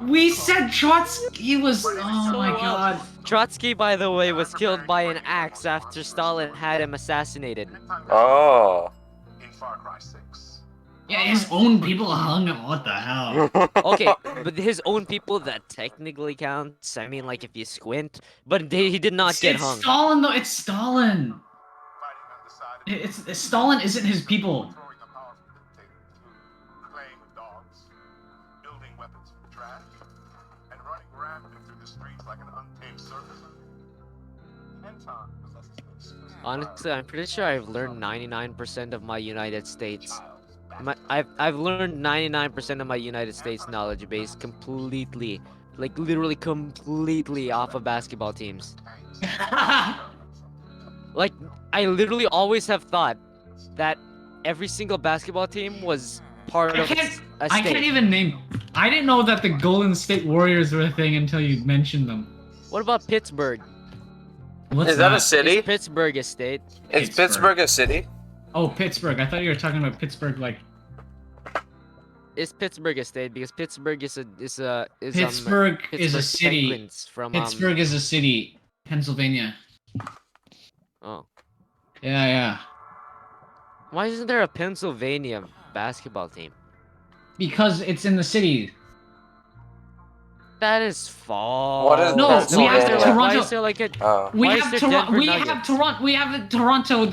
We said Trotsky was. Oh my So, god. Trotsky, by the way, was killed by an axe after Stalin had him assassinated. Oh. Yeah, his own people hung him. What the hell? Okay, but his own people, that technically counts. I mean, like, if you squint. But he did not get It's hung. Stalin though. It's Stalin. It's Stalin isn't his people. Honestly, I'm pretty sure I've learned 99% of my United States. I've learned 99% of my United States knowledge base completely, like literally completely off of basketball teams. Like, I literally always have thought that every single basketball team was part of a I can't state. even name. I didn't know that the Golden State Warriors were a thing until you mentioned them. What about Pittsburgh? What's Is that a city? Is Pittsburgh a state? Is Pittsburgh a city? Oh, Pittsburgh. I thought you were talking about Pittsburgh, like Is Pittsburgh a state? Because Pittsburgh is Pittsburgh is a Pittsburgh city. Penguins from Pittsburgh is a city, Pennsylvania. Oh, Yeah. why isn't there a Pennsylvania basketball team? Because it's in the city. That is false. What is No, we have Pennsylvania? Why Toronto. is there like a? Oh. We Why is have there Toronto. Denver We have Nuggets? Toronto. We have Toronto.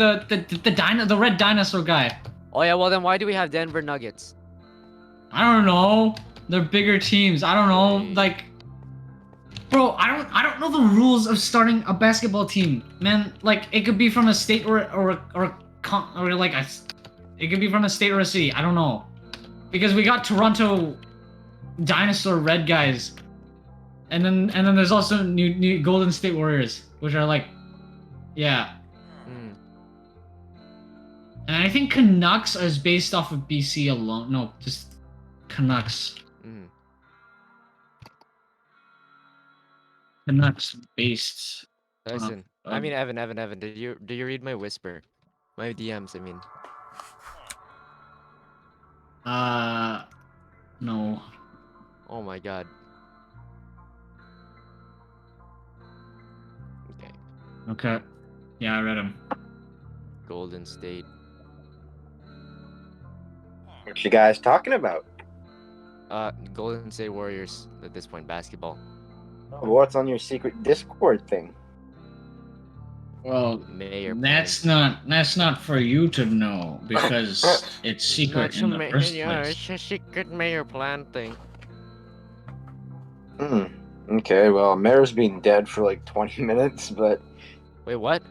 The red dinosaur guy. Oh yeah, well then why do we have Denver Nuggets? I don't know. They're bigger teams. I don't know. Like, bro, I don't know the rules of starting a basketball team, man. Like, it could be from a state or like it could be from a state or a city. I don't know, because we got Toronto dinosaur red guys, and then there's also new Golden State Warriors, which are like, yeah. And I think Canucks is based off of BC alone. No, just Canucks. Canucks based. Listen, I mean Evan, do you read my whisper? My DMs, I mean. No. Oh my god. Okay. Okay. Yeah, I read them. Golden State. What you guys talking about? Golden State Warriors at this point, basketball. What's on your secret Discord thing? Well, Mayor that's not for you to know because it's secret in the first place. It's a secret mayor plan thing. Okay, well, Mayor's been dead for like 20 minutes, but... Wait, what?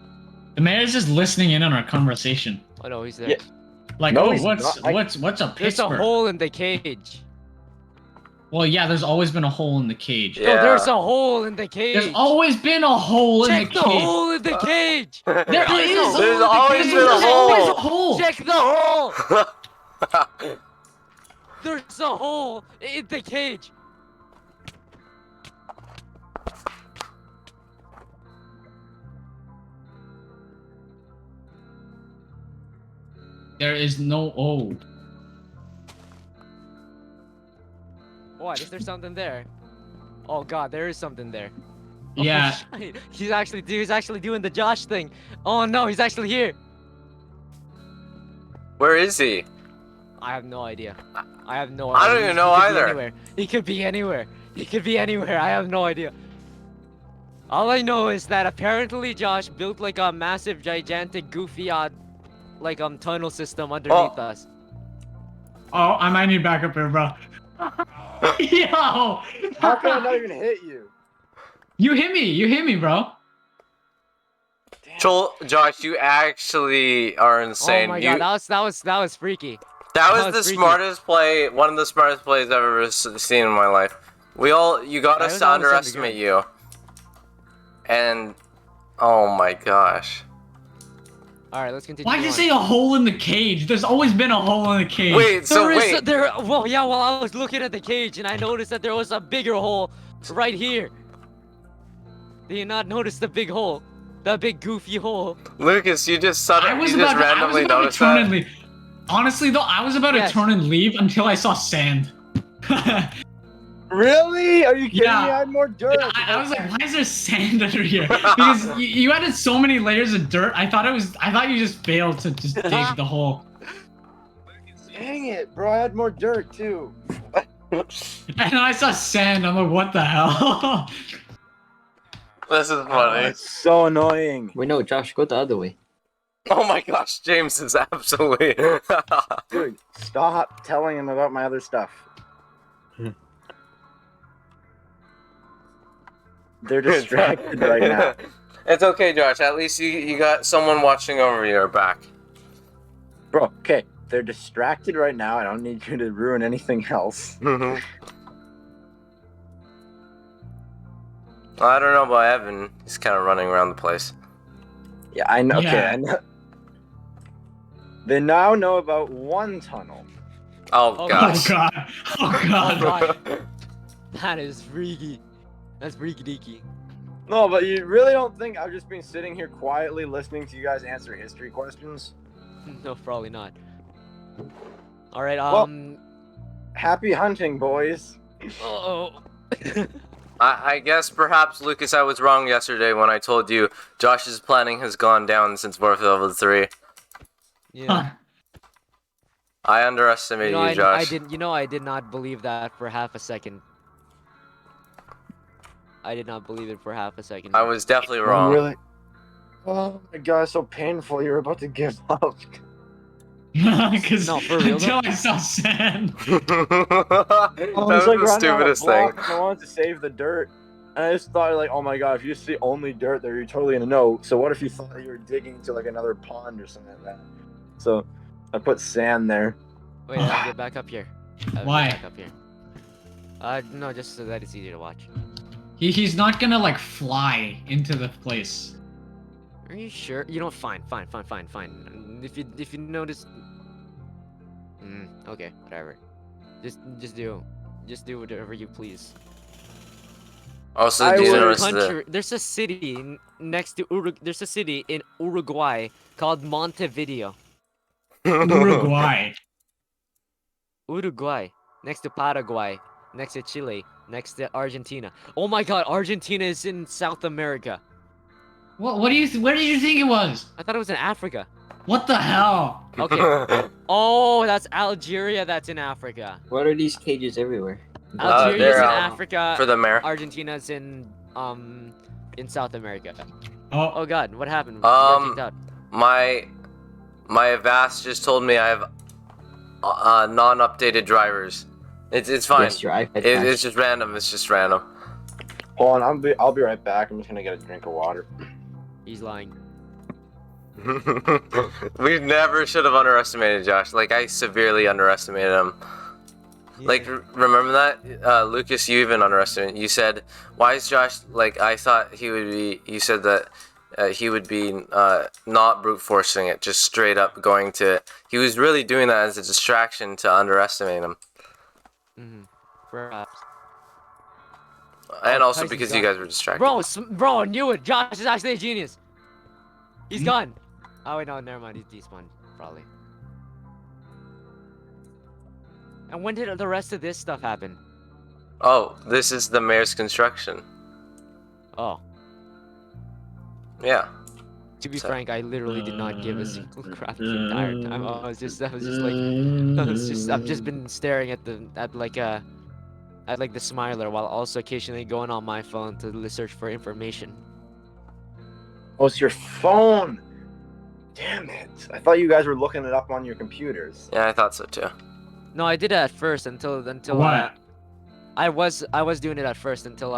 The mayor's just listening in on our conversation. Oh no, he's there. Yeah. Like, No, oh, he's what's not. what's a There's Pittsburgh? a hole in the cage. Well, yeah, there's always been a hole in the cage. No, there's a hole in the cage. There's always been a hole in Check the the cage. hole in the cage. There is. There's always been a There's always a hole. hole. Check the hole. There's a hole in the cage. There is no. Oh. What? Is there something there? Oh god, there is something there. Yeah. Oh, shit. He's actually doing the Josh thing. Oh no, he's actually here. Where is he? I have no idea. I have no I idea. don't even know He could be either. anywhere. He could be anywhere. He could be anywhere. I have no idea. All I know is that apparently Josh built like a massive, gigantic, goofy, like tunnel system underneath us. Oh, I might need backup here, bro. Yo! How can I not even hit you? You hit me, bro. Josh, you actually are insane. Oh my You- god, that was freaky. That was the freaky. smartest play, one of the smartest plays I've ever seen in my life. You got I us was to almost underestimate you. And, oh my gosh. Alright, let's continue. Why'd you on. say a hole in the cage? There's always been a hole in the cage. Wait, so wait. Well, yeah, well, I was looking at the cage and I noticed that there was a bigger hole right here. Did you not notice the big hole? That big goofy hole. Lucas, you just I was about randomly to noticed turn that. and leave. Honestly, though, I was about Yes. to turn and leave until I saw sand. Really? Are you kidding Yeah. me? I had more dirt. I was like, why is there sand under here? Because you added so many layers of dirt. I thought you just failed to just dig the hole. Dang it, bro. I had more dirt, too. And then I saw sand. I'm like, what the hell? This is funny. It's so annoying. Wait, no, Josh, go the other way. Oh my gosh, James is absolutely. Dude, stop telling him about my other stuff. They're distracted right now. It's okay, Josh. At least you got someone watching over your back. Bro, okay. They're distracted right now. I don't need you to ruin anything else. Well, I don't know about Evan. He's kind of running around the place. Yeah, I know. Okay, Yeah. I know. They now know about one tunnel. Oh, Oh, gosh. Oh god. Oh god. That is freaky. That's freaky deaky. No, but you really don't think I've just been sitting here quietly listening to you guys answer history questions? No, probably not. All right. Well- Happy hunting, boys. Oh. I guess perhaps, Lucas, I was wrong yesterday when I told you Josh's planning has gone down since Warfare Level 3. Yeah. I underestimated you, Josh. I didn't. I did not believe that for half a second. I did not believe it for half a second. I was definitely wrong. Really? Oh my god, it's so painful. You're about to give up. Because No, for real, until I saw sand. That was It's like the running on a stupidest thing. block, and I wanted to save the dirt. And I just thought, like, oh my god, if you just see only dirt there, you're totally gonna know. So what if you thought you were digging into like another pond or something like that? So I put sand there. Wait, I'll get back up here. I'll Why? Get back up here. No, just so that it's easier to watch. He's not gonna like fly into the place. Are you sure? You know, fine. If you notice, okay, whatever. Just do whatever you please. Also, I do you would- notice Country, there's a city next to There's a city in Uruguay called Montevideo. Uruguay. Uruguay, next to Paraguay, next to Chile, next to Argentina. Oh my God, Argentina is in South America. What do you? Where did you think it was? I thought it was in Africa. What the hell? Okay. Oh, that's Algeria. That's in Africa. What are these cages everywhere? Algeria's they're, in um, Africa. for the mayor. Argentina's in South America. Oh, Oh God, what happened? You got kicked out. My Avast just told me I have non-updated drivers. It's fine. Yes, your iPad. It's just random. It's just random. Hold on, I'll be right back. I'm just gonna get a drink of water. He's lying. We never should have underestimated Josh. Like, I severely underestimated him. Like, remember that? Lucas, you even underestimated. You said, why is Josh, like, I thought he would be, you said that he would be not brute forcing it, just straight up going to it. He was really doing that as a distraction to underestimate him. Perhaps. And also Tyson's because you gone. guys were distracted. Bro, I knew it. Josh is actually a genius. He's gone. Oh wait, no, never mind. He's despawned, probably. And when did the rest of this stuff happen? Oh, this is the mayor's construction. Oh, Yeah. to be frank, I literally did not give a single crap the entire time. I've just been staring at the Smiler while also occasionally going on my phone to search for information. Oh, it's your phone. Damn it! I thought you guys were looking it up on your computers. Yeah, I thought so too. No, I did it at first until what? I was doing it at first until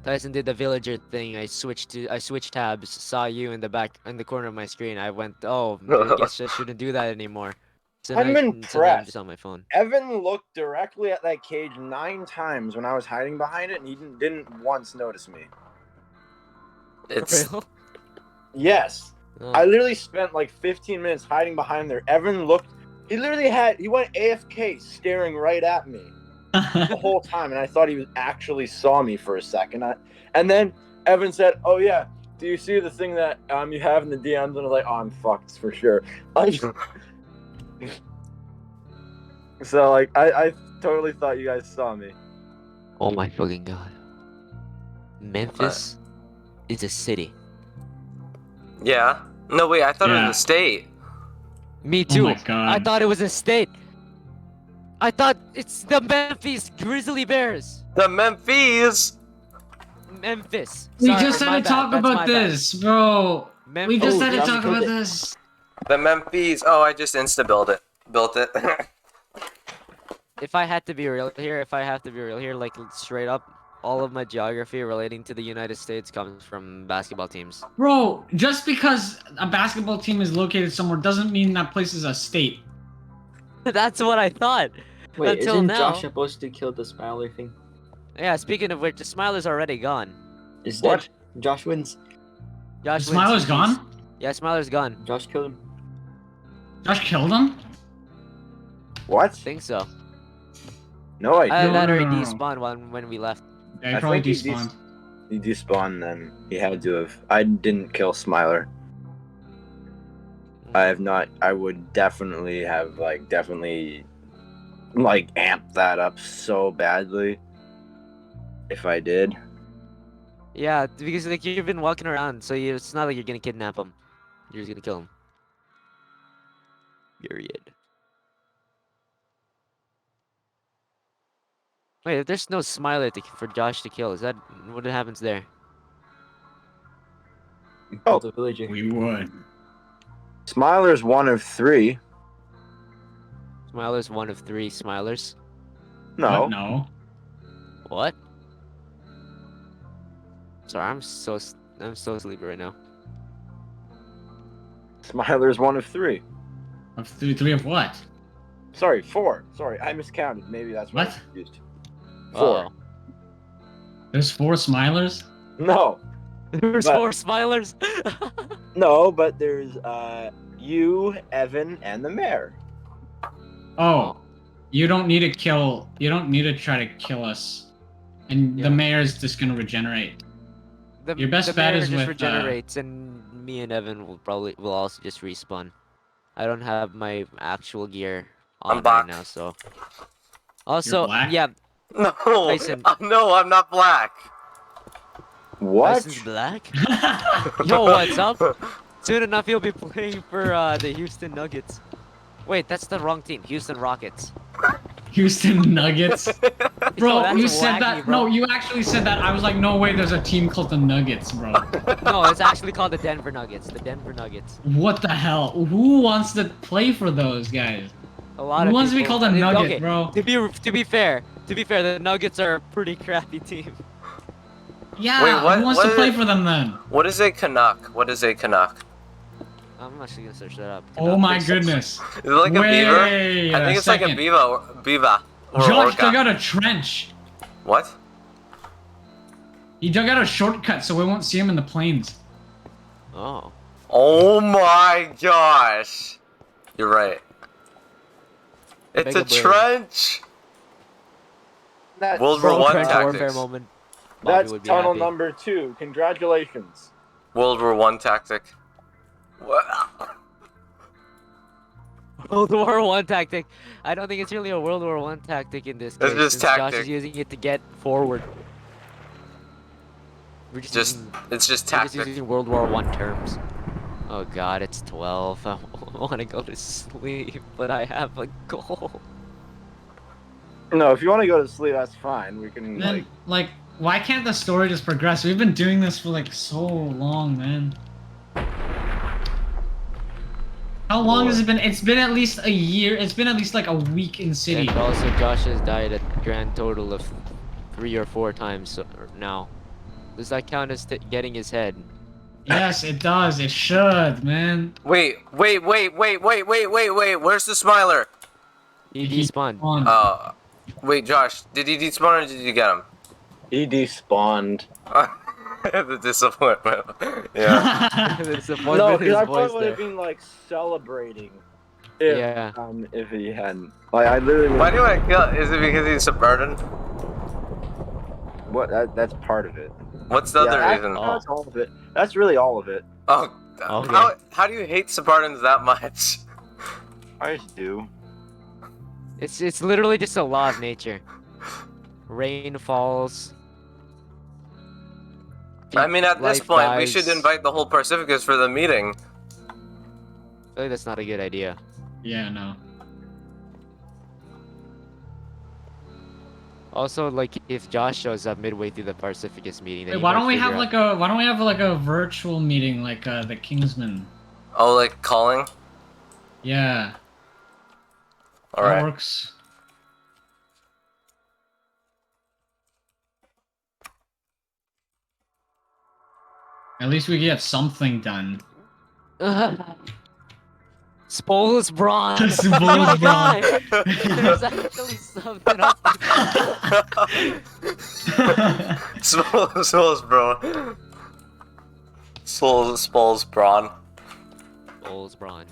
Tyson did the villager thing. I switched tabs, saw you in the corner of my screen. I went, oh, I guess I shouldn't do that anymore. So I'm now I'm impressed. just on my phone. Evan looked directly at that cage 9 times when I was hiding behind it, and he didn't once notice me. It's For real? Yes. Oh. I literally spent like 15 minutes hiding behind there. Evan looked. He went AFK staring right at me the whole time, and I thought he actually saw me for a second. And then Evan said, "Oh yeah, do you see the thing that you have in the DMs?" And I was like, "Oh, I'm fucked for sure." So like, I totally thought you guys saw me. Oh my fucking god. Memphis is a city. yeah. No wait, I thought it Yeah. was a state. Me too. my God. I thought it was a state. I thought it's the Memphis Grizzly Bears. The Memphis. Memphis. We Sorry, just my had to bad, talk that's about my bad. this, bro. We Memphis. just Oh, had to Josh talk killed about it. this. The Memphis. Oh, I just built it. If I had to be real here, like straight up, all of my geography relating to the United States comes from basketball teams. Bro, just because a basketball team is located somewhere doesn't mean that place is a state. That's what I thought. Wait, Until isn't now. Josh supposed to kill the Smiler thing? Yeah, speaking of which, the Smiler's already gone. Is What? that Josh wins? Josh Smiler's wins. gone? Yeah, Smiler's gone. Josh killed him. Josh killed him? What? Think so. No, I Either didn't. that or he No. despawned when we left. Yeah, he I probably think he despawned. He despawned then. He had to have. I didn't kill Smiler. I have not. I would definitely have, like, amped that up so badly if I did. Yeah, because like you've been walking around, so it's not like you're gonna kidnap him. You're just gonna kill him. Period. Wait, if there's no Smiler for Josh to kill, is that what happens there? Oh, The villager. We would. Smiler's one of 3. Smiler's one of 3 Smilers. No. What? No. What? Sorry, I'm so sleepy right now. Smiler's one of 3. Of three of what? Sorry, 4. Sorry, I miscounted. Maybe that's what I What? confused. 4. Uh-oh. There's 4 Smilers? No. There's But- 4 Smilers. No, but there's you, Evan, and the mayor. Oh. You don't need to kill. You don't need to try to kill us. And Yeah. the mayor's just gonna regenerate. Your best the bet mayor is just with, regenerates, and me and Evan will also just respawn. I don't have my actual gear on I'm back. right now, so. Also, black? yeah, No, Tyson. no, I'm not black. What? Tyson's black. Yo, what's up? Soon enough, you'll be playing for the Houston Nuggets. Wait, that's the wrong team. Houston Rockets. Houston Nuggets. Bro, that's you said wacky, that. bro. No, you actually said that. I was like, no way, there's a team called the Nuggets, bro. No, it's actually called the Denver Nuggets. The Denver Nuggets. What the hell? Who wants to play for those guys? A lot Who of wants to be people- called a Nugget, okay, bro? To be fair, the Nuggets are a pretty crappy team. Yeah, Wait, what- who wants what to is play it? for them then? What is a Canuck? What is a Canuck? I'm actually gonna search that up. Oh my goodness. Is it like a beaver? Wait I think it's like a second. beaver or Josh dug orca. out a trench. What? He dug out a shortcut so we won't see him in the plains. Oh. Oh my gosh! You're right. It's a Mega brain. trench. That's, World War One Trench warfare tactics. moment. Bobby that's would be tunnel happy. number 2. Congratulations. World War One tactic. What? World War One tactic. I don't think it's really a World War One tactic in this case. It's just since Josh tactic. is using it to get forward. We're just, Just using, it's just we're just tactic. using World War One terms. Oh god, it's 12. I want to go to sleep, but I have a goal. No, if you want to go to sleep, that's fine. We can Then, like, why can't the story just progress? We've been doing this for like so long, man. How long has it been? It's been at least a year. It's been at least like a week in city. And also, Josh has died a grand total of 3 or 4 times now. Does that count as getting his head? Yes, it does. It should, man. Wait! Where's the Smiler? He despawned. On. Wait, Josh, did he despawn or did you get him? He despawned. The disappointment. Yeah. The No, disappointment in because his I voice probably would there. have been like celebrating if Yeah. if he hadn't. Like I literally. Why do I kill? Is it because he's suburban? What? That's part of it. What's the other reason? That's all of it. That's really all of it. Oh, Okay. how do you hate Spartans that much? I just do. It's literally just a law of nature. Rain falls. I mean, at this Life point, we dies. should invite the whole Pacificus for the meeting. I feel like that's not a good idea. Yeah, no. Also, like, if Josh shows up midway through the Pacificus meeting, then Wait, he why might don't we have figure out- like a virtual meeting like the Kingsman? Oh, like calling? Yeah. All that right. works. At least we get something done. Spoils Braun! Spoils Oh my Braun. God! There's actually something up. Souls, bro. Spalls, Braun. Spoils Braun.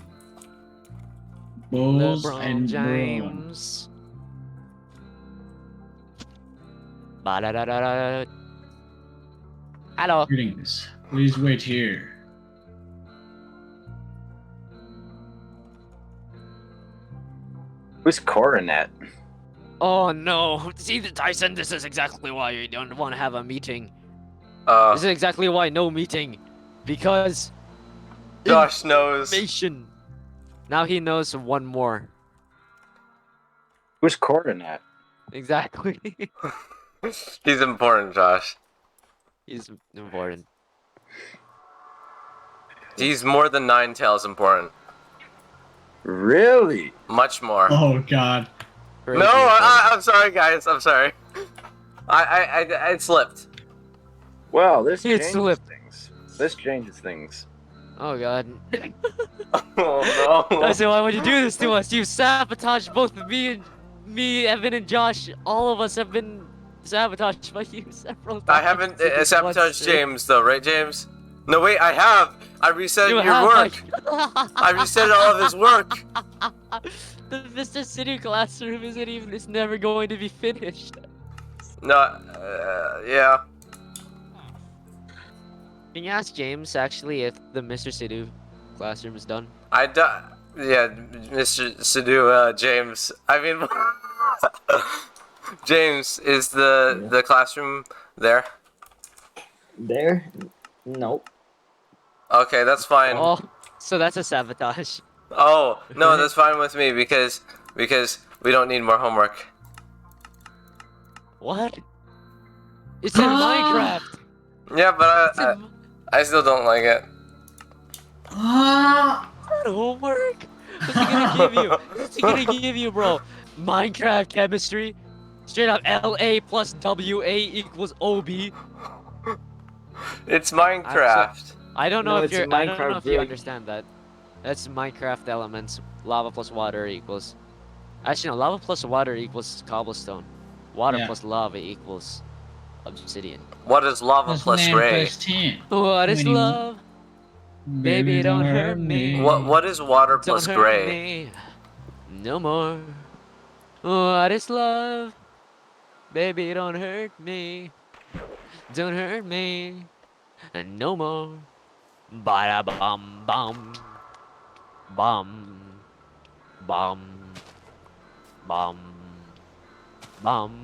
Bulls LeBron and James. Ba-da-da-da-da. Hello. Greetings. Please wait here. Who's Coronet? Oh no. See, Tyson, this is exactly why you don't want to have a meeting. This is exactly why no meeting. Because Josh knows. information. Now he knows one more. Who's Coronet? Exactly. He's important, Josh. He's important. He's more than Ninetales important. Really? Much more. Oh God. No, I'm sorry, guys. I'm sorry. I slipped. Well, this It changes slipped. things. This changes things. Oh god. Oh no. I said, why would you do this to us? You sabotaged both me, Evan, and Josh. All of us have been sabotaged by you several times. I haven't sabotaged James though, right, James? No, wait, I have. I reset You your have, work. I reset all of his work. The Mr. City classroom is never going to be finished. No, yeah. Can you ask James actually if the Mr. Sidhu classroom is done? Yeah, Mr. Sidhu, James. I mean, James, is the classroom there? There? Nope. Okay, that's fine. Oh, so that's a sabotage. Oh, no, that's fine with me because we don't need more homework. What? It's in Minecraft. Yeah, but I still don't like it. Homework? What's he gonna give you? What's he gonna give you, bro? Minecraft chemistry? Straight up LA plus WA equals OB? It's Minecraft. I don't know No, if it's a you're. I don't know Minecraft if you rig. understand that. That's Minecraft elements. Lava plus water equals. Actually, no. Lava plus water equals cobblestone. Water Yeah. plus lava equals obsidian. What is lava That's plus 9 gray? plus 10. What is 21. love? Baby, don't hurt me. What is water Don't plus hurt gray? me. No more. What is love? Baby, don't hurt me. Don't hurt me. And no more. Bada bum bum. Bum. Bum. Bum. Bum.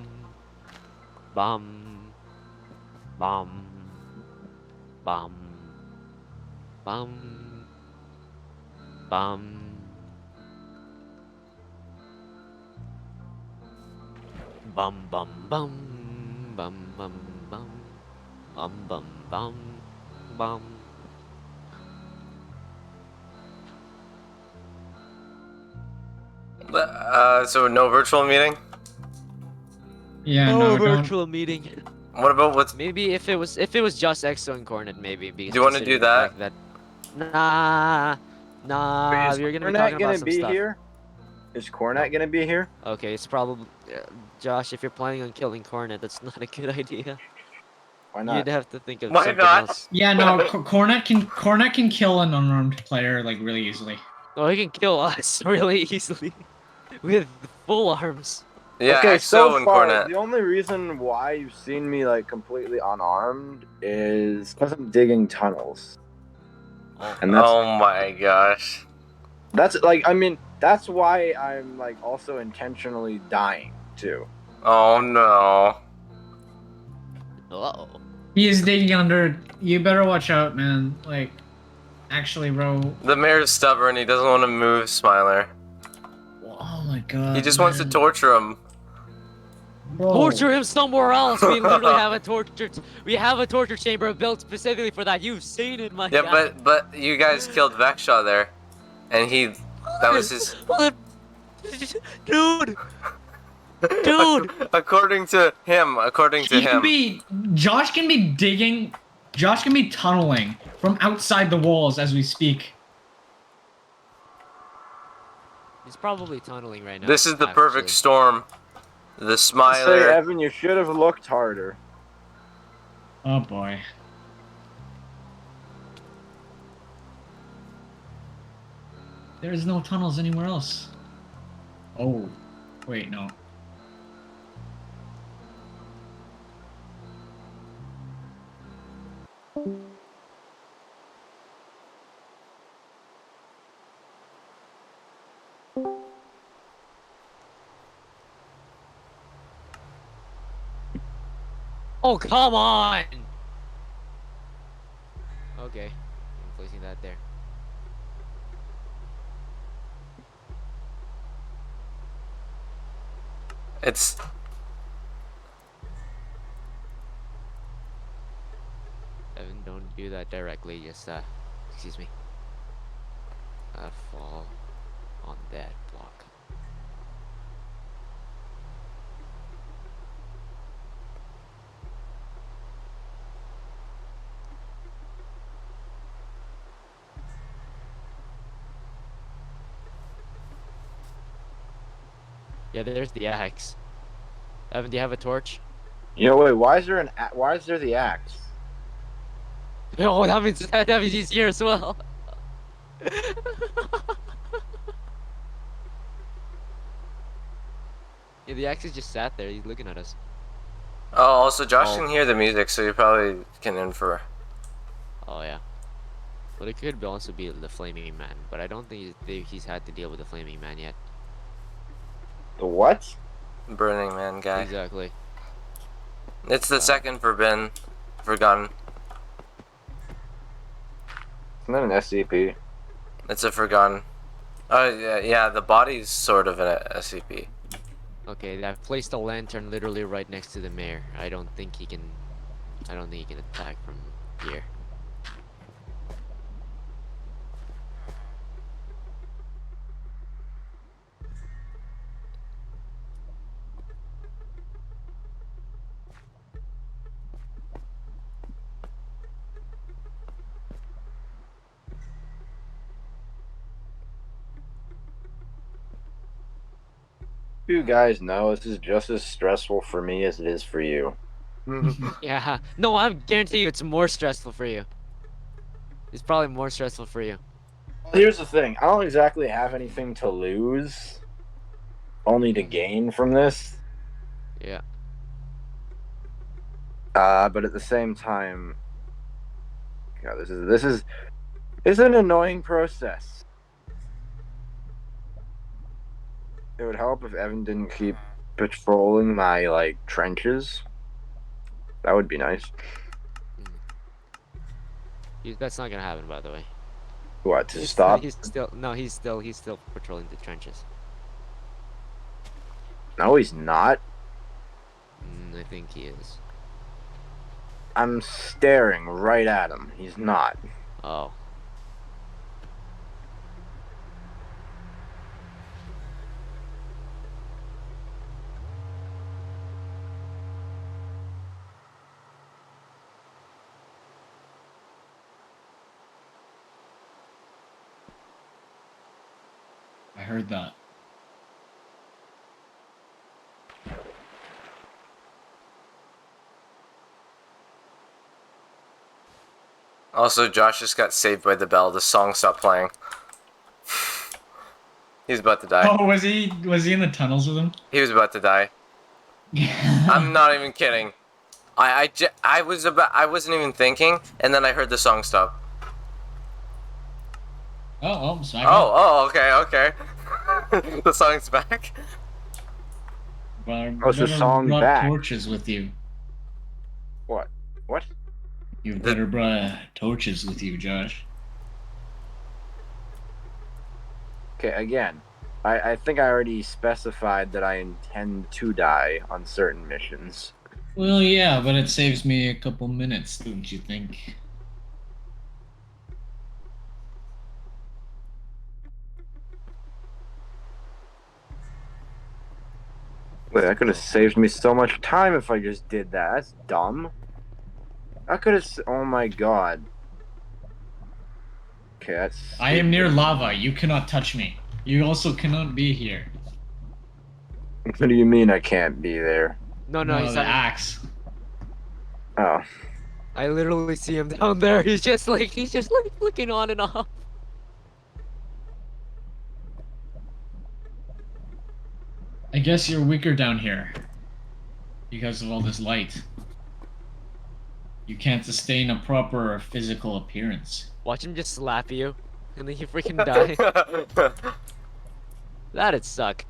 Bum. Bum. Bum. Bum. Bum. Bum bum bum. Bum bum bum. Bum bum bum. Bum. So no virtual meeting? Yeah, Oh, no, don't. virtual meeting. What about what's... Maybe if it was just Exo and Cornet, maybe. Because Do you wanna do considering the that? fact Nah, Is you're gonna be Cornet talking gonna about some be stuff. here? Is Cornet gonna be here? Okay, it's probably Josh. If you're planning on killing Cornet, that's not a good idea. Why not? You'd have to think of Why something not? else. Yeah, no. Cornet can kill an unarmed player like really easily. Oh, he can kill us really easily with full arms. Yeah, okay, Exo so and far, Cornet. the only reason why you've seen me like completely unarmed is because I'm digging tunnels. And Oh my gosh. that's like, I mean, that's why I'm like also intentionally dying too. Oh no. Uh-oh. He is digging under. You better watch out, man. Like, actually, bro. The mayor's stubborn. He doesn't want to move, Smiler. Oh my god. He just wants to man. torture him. Bro. Torture him somewhere else. We literally have a torture chamber built specifically for that. You've seen it, my Yeah, guy. but you guys killed Vexshaw there, and that was his. Dude. Dude. According to him. Josh can be digging. Josh can be tunneling from outside the walls as we speak. He's probably tunneling right now. This is the perfect actually. storm. The Say, Smiler. Evan, you should have looked harder. Oh boy. There's no tunnels anywhere else. Oh, wait, no. Oh, come on! Okay, I'm placing that there. It's Evan, don't do that directly. Just excuse me. Fall on that block. Yeah, there's the axe. Evan, do you have a torch? You know, wait. Why is there why is there the axe? Oh, that means he's here as well. Yeah, the axe is just sat there. He's looking at us. oh, also Josh Oh. can hear the music, so you probably can infer. Oh yeah. Well, it could also be the Flaming Man, but I don't think he's had to deal with the Flaming Man yet. The what? Burning Man guy. Exactly. It's the second for gun. Isn't that an SCP? It's a for gun. Oh yeah, the body's sort of an SCP. Okay, I've placed a lantern literally right next to the mayor. I don't think he can attack from here. You guys know this is just as stressful for me as it is for you. Yeah. No, I'm guarantee you it's more stressful for you. It's probably more stressful for you. Here's the thing. I don't exactly have anything to lose, only to gain from this. Yeah. But at the same time, God, this is an annoying process. It would help if Evan didn't keep patrolling my trenches. That would be nice. That's not gonna happen, by the way. What, to stop? He's still patrolling the trenches. No, he's not. I think he is. I'm staring right at him. He's not. Oh. I heard that. Also, Josh just got saved by the bell. The song stopped playing. He's about to die. Oh, was he in the tunnels with him? He was about to die. I'm not even kidding. I wasn't even thinking, and then I heard the song stop. Oh, sorry. Okay. The song's back. Well, How's the better song brought back? torches with you. What? What? You better brought torches with you, Josh. Okay, again, I think I already specified that I intend to die on certain missions. Well, yeah, but it saves me a couple minutes, don't you think? Wait, that could have saved me so much time if I just did that. That's dumb. I could have. Oh my god. Okay, that's. I am near lava. You cannot touch me. You also cannot be here. What do you mean I can't be there? No, No, he's the not. axe. Oh. I literally see him down there. He's just like looking on and off. I guess you're weaker down here. Because of all this light. You can't sustain a proper physical appearance. Watch him just slap you, and then you freaking die. That'd suck.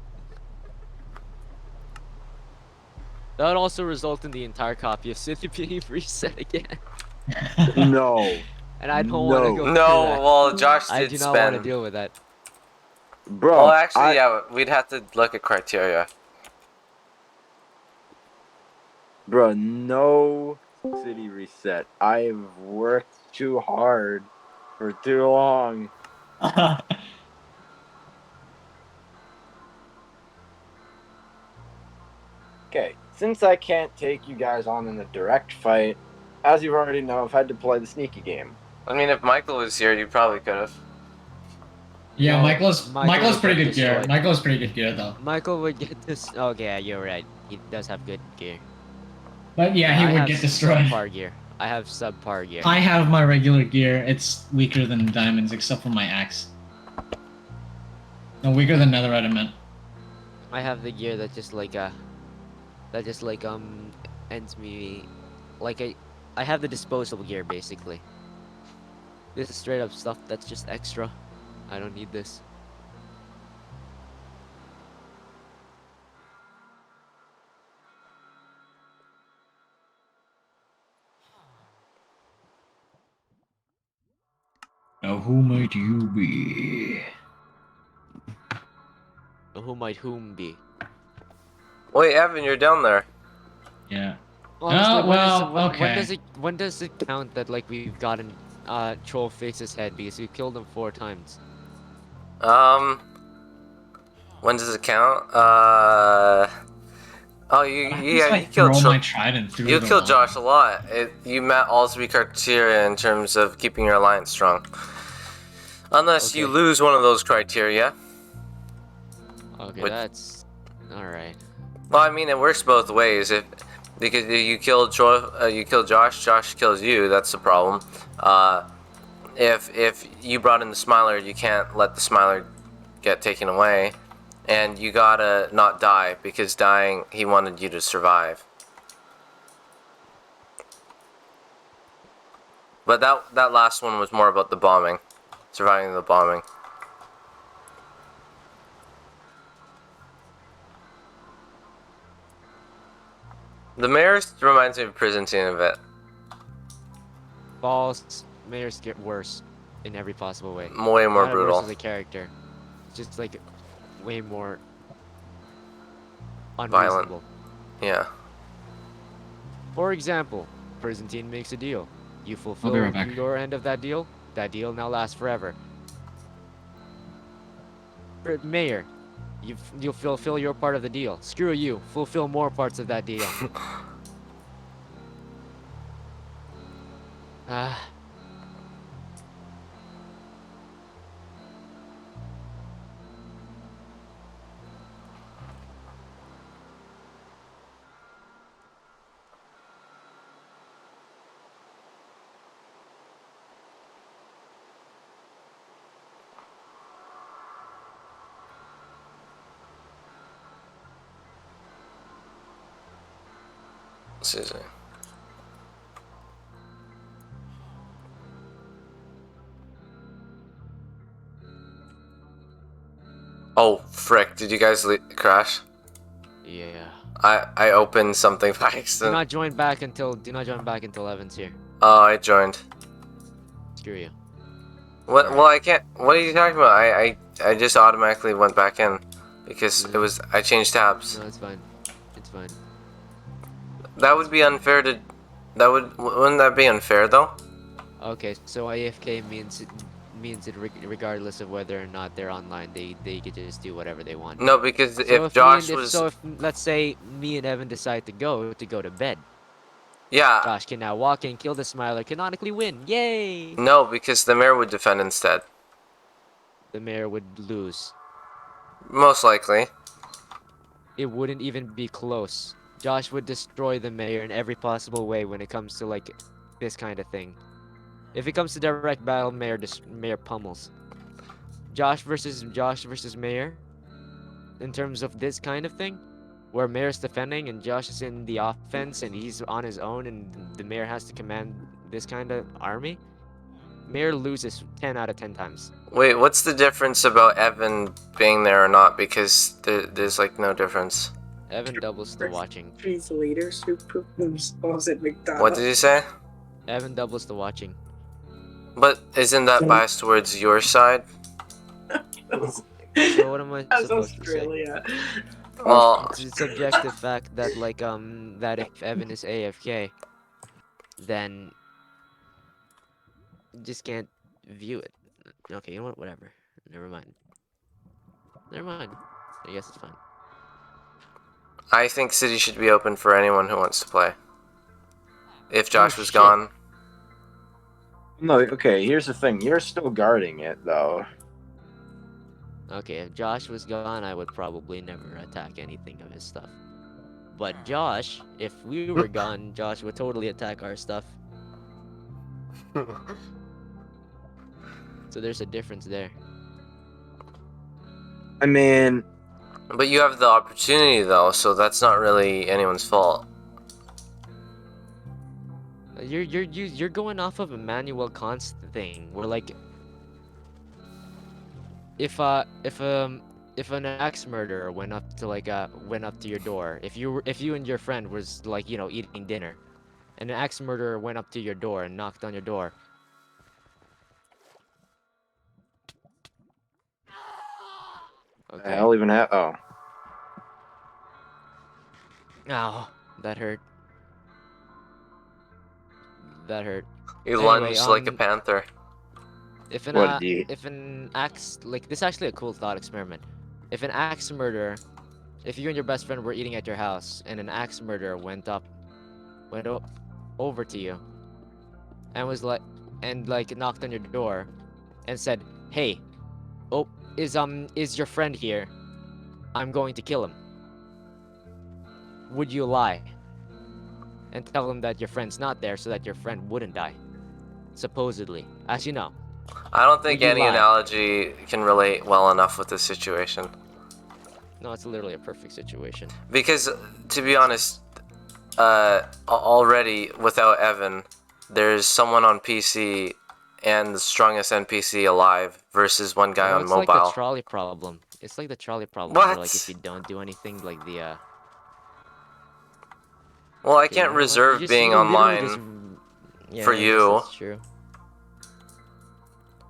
That would also result in the entire copy of City being reset again. No. And I don't want to go through No, that. well, Josh I did do not want to spend. deal with that. Bro, Well, actually, yeah, we'd have to look at criteria. Bro, no city reset. I've worked too hard for too long. Okay, since I can't take you guys on in a direct fight, as you already know, I've had to play the sneaky game. I mean, if Michael was here, you probably could have. Yeah, No, Michael's Michael would pretty get good gear. destroyed. Michael's pretty good gear though. Michael would get this. Okay, yeah, you're right. He does have good gear. But yeah, he I would have get destroyed. Subpar gear. I have subpar gear. I have my regular gear. It's weaker than diamonds, except for my axe. No, weaker than netherite, I meant. I have the gear that just like ends me like I have the disposable gear basically. This is straight up stuff that's just extra. I don't need this. Now, who might you be? Who might whom be? Wait, Evan, you're down there. Yeah. Honestly, well, okay. When does it count that like we've gotten Troll Face's head because we killed him 4 times? When does it count? Oh, you killed Throw my Josh. trident through You the killed wall. Josh a lot. You met all 3 criteria in terms of keeping your alliance strong. Unless you Okay. lose one of those criteria. Okay, Which- that's alright. Well, I mean, it works both ways. Because you kill Josh, Josh kills you. That's the problem. If you brought in the Smiler, you can't let the Smiler get taken away, and you gotta not die because dying, he wanted you to survive. But that last one was more about the bombing, surviving the bombing. The mayor reminds me of Prison Scene a bit. False. Mayors get worse in every possible way. Way more Not brutal. Worse as a character. It's just like way more unreasonable. Yeah. For example, Prison Team makes a deal. You fulfill right back. your end of that deal now lasts forever. Mayor, you'll fulfill your part of the deal. Screw you, fulfill more parts of that deal. Ah. Susie. Oh, frick. Did you guys crash? Yeah. I opened something by Do accident. not join back until Evan's here. Oh, I joined. Screw you. What? Well, I can't. What are you talking about? I just automatically went back in because it was. I changed tabs. No, it's fine. It's fine. That would be unfair to. Wouldn't that be unfair though? Okay, so AFK means it regardless of whether or not they're online, they could just do whatever they want. No, because So if Josh me and, was. if let's say me and Evan decide to go to bed, Yeah. Josh can now walk in, kill the Smiler, canonically win. Yay! No, because the mayor would defend instead. The mayor would lose. Most likely. It wouldn't even be close. Josh would destroy the mayor in every possible way when it comes to like this kind of thing. If it comes to direct battle, mayor pummels. Josh versus mayor, in terms of this kind of thing, where Mayor's defending and Josh is in the offense and he's on his own and the Mayor has to command this kind of army, Mayor loses 10 out of 10 times. Wait, what's the difference about Evan being there or not? Because there's like no difference. Evan doubles the watching. These leaders who poop themselves at McDonald's. What did you say? Evan doubles the watching. But isn't that biased towards your side? So what am I That's supposed to say? Australia. Well, It's a subjective fact that like that if Evan is AFK, then you just can't view it. Okay, you know what? Whatever. Never mind. Never mind. I guess it's fine. I think City should be open for anyone who wants to play. If Josh was shit. gone. No, okay, here's the thing. You're still guarding it, though. Okay, if Josh was gone, I would probably never attack anything of his stuff. But Josh, if we were gone, Josh would totally attack our stuff. So there's a difference there. I mean, But you have the opportunity though, so that's not really anyone's fault. You're going off of Emmanuel Kant's thing, where like if an axe murderer went up to your door, if you and your friend was like, you know, eating dinner, and an axe murderer went up to your door and knocked on your door. Okay. I'll even have. Oh. Ow, that hurt. That hurt. You Anyway, lunged like a panther. If What did you- an axe, like, this is actually a cool thought experiment. If an axe murderer, if you and your best friend were eating at your house and an axe murderer went over to you and was like knocked on your door and said, "Hey, oh, is your friend here? I'm going to kill him." Would you lie and tell him that your friend's not there so that your friend wouldn't die? Supposedly, as you know. I don't think Would you any lie? analogy can relate well enough with this situation. No, it's literally a perfect situation. Because, to be honest, already without Evan, there's someone on PC and the strongest NPC alive versus one guy No, on it's mobile. like the trolley problem. It's like the trolley problem. Where, What? like, if you don't do anything, like the Well, I okay, can't you know what? reserve You just- being you literally online just- for I guess you. That's true.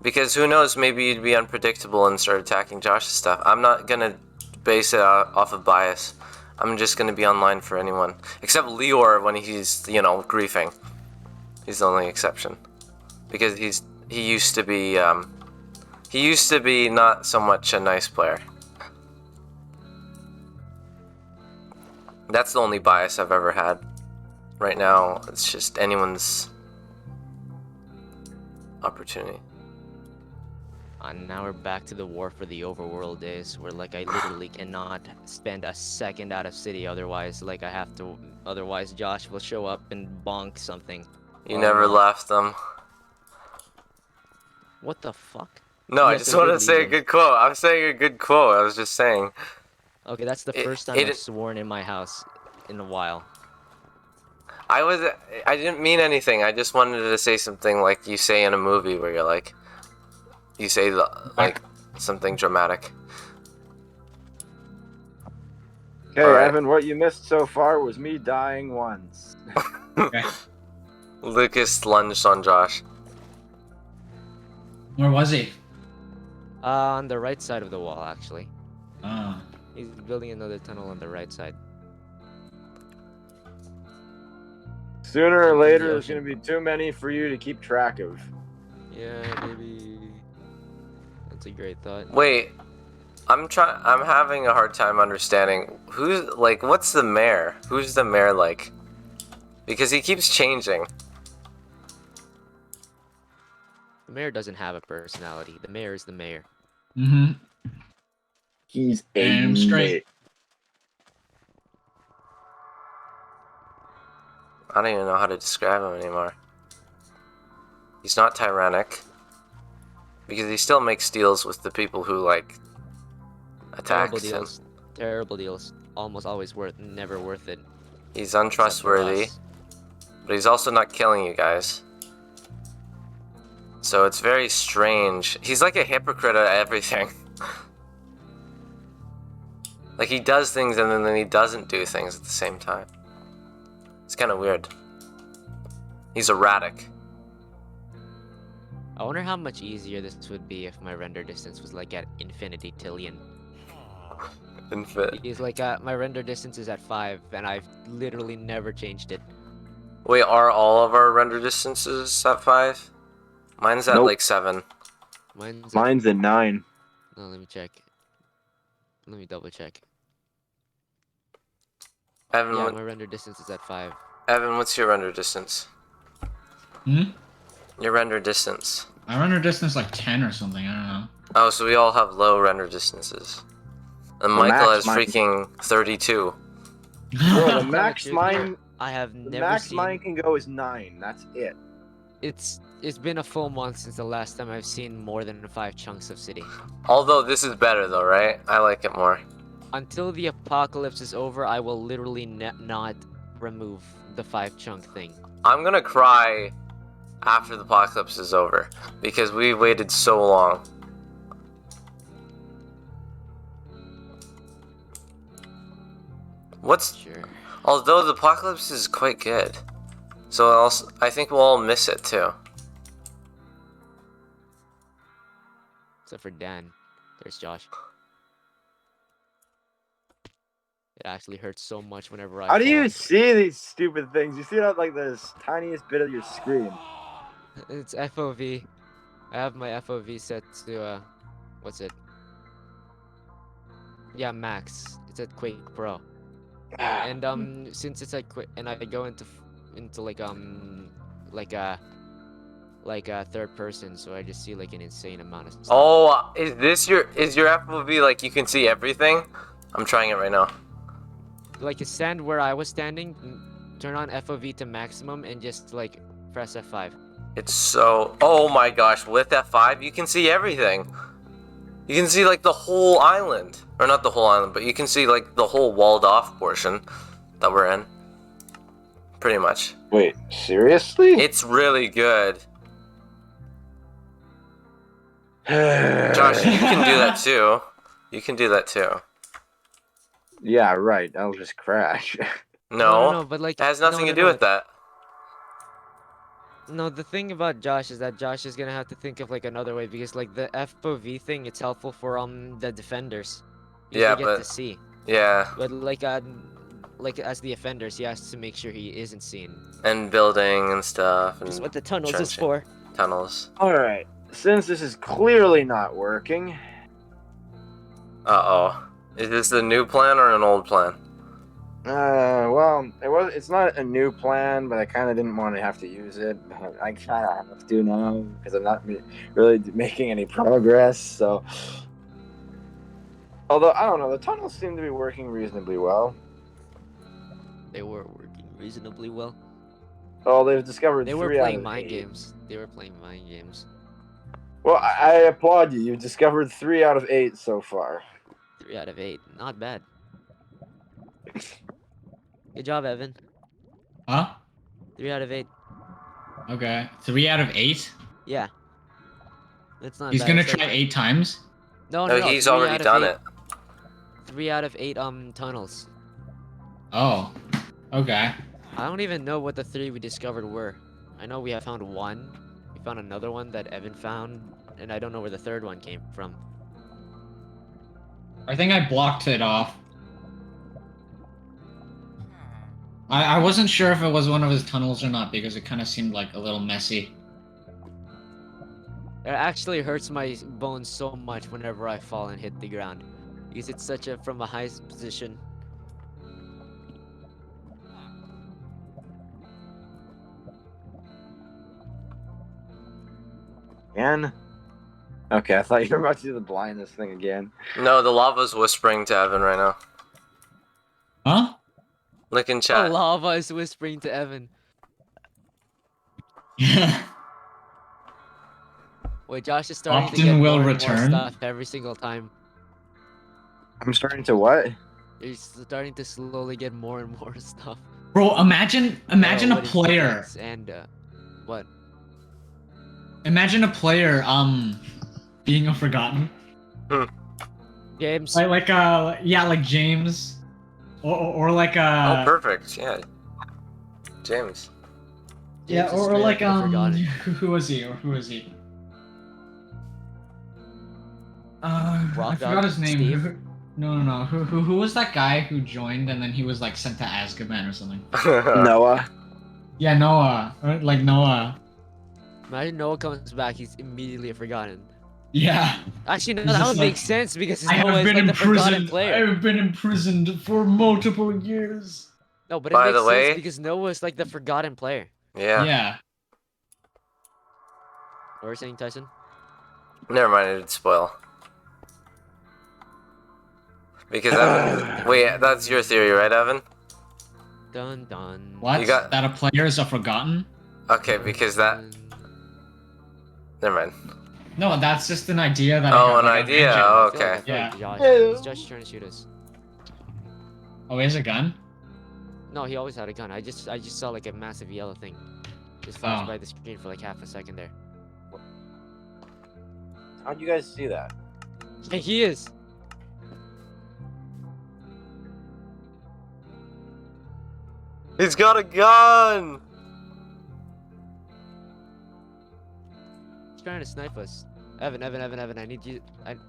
Because who knows, maybe you'd be unpredictable and start attacking Josh's stuff. I'm not gonna base it off of bias. I'm just gonna be online for anyone. Except Leor when he's, you know, griefing. He's the only exception. Because he used to be not so much a nice player. That's the only bias I've ever had. Right now, it's just anyone's opportunity. And now we're back to the war for the overworld days, where like I literally cannot spend a second out of city, otherwise otherwise Josh will show up and bonk something. You never left them. What the fuck? No, I Yes, just I wanted did to say a leave them. good quote. I'm saying a good quote. I was just saying. Okay, that's the It- first time it- I've sworn in my house in a while. I didn't mean anything. I just wanted to say something like you say in a movie where you're like, you say like something dramatic. Okay, Alright. Evan, what you missed so far was me dying once. Lucas lunged on Josh. Where was he? On the right side of the wall, actually. Ah. He's building another tunnel on the right side. Sooner or Into the later, there's ocean. gonna be too many for you to keep track of. Yeah, maybe. That's a great thought. Wait, I'm having a hard time understanding what's the mayor? Who's the mayor like? Because he keeps changing. The mayor doesn't have a personality. The mayor is the mayor. Mm-hmm. He's Damn straight. I don't even know how to describe him anymore. He's not tyrannic. Because he still makes deals with the people who, like, Terrible attacks him. deals. Terrible deals. almost always never worth it. He's except for untrustworthy, us. but he's also not killing you guys. So it's very strange. He's like a hypocrite at everything. Like he does things and then he doesn't do things at the same time. It's kind of weird. He's erratic. I wonder how much easier this would be if my render distance was like at infinity tillion. Because like my render distance is at 5 and I've literally never changed it. Wait, are all of our render distances at 5? Mine's at Nope. like 7. Mine's at 9. No, let me check. Let me double check. Evan, Yeah, my render distance is at 5. Evan, what's your render distance? Hmm? Your render distance. I render distance like 10 or something. I don't know. Oh, so we all have low render distances. And The Michael max has mine- freaking 32. Bro, the max mine. I have The never max seen. mine can go is 9. That's it. It's been a full month since the last time I've seen more than 5 chunks of city. Although this is better though, right? I like it more. Until the apocalypse is over, I will literally not remove the 5 chunk thing. I'm gonna cry after the apocalypse is over because we waited so long. What's Sure. although the apocalypse is quite good, so I think we'll all miss it too. Except for Dan. There's Josh. It actually hurts so much whenever I How do fall. you see these stupid things? You see that like the tiniest bit of your screen. It's FOV. I have my FOV set to what's it? Yeah, max. It's at Quake Pro. And since it's like and I go into like a third person, so I just see like an insane amount of stuff. Oh, is your FOV like you can see everything? I'm trying it right now. Like you stand where I was standing, turn on FOV to maximum, and just like press F5. It's so... Oh my gosh, with F5 you can see everything. You can see like the whole island. Or not the whole island, but you can see like the whole walled off portion that we're in. Pretty much. Wait, seriously? It's really good. Josh, you can do that too. You can do that too. Yeah, right. I'll just crash. No, but like it has nothing to do with that. No, the thing about Josh is that Josh is gonna have to think of like another way because like the FOV thing, it's helpful for the defenders. Because Yeah, they get but to see. yeah, But like as the offenders, he has to make sure he isn't seen. and building and stuff. And That's what the tunnels is trenching. for. Tunnels. Alright, since this is clearly not working. Uh-oh. Is this the new plan or an old plan? Well, it's not a new plan, but I kind of didn't want to have to use it. I kind of have to now because I'm not really making any progress. So, although I don't know, the tunnels seem to be working reasonably well. They were working reasonably well. Oh, they've discovered They were 3 out playing of mind 8. games. They were playing mind games. Well, I applaud you. You've discovered 3 out of 8 so far. 3 out of 8. Not bad. Good job, Evan. Huh? 3 out of 8. Okay. 3 out of 8? Yeah. That's not He's bad. gonna It's try like- 8 times? No, No, no, he's 3 already out of done 8. it. 3 out of 8 tunnels. Oh. Okay. I don't even know what the 3 we discovered were. I know we have found 1. We found another one that Evan found, and I don't know where the 3rd one came from. I think I blocked it off. I wasn't sure if it was one of his tunnels or not because it kind of seemed like a little messy. It actually hurts my bones so much whenever I fall and hit the ground. Because it's such a from a high position. Again? Okay, I thought you were about to do the blindness thing again. No, the lava's whispering to Evan right now. Huh? Look in The chat. lava is whispering to Evan. Wait, Josh is starting to Often get will more return? and more stuff every single time. I'm starting to what? You're starting to slowly get more and more stuff. Bro, imagine a What is player. defense and what? Imagine a player being a forgotten. James. Like James. Or like Oh, perfect. Yeah. James. Yeah, James is or straight like up the forgotten. who was he? I Rock forgot Dog his name. Steve? No. Who was that guy who joined and then he was like sent to Azkaban or something? Noah. Yeah, Noah. Like Noah. Imagine Noah comes back, he's immediately forgotten. Yeah. Actually, no, He's that just would like, make sense because I Noah have is been like the forgotten imprisoned. player. I've been imprisoned for multiple years. No, but it By makes the way- sense because Noah is like the forgotten player. Yeah. Yeah. What were you saying, Tyson? Never mind, it'd spoil. Because Evan, wait, that's your theory, right, Evan? Dun dun. What? You got- That a player is a forgotten? Okay, because that. Never mind. No, that's just an idea that. Oh, I an got idea. mentioned. Oh, I feel like- I okay. feel like Yeah. Josh, is Josh trying to shoot us? Oh, he has a gun? No, he always had a gun. I just saw like a massive yellow thing just flash Oh. by the screen for like half a second there. How'd you guys see that? Hey, he is. He's got a gun! He's trying to snipe us. Evan, I need you.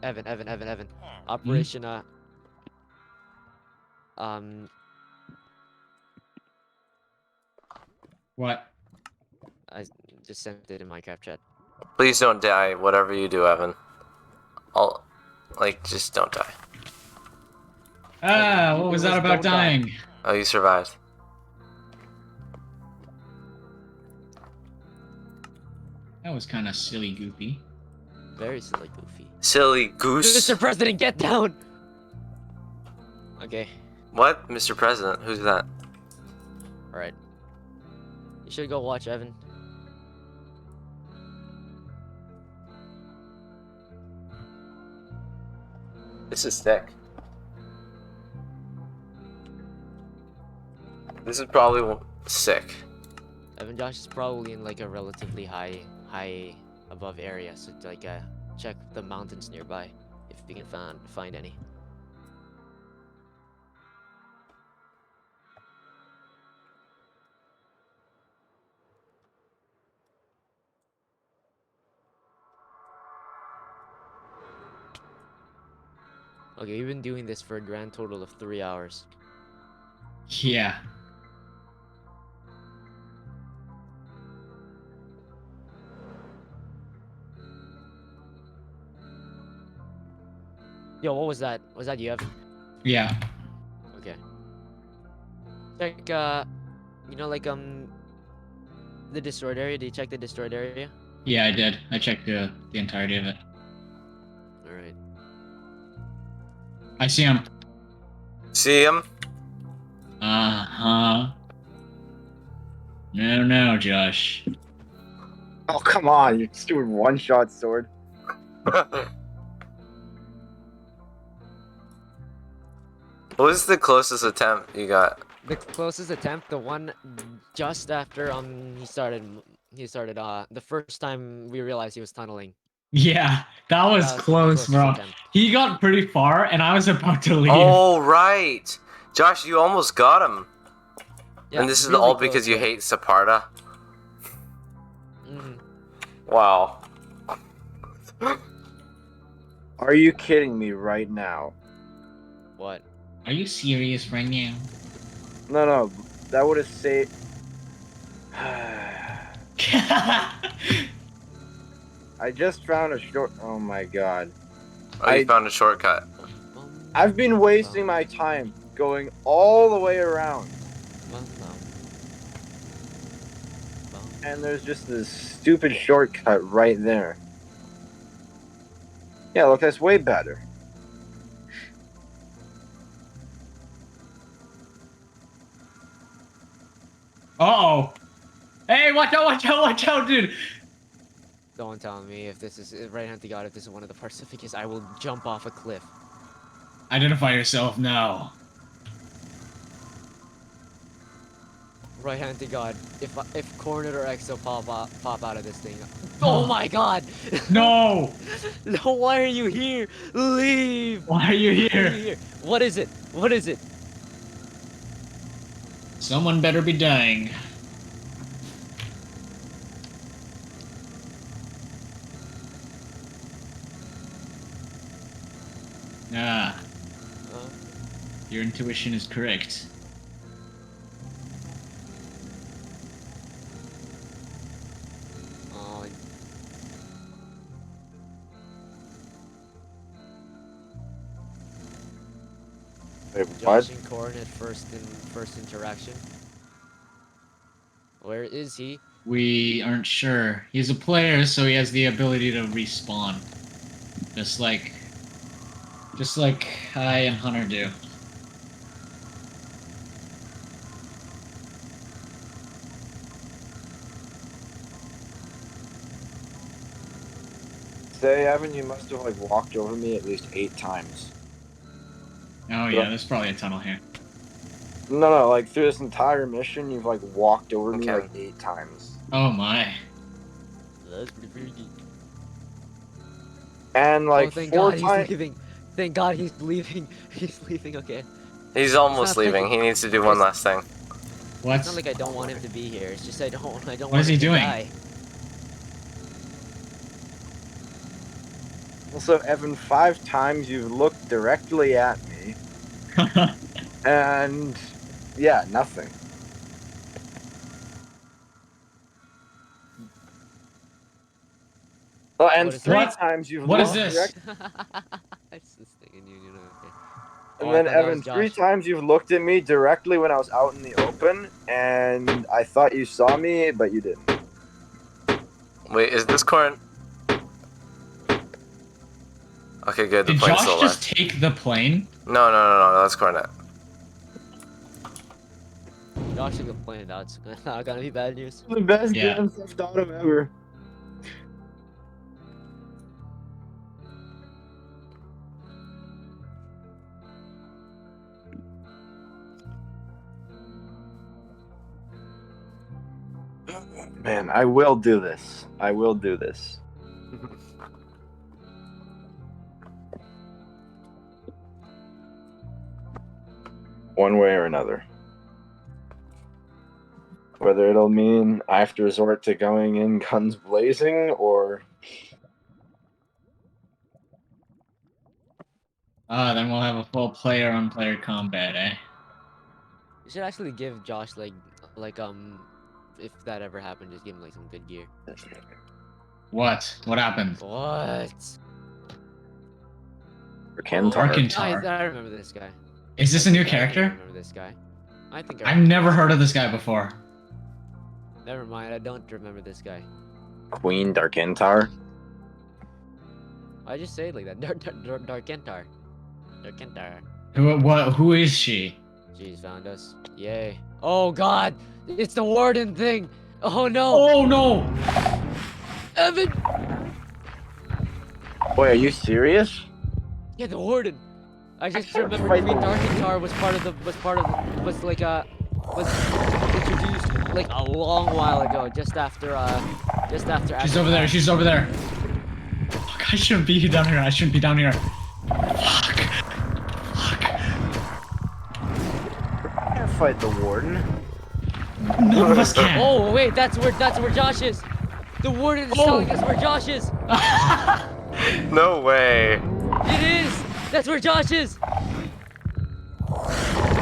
Evan. Operation, What? I just sent it in Minecraft chat. Please don't die, whatever you do, Evan. Just don't die. Ah, You what was was that about don't die. dying? Oh, you survived. That was kind of silly, goofy. Very silly, goofy. Silly goose. Mr. President, get down! Okay, What? Mr. President? Who's that? alright. You should go watch Evan. This is thick. This is probably sick. Evan Josh is probably in like a relatively high above area, so like check the mountains nearby if you can find any. Okay, we've been doing this for a grand total of 3 hours. Yeah. Yo, what was that? Was that you, Evan? Yeah. Okay. Check, you know, like, the destroyed area? Did you check the destroyed area? Yeah, I did. I checked the entirety of it. Alright. I see him. See him? Uh-huh. No, Josh. Oh, come on, you stupid one-shot sword. What was the closest attempt you got? The closest attempt, the one just after, he started, the first time we realized he was tunneling. Yeah, that was That was the close, closest bro. attempt. He got pretty far, and I was about to leave. Oh, right! Josh, you almost got him. Yeah, And this is really all close, because you yeah. hate Sparta? Mhm. Wow. Are you kidding me right now? What? Are you serious right now? No, that would have saved. I just found a short. Oh my god. Oh, you I- found a shortcut. I've been wasting my time going all the way around, and there's just this stupid shortcut right there. Yeah, look, that's way better. Uh-oh. Hey, watch out, dude. Don't tell me if this is, right hand to God, if this is one of the parts, because I will jump off a cliff. Identify yourself now. Right hand to God. If Cornet or Exo pop out of this thing. Oh my God! No! No, why are you here? Leave! Why are you Why are here? What is it? What is it? Someone better be dying. Ah, your intuition is correct. Oh, Wait, Josh what? and Cornet first interaction. Where is he? We aren't sure. He's a player, so he has the ability to respawn. Just like I and Hunter do. Say, Evan, you must have like walked over me at least 8 times. Oh yeah, there's probably a tunnel here. No, like through this entire mission, you've like walked over me Okay. like 8 times. Oh my. That's pretty freaky. And like Oh, thank 4 God times. he's leaving. Thank God he's leaving. He's leaving. Okay. He's not almost leaving. thinking- He needs to do one last thing. What? It's not like I don't want him to be here. It's just I don't What want is him he to doing? die. Also, Evan, 5 times you've looked directly at me, and yeah, nothing. Oh, and What is 3 that? times you've What is looked this? direct- It's this thing in you know. Okay. And Oh, I then thought that Evan, was 3 Josh. times you've looked at me directly when I was out in the open, and I thought you saw me, but you didn't. Wait, is this corn? Okay, good. The Did plane's Josh still just alive. take the plane? No, that's Cornet. Josh took the plane. That's not gonna be bad news. The best Yeah. Grand Theft Auto ever. Man, I will do this. I will do this. One way or another. Whether it'll mean I have to resort to going in guns blazing or Then we'll have a full player-on-player combat, eh? You should actually give Josh like if that ever happened, just give him like some good gear. What? What happened? What? or Kentar. Arkentar. I remember this guy. Is this a new I think I character? remember this guy. I think I I've never heard of this guy before. Never mind. I don't remember this guy. Queen Darkentar. I just say it like that. Darkentar. Darkentar. Who is she? Jeez, found us. Yay. Oh God! It's the warden thing. Oh no! Oh no! Evan! Wait, are you serious? Yeah, the warden. I just can't remember fight Queen the warden. Darkentar was introduced like a long while ago, just after. She's over there. She's over there. Fuck! I shouldn't be down here. I shouldn't be down here. Fuck! Fuck! I can't fight the warden. None of us can. Oh wait, that's where Josh is. The warden is telling us where Josh is. No way. It is. That's where Josh is.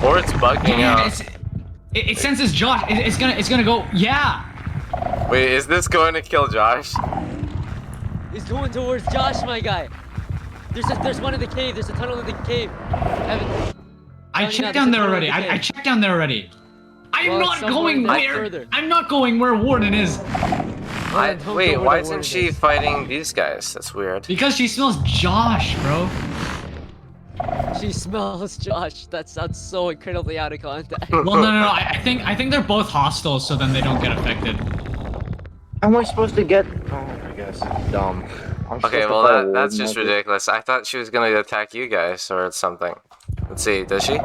Or it's bugging out. It senses Josh. It's gonna go. Yeah. Wait, is this going to kill Josh? He's going towards Josh, my guy. There's one in the cave. There's a tunnel in the cave. Evan. I No, checked no, down there's there a already. tunnel in the I cave. checked down there already. I'm Well, not somewhere going back where. further. I'm not going where Warden is. Wait, don't wait, go where why the isn't warden she is. fighting these guys? That's weird. Because she smells Josh, bro. She smells Josh. That sounds so incredibly out of context. Well, no. I think they're both hostile, so then they don't get affected. How am I supposed to get? Oh, I guess it's dumb. I'm supposed Okay, to well fight a that's warden, just that's it. ridiculous. I thought she was gonna attack you guys or something. Let's see, does she?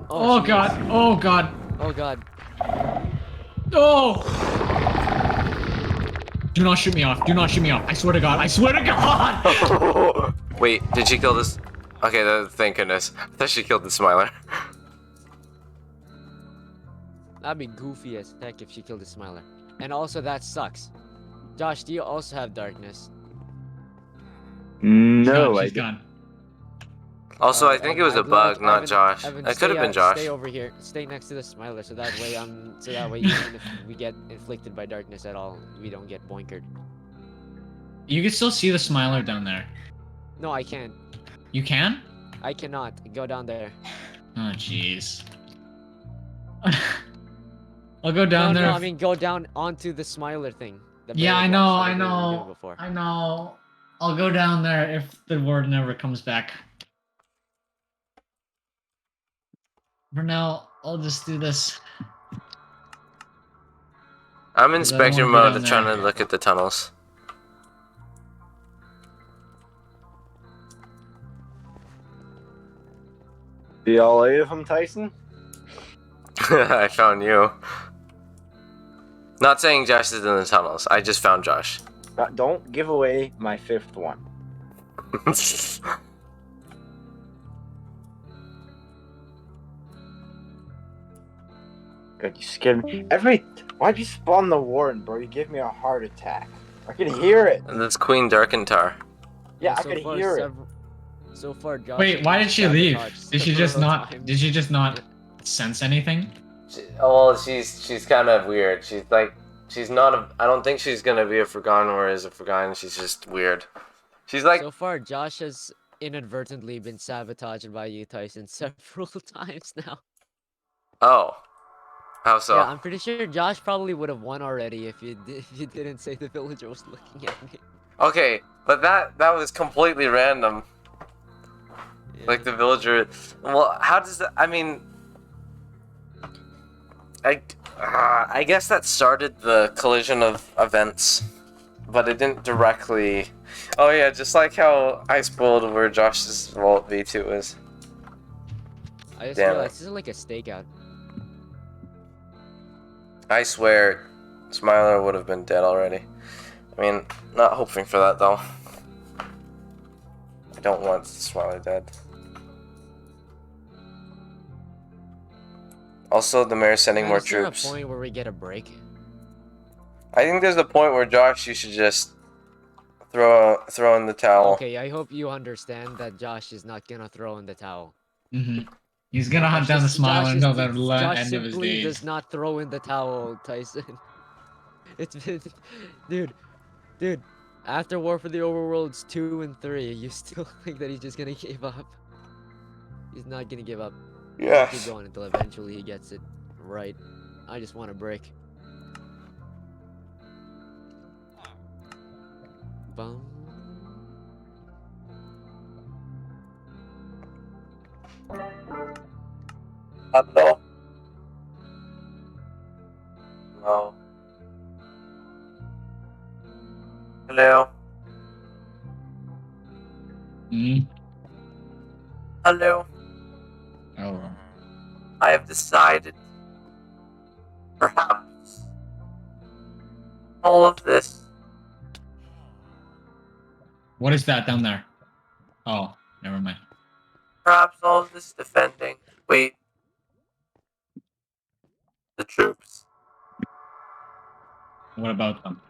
Oh she god. is. Oh god. Oh God. Oh! Do not shoot me off. Do not shoot me off. I swear to God. I swear to God! Wait, did she kill this? Okay, thank goodness. I thought she killed the Smiler. That'd be goofy as heck if she killed the Smiler. And also, that sucks. Josh, do you also have darkness? No, I She's don't. gone. Also, I think it was a bug, not Josh. Evan, It could have been Josh. Stay over here. Stay next to the Smiler, so that way even if we get inflicted by darkness at all, we don't get boinkered. You can still see the Smiler down there. No, I can't. You can? I cannot. Go down there. Oh, jeez. I'll go down there. No, I mean go down onto the Smiler thing. Yeah, I know. I know. I'll go down there if the warden never comes back. For now, I'll just do this. I'm in 'Cause I don't inspector wanna go mode down trying there. to look at the tunnels. See all 8 of them, Tyson? I found you. Not saying Josh is in the tunnels. I just found Josh. Don't give away my 5th one. God, you scared me. Why'd you spawn the warden, bro? You gave me a heart attack. I can hear it. And that's Queen Darkentar. Yeah, I So could far, hear it. So far, Josh. Wait, why did she leave? Did she just several not? times. Did she just not sense anything? Well, she's kind of weird. She's not a. I don't think she's gonna be a Forgotten or is a Forgotten. She's just weird. She's like. So far, Josh has inadvertently been sabotaged by you, Tyson, several times now. Oh. How so? Yeah, I'm pretty sure Josh probably would have won already if you didn't say the villager was looking at me. Okay, but that was completely random. Yeah. Like the villager. Well, how does that? I mean, I guess that started the collision of events, but it didn't directly. Oh yeah, just like how I spoiled where Josh's Vault V2 is. I just Damn realized it. this is like a stakeout. I swear, Smiler would have been dead already. I mean, not hoping for that though. I don't want Smiler dead. Also, the mayor's sending more Is there troops. a point where we get a break? I think there's a point where Josh, you should just throw in the towel. Okay, I hope you understand that Josh is not gonna throw in the towel. He's gonna hunt down the Smiler until the Josh end of his simply days. does not throw in the towel, Tyson. It's been, dude. After War for the Overworlds 2 and 3, you still think that he's just gonna give up? He's not gonna give up. Yes. Keep going until eventually he gets it right. I just want a break. Bum. Hello? No. Hello? Hello? Oh. I have decided. Perhaps. All of this. What is that down there? Oh, never mind. Perhaps all of this defending. Wait. The troops. What about them?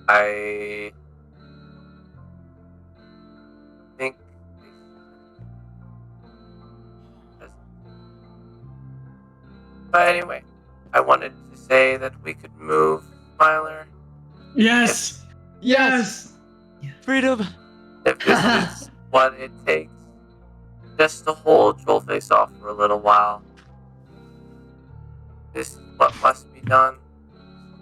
I think. But anyway, I wanted to say that we could move Smiler. Yes! Yes! Freedom! If this is what it takes, just to hold Trollface off for a little while. This is what must be done.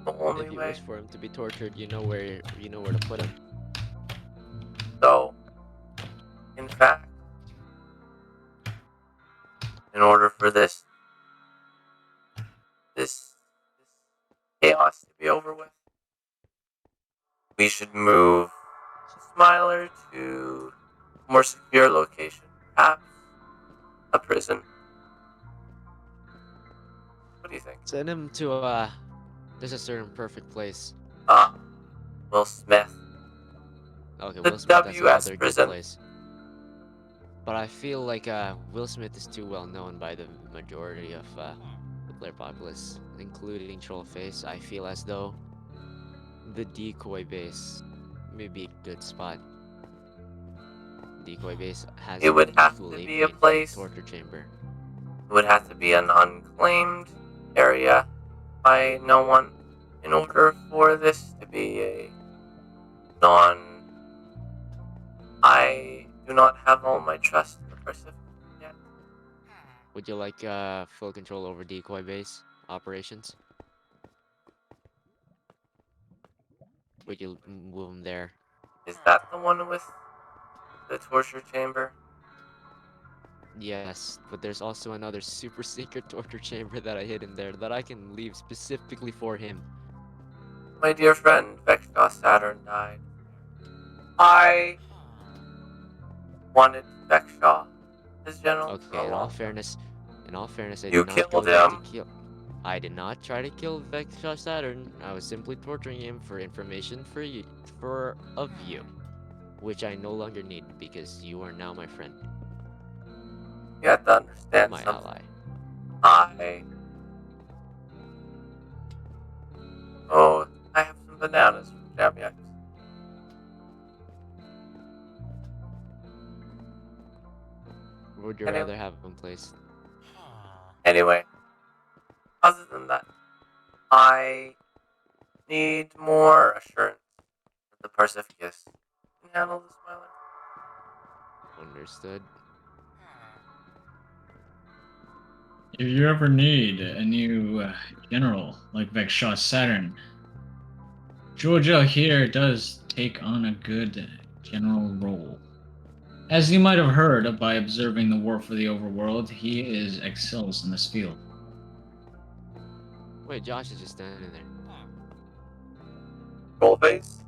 The only If you way. wish for him to be tortured, you know where to put him. So, in fact, in order for this chaos to be over with, we should move Smiler to a more secure location, perhaps a prison. What do you think? Send him to there's a certain perfect place. Will Smith. Okay, The Will Smith, that's WS another prison. good place. But I feel like Will Smith is too well known by the majority of the player populace, including Trollface. I feel as though the decoy base may be a good spot. Decoy base has It would have full to AP be a place. torture chamber. It would have to be an unclaimed area by no one in order for this to be a non. I do not have all my trust in the Pacific yet. Would you like full control over decoy base operations? Would you move him there? Is that the one with the torture chamber? Yes, but there's also another super secret torture chamber that I hid in there that I can leave specifically for him. My dear friend Vexshaw Saturn died. I wanted Vexshaw as general. for Okay, a in long all time. fairness, I You did not killed go there to him. kill. I did not try to kill Vexshaw Saturn. I was simply torturing him for information of you, which I no longer need because you are now my friend, You have to understand my something. ally. I have some bananas from Jamiex. Would you Anyway. rather have him placed? Anyway, other than that, I need more assurance that the Pacificus can handle the Smiler. Understood. If you ever need a new general like Vexshaw Saturn, Georgia here does take on a good general role. As you might have heard by observing the War for the Overworld, he excels in this field. Wait, Josh is just standing there. Roll base.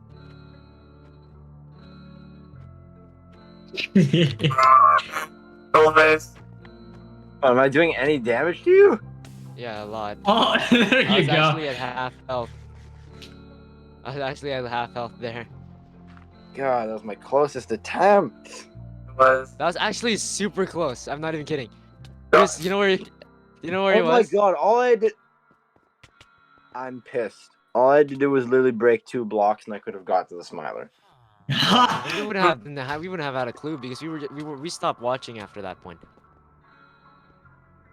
Roll base. Am I doing any damage to you? Yeah, a lot. Oh, there I you was go. actually at half health. I was actually at half health there. God, that was my closest attempt. It was. That was actually super close. I'm not even kidding. You know where he Oh my was? god, all I did. I'm pissed. All I had to do was literally break 2 blocks and I could have got to the Smiler. We wouldn't have had a clue because we stopped watching after that point.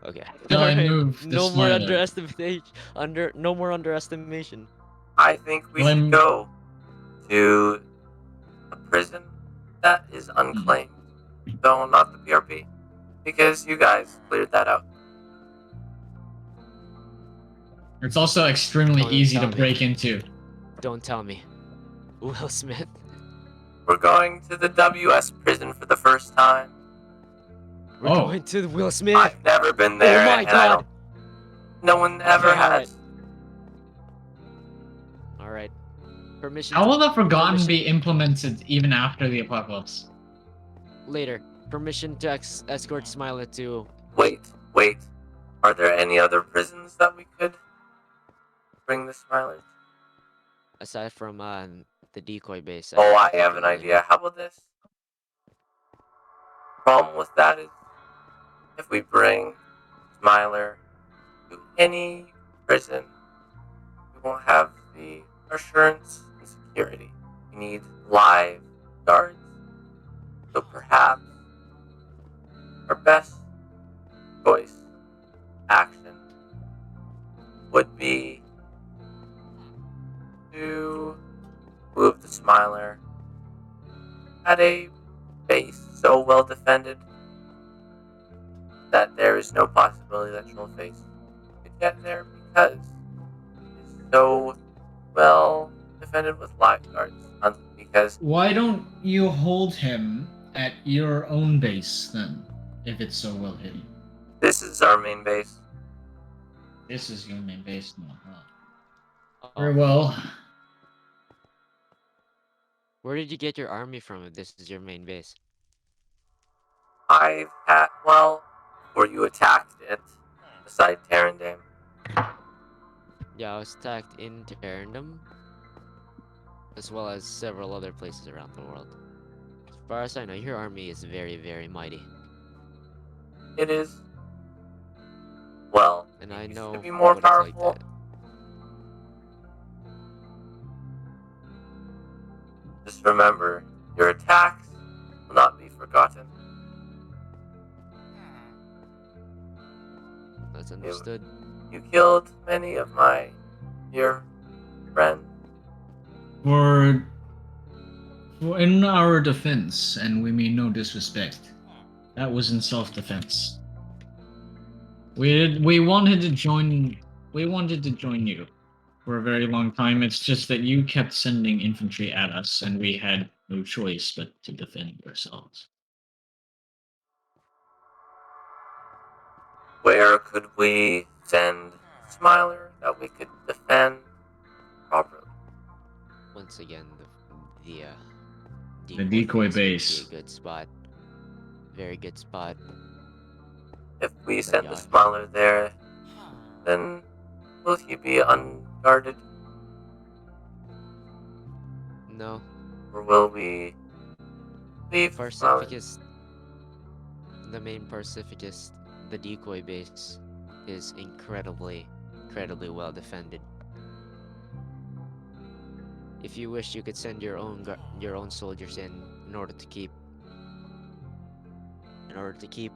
Okay. Till I Alright, move the no more Smiler. underestimation. No more underestimation. I think we should go to a prison that is unclaimed. Though not the PRP. Because you guys cleared that out. It's also extremely Don't easy to tell me. break into. Don't tell me. Will Smith. We're going to the WS prison for the first time. We're Oh. going to Will Smith. I've never been there. Oh my and I god. don't, no one ever Okay, has. Alright. Permission How to- will the Forgotten permission- be implemented even after the apocalypse? Later. Permission to escort Smiler to... Wait. Are there any other prisons that we could bring the Smilers? Aside from the decoy base. Oh, I have an idea. How about this? Problem with that is, if we bring Smiler to any prison, we won't have the assurance and security. We need live guards. So perhaps our best choice action would be to move the Smiler at a base so well defended that there is no possibility that Trollface could get there because it's so well defended with lifeguards. Because Why don't you hold him at your own base then, if it's so well hidden? this is our main base. This is your main base now, huh? Oh, Very well. Where did you get your army from if this is your main base? I've had, well, before you attacked it, beside Terrandame. Yeah, I was attacked in Terrandom, as well as several other places around the world. As far as I know, your army is very, very mighty. It is, well, And it I used know to be more what it's like powerful. to... Just remember, your attacks will not be forgotten. That's understood. You killed many of your friends. For in our defense, and we mean no disrespect, that was in self-defense. We wanted to join. We wanted to join you for a very long time. It's just that you kept sending infantry at us, and we had no choice but to defend ourselves. Where could we send Smiler that we could defend properly? Once again, the The decoy base base. would be a good spot. Very good spot. If we But send the yeah, Smiler there, then will he be unguarded? no. Or will we leave the Smiler? Pacificus, the main Pacificus, the decoy base, is incredibly well defended. If you wish, you could send your own soldiers in order to keep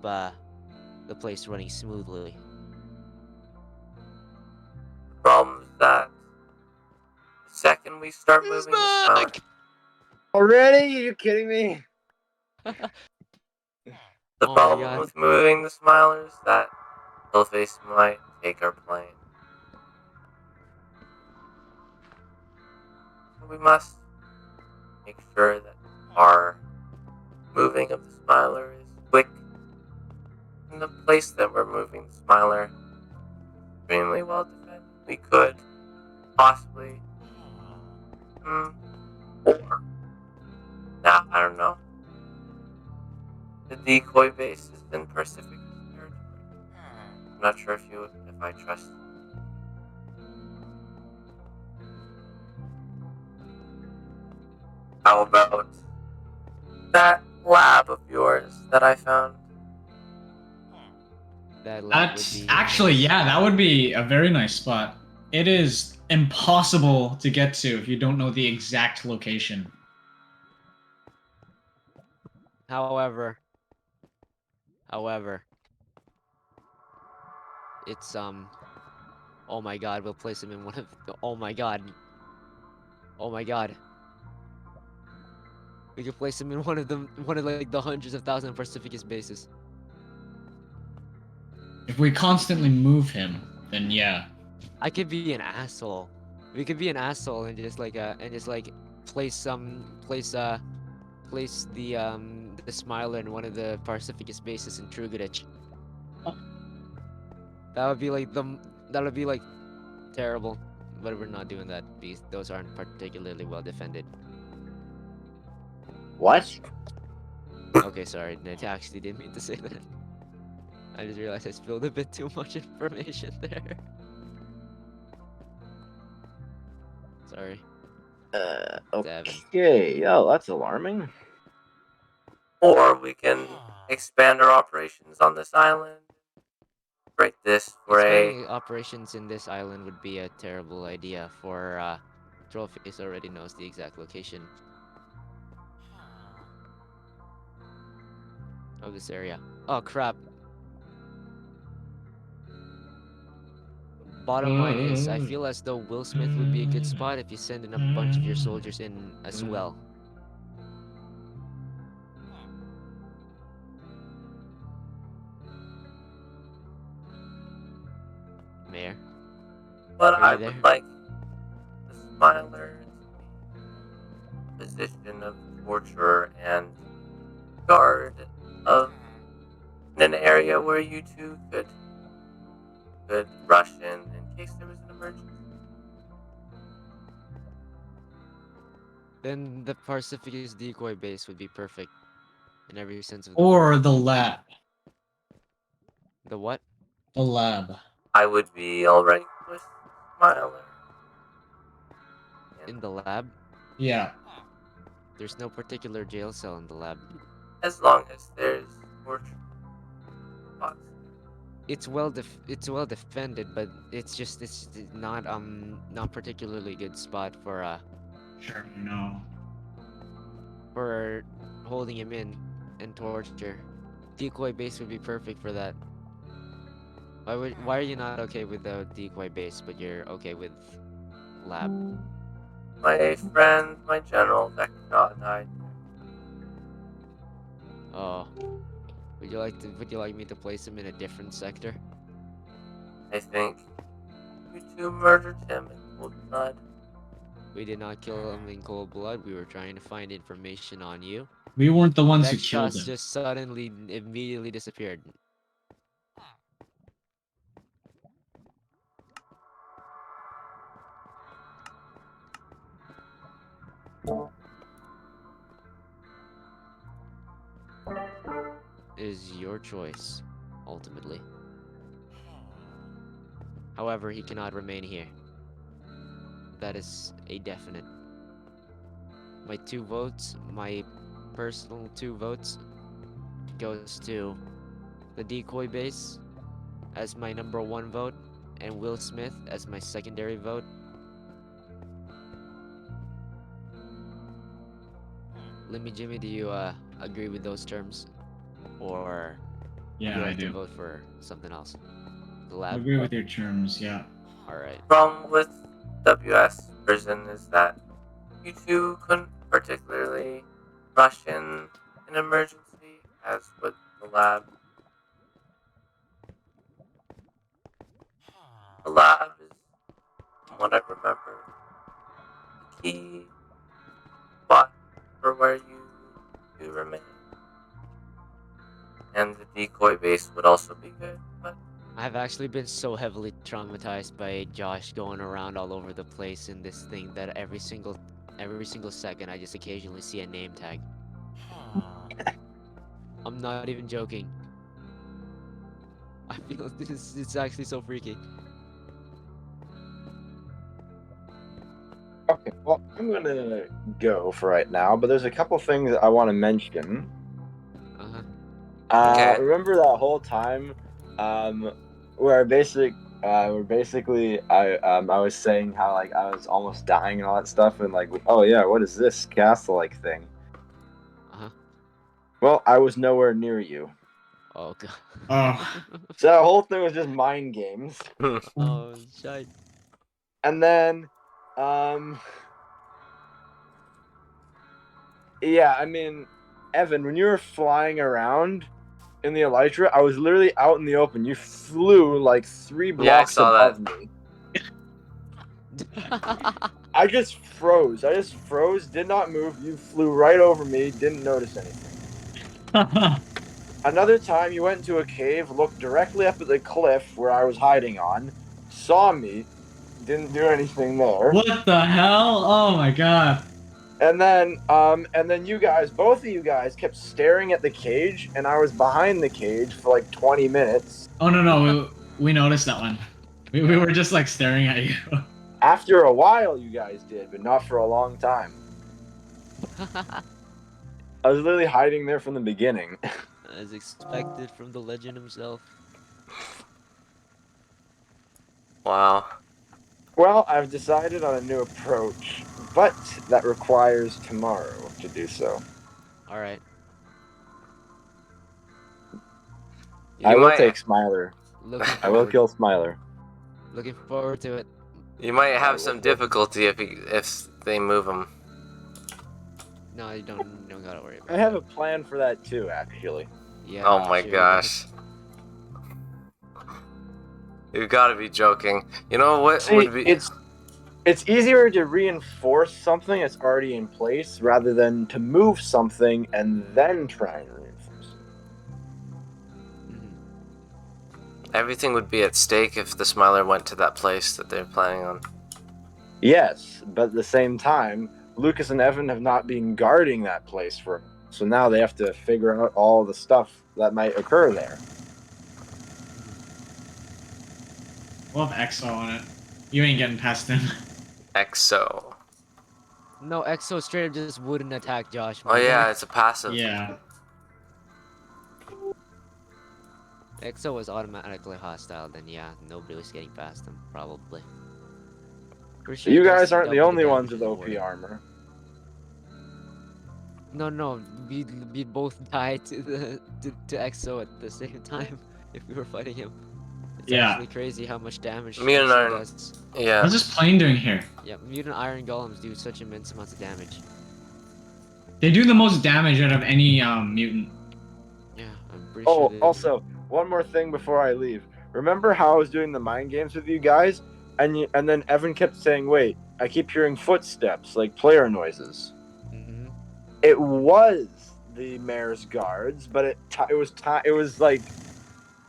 the place running smoothly. The problem is that the second we start moving the Smiler, Already? Are you kidding me? the Oh my problem God. with moving the Smiler is that Hellface might take our plane. We must make sure that our moving of the Smiler is quick. In the place that we're moving the Smiler, extremely well defended. We could possibly, or now I don't know. The decoy base is in Pacific territory. I'm not sure if I trust you. How about that lab of yours that I found? That lab would That's be actually, nice. yeah, that would be a very nice spot. It is impossible to get to if you don't know the exact location. However, it's oh my God, we'll place him in one of the, oh my God, we could place him in one of like the hundreds of thousands of Pacificus bases. If we constantly move him, then yeah. I could be an asshole. We could be an asshole and just like place the Smiler in one of the Pacificus bases in Trugadich. That would be like terrible, but we're not doing that because those aren't particularly well defended. What? Okay, sorry, I actually didn't mean to say that. I just realized I spilled a bit too much information there. Sorry. Okay. Oh, that's alarming. Or we can expand our operations on this island. Break this for Expanding operations in this island would be a terrible idea for Trollface already knows the exact location of this area. Oh crap. Bottom line is, I feel as though Will Smith would be a good spot if you send in a bunch of your soldiers in as well. Mayor? But Are I you there? would like the Smiler to be position of torture and guard of in an area where you two could rush in case there was an emergency. Then the Pacificus decoy base would be perfect in every sense of the Or word. the lab. The what? The lab. I would be alright with Smiler. In the lab? Yeah. There's no particular jail cell in the lab. As long as there's torture spots. It's well defended, but it's not particularly good spot Sure, no. for holding him in and torture. Decoy base would be perfect for that. Why are you not okay with the decoy base, but you're okay with lab? My friend, my general, Vector died. Oh, would you like me to place him in a different sector? I think you two murdered him in cold blood. We did not kill him in cold blood. We were trying to find information on you. We weren't the ones who killed Vexos him. just suddenly, immediately disappeared. It is your choice, ultimately. However, he cannot remain here. That is a definite. My 2 votes, my personal 2 votes, goes to the decoy base as my number 1 vote, and Will Smith as my secondary vote. Lemmy Jimmy, do you agree with those terms? Or would Yeah, you I like to do. vote for something else? The I lab? agree with your terms, yeah. Alright. Problem with WS prison is that you two couldn't particularly rush in an emergency, as would the lab. The lab is, from what I remember, the key spot for where you remain. And the decoy base would also be good, but I've actually been so heavily traumatized by Josh going around all over the place in this thing that every single second I just occasionally see a name tag. I'm not even joking. I feel it's actually so freaky. Okay, well, I'm gonna go for right now, but there's a couple things I want to mention. Uh-huh. Okay. Remember that whole time, where I was saying how like I was almost dying and all that stuff, and like, oh yeah, what is this castle-like thing? Uh-huh. Well, I was nowhere near you, Oh god. Oh. so the whole thing was just mind games. Oh shite. And then, yeah, I mean, Evan, when you were flying around in the Elytra, I was literally out in the open. You flew like 3 blocks saw above me. I just froze. Did not move. You flew right over me, didn't notice anything. Another time, you went into a cave, looked directly up at the cliff where I was hiding on, saw me, didn't do anything there. What the hell? Oh my god. And then you guys, both of you guys, kept staring at the cage, and I was behind the cage for like 20 minutes. Oh no, we noticed that one. We were just like staring at you. After a while, you guys did, but not for a long time. I was literally hiding there from the beginning. As expected from the legend himself. wow. Well, I've decided on a new approach, but that requires tomorrow to do so. Alright. I will take Smiler. Looking I will forward- kill Smiler. Looking forward to it. You might have some difficulty if they move him. No, you don't gotta worry about I have a plan for that too, actually. Yeah. Oh my sure. gosh. You gotta be joking. You know what See, would be it's easier to reinforce something that's already in place rather than to move something and then try and reinforce it. everything would be at stake if the Smiler went to that place that they're planning on. Yes, but at the same time, Lucas and Evan have not been guarding that place for. So now they have to figure out all the stuff that might occur there. We'll have EXO on it. You ain't getting past him. EXO. No, EXO straight up just wouldn't attack Josh. Oh yeah, it's a passive. Yeah. EXO was automatically hostile, then yeah, nobody was getting past him, probably. Pretty sure You he does guys aren't the double only damage ones with in the OP war. armor. No, we both died to EXO at the same time if we were fighting him. It's Yeah. actually crazy how much damage Mutant EXO Iron. does. Yeah. What's this plane doing here? Yeah, mutant iron golems do such immense amounts of damage. They do the most damage out of any mutant. Yeah, I'm pretty Oh, sure they also, one more thing before I leave. Remember how I was doing the mind games with you guys, and then Evan kept saying, "Wait, I keep hearing footsteps, like player noises." Mhm. It was the mayor's guards, but it was like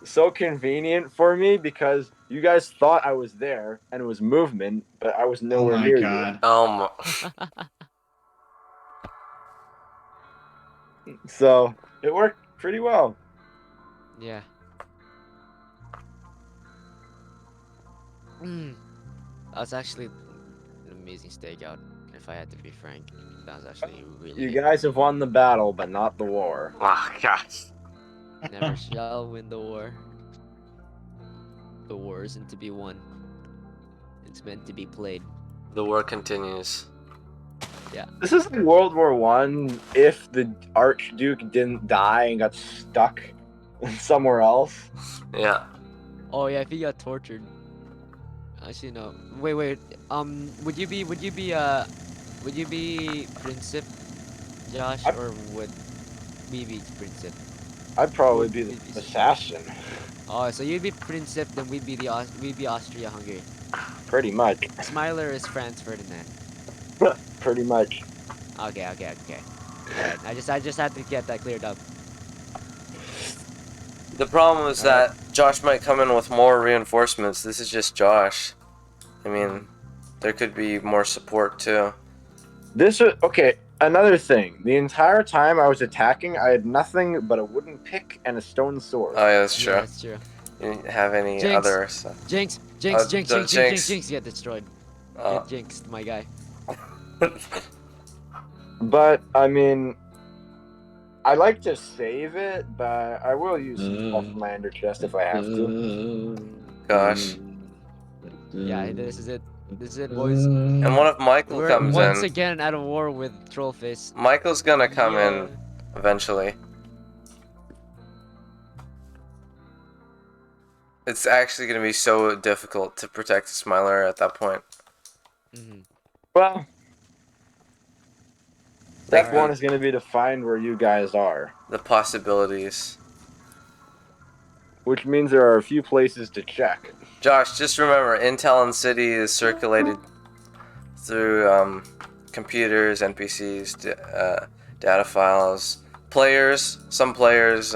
so convenient for me because you guys thought I was there and it was movement, but I was nowhere Oh my near god. you. So it worked pretty well. Yeah. That was actually an amazing stakeout, if I had to be frank. That was actually really You guys have won the battle, but not the war. Oh gosh. Never shall win the war. The war isn't to be won. It's meant to be played. The war continues. Yeah. This is like World War One. If the Archduke didn't die and got stuck somewhere else. Yeah. Oh yeah, if he got tortured. Actually no. Wait. Would you be Princip, Josh, or would we be Princip? I'd probably be the assassin. Oh, so you'd be Princip, then we'd be Austria-Hungary. Pretty much. Smiler is Franz Ferdinand. Pretty much. Okay. Alright, I just had to get that cleared up. The problem is that Josh might come in with more reinforcements. This is just Josh. I mean, there could be more support too. This was okay. Another thing. The entire time I was attacking, I had nothing but a wooden pick and a stone sword. Oh yeah, that's true. Yeah, that's true. You didn't have any Jinx. other stuff. Jinx, get destroyed. Get jinxed, my guy. But I mean, I like to save it, but I will use some stuff from my ender chest if I have to. Gosh. Yeah, this is it. This is it, boys. And what if Michael We're comes once in? again at a war with Trollface. Michael's gonna come in eventually. It's actually gonna be so difficult to protect Smiler at that point. Well, step Like, one is going to be to find where you guys are, the possibilities. which means there are a few places to check. Josh, just remember, intel in city is circulated through computers, NPCs, data files, players, some players,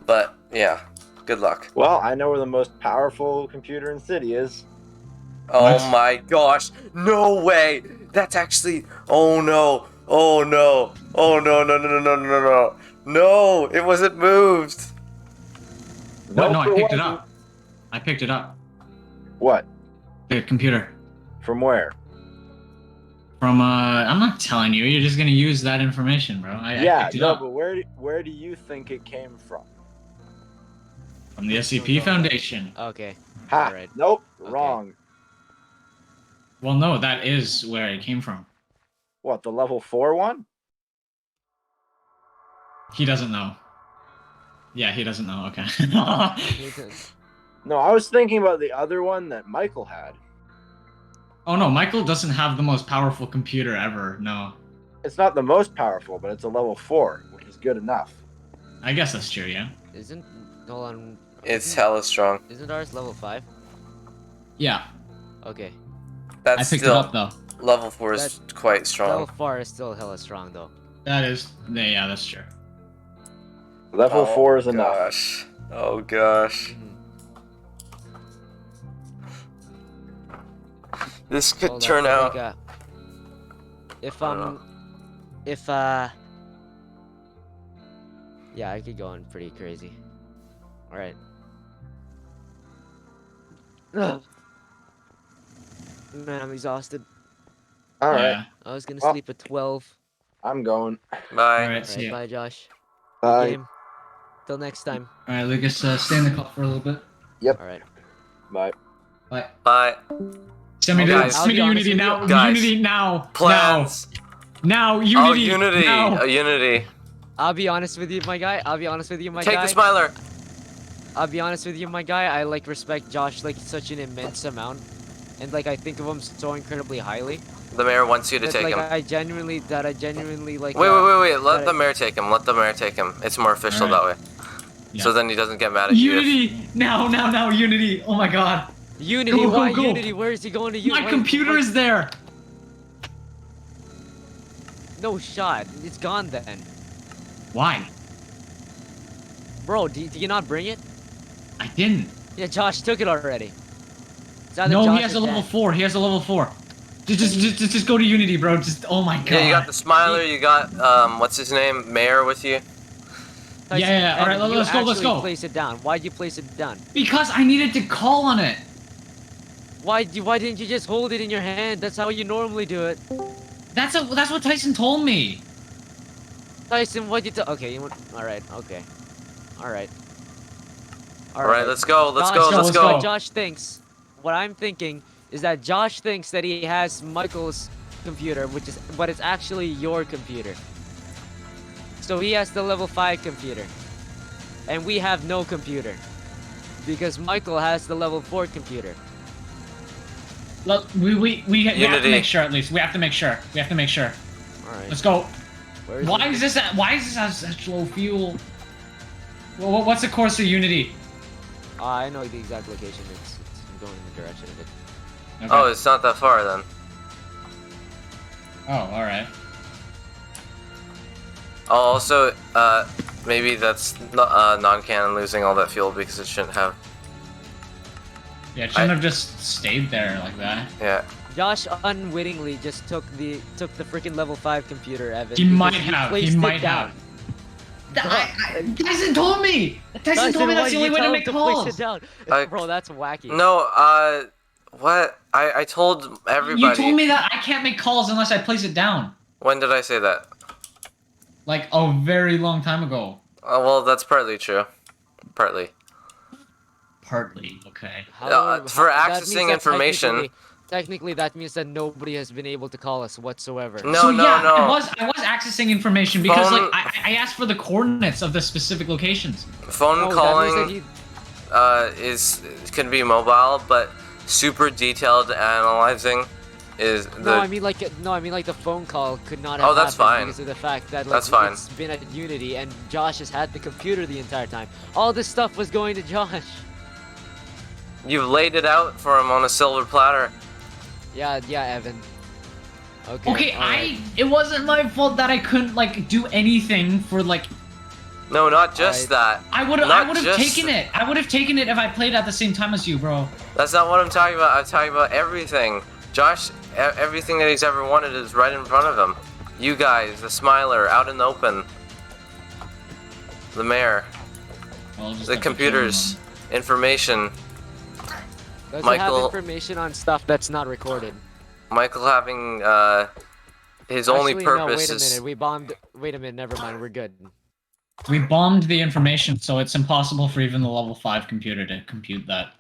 but yeah, good luck. Well, I know where the most powerful computer in city is. Oh my gosh, no way! That's actually, oh no, oh no, oh no, no, it wasn't moved. What? No, I it picked it wasn't. up. I picked it up. What? The computer. From where? From I'm not telling you. You're just gonna use that information, bro. I picked it up but where do you think it came from? from the SCP Foundation. Okay. Ha! Alright. Nope, Okay. wrong. Well, no, that is where it came from. What, the level 4 one? He doesn't know. Yeah, he doesn't know. Okay. No, I was thinking about the other one that Michael had. Oh no, Michael doesn't have the most powerful computer ever. No. It's not the most powerful, but it's a level 4, which is good enough. I guess that's true. Yeah. Isn't hold on. It's hella strong. Isn't ours level 5? Yeah. Okay. That's I picked still, it up though. level 4 is quite strong. Level 4 is still hella strong though. That is. Yeah, that's true. Level 4 is enough. Gosh. Oh gosh. This could Hold turn on, out. If I don't yeah, I could go on pretty crazy. All right. Ugh. Man, I'm exhausted. All right. Yeah. I was gonna Well, sleep at 12. I'm going. Bye. All right. All See right, ya. bye, Josh. Bye. Game. Till next time. All right, Lucas. Stay in the call for a little bit. Yep. All right. Bye. Bye. Bye. Send me to, Guys, send me to I'll be honest Unity with now. you, guys. Unity now. Plans. Now. Oh, Unity. Unity. Now. Unity. I'll be honest with you, my guy. I'll be honest with you, my Take guy. the smiler. I'll be honest with you, my guy. I like respect Josh like such an immense amount, and like I think of him so incredibly highly. The mayor wants you to That, take like, him. I genuinely like. Wait. Let that the mayor take him. Let the mayor take him. It's more official that way. Yeah. So then he doesn't get mad at you. Unity. Now. Unity. Oh my God. Unity, Go, why go. Unity? Where is he going to Unity? My computer is there. No shot. It's gone then. Why? Bro, did you not bring it? I didn't. Yeah, Josh took it already. It's either No, Josh he has or a level Dan. 4. He has a level 4. Just go to Unity, bro. Just oh my God. Yeah, you got the smiler. You got what's his name, mayor with you. Tyson, Yeah. All right, Evan, you let's go. Let's actually go. Place it down. Why'd you place it down? Because I needed to call on it. Why didn't you just hold it in your hand? That's how you normally do it. That's what Tyson told me. Tyson, what'd you do? Okay, you want? All right. Okay. All right. All right, let's go. Let's Josh, go. Let's go. go. Josh thinks. What I'm thinking is that Josh thinks that he has Michael's computer, but it's actually your computer. So he has the level 5 computer, and we have no computer because Michael has the level 4 computer. Look, we have to Unity. make sure at least. We have to make sure. All right. Let's go. Where is Why he? is this have such low fuel? Well, what's the course of Unity? I know the exact location. It's going in the direction of it. Okay. Oh, it's not that far then. Oh, all right. Oh, also, maybe that's non-canon losing all that fuel because it shouldn't have. Yeah, it shouldn't have just stayed there like that. Yeah. Josh unwittingly just took the freaking level 5 computer, Evan. He because might have. placed He it might down. have. Tyson told me. Tyson told me why that's did the only you way tell to him make place calls. it down? I- Bro, that's wacky. No, what? I told everybody. You told me that I can't make calls unless I place it down. When did I say that? Like a very long time ago. Oh, well, that's partly true. Partly. Partly, okay. For that means accessing that information. Technically, that means that nobody has been able to call us whatsoever. No, So no, yeah, no. I was accessing information because Phone- like I asked for the coordinates of the specific locations. Phone Oh, that calling means that can be mobile, but super detailed analyzing is the. I mean like the phone call could not have Oh, that's happened fine. because of the fact that like, That's fine. it's been at Unity and Josh has had the computer the entire time. All this stuff was going to Josh. You've laid it out for him on a silver platter. Yeah, Evan. Okay. Okay, alright. it wasn't my fault that I couldn't like do anything for like No, not just that. I would Not have just- taken it. I would have taken it if I played at the same time as you, bro. That's not what I'm talking about. I'm talking about everything. Josh, everything that he's ever wanted is right in front of him. You guys, the Smiler, out in the open. The mayor, I'll just the have to computers, information. Does it Michael- have information on stuff that's not recorded? Michael having his only Actually, purpose no, wait a is. minute. We bombed. Wait a minute. Never mind. We're good. We bombed the information, so it's impossible for even the level 5 computer to compute that.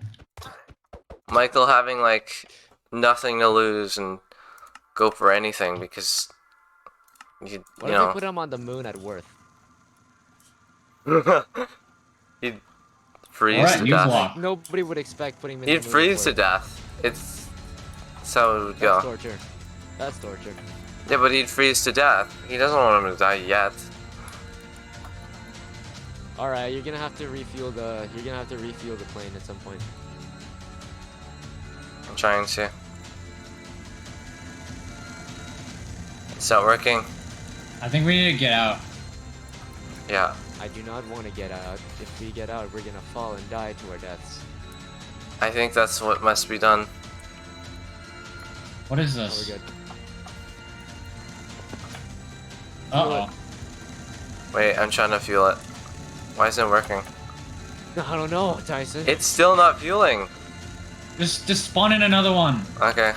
Michael having like nothing to lose and go for anything because you What if we know put him on the moon at Worth? he'd freeze Alright, to you death. block. Nobody would expect putting him in He'd the moon freeze at to Worth. death. That's how it would That's go. torture. That's torture. Yeah, but he'd freeze to death. He doesn't want him to die yet. All right, you're gonna have to refuel the. You're gonna have to refuel the plane at some point. I'm trying to. It's not working. I think we need to get out. Yeah. I do not want to get out. If we get out, we're gonna fall and die to our deaths. I think that's what must be done. What is Oh, this? we're good. Uh-oh. Wait, I'm trying to fuel it. Why isn't it working? I don't know, Tyson. It's still not fueling. Just spawn in another one. Okay.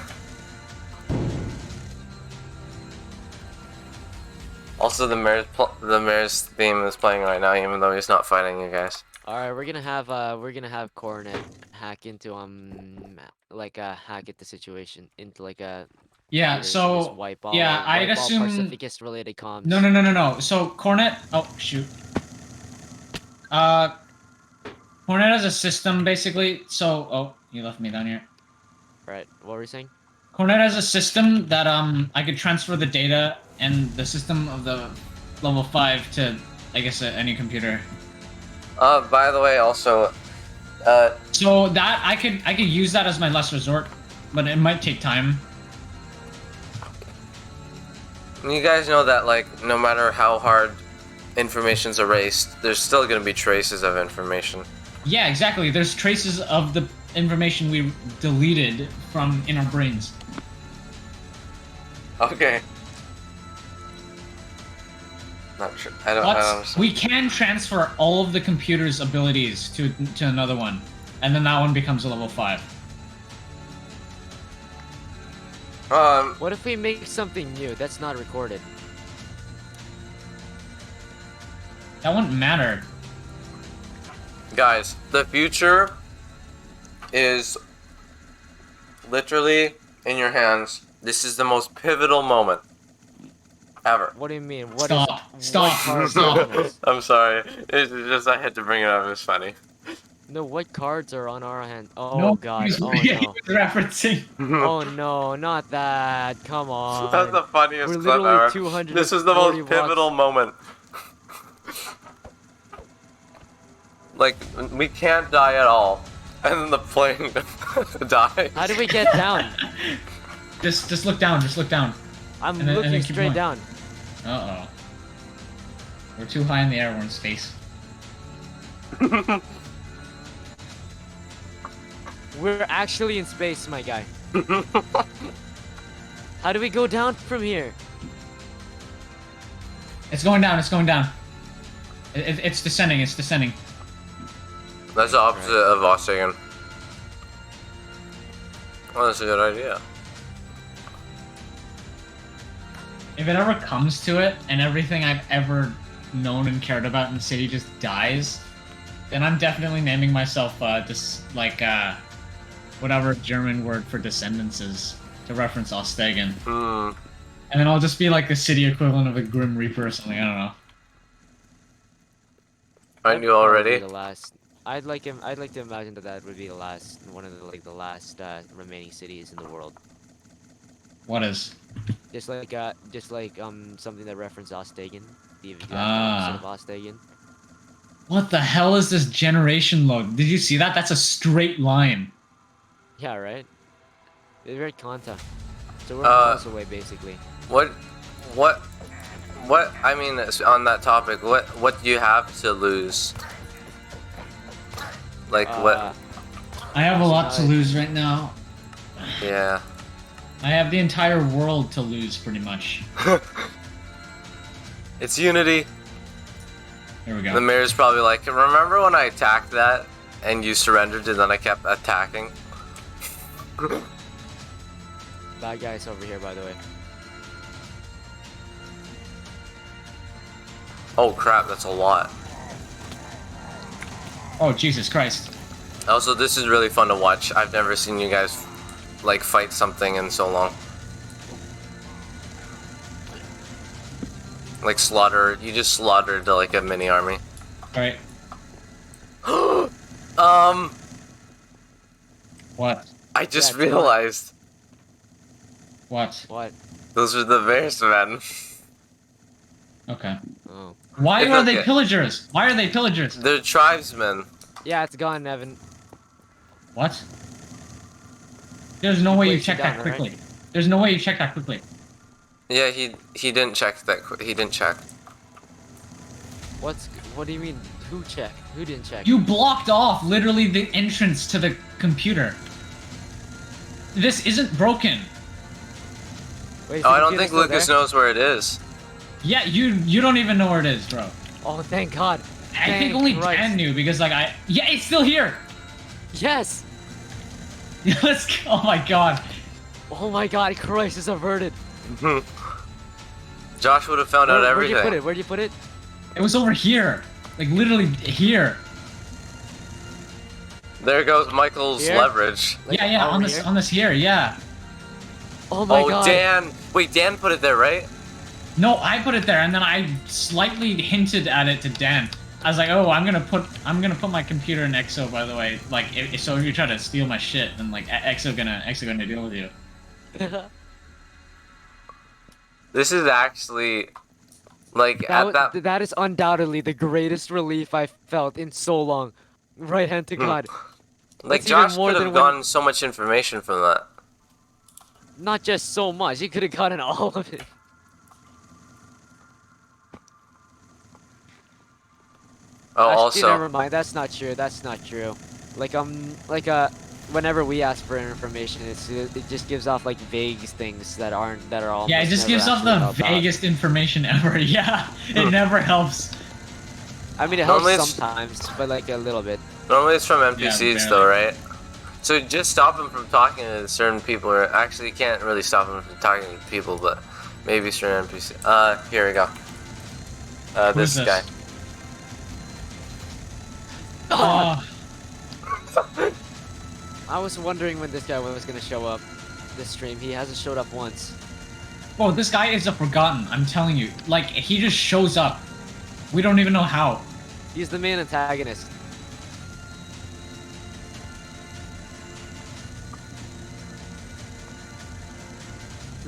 Also, the mayor's theme is playing right now, even though he's not fighting you guys. All right, we're gonna have Coronet hack into hack the situation into like a Yeah, computer, so just wipe all, yeah, I'd wipe all assume Pacificus related comms. No. So Cornet, oh shoot. Cornet has a system basically. So oh, you left me down here. Right. What were you saying? Cornet has a system that I could transfer the data and the system of the level 5 to I guess any computer. By the way, also, so that I could use that as my last resort, but it might take time. you guys know that, like, no matter how hard information's erased, there's still gonna be traces of information. Yeah, exactly. There's traces of the information we deleted from in our brains. Okay. Not sure. I don't But we can transfer all of the computer's abilities to another one, and then that one becomes a level 5. What if we make something new that's not recorded? That wouldn't matter. Guys, the future is literally in your hands. This is the most pivotal moment ever. What do you mean? Stop. I'm sorry. It's just I had to bring it up. It's funny. No, what cards are on our hand? Oh No, god. he's Oh no. referencing. Oh no, not that. Come on. That's the funniest We're clip literally ever. 240 This is the most watts. pivotal moment. Like, we can't die at all. And then the plane dies. How do we get down? Just look down. Just look down. I'm And then looking keep straight going. down. Uh-oh. We're too high in the air. We're in space. We're actually in space, my guy. How do we go down from here? It's going down. It's going down. It's descending. It's descending. That's the opposite of Ostagon. Oh, that's a good idea. If it ever comes to it, and everything I've ever known and cared about in the city just dies, then I'm definitely naming myself whatever German word for descendants is to reference Ostagon. And then I'll just be like the city equivalent of a Grim Reaper or something. I don't know. Aren't you already? The last. I'd like to imagine that would be the last one of the last remaining cities in the world. What is? Just like something that referenced Ostagon. The Ah. opposite of Ostagon. What the hell is this generation load? Did you see that? That's a straight line. Yeah, right. They're at Kanta, so we're miles away basically. What? I mean, on that topic, what do you have to lose? Like what? I have a lot to lose right now. Yeah. I have the entire world to lose, pretty much. It's Unity. Here we go. The mayor's probably like, remember when I attacked that and you surrendered and then I kept attacking? Bad guys over here, by the way. Oh crap, that's a lot. Oh, Jesus Christ. Also, this is really fun to watch. I've never seen you guys like fight something in so long. Like slaughter, you just slaughtered like a mini army. Alright. What? I just realized. What? What? Those are the Bears men. Okay. Oh. Why It's are they okay. pillagers? Why are they pillagers? They're tribesmen. Yeah, it's gone, Evan. What? There's no way you Place check it that down, quickly. right? There's no way you check that quickly. Yeah, he didn't check that. He didn't check. What do you mean? Who checked? Who didn't check? You blocked off literally the entrance to the computer. This isn't broken. Wait, Oh, I the don't computer's think still Lucas there? knows where it is. Yeah, you don't even know where it is, bro. Oh, thank God. I think Thank only Christ. Dan knew because like yeah, it's still here. Yes. Let's go. Oh my god. Oh my God, crisis averted. Josh would have found out Where'd everything. you put it? Where'd you put it? It was over here. Like literally here. There goes Michael's Here? leverage. Like, yeah, over on this here? on this here, yeah. Oh my God. Dan. Wait, Dan put it there, right? No, I put it there, and then I slightly hinted at it to Dan. I was like, "Oh, I'm gonna put my computer in EXO." By the way, like, so if you try to steal my shit, then like EXO gonna deal with you. This is actually like that is undoubtedly the greatest relief I've felt in so long. Right hand to God. like That's even Josh more could than have when- gotten so much information from that. Not just so much, he could have gotten all of it. Oh, Actually, also, never mind. That's not true. That's not true. Like whenever we ask for information, it just gives off like vague things that are all. Yeah, it just gives off the vaguest information ever. Yeah, it never helps. I mean, it helps Normally it's- sometimes, but like a little bit. normally it's from NPCs barely. though, right? So just stop them from talking to certain people, or actually you can't really stop them from talking to people, but maybe certain NPCs. Here we go. Who's This guy. Oh, I was wondering when this guy was gonna show up. This stream, he hasn't showed up once. bro, this guy is a forgotten. I'm telling you, like he just shows up. We don't even know how. He's the main antagonist.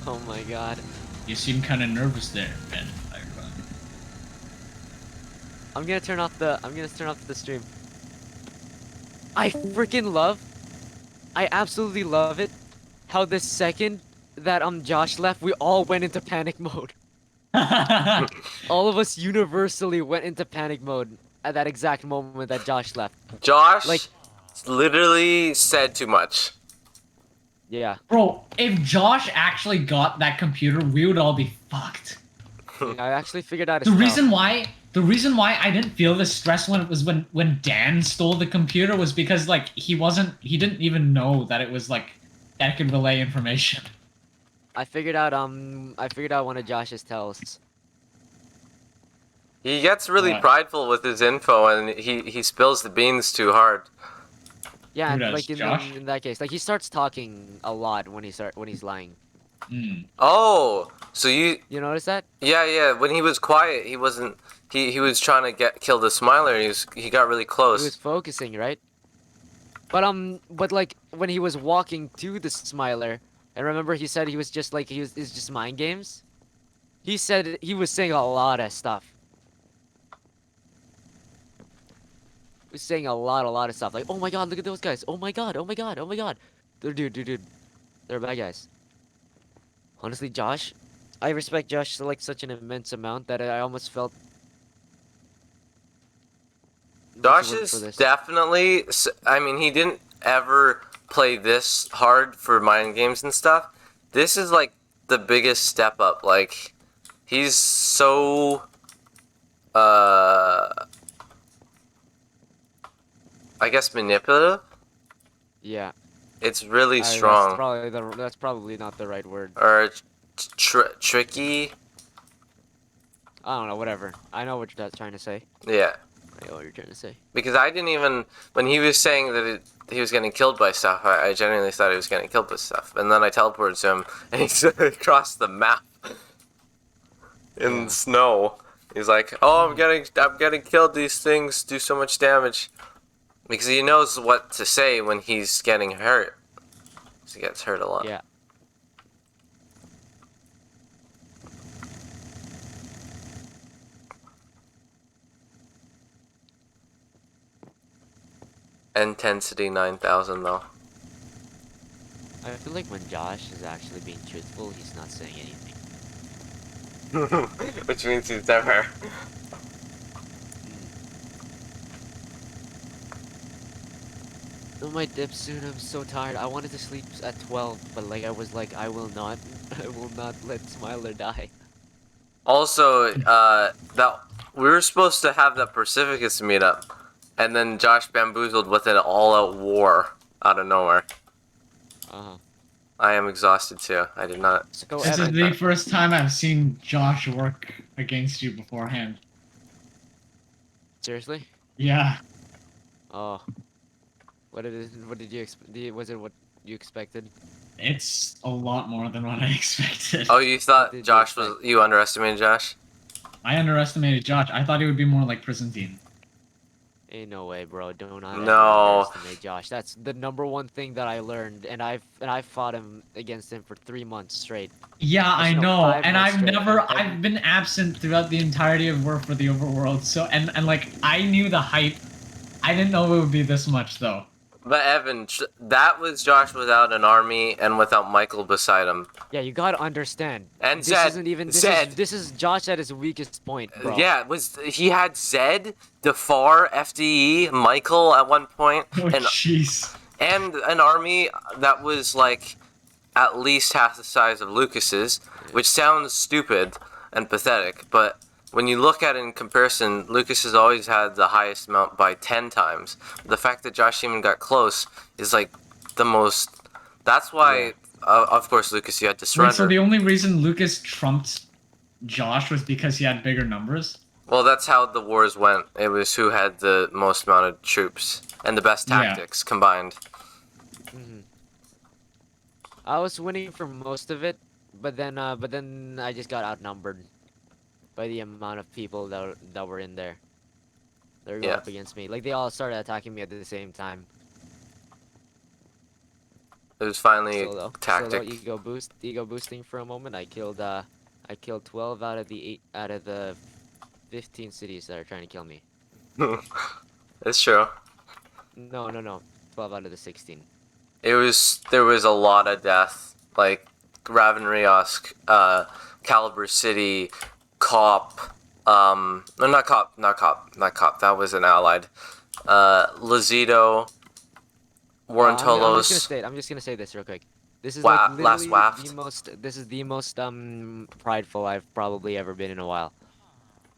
Oh my God. You seem kind of nervous there, Ben. I'm gonna turn off the stream. I freaking love. I absolutely love it. How the second that Josh left, we all went into panic mode. All of us universally went into panic mode at that exact moment that Josh left. Josh Like, literally said too much. yeah. Bro, if Josh actually got that computer, we would all be fucked. I actually figured out a The spell. reason why I didn't feel this stress when Dan stole the computer was because like he didn't even know that it was like that could relay information. I figured out one of Josh's tells. He gets really What? prideful with his info, and he spills the beans too hard. Yeah, Who and does, like Josh? in that case, like he starts talking a lot when he's lying. Hmm. Oh, so you notice that? yeah. When he was quiet, he wasn't. He was trying to kill the Smiler. He got really He close. was focusing, right? But like when he was walking to the Smiler, and remember he said he was just like it's just mind games. He said he was saying a lot of stuff. He was saying a lot of stuff. Like, oh my God, look at those guys. Oh my God, oh my God, oh my God. Dude, they're bad guys. Honestly, Josh, I respect Josh to like such an immense amount that I almost felt. Josh for is this. definitely. I mean, he didn't ever play this hard for mind games and stuff. This is like the biggest step up. Like, he's so. I guess manipulative. Yeah. It's really That's strong. that's probably not the right word. Or tricky. I don't know, whatever. I know what you're trying to say. Yeah. I know what you're trying to say. Because I didn't even, when he was saying that he was getting killed by stuff, I genuinely thought he was getting killed by stuff. And then I teleported to him, and he's across the map in snow. He's like, "Oh, I'm getting killed. These things do so much damage." Because he knows what to say when he's getting hurt. 'Cause he gets hurt a lot. Yeah. Intensity 9000 though. I feel like when Josh is actually being truthful, he's not saying anything. Which means he's never. Oh, my dip soon. I'm so tired. I wanted to sleep at 12, but like I was like, I will not let Smiler die. Also, that we were supposed to have that Pacificus meetup, and then Josh bamboozled with an all-out war out of nowhere. Uh-huh. I am exhausted too. I did not. So This is Evan, the first time I've seen Josh work against you beforehand. Seriously? Yeah. Oh. What did you expect? Was it what you expected? It's a lot more than what I expected. Oh, you thought Did you Josh was? expect? You underestimated Josh? I underestimated Josh. I thought he would be more like Prison Ain't no way, bro. Do not No. underestimate Josh. That's the number one thing that I learned, and I've fought him against him for 3 months straight. Yeah, I Actually, no, know, 5 and months I've straight, never, and I've been absent throughout the entirety of War for the Overworld, so, and like, I knew the hype. I didn't know it would be this much, though. But Evan, that was Josh without an army and without Michael beside him. Yeah, you gotta understand. And this Zed. isn't even Zed. this is Josh at his weakest point, bro. Yeah, he had Zed, Defar, FDE, Michael at one point, Oh, jeez. and an army that was like at least half the size of Lucas's, which sounds stupid and pathetic, but when you look at it in comparison, Lucas has always had the highest amount by 10 times. The fact that Josh even got close is like the most. That's why, of course, Lucas, you had to surrender. Wait, so the only reason Lucas trumped Josh was because he had bigger numbers? Well, that's how the wars went. It was who had the most amount of troops and the best Yeah. tactics combined. I was winning for most of it, but then I just got outnumbered by the amount of people that were in there. They were going Yeah. up against me. Like they all started attacking me at the same time. It was finally Solo tactic. ego boosting for a moment. I killed 12 out of the 15 cities that are trying to kill me. It's true. No. 12 out of the 16. There was a lot of death, like Raven Riosk, Caliber City, Cop, no, not Cop, that was an allied. Lazito, Warrentolos. I'm just gonna say this real quick. This is Last literally Waft. the most prideful I've probably ever been in a while.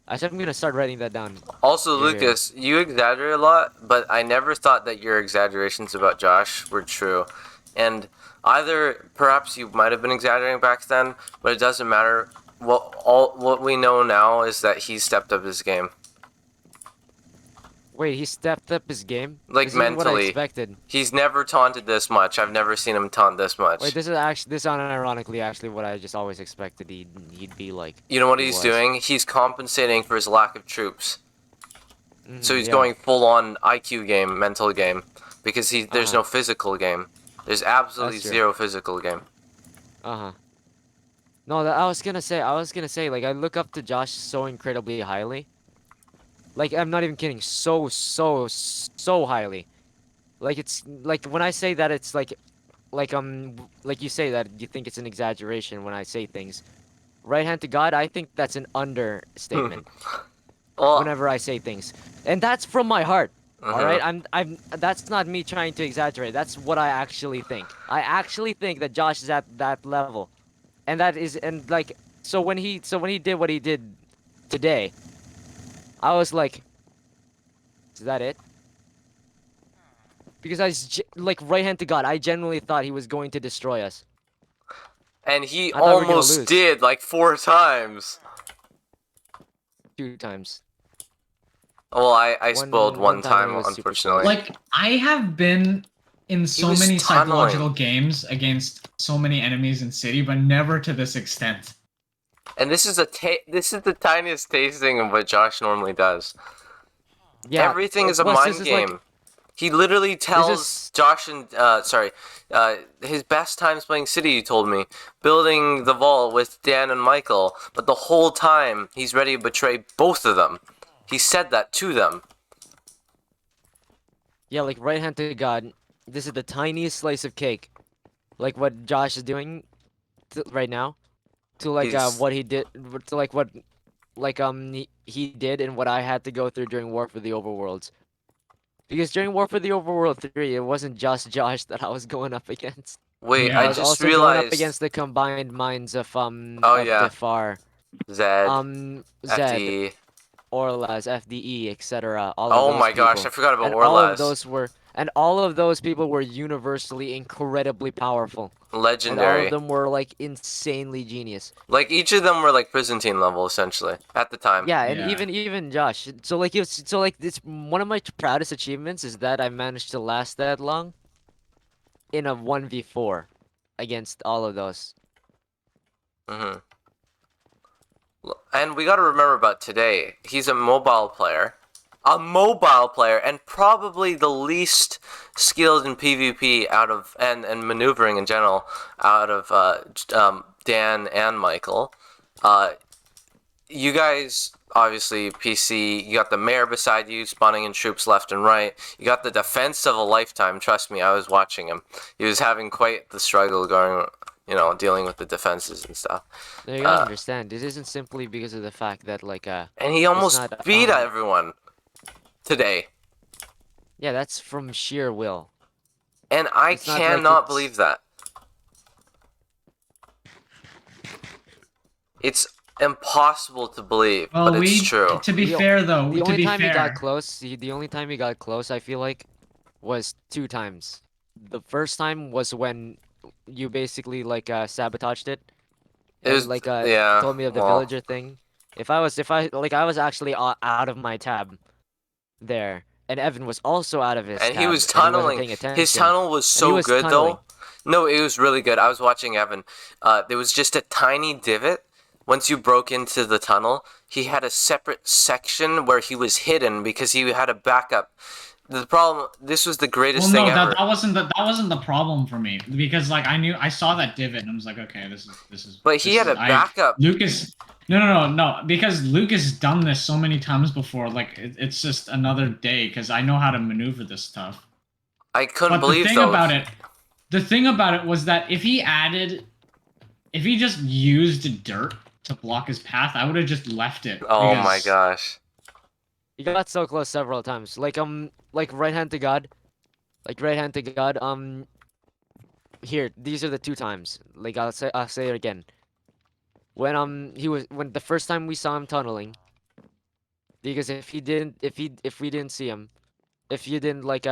I'm gonna start writing that down. Also, Here. Lucas, you exaggerate a lot, but I never thought that your exaggerations about Josh were true. And either perhaps you might have been exaggerating back then, but it doesn't matter. What we know now is that he stepped up his game. Wait, he stepped up his game? Like This isn't what I mentally. expected. He's never taunted this much. I've never seen him taunt this much. Wait, this unironically actually what I just always expected he'd be like. You know what he he's was. doing? He's compensating for his lack of troops. So he's yeah. going full on IQ game, mental game, because there's no physical game. There's absolutely That's true. zero physical game. No, I was gonna say, like, I look up to Josh so incredibly highly. Like, I'm not even kidding, so highly. Like, it's, like, when I say that, it's like you say that you think it's an exaggeration when I say things. Right hand to God, I think that's an understatement. Well, Whenever I say things. And that's from my heart. Mhm. Alright? That's not me trying to exaggerate. That's what I actually think. I actually think that Josh is at that level. And so when he did what he did today, I was like, is that it? Because like, right hand to God, I genuinely thought he was going to destroy us. And he I thought we were gonna almost lose. did, like 4 times. 2 times. Well, I One- spoiled one one time time, it was super unfortunately. Like, I have been in so was many tunneling. psychological games against so many enemies in City, but never to this extent. And this is the tiniest tasting of what Josh normally does. Yeah. Everything is a plus, mind this is like- game. He literally tells is- Josh and his best times playing City. You told me building the vault with Dan and Michael, but the whole time he's ready to betray both of them. He said that to them. Yeah, like, right hand to God, this is the tiniest slice of cake. Like what Josh is doing right now. To like He's- what he did, to like what he did and what I had to go through during War for the Overworlds. Because during War for the Overworld 3, it wasn't just Josh that I was going up against. Wait, Yeah. I was just also realized. going up against the combined minds of Oh, yeah. Defar Zed, Zed, FDE. Orlaz, FDE, etc. All of Oh those my gosh, people. I forgot about And all of Orlaz. those were, and all of those people were universally incredibly powerful. And all Legendary. of them were like insanely genius. Like each of them were like Byzantine level essentially at the time. Yeah, and Yeah. even Josh. So like it's one of my proudest achievements is that I managed to last that long in a 1v4 against all of those. Mm-hmm. And we got to remember about today. He's a mobile player. A mobile player, and probably the least skilled in PvP out of, and maneuvering in general, out of Dan and Michael. You guys, obviously, PC, you got the mayor beside you, spawning in troops left and right. You got the defense of a lifetime, trust me, I was watching him. He was having quite the struggle going, you know, dealing with the defenses and stuff. Now you gotta understand, this isn't simply because of the fact that like And he almost not, beat everyone today. Yeah, that's from sheer will. And I It's not like cannot it's- believe that. It's impossible to believe, Well, but it's true. To be The o- fair, though, The to only be time fair, he got close, the only time he got close, I feel like, was 2 times. The first time was when you basically like sabotaged it. It And, was- like yeah, told me of the well. villager thing. I was actually out of my tab there, and Evan was also out of his And tab, he was wasn't tunneling. paying His attention, tunnel was and he so was good tunneling. though. No, it was really good. I was watching Evan. There was just a tiny divot. Once you broke into the tunnel, he had a separate section where he was hidden because he had a backup. The problem. This was the greatest well, no, thing ever. that wasn't the problem for me because like I saw that divot and I was like, okay, this is. But he had a backup. Lucas, no, because Lucas done this so many times before. Like it's just another day because I know how to maneuver this stuff. I couldn't But believe the thing about it was that if he just used dirt to block his path, I would have just left it. Oh my because- gosh. He got so close several times. Like right hand to God. Here, these are the 2 times. Like I'll say it again. When the first time we saw him tunneling, because if we didn't see him, if you didn't bring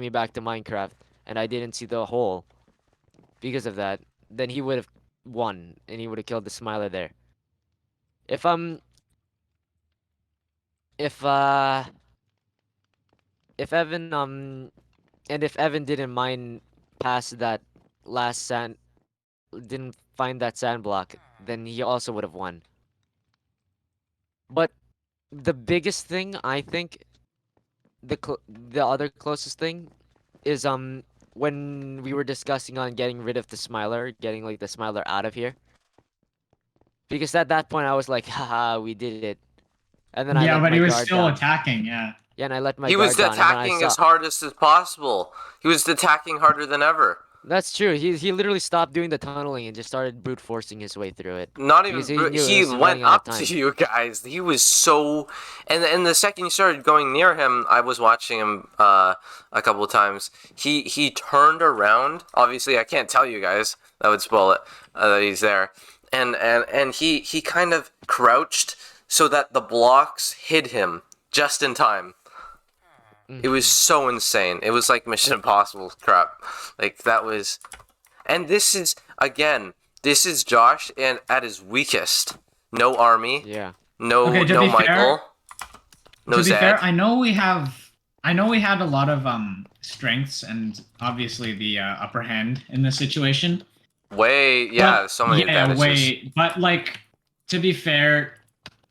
me back to Minecraft and I didn't see the hole because of that, then he would have won and he would have killed the Smiler there. If Evan didn't mine past that last didn't find that sand block, then he also would have won. But the biggest thing, I think, the other closest thing is when we were discussing on getting rid of the Smiler, getting like the Smiler out of here. Because at that point I was like, haha, we did it. And then I Yeah, let but my he was guard still down. attacking. Yeah. Yeah, and I let my He guard was down, and then I attacking saw- as hardest as possible. He was attacking harder than ever. That's true. He literally stopped doing the tunneling and just started brute forcing his way through it. Not even. Because he knew He was went running out up of time. to you guys. He was so. And the second you started going near him, I was watching him a couple of times. He turned around. Obviously, I can't tell you guys. That would spoil it. That he's there. And he kind of crouched so that the blocks hid him just in time. It was so insane. It was like Mission Impossible crap. Like that was, and this is Josh and at his weakest. No army. Yeah. No Okay, to no be Michael. fair- No to be Zed. fair, I know we had a lot of strengths and obviously the upper hand in this situation. Yeah, so many advantages. Way, but like to be fair,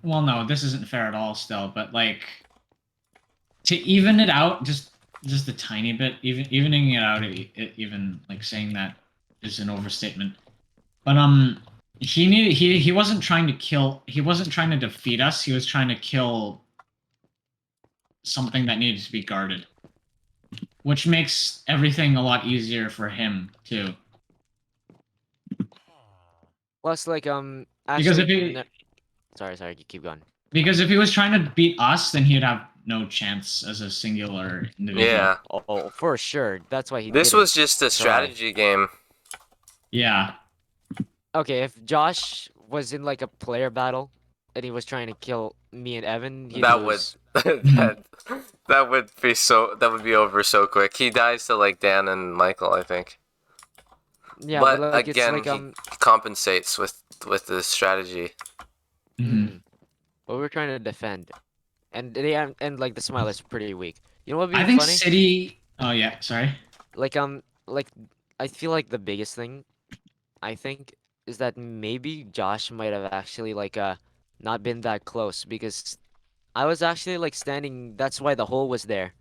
well, no, this isn't fair at all. Still, but like to even it out, just a tiny bit, evening it out, even like saying that is an overstatement. But he wasn't trying to kill. He wasn't trying to defeat us. He was trying to kill something that needed to be guarded, which makes everything a lot easier for him too. Plus, like Because if he- sorry, you keep going. Because if he was trying to beat us, then he'd have no chance as a singular individual. Yeah. Oh, for sure. That's why he. This didn't was just a try. strategy game. Yeah. okay, if Josh was in like a player battle and he was trying to kill me and Evan, he'd That would lose. that would be over so quick. He dies to like Dan and Michael, I think. Yeah, but but like it's again, like he compensates with the strategy. what we're trying to defend, and and like the Smiler's pretty weak. You know what would be I think funny? City. Oh yeah, sorry. Like I feel like the biggest thing, I think, is that maybe Josh might have actually like not been that close because I was actually like standing. That's why the hole was there.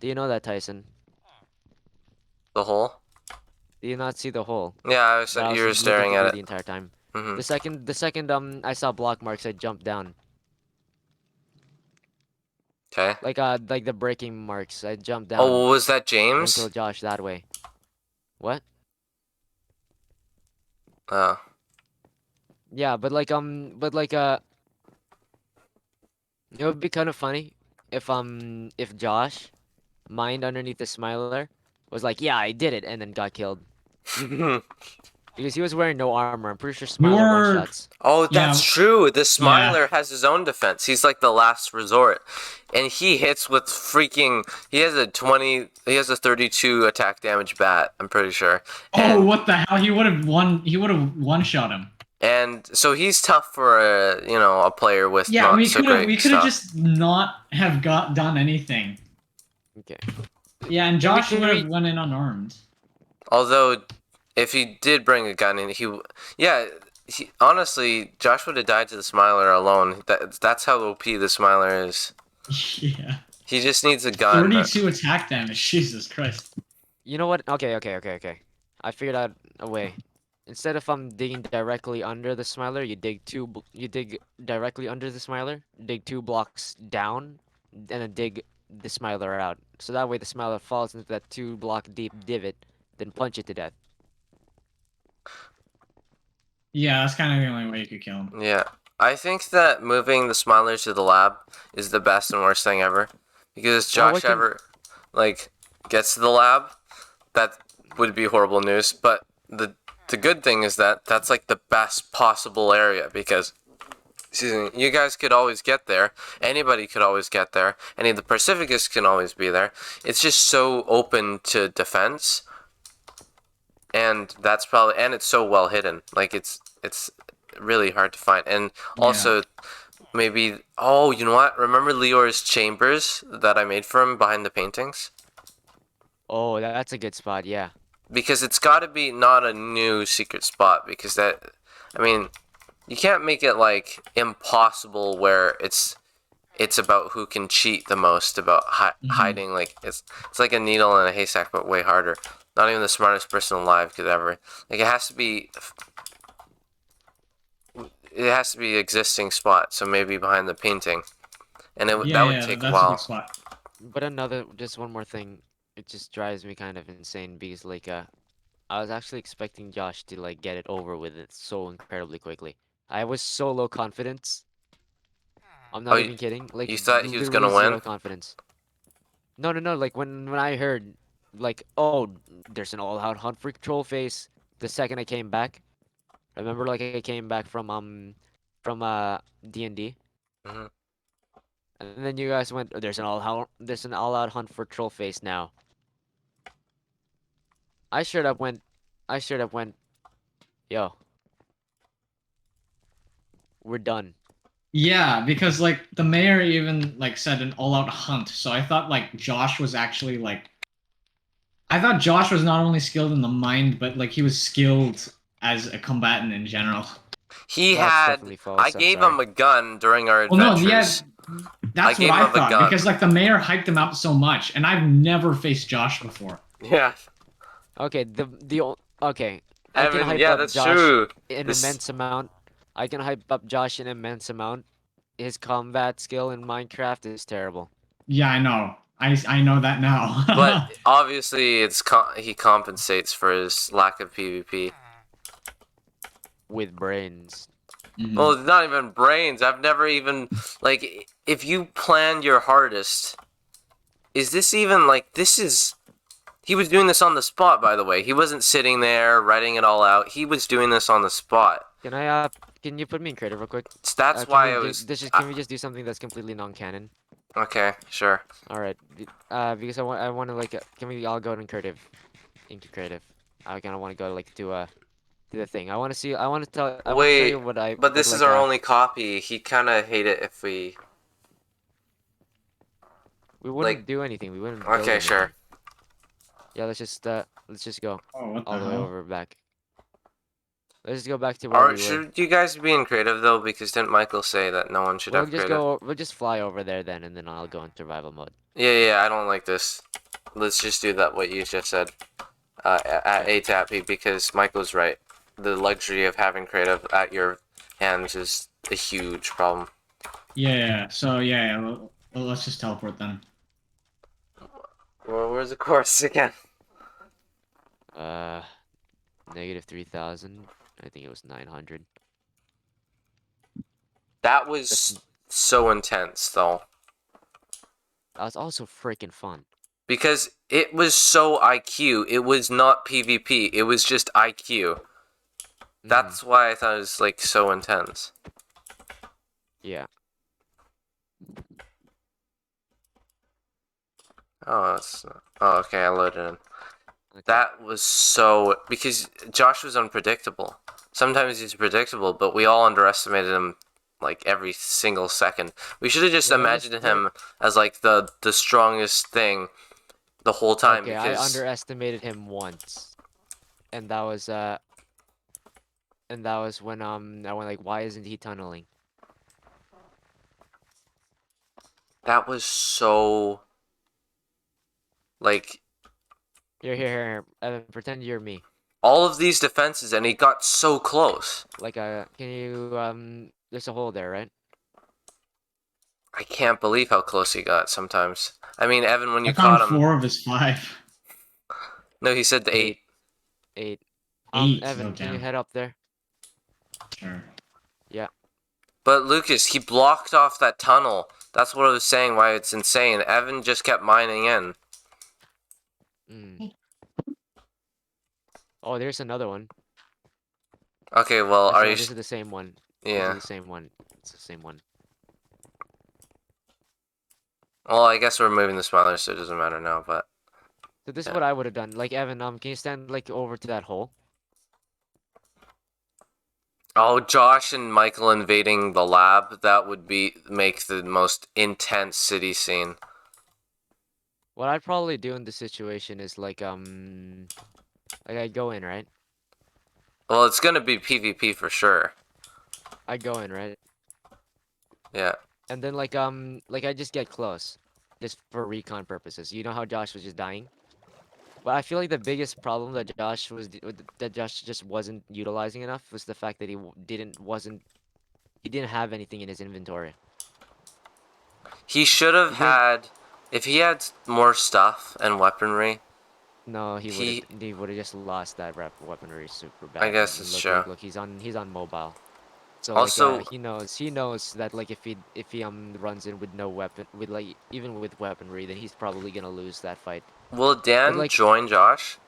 Do you know that, Tyson? The hole? Do you not see the hole? Yeah, I was. That I You were was staring looking at through it. the entire time. Mhm. The second I saw block marks, I jumped down. Okay. Like the breaking marks, I jumped down. Oh, was that and James? killed Josh that way. What? Oh. Yeah, but it would be kind of funny if Josh, mined underneath the Smiler, was like, yeah, I did it, and then got killed. Because he was wearing no armor. I'm pretty sure Smiler one shots. Oh, that's true. The Smiler has his own defense. He's like the last resort, and he hits with freaking. He has a 32 attack damage bat. I'm pretty sure. Oh, what the hell? He would have one shot him. And so he's tough for a player with Yeah, not we so could have great stuff. just not have done anything. Okay. Yeah, and Josh would have went in unarmed. Although, if he did bring a gun in, honestly, Josh would have died to the Smiler alone. That's how OP the Smiler is. Yeah. He just needs a gun. 32 attack damage. Jesus Christ. You know what? Okay. I figured out a way. Instead of digging directly under the Smiler, you dig directly under the Smiler, dig 2 blocks down, and then dig the Smiler out. So that way the Smiler falls into that 2-block deep divot, then punch it to death. Yeah, that's kind of the only way you could kill him. Yeah. I think that moving the Smiler to the lab is the best and worst thing ever. Because Josh ever, gets to the lab, that would be horrible news. But the good thing is that that's like the best possible area because you guys could always get there. Anybody could always get there. Any of the Pacificists can always be there. It's just so open to defense. And it's so well hidden. Like it's really hard to find. And also maybe you know what? Remember Lior's chambers that I made for him behind the paintings? Oh, that's a good spot, yeah. Because it's got to be not a new secret spot because you can't make it like impossible where it's about who can cheat the most about hiding. Like it's like a needle in a haystack but way harder. Not even the smartest person alive could ever. Like it has to be existing spot. So maybe behind the painting, and that would take a while. But just one more thing. It just drives me kind of insane because I was actually expecting Josh to get it over with it so incredibly quickly. I was so low confidence. I'm not even kidding. Like you thought he was literally gonna win? zero confidence. No. Like when I heard oh, there's an all-out hunt for troll face. The second I came back, remember I came back from D&D. Mm-hmm. And then you guys went, there's an all-out hunt for troll face now. I straight up went, yo, we're done. Yeah, because the mayor even said an all-out hunt. So I thought Josh was actually I thought Josh was not only skilled in the mind, but he was skilled as a combatant in general. I gave him a gun during our adventures. Well, no, yeah, that's what I thought because the mayor hyped him up so much, and I've never faced Josh before. Yeah. Okay, okay. I Evan, can hype yeah, up that's Josh true. in immense amount. I can hype up Josh in immense amount. His combat skill in Minecraft is terrible. Yeah, I know. I know that now. But obviously, he compensates for his lack of PvP. With brains. Well, it's not even brains. I've never even if you plan your hardest, is this even this is He was doing this on the spot, by the way. He wasn't sitting there writing it all out. He was doing this on the spot. Can you put me in creative real quick? That's why I was. Can we just do something that's completely non-canon? Okay, sure. All right. Because I want to like, can we all go in creative? Into creative. I kind of want to go like to the thing. I want to see. I want to tell. I want to tell Wait, you what I. but this is our only copy. He'd kind of hate it if we. We wouldn't do anything. We wouldn't. build Okay, anything. sure. Yeah, let's just go Oh, what all the the way hell? over back. Let's just go back to where we were. Should you guys be in creative though? Because didn't Michael say that no one should We'll have just creative? we'll just fly over there then, and then I'll go in survival mode. Yeah, I don't like this. Let's just do that. What you just said. At ATAP, because Michael's right. The luxury of having creative at your hands is a huge problem. Yeah. So yeah. Well, let's just teleport then. Well, where's the course again? Negative 3,000. I think it was 900. That was so intense, though. That was also freaking fun. Because it was so IQ. It was not PvP. It was just IQ. That's why I thought it was, like, so intense. Yeah. Oh, okay, I loaded in. That was so... Because Josh was unpredictable. Sometimes he's predictable, but we all underestimated him, like, every single second. We should have just imagined him as, like, the strongest thing the whole time. Okay, because... I underestimated him once. And that was when I went like, why isn't he tunneling? That was so... Like... Here. Evan, pretend you're me. All of these defenses, and he got so close. Like, can you, there's a hole there, right? I can't believe how close he got sometimes. I mean, Evan, when you I caught found him... 4 of his 5. No, he said 8. 8. 8. Evan, can you head up there? Sure. Yeah. But Lucas, he blocked off that tunnel. That's what I was saying, why it's insane. Evan just kept mining in. Oh, there's another one. Okay, well, are you... This is the same one. Yeah. This is the same one. It's the same one. Well, I guess we're moving the smiler, so it doesn't matter now, but... So this is what I would have done. Like, Evan, can you stand, like, over to that hole? Oh, Josh and Michael invading the lab, that would make the most intense city scene. What I'd probably do in this situation is, like I go in, right? Well, it's gonna be PvP for sure. I go in, right? Yeah. And then, like I just get close. Just for recon purposes. You know how Josh was just dying? But I feel like the biggest problem that Josh just wasn't utilizing enough was the fact that he didn't have anything in his inventory. He should have had... If he had more stuff and weaponry... No, he would have just lost that weaponry super bad. I guess it's true. Look, he's on mobile. So Also- like, he knows that like if he runs in with no weapon, with like even with weaponry, then he's probably gonna lose that fight. Will Dan like- join Josh?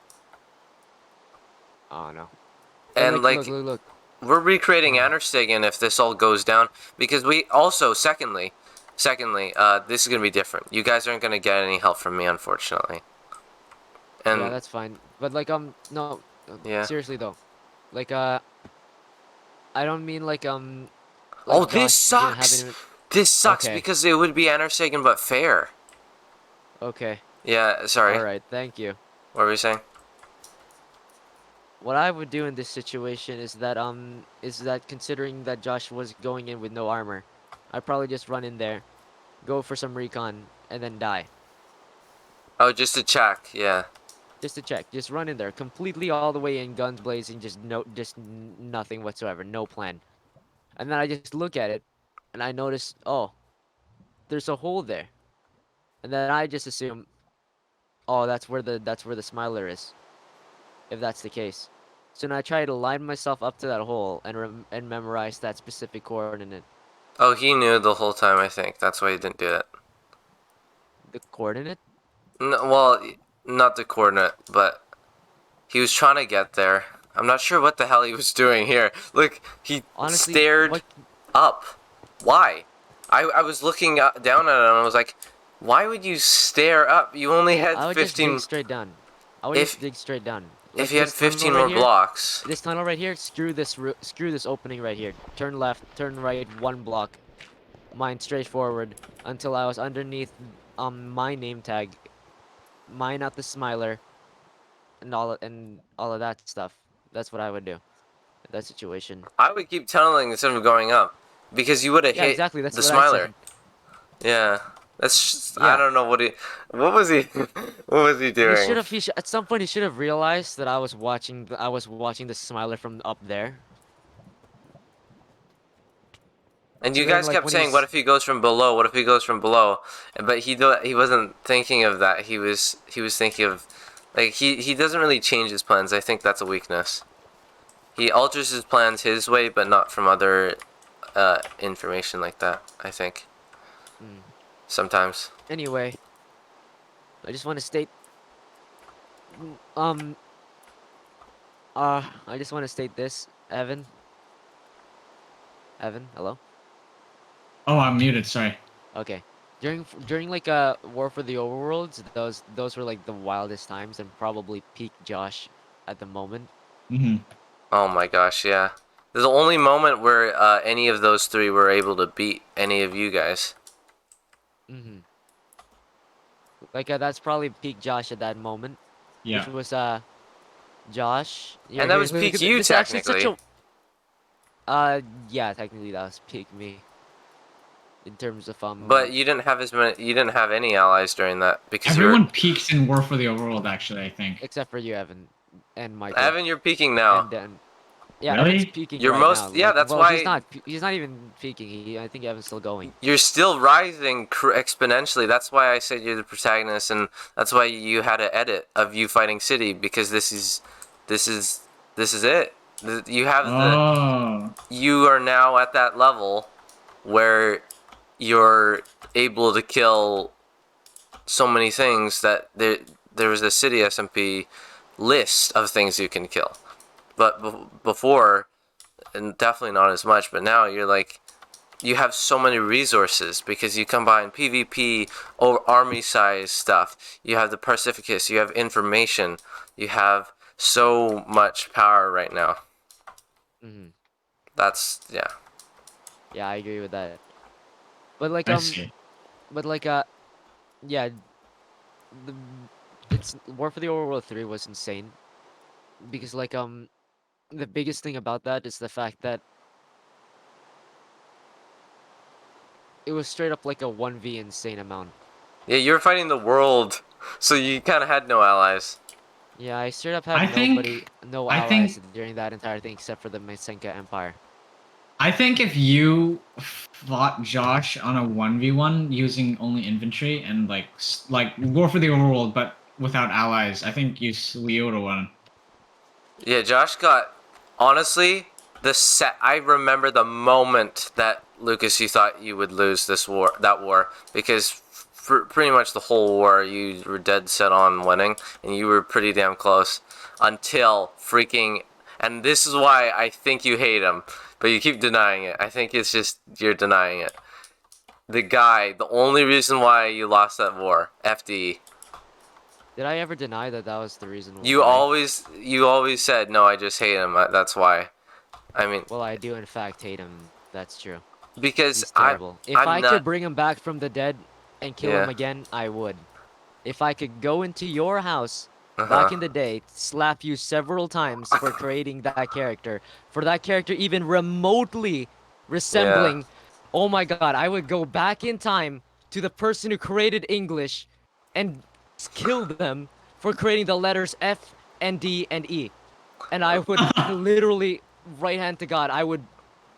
Oh no. And like, look. we're recreating Annerstigen if this all goes down, because we also secondly, this is gonna be different. You guys aren't gonna get any help from me, unfortunately. And Yeah, that's fine. But like no. Yeah. Seriously though, like I don't mean like oh, Josh this didn't have sucks. any- This sucks Okay. because it would be Annerstigen but fair. Okay. Yeah, sorry. All right. Thank you. What were you saying? What I would do in this situation is that considering that Josh was going in with no armor, I'd probably just run in there, go for some recon, and then die. Oh, just to check. Yeah. Just to check. Just run in there completely all the way in, guns blazing, just nothing whatsoever, no plan. And then I just look at it, and I notice, oh, there's a hole there. And then I just assume, oh, that's where the smiler is. If that's the case. So now I try to line myself up to that hole and memorize that specific coordinate. Oh, he knew the whole time, I think. That's why he didn't do it. The coordinate? No, well, not the coordinate, but he was trying to get there. I'm not sure what the hell he was doing here. Look, he Honestly, stared what- up. Why? I was looking down at him and I was like, why would you stare up? You only had I would just 15. dig straight down. I would If- just dig straight down. If you had this tunnel 15 right more here- blocks. This tunnel right here, screw this opening right here. Turn left, turn right, 1 block. Mine straight forward until I was underneath my name tag. Mine out the smiler. And all of that stuff. That's what I would do. In that situation. I would keep tunneling instead of going up. Because you would have Yeah, hit exactly. That's the what I smiler. said. Yeah. That's just, Yeah. I don't know what was he what was he doing? At some point he should have realized that I was watching the smiler from up there. And you So then, guys like, kept when saying, he's- "What if he goes from below? What if he goes from below?" But he wasn't thinking of that. He was thinking of, like, he doesn't really change his plans. I think that's a weakness. He alters his plans his way, but not from other information like that. I think Mm. sometimes. Anyway, I just want to state. I just want to state this, Evan. Evan, hello. Oh, I'm muted. Sorry. Okay. During like War for the Overworlds, those were like the wildest times and probably peak Josh at the moment. Mm-hmm. Oh my gosh, yeah. The only moment where any of those three were able to beat any of you guys. Mm-hmm. Like that's probably peak Josh at that moment. Yeah. Which was Josh. And that was peak you, this is actually such technically. yeah, technically that was peak me. In terms of But you didn't have you didn't have any allies during that because Everyone peaks in War for the Overworld, actually, I think. except for you, Evan, and Michael. Evan, you're peaking now. And then, yeah, Really? Evan's peaking. You're right most- now. yeah, Like, that's well, why- he's not even peaking. I think Evan's still going. You're still rising exponentially. That's why I said you're the protagonist, and that's why you had an edit of you fighting City, because this is it. You have Oh. you are now at that level where you're able to kill so many things that there was a City SMP list of things you can kill. But before, and definitely not as much, but now you're like, you have so many resources because you combine PvP or army size stuff. You have the Pacificus, you have information, you have so much power right now. Mm-hmm. That's, yeah. Yeah, I agree with that. But like I see. but like yeah, it's War for the Overworld 3 was insane because like the biggest thing about that is the fact that it was straight up like a 1v insane amount. Yeah, you were fighting the world, so you kind of had no allies. Yeah, I straight up I had think- no I allies think- during that entire thing except for the Masenka Empire. I think if you fought Josh on a 1v1 using only infantry and like War for the Overworld, but without allies, I think you would have won. Yeah, Josh got, honestly, I remember the moment that, Lucas, you thought you would lose that war, because for pretty much the whole war you were dead set on winning, and you were pretty damn close until freaking, and this is why I think you hate him, but you keep denying it. I think it's just you're denying it. The only reason why you lost that war, FDE. Did I ever deny that that was the reason why? You always said, no, I just hate him. That's why. I mean, Well, I do in fact hate him. That's true. because He's terrible. If I'm I not, could bring him back from the dead and kill him Yeah. again, I would. If I could go into your house Uh-huh. back in the day, slap you several times for creating that character, for that character even remotely resembling, oh my god, I would go back in time to the person who created English and kill them for creating the letters F and D and E. And I would literally, right hand to God, I would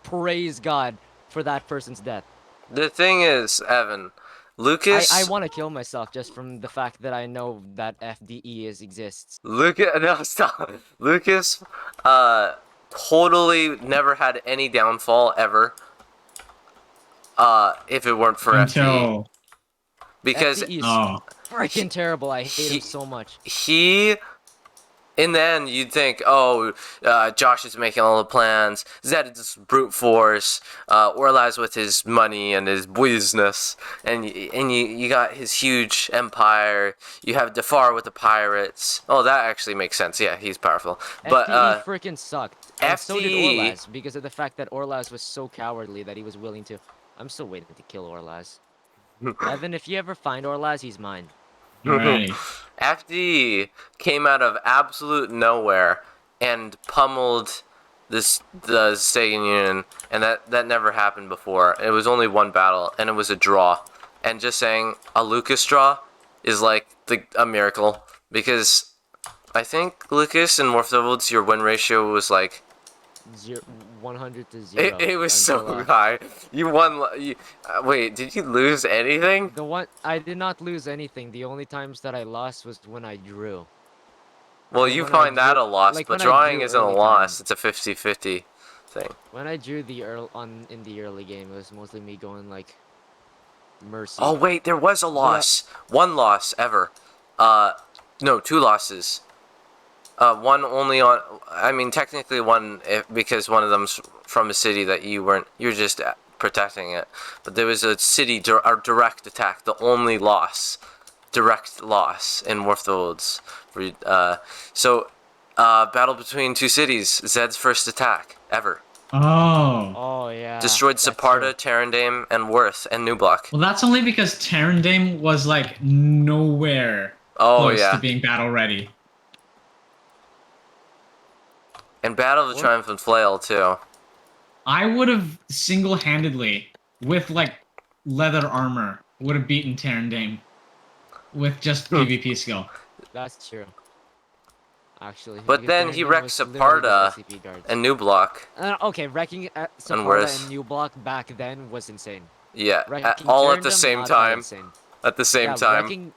praise God for that person's death. The thing is, Evan, Lucas. I want to kill myself just from the fact that I know that FDE exists. Lucas, no, stop. Lucas, totally never had any downfall ever. If it weren't for FDE, Until because FDE is oh, freaking terrible. I hate him so much. He, in the end, you'd think, oh, Josh is making all the plans. Zed is just brute force. Orlaz with his money and his business, and you got his huge empire. You have Defar with the pirates. Oh, that actually makes sense. Yeah, he's powerful. But FDE freaking sucked. And so did FDE Orlaz because of the fact that Orlaz was so cowardly that he was willing to. I'm still waiting to kill Orlaz. Evan, if you ever find Orlaz, he's mine. Alrighty. FD came out of absolute nowhere and pummeled the Sagan Union, and that never happened before. It was only one battle, and it was a draw. And just saying a Lucas draw is like a miracle, because I think Lucas and Morphdovold's your win ratio was like 100 to 0. it was until, so high. You won. Wait, did you lose anything? The one I did not lose anything. The only times that I lost was when I drew. Well, Like, you when I find that drew- a loss, like but when I drawing drew isn't a early loss. time. It's a 50-50 thing. When I drew in the early game, it was mostly me going like mercy. Oh wait, there was a loss. One loss ever. No, 2 losses. One only on. I mean, technically one because one of them's from a city that you weren't. You're just protecting it. But there was a city direct attack. The only loss, direct loss in Morphdovold's. So, battle between 2 cities. Zed's first attack ever. Oh. Oh yeah. Destroyed that's Saparta, Tarandame, and Worth, and New Block. Well, that's only because Tarandame was like nowhere close to being battle ready. And Battle of the Triumphant Flail too. I would have single-handedly, with like leather armor, would have beaten Tarandame with just PvP skill. That's true. Actually. But because then he Tarandame wrecked was literally just Saparta SCP guards. and New Block. Okay, wrecking Saparta Worth. and New Block back then was insane. Yeah, Wrecking all at the Tarandam, same not that time. insane. At the same Yeah, time.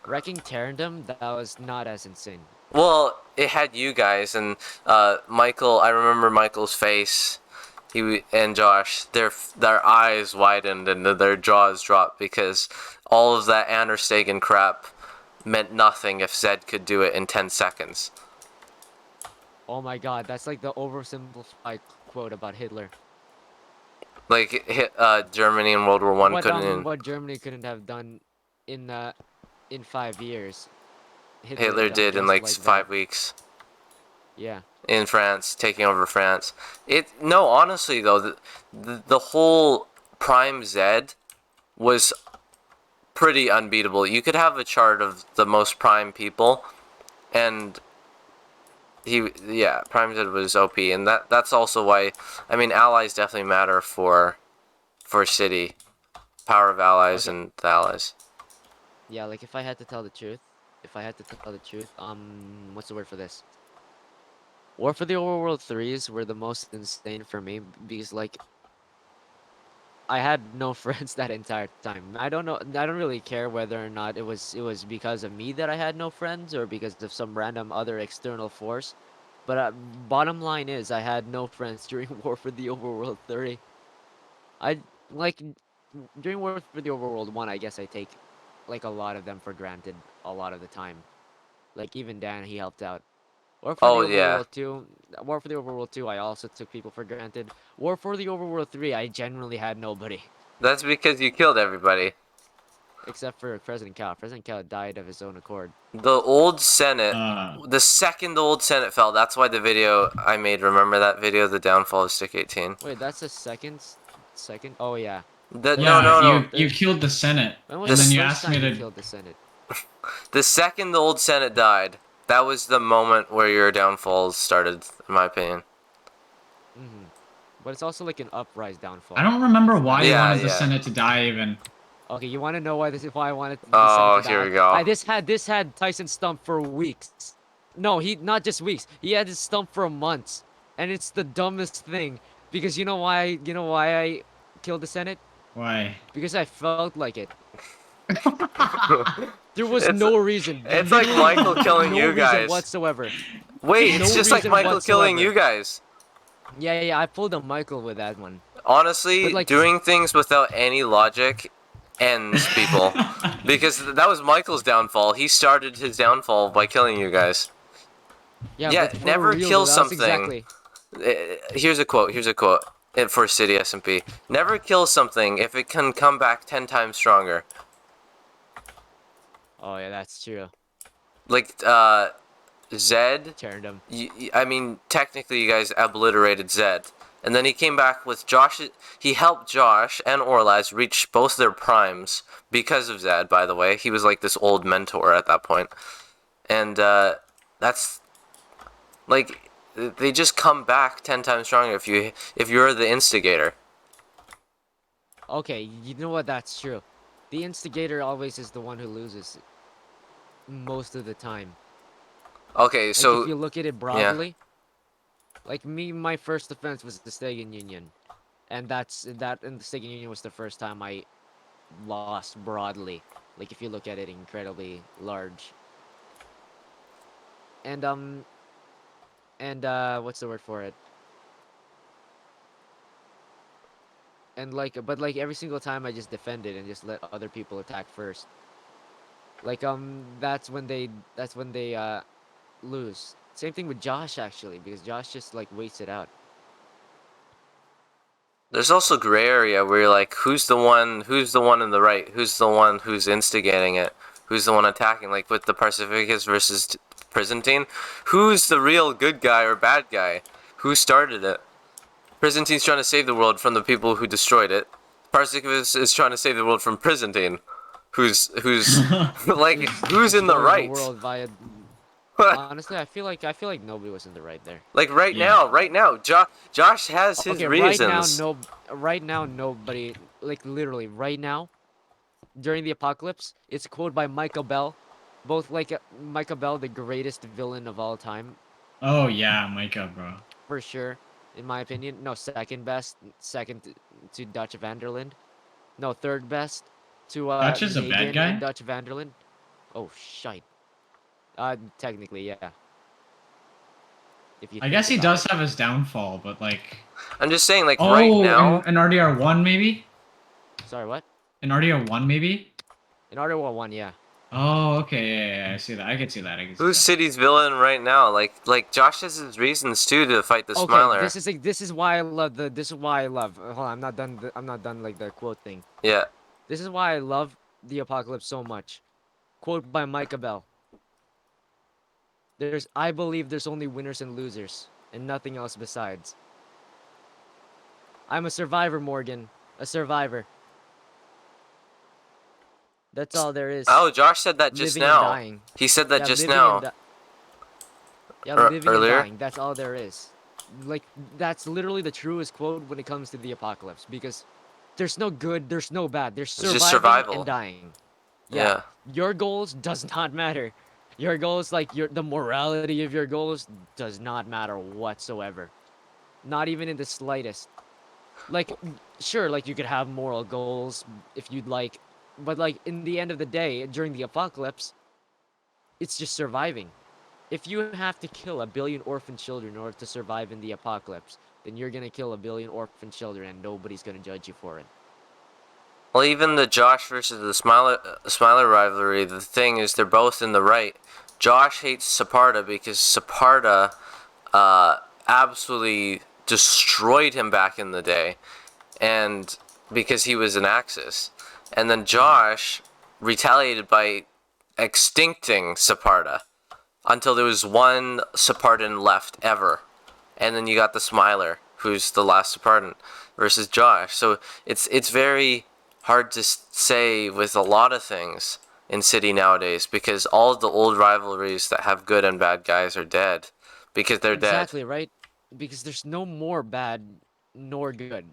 Wrecking Tarandam, that was not as insane. Well, it had you guys and Michael. I remember Michael's face. And Josh, their eyes widened and their jaws dropped because all of that Anderstegen crap meant nothing if Zed could do it in 10 seconds. Oh my god, that's like the oversimplified quote about Hitler. Like Germany in World War One couldn't. What Germany couldn't have done in 5 years. Hitler done did in just like that. 5 weeks. Yeah. In France, taking over France. No, honestly though, the whole Prime Zed was pretty unbeatable. You could have a chart of the most Prime people, and Prime Zed was OP, and that's also why, I mean, allies definitely matter for City, power of allies and the allies. Yeah, like if I had to tell the truth, what's the word for this? War for the Overworld 3s were the most insane for me because like I had no friends that entire time. I don't really care whether or not it was because of me that I had no friends or because of some random other external force. But bottom line is I had no friends during War for the Overworld 3. During War for the Overworld 1, I guess I take like a lot of them for granted a lot of the time. Like even Dan, he helped out. War for the Overworld 2, I also took people for granted. War for the Overworld 3, I genuinely had nobody. That's because you killed everybody. Except for President Cal. President Cal died of his own accord. The old Senate, the second the old Senate fell, that's why the video I made, remember that video, the downfall of Stick 18? Wait, that's the second? Oh yeah. No. You killed the Senate, When and was then the you first asked time me you to. killed the Senate? The second the old Senate died, that was the moment where your downfalls started, in my opinion. But it's also like an uprise downfall. I don't remember why you wanted the Senate to die even. Okay, you want to know why I wanted the Oh, Senate to die? here we go. This had Tyson stumped for weeks. No, not just weeks. He had his stump for months. And it's the dumbest thing because you know why I killed the Senate? Why? Because I felt like it. There was no reason. It's like Michael killing no you reason guys. whatsoever. Wait, it's No just like reason Michael killing whatsoever. you guys. Yeah, I pulled a Michael with that one. Honestly, But, like, doing things without any logic ends people. Because that was Michael's downfall. He started his downfall by killing you guys. Yeah, but for never real, kill though, that's something. Here's a quote for City SMP. Never kill something if it can come back 10 times stronger. Oh yeah, that's true. Like, Zed, Turned him. I mean, technically you guys obliterated Zed. And then he came back with Josh. He helped Josh and Orlaz reach both their primes because of Zed, by the way. He was like this old mentor at that point. And that's like they just come back 10 times stronger if you're the instigator. Okay, you know what? That's true. The instigator always is the one who loses most of the time. Okay, Like, so if you look at it broadly, like me, my first offense was the Stegan Union, and the Stegan Union was the first time I lost broadly. Like if you look at it incredibly large. And what's the word for it? And but every single time I just defended and just let other people attack first. Like that's when they lose. Same thing with Josh actually, because Josh just like waits it out. there's also gray area where you're like, who's the one in the right? Who's the one who's instigating it? Who's the one attacking? Like with the Pacificus versus Byzantine, who's the real good guy or bad guy? Who started it? Byzantine's trying to save the world from the people who destroyed it. Pacificus is trying to save the world from Byzantine, who's like who's in the Destroying right? world via... Honestly, I feel like nobody was in the right there. Like right now, Josh has his Okay, reasons. right now nobody, like literally right now, during the apocalypse, it's a quote by Michael Bell, both like Michael Bell, the greatest villain of all time. Oh yeah, Micah, bro. For sure, in my opinion. No, second best, second to Dutch Vanderland. No, third best to Dutch is a bad Negan guy? and Dutch Vanderland. Oh shite. Technically, yeah. If you I guess he think about does have his downfall, but like. I'm just saying, like Oh, right now. an RDR1 maybe? Sorry, what? An RDR1 maybe? In RDR 1, yeah. Oh, okay, yeah, I see that. I can see that. Who's City's villain right now? Like Josh has his reasons too to fight the Okay, Smiler. this is why I love hold on, I'm not done like the quote thing. Yeah. This is why I love the apocalypse so much. Quote by Micah Bell. I believe there's only winners and losers, and nothing else besides. I'm a survivor, Morgan. A survivor. That's all there is. Oh, Josh said that just Living and now. dying. He said that Yeah, just living now. and Yeah, living earlier? and dying. That's all there is. Like, that's literally the truest quote when it comes to the apocalypse. Because there's no good, there's no bad. There's It's just surviving survival. and dying. Yeah. Your goals does not matter. Your goals, like, the morality of your goals does not matter whatsoever. Not even in the slightest. Like, sure, like, you could have moral goals if you'd like. But, like, in the end of the day, during the apocalypse, it's just surviving. If you have to kill 1 billion orphan children in order to survive in the apocalypse, then you're gonna kill 1 billion orphan children and nobody's gonna judge you for it. Well, even the Josh versus the Smiler rivalry, the thing is they're both in the right. Josh hates Saparda because Saparda absolutely destroyed him back in the day, and because he was an Axis. And then Josh retaliated by extincting Saparda until there was one Sapardan left ever. And then you got the Smiler, who's the last Sapardan, versus Josh. So it's very hard to say with a lot of things in City nowadays, because all of the old rivalries that have good and bad guys are dead, because they're Exactly, right? Because there's no more bad nor good.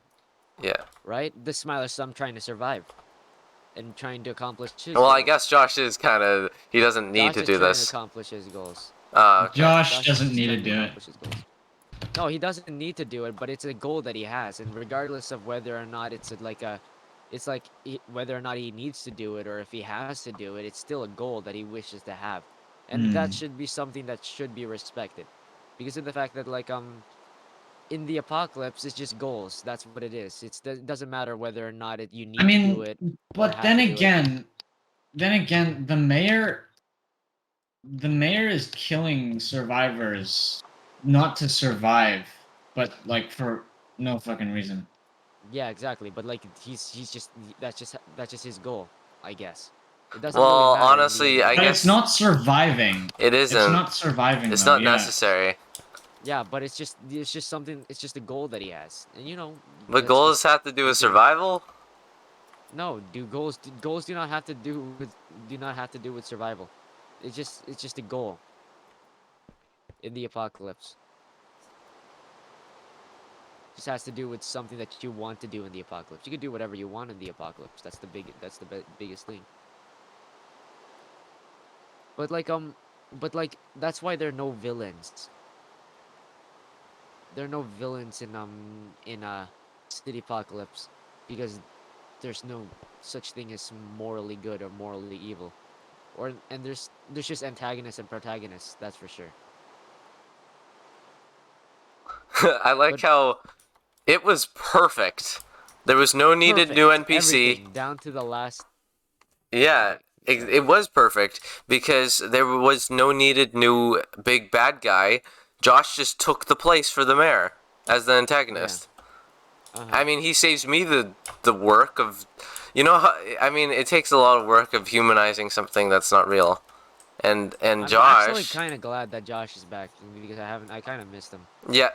Yeah. Right? The Smiler's some trying to survive and trying to accomplish his Well, I goals. guess Josh is kind of, he doesn't need Josh to is do trying this. to accomplish his goals. Okay. Josh is doesn't need to trying do it. accomplish his goals. No, he doesn't need to do it, but it's a goal that he has, and regardless of whether or not whether or not he needs to do it or if he has to do it, it's still a goal that he wishes to have, and that should be something that should be respected, because of the fact that in the apocalypse, it's just goals. That's what it is. It doesn't matter whether or not you need I to do mean, it. but have then to do it. again, the mayor is killing survivors not to survive, but like for no fucking reason. Yeah, exactly. But like he's just that's just his goal, I guess. It doesn't Well, really matter in the honestly, end. I But guess it's not surviving. it It's isn't. not surviving. It's though, not yeah. necessary. Yeah, but it's just something. It's just a goal that he has, and you know. But that's goals just have to do with the game. survival. No, goals do not have to do with survival. It's just a goal. In the apocalypse. Just has to do with something that you want to do in the apocalypse. You can do whatever you want in the apocalypse. That's the biggest thing. But like that's why there are no villains. There are no villains in City Apocalypse because there's no such thing as morally good or morally evil. And there's just antagonists and protagonists, that's for sure. I like But- how it was perfect. There was no needed new Perfect. NPC. Everything, down to the last. Yeah, it was perfect because there was no needed new big bad guy. Josh just took the place for the mayor as the antagonist. I mean, he saves me the work of, you know, I mean, it takes a lot of work of humanizing something that's not real. And I'm Josh, actually kind of glad that Josh is back because I kind of missed him. yeah,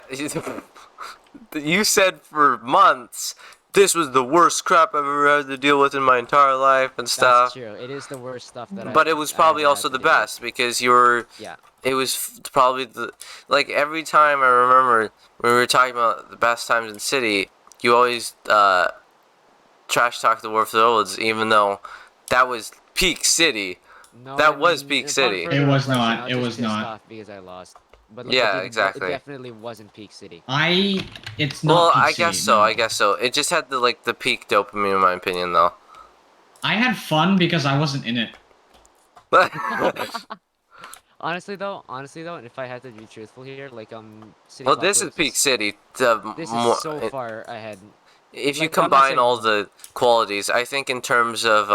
you said for months this was the worst crap I've ever had to deal with in my entire life and stuff. That's true. It is the worst stuff that But it was probably also the best because you were. Yeah. It was probably like every time I remember when we were talking about the best times in City, you always trash talk the War for the Olds, even though that was peak City. No, that I was mean, peak upon City. further It was reflection, not, I was it just was pissed not. off because I lost. But Yeah, it exactly. definitely wasn't peak City. It's not. Well, peak I City, guess so. no. I guess so. It just had the peak dopamine, in my opinion, though. I had fun because I wasn't in it. Honestly though, and if I had to be truthful here, like City Well, this is Apocalypse peak City. This more, is so far ahead. If you Like, I'm not combine saying- all the qualities, I think in terms of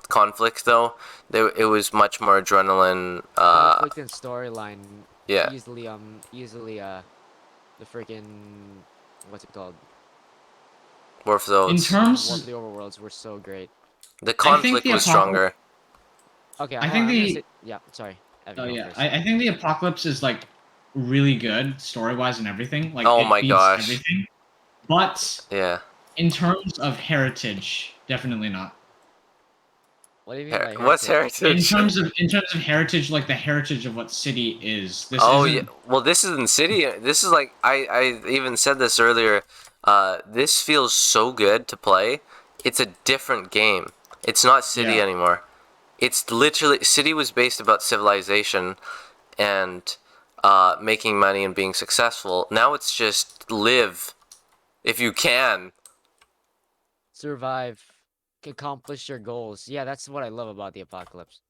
conflict, though, it was much more adrenaline. Conflict and storyline. Yeah. Easily the freaking what's it called? War for the In Olds. War terms, for the Overworlds were so great. The conflict the was Apocalypse- stronger. Okay, I hold think on, I'm gonna the- say- yeah, sorry. Evan, oh go yeah, first. I think the Apocalypse is like really good story wise and everything. Like, Oh it my beats gosh. everything. But Yeah. in terms of heritage, definitely not. What do you mean by What's In heritage? terms of heritage, like the heritage of what City is. This Oh isn't, yeah. Well, this is in City. This is like I even said this earlier. This feels so good to play. It's a different game. It's not City Yeah. anymore. It's literally City was based about civilization and making money and being successful. Now it's just live if you can. Survive, accomplish your goals. Yeah, that's what I love about the Apocalypse.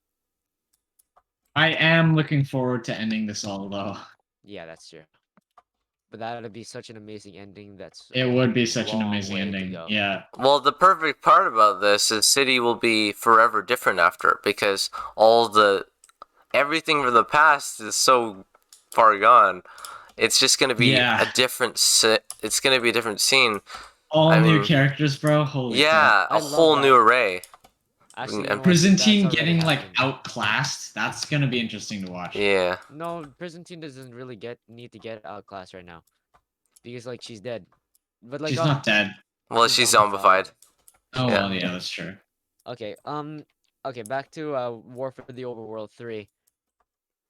I am looking forward to ending this all though. Yeah, that's true. But that would be such an amazing ending. It would be such an long amazing way to ending. go. Yeah. Well, the perfect part about this is City will be forever different after because everything from the past is so far gone. It's just gonna be Yeah. a different. It's gonna be a different scene. All I new mean, characters, bro. Holy Yeah, crap. a whole new array. Actually, you And know what? Prison That's Team already getting like happened. outclassed. That's gonna be interesting to watch. Yeah. No, Prison Team doesn't really need to get outclassed right now, because like she's dead. But like She's not dead. Well, she's zombified. Oh Yeah. well, yeah, that's true. Okay, okay, back to War for the Overworld 3.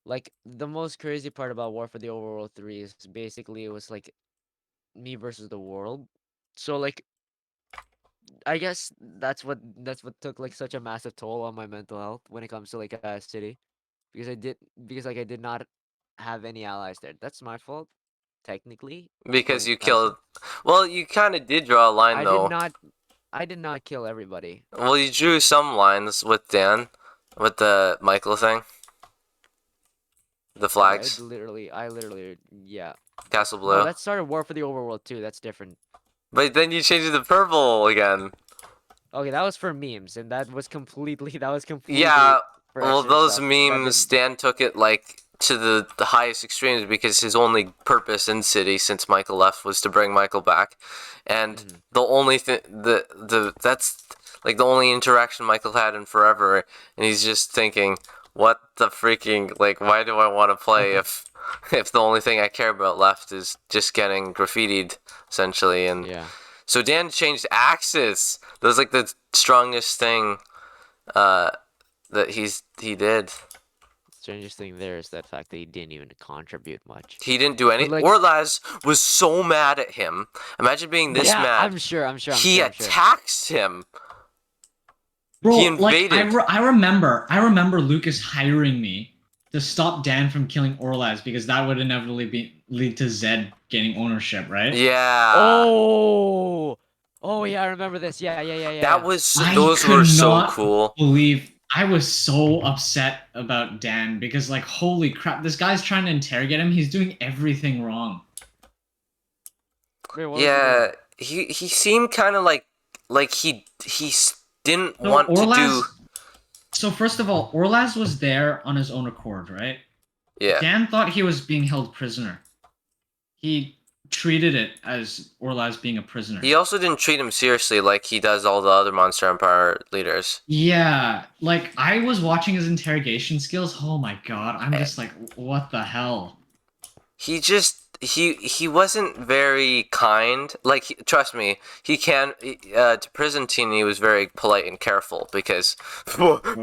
Like the most crazy part about War for the Overworld 3 is basically it was like me versus the world. So like I guess that's what took like such a massive toll on my mental health when it comes to like City, because I did not have any allies there. That's my fault, technically. Because according you to Tyson. killed. Well, you kind of did draw a line though. I did not kill everybody. Well, you drew some lines with Dan, with the Michael thing. The flags. I literally, yeah. Castle Blue. Oh, that started War for the Overworld too. That's different. But then you changed it to purple again. Okay, that was for memes, and that was completely Yeah, for well, extra those stuff. That memes, didn't- Dan took it like to the highest extremes because his only purpose in City since Michael left was to bring Michael back, and the only thing that's like the only interaction Michael had in forever, and he's just thinking, what the freaking, like, why do I want to play if the only thing I care about left is just getting graffitied essentially. And Yeah. so Dan changed axes. That was like the strongest thing that he did. Strangest thing there is that fact that he didn't even contribute much. He didn't do anything. like- Orlaz was so mad at him. Imagine being this Yeah, mad. I'm sure. He attacks him. Bro, He like invaded. I remember Lucas hiring me to stop Dan from killing Orlaz because that would inevitably lead to Zed gaining ownership, right? Yeah. Oh yeah, I remember this. Yeah. That was I those could were so not cool. believe I was so upset about Dan because like holy crap, this guy's trying to interrogate him. He's doing everything wrong. Wait, what was he Yeah, he seemed kind of like didn't No, want to do. So first of all, Orlaz was there on his own accord, right? Yeah. Dan thought he was being held prisoner. He treated it as Orlaz being a prisoner. He also didn't treat him seriously like he does all the other Monster Empire leaders. Yeah, like I was watching his interrogation skills. Oh my god, I'm just like, what the hell? He wasn't very kind. Like, trust me, to Prison he was very polite and careful because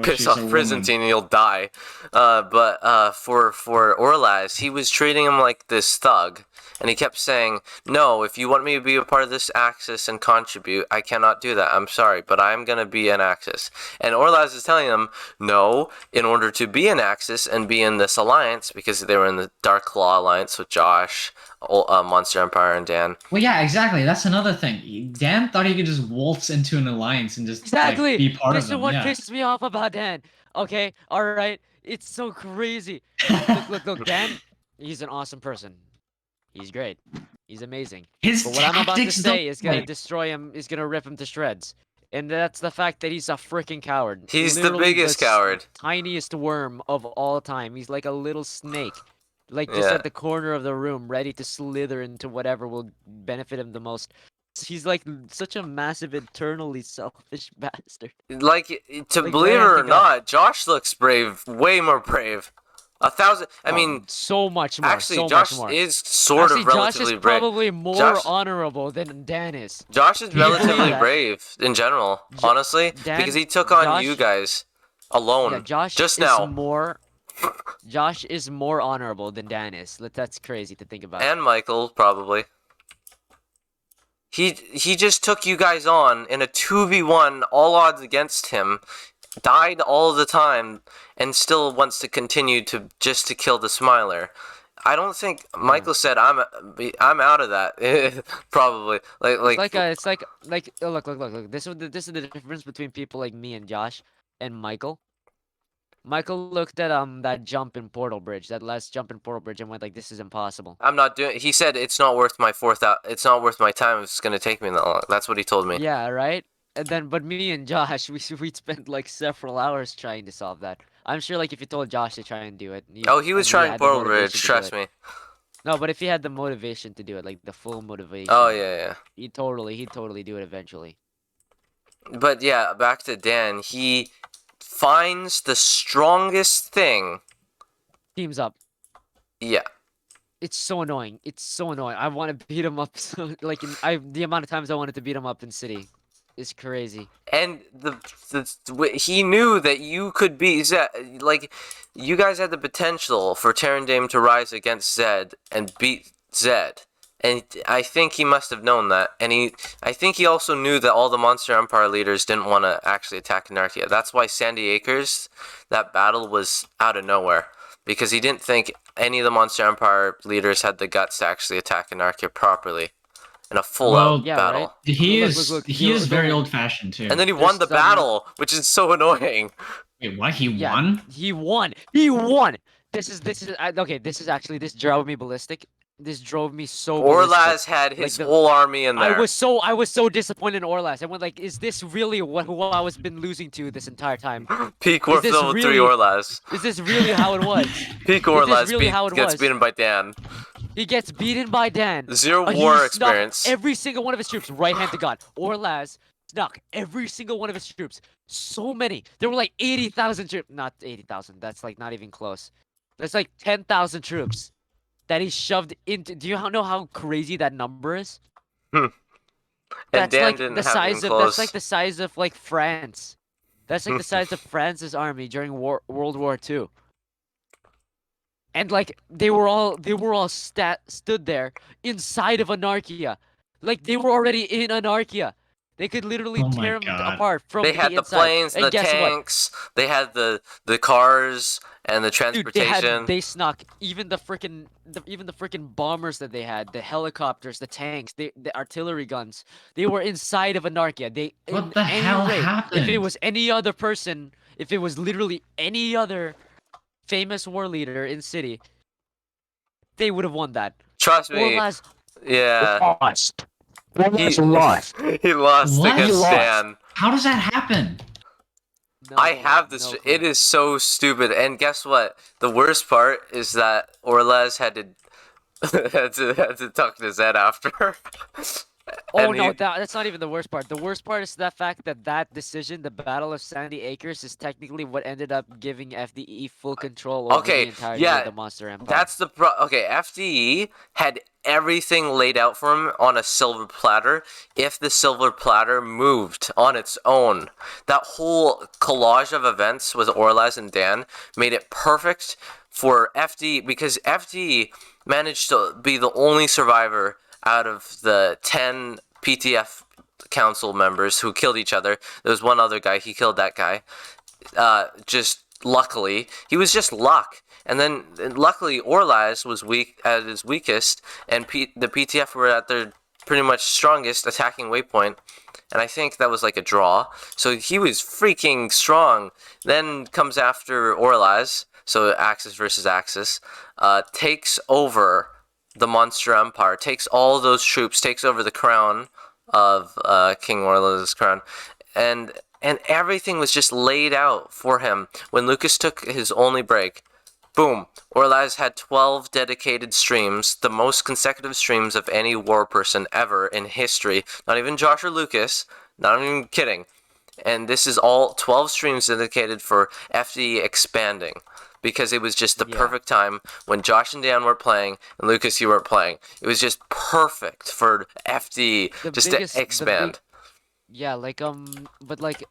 piss she's off a Prison woman. and you'll die. But for Orlaz, he was treating him like this thug. And he kept saying, no, if you want me to be a part of this Axis and contribute, I cannot do that. I'm sorry, but I'm going to be an Axis. And Orlaz is telling him, no, in order to be an Axis and be in this alliance, because they were in the Dark Claw Alliance with Josh, Monster Empire, and Dan. Well, yeah, exactly. That's another thing. Dan thought he could just waltz into an alliance and just Exactly. like, be part This of is them. what Yeah. pisses me off about Dan. Okay, all right. It's so crazy. Look, Dan. He's an awesome person. He's great. He's amazing. His But what I'm about to tactics say don't, is gonna like- destroy him. Is gonna rip him to shreds. And that's the fact that he's a freaking coward. He's the Literally biggest coward. Tiniest worm of all time. He's like a little snake. Like just Yeah. at the corner of the room, ready to slither into whatever will benefit him the most. He's like such a massive, eternally selfish bastard. Like, to Like, believe it right, I or think not, Josh looks brave, way more brave. 1,000, I mean, so much more. actually, so Josh much more. is sort Actually, of relatively Josh is brave. probably more Josh- honorable than Dan is. Josh is Can you believe relatively that? brave in general, honestly, Dan- because he took on Josh- you guys alone Yeah, Josh just is now, more. Josh is more honorable than Dan is. That's crazy to think about. and Michael probably. He just took you guys on in a 2v1, all odds against him, died all the time, and still wants to continue to kill the Smiler. I don't think Michael said I'm out of that. Probably It's like oh, look. This is the difference between people like me and Josh and Michael. Michael looked at that jump in Portal Bridge, that last jump in Portal Bridge, and went like, "This is impossible." I'm not doing. He said it's not worth my It's not worth my time. If it's gonna take me that long. That's what he told me. Yeah, right. And then, but me and Josh, we spent like several hours trying to solve that. I'm sure, like, if you told Josh to try and do it. Oh, he was and trying had the Portal motivation Bridge. to do Trust it- me. No, but if he had the motivation to do it, like the full motivation. Oh yeah. He'd totally do it eventually. But yeah, back to Dan. He finds the strongest thing. Teams up. Yeah. It's so annoying. I want to beat him up. So, like, the amount of times I wanted to beat him up in City is crazy. And he knew that you could be Zed. Like, you guys had the potential for Terrandame to rise against Zed and beat Zed. And I think he must have known that. And I think he also knew that all the Monster Empire leaders didn't want to actually attack Anarchia. That's why Sandy Acres, that battle was out of nowhere. Because he didn't think any of the Monster Empire leaders had the guts to actually attack Anarchia properly. In a full-out battle. right? He Look, is look, he look, is look. very old-fashioned too. And then he won the There's battle, which is so annoying. Wait, what? He won? He won. He won. This is okay. This drove me ballistic. this drove me so ballistic. Orlaz had Like his the- whole army in there. I was so disappointed in Orlaz. I went like, is this really who I was been losing to this entire time? Peak Is Warp this level 3 really- Orlaz. Is this really how it was? Peak this Orlaz really how it gets was? beaten by Dan. He gets beaten by Dan. Zero He war snuck experience. every single one of his troops. Right hand to God. Orlaz snuck every single one of his troops. So many. There were like 80,000 troops. Not 80,000. That's like not even close. That's like 10,000 troops that he shoved into. Do you know how crazy that number is? And That's Dan like didn't the have size even of. close. That's like the size of like France. That's like the size of France's army during World War II. And like they were all stood there inside of Anarchia, like they were already in Anarchia. They could literally Oh my tear them God. apart from They had the inside. planes, And the guess what? tanks, they had the cars and the Dude, transportation. they snuck even the freaking bombers that they had, the helicopters, the tanks, the artillery guns. They were inside of Anarchia. What in the any hell way, happened? If it was any other person, if it was literally any other famous war leader in city, they would have won that. Trust me. Orlaz Yeah. lost. He lost. He lost What? against He lost. Dan. How does that happen? I have this. no It clue. is so stupid. And guess what? The worst part is that Orlaz had to had to tuck his head after. Oh And no, he- that's not even the worst part. The worst part is the fact that that decision, the Battle of Sandy Acres, is technically what ended up giving FDE full control over Okay, the entirety yeah, of the Monster Empire. That's the okay. FDE had everything laid out for him on a silver platter. If the silver platter moved on its own, that whole collage of events with Orlaz and Dan made it perfect for FDE because FDE managed to be the only survivor out of the 10 PTF council members who killed each other. There was one other guy. He killed that guy. Just luckily, he was just luck. And then luckily, Orlaz was weak at his weakest, and the PTF were at their pretty much strongest attacking waypoint. And I think that was like a draw. So he was freaking strong. Then comes after Orlaz, so Axis versus Axis, takes over the Monster Empire, takes all those troops, takes over the crown of King Orlaz's crown, and everything was just laid out for him. When Lucas took his only break, boom, Orlaz had 12 dedicated streams, the most consecutive streams of any war person ever in history. Not even Josh or Lucas, not even kidding. And this is all 12 streams dedicated for FD expanding. Because it was just the perfect time when Josh and Dan were playing and Lucas, you weren't playing. It was just perfect for FD to expand. But like,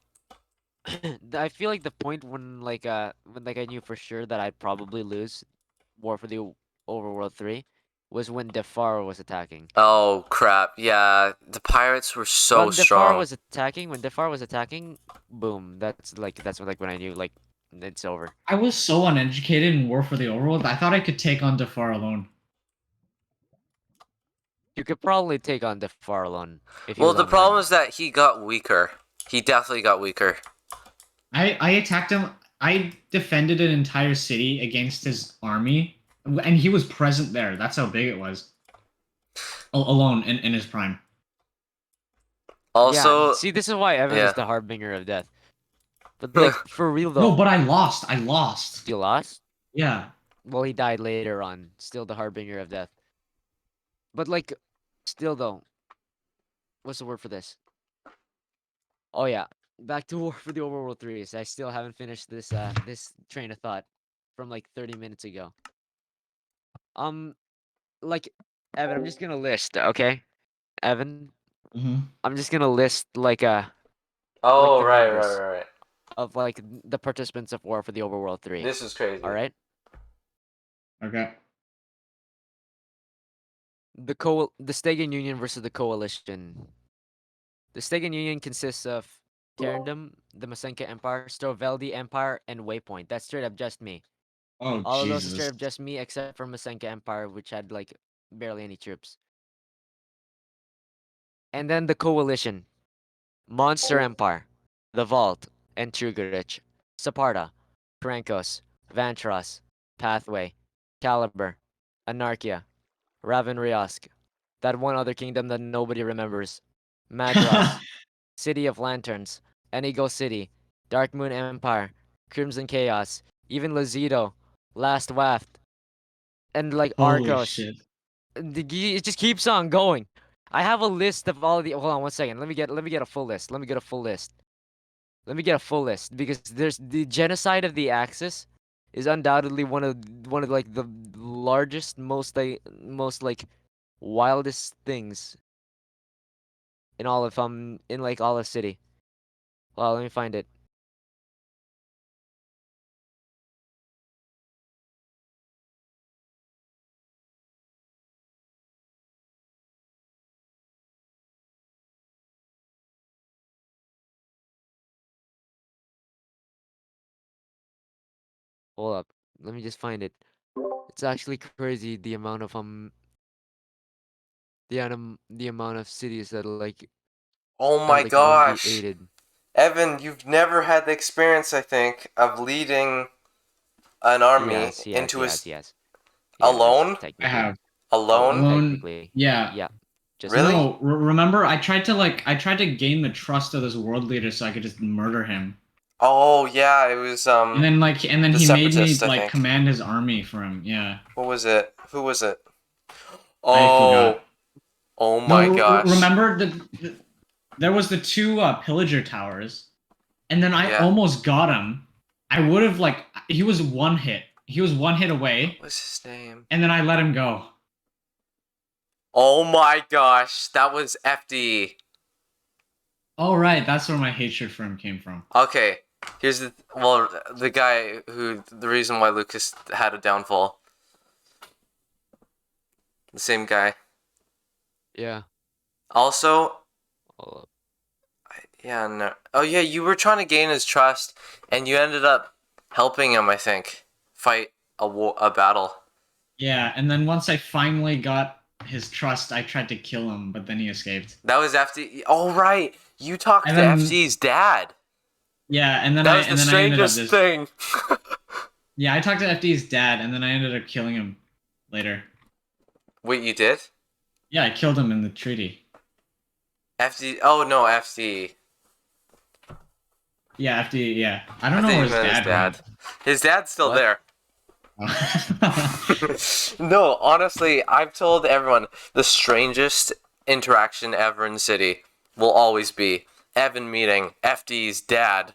I feel like the point when I knew for sure that I'd probably lose War for the Overworld 3 was when Defar was attacking. Oh crap! Yeah, the pirates were so strong. When Defar was attacking, boom. That's when I knew it's over. I was so uneducated in War for the Overworld. I thought I could take on Defar alone. You could probably take on Defar alone. Well, the problem is that he got weaker. He definitely got weaker. I attacked him. I defended an entire city against his army, and he was present there. That's how big it was. Alone in his prime. Also, see, this is why Evan is the harbinger of death. But like for real though. No, but I lost. I lost. You lost? Yeah. Well, he died later on. Still the harbinger of death. But like, still though. What's the word for this? Oh yeah, back to War for the Overworld 3. I still haven't finished this this train of thought from like 30 minutes ago. Like, Evan, I'm just gonna list, okay? Evan, I'm just gonna list like a. Oh, the right, numbers right. Of like the participants of War for the Overworld 3. This is crazy. All right. Okay. The Stegan Union versus the Coalition. The Stegan Union consists of Carindom, the Masenka Empire, Storveldi Empire, and Waypoint. That's straight up just me. Oh, All of those are Jesus. straight up just me, except for Masenka Empire, which had like barely any troops. And then the Coalition. Monster Empire, the Vault, and Trugarich, Saparta, Krankos, Vantros, Pathway, Caliber, Anarchia, Raven Ryask. That one other kingdom that nobody remembers. Madras. City of Lanterns. Enigo City. Dark Moon Empire. Crimson Chaos. Even Lazido. Last Waft. And like Holy Arcos. shit. It just keeps on going. I have a list of all the. Hold on 1 second. Let me get a full list. Let me get a full list because there's the genocide of the Axis is undoubtedly one of like the largest, most like wildest things in all of in like all of city. Well, let me find it. Hold up. Let me just find it. It's actually crazy the amount of the amount of cities that like Oh that my like won't be gosh. aided. Evan, you've never had the experience, I think, of leading an army into Yes. alone? I have. Alone? Alone. Technically. Yeah. Yeah. Just Really? No, remember I tried to gain the trust of this world leader so I could just murder him. Oh yeah, it was And then the he made me Separatists, I like think. command his army for him. Yeah. What was it? Who was it? I Oh. forgot. Oh No, my gosh. remember there was the two pillager towers, and then I Yeah. almost got him. I would have like he was one hit. He was one hit away, What's his name? and then I let him go. Oh my gosh, that was FD. Oh right, that's where my hatred for him came from. Okay, here's the guy who the reason why Lucas had a downfall. The same guy. Yeah. Also, Hold up. yeah, no. Oh yeah, you were trying to gain his trust, and you ended up helping him, I think, fight a battle. Yeah, and then once I finally got his trust, I tried to kill him, but then he escaped. That was FD. Oh right, you talked And to then- FD's dad. Yeah, and then That I was the and then I ended up strangest this. thing. Yeah, I talked to FD's dad, and then I ended up killing him later. Wait, you did? Yeah, I killed him in the treaty. FD. Oh no, FD. Yeah, FD. Yeah, I don't I know think where you his meant dad. His dad's still What? there. Went. No, honestly, I've told everyone the strangest interaction ever in City will always be Evan meeting FD's dad.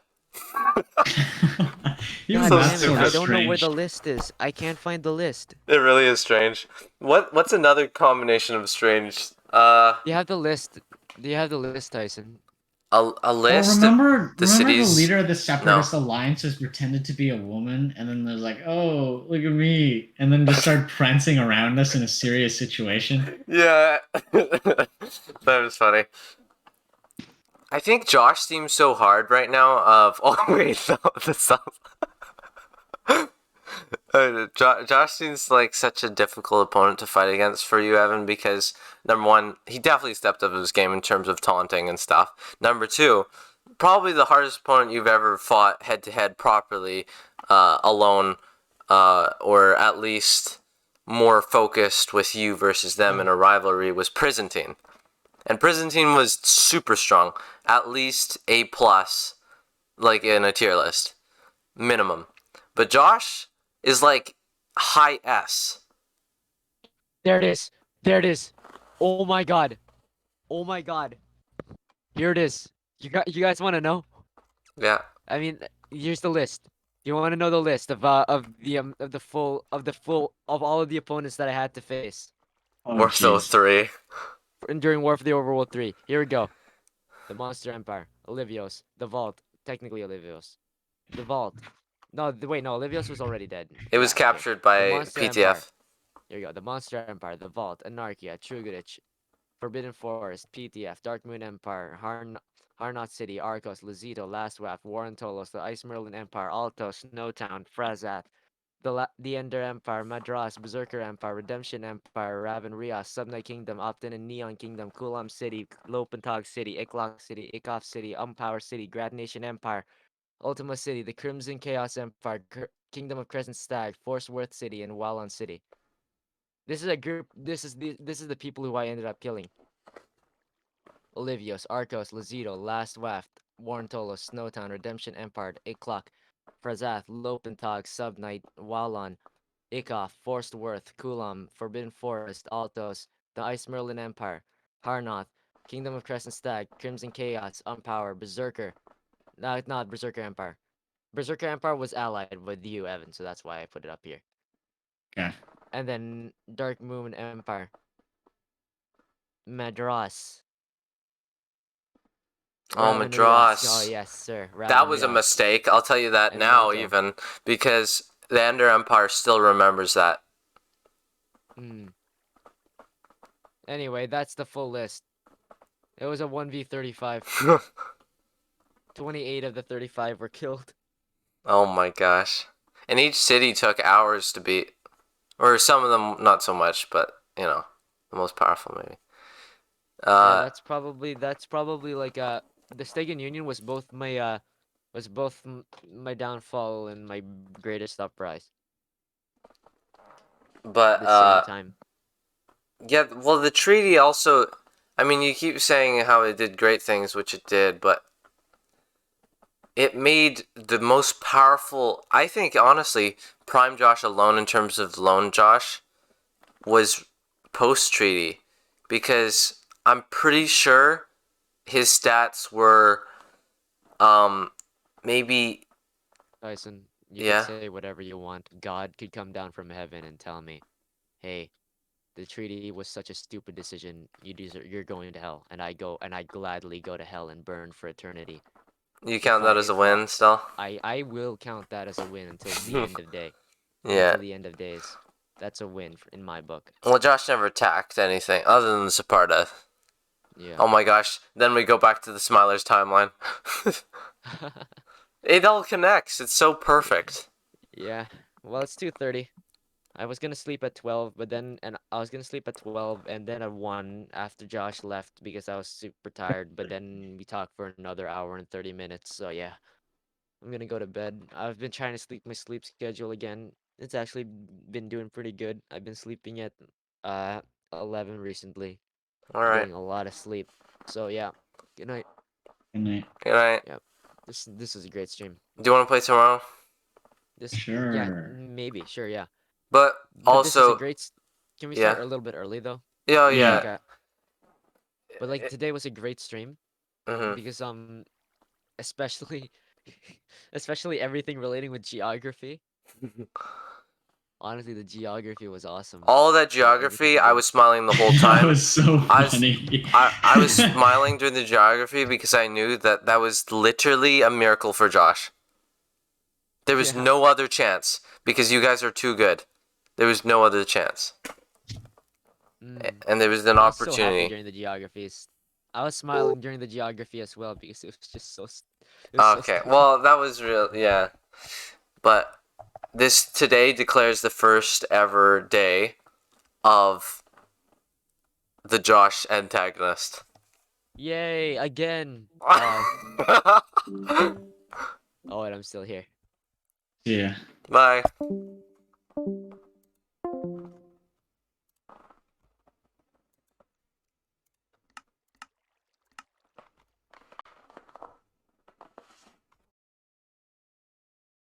Even God So that's damn sort it! of I don't know where strange. the list is. I can't find the list. It really is strange. What's another combination of strange? Do you have the list? Do you have the list, Tyson? A Oh, list. remember the the cities- leader of the Separatist Alliance just pretended to be a woman, and then there's like, oh, look at me, and then just started prancing around us in a serious situation. Yeah, that was funny. I think Josh seems so hard right now. Oh wait, no, that's not. Josh seems like such a difficult opponent to fight against for you, Evan, because number one, he definitely stepped up his game in terms of taunting and stuff. Number two, probably the hardest opponent you've ever fought head to head properly, alone, or at least more focused with you versus them in a rivalry was Prisantine. And Prisantine was super strong, at least A+, like in a tier list, minimum. But Josh is like high S. There it is. There it is. Oh my god. Oh my god. Here it is. You guys want to know? Yeah. I mean, here's the list. You want to know the list of all of all of the opponents that I had to face Oh, Warsaw jeez. 3. during War for the Overworld 3. Here we go. The Monster Empire, Olivios, the Vault, technically Olivios, the Vault. No, wait, no, Olivios was already dead. It was Okay. captured The by Monster PTF. Empire. Here we go. The Monster Empire, the Vault, Anarchia, Trugurich, Forbidden Forest, PTF, Dark Moon Empire, Harnot City, Arcos, Lazito, Last Waff, Warren Tolos, the Ice Merlin Empire, Altos, Snowtown, Frazath, the Ender Empire, Madras, Berserker Empire, Redemption Empire, Raven Rias, Subnight Kingdom, Optin and Neon Kingdom, Kulam City, Lopentog City, Iklok City, Ikoff City, Umpower City, Grad Nation Empire, Ultima City, the Crimson Chaos Empire, Kingdom of Crescent Stag, Force Worth City, and Wallon City. This is a group. This is the people who I ended up killing. Olivios, Arcos, Lazito, Last Waft, Warren Tolos, Snowtown, Redemption Empire, Iklok, Frazath, Lopentog, Subknight, Wallon, Ikoff, Forced Worth, Kulam, Forbidden Forest, Altos, the Ice Merlin Empire, Harnoth, Kingdom of Crescent Stag, Crimson Chaos, Unpower, Berserker. No, not Berserker Empire. Berserker Empire was allied with you, Evan, so that's why I put it up here. Okay. And then Dark Moon Empire. Madras. Oh, Ravenurias. Madras. Oh, yes, sir. That was a Ravenurias. mistake. I'll tell you that And now, Moto. even because the Ender Empire still remembers that. Hmm. Anyway, that's the full list. It was a 1v35. 28 of the 35 were killed. Oh my gosh. And each city took hours to beat. Or some of them not so much, but the most powerful maybe. Yeah, that's probably like the Stegan Union was both my my downfall and my greatest uprise But at the same time. yeah, well the treaty also, I mean, you keep saying how it did great things, which it did, but it made the most powerful, I think honestly, Prime Josh alone in terms of Lone Josh was post-treaty, because I'm pretty sure his stats were maybe Tyson, you yeah. can say whatever you want. God could come down from heaven and tell me, "Hey, the treaty was such a stupid decision. You're going to hell." And I gladly go to hell and burn for eternity. You count that as a win still? I will count that as a win until the end of day. Yeah. Until the end of days. That's a win in my book. Well, Josh never attacked anything other than Sparta. Yeah. Oh my gosh. Then we go back to the Smilers timeline. It all connects. It's so perfect. Yeah. Well, it's 2:30. I was gonna sleep at 12, but then I was gonna sleep at 12 and then at 1 after Josh left because I was super tired. But then we talked for another hour and 30 minutes. So yeah, I'm gonna go to bed. I've been trying to sleep my sleep schedule again. It's actually been doing pretty good. I've been sleeping at 11 recently. All right. Getting a lot of sleep. So yeah. Good night. Good night. Good night. Yep. This is a great stream. Do you want to play tomorrow? Sure. Yeah, maybe. Sure, yeah. But This is also, a great. Can we yeah. start a little bit early though? Yeah, yeah. Like, but like today was a great stream because especially especially everything relating with geography. Honestly, the geography was awesome. All that geography, I was smiling the whole time. That was so funny. I was smiling during the geography because I knew that was literally a miracle for Josh. There was no other chance because you guys are too good. There was no other chance. And there was an I was so happy opportunity. during the geographies. I was smiling during the geography as well because it was just so. Okay, well, that was real, yeah. But this today declares the first ever day of the Josh antagonist. Yay! Again. Oh, and I'm still here. Yeah. Bye.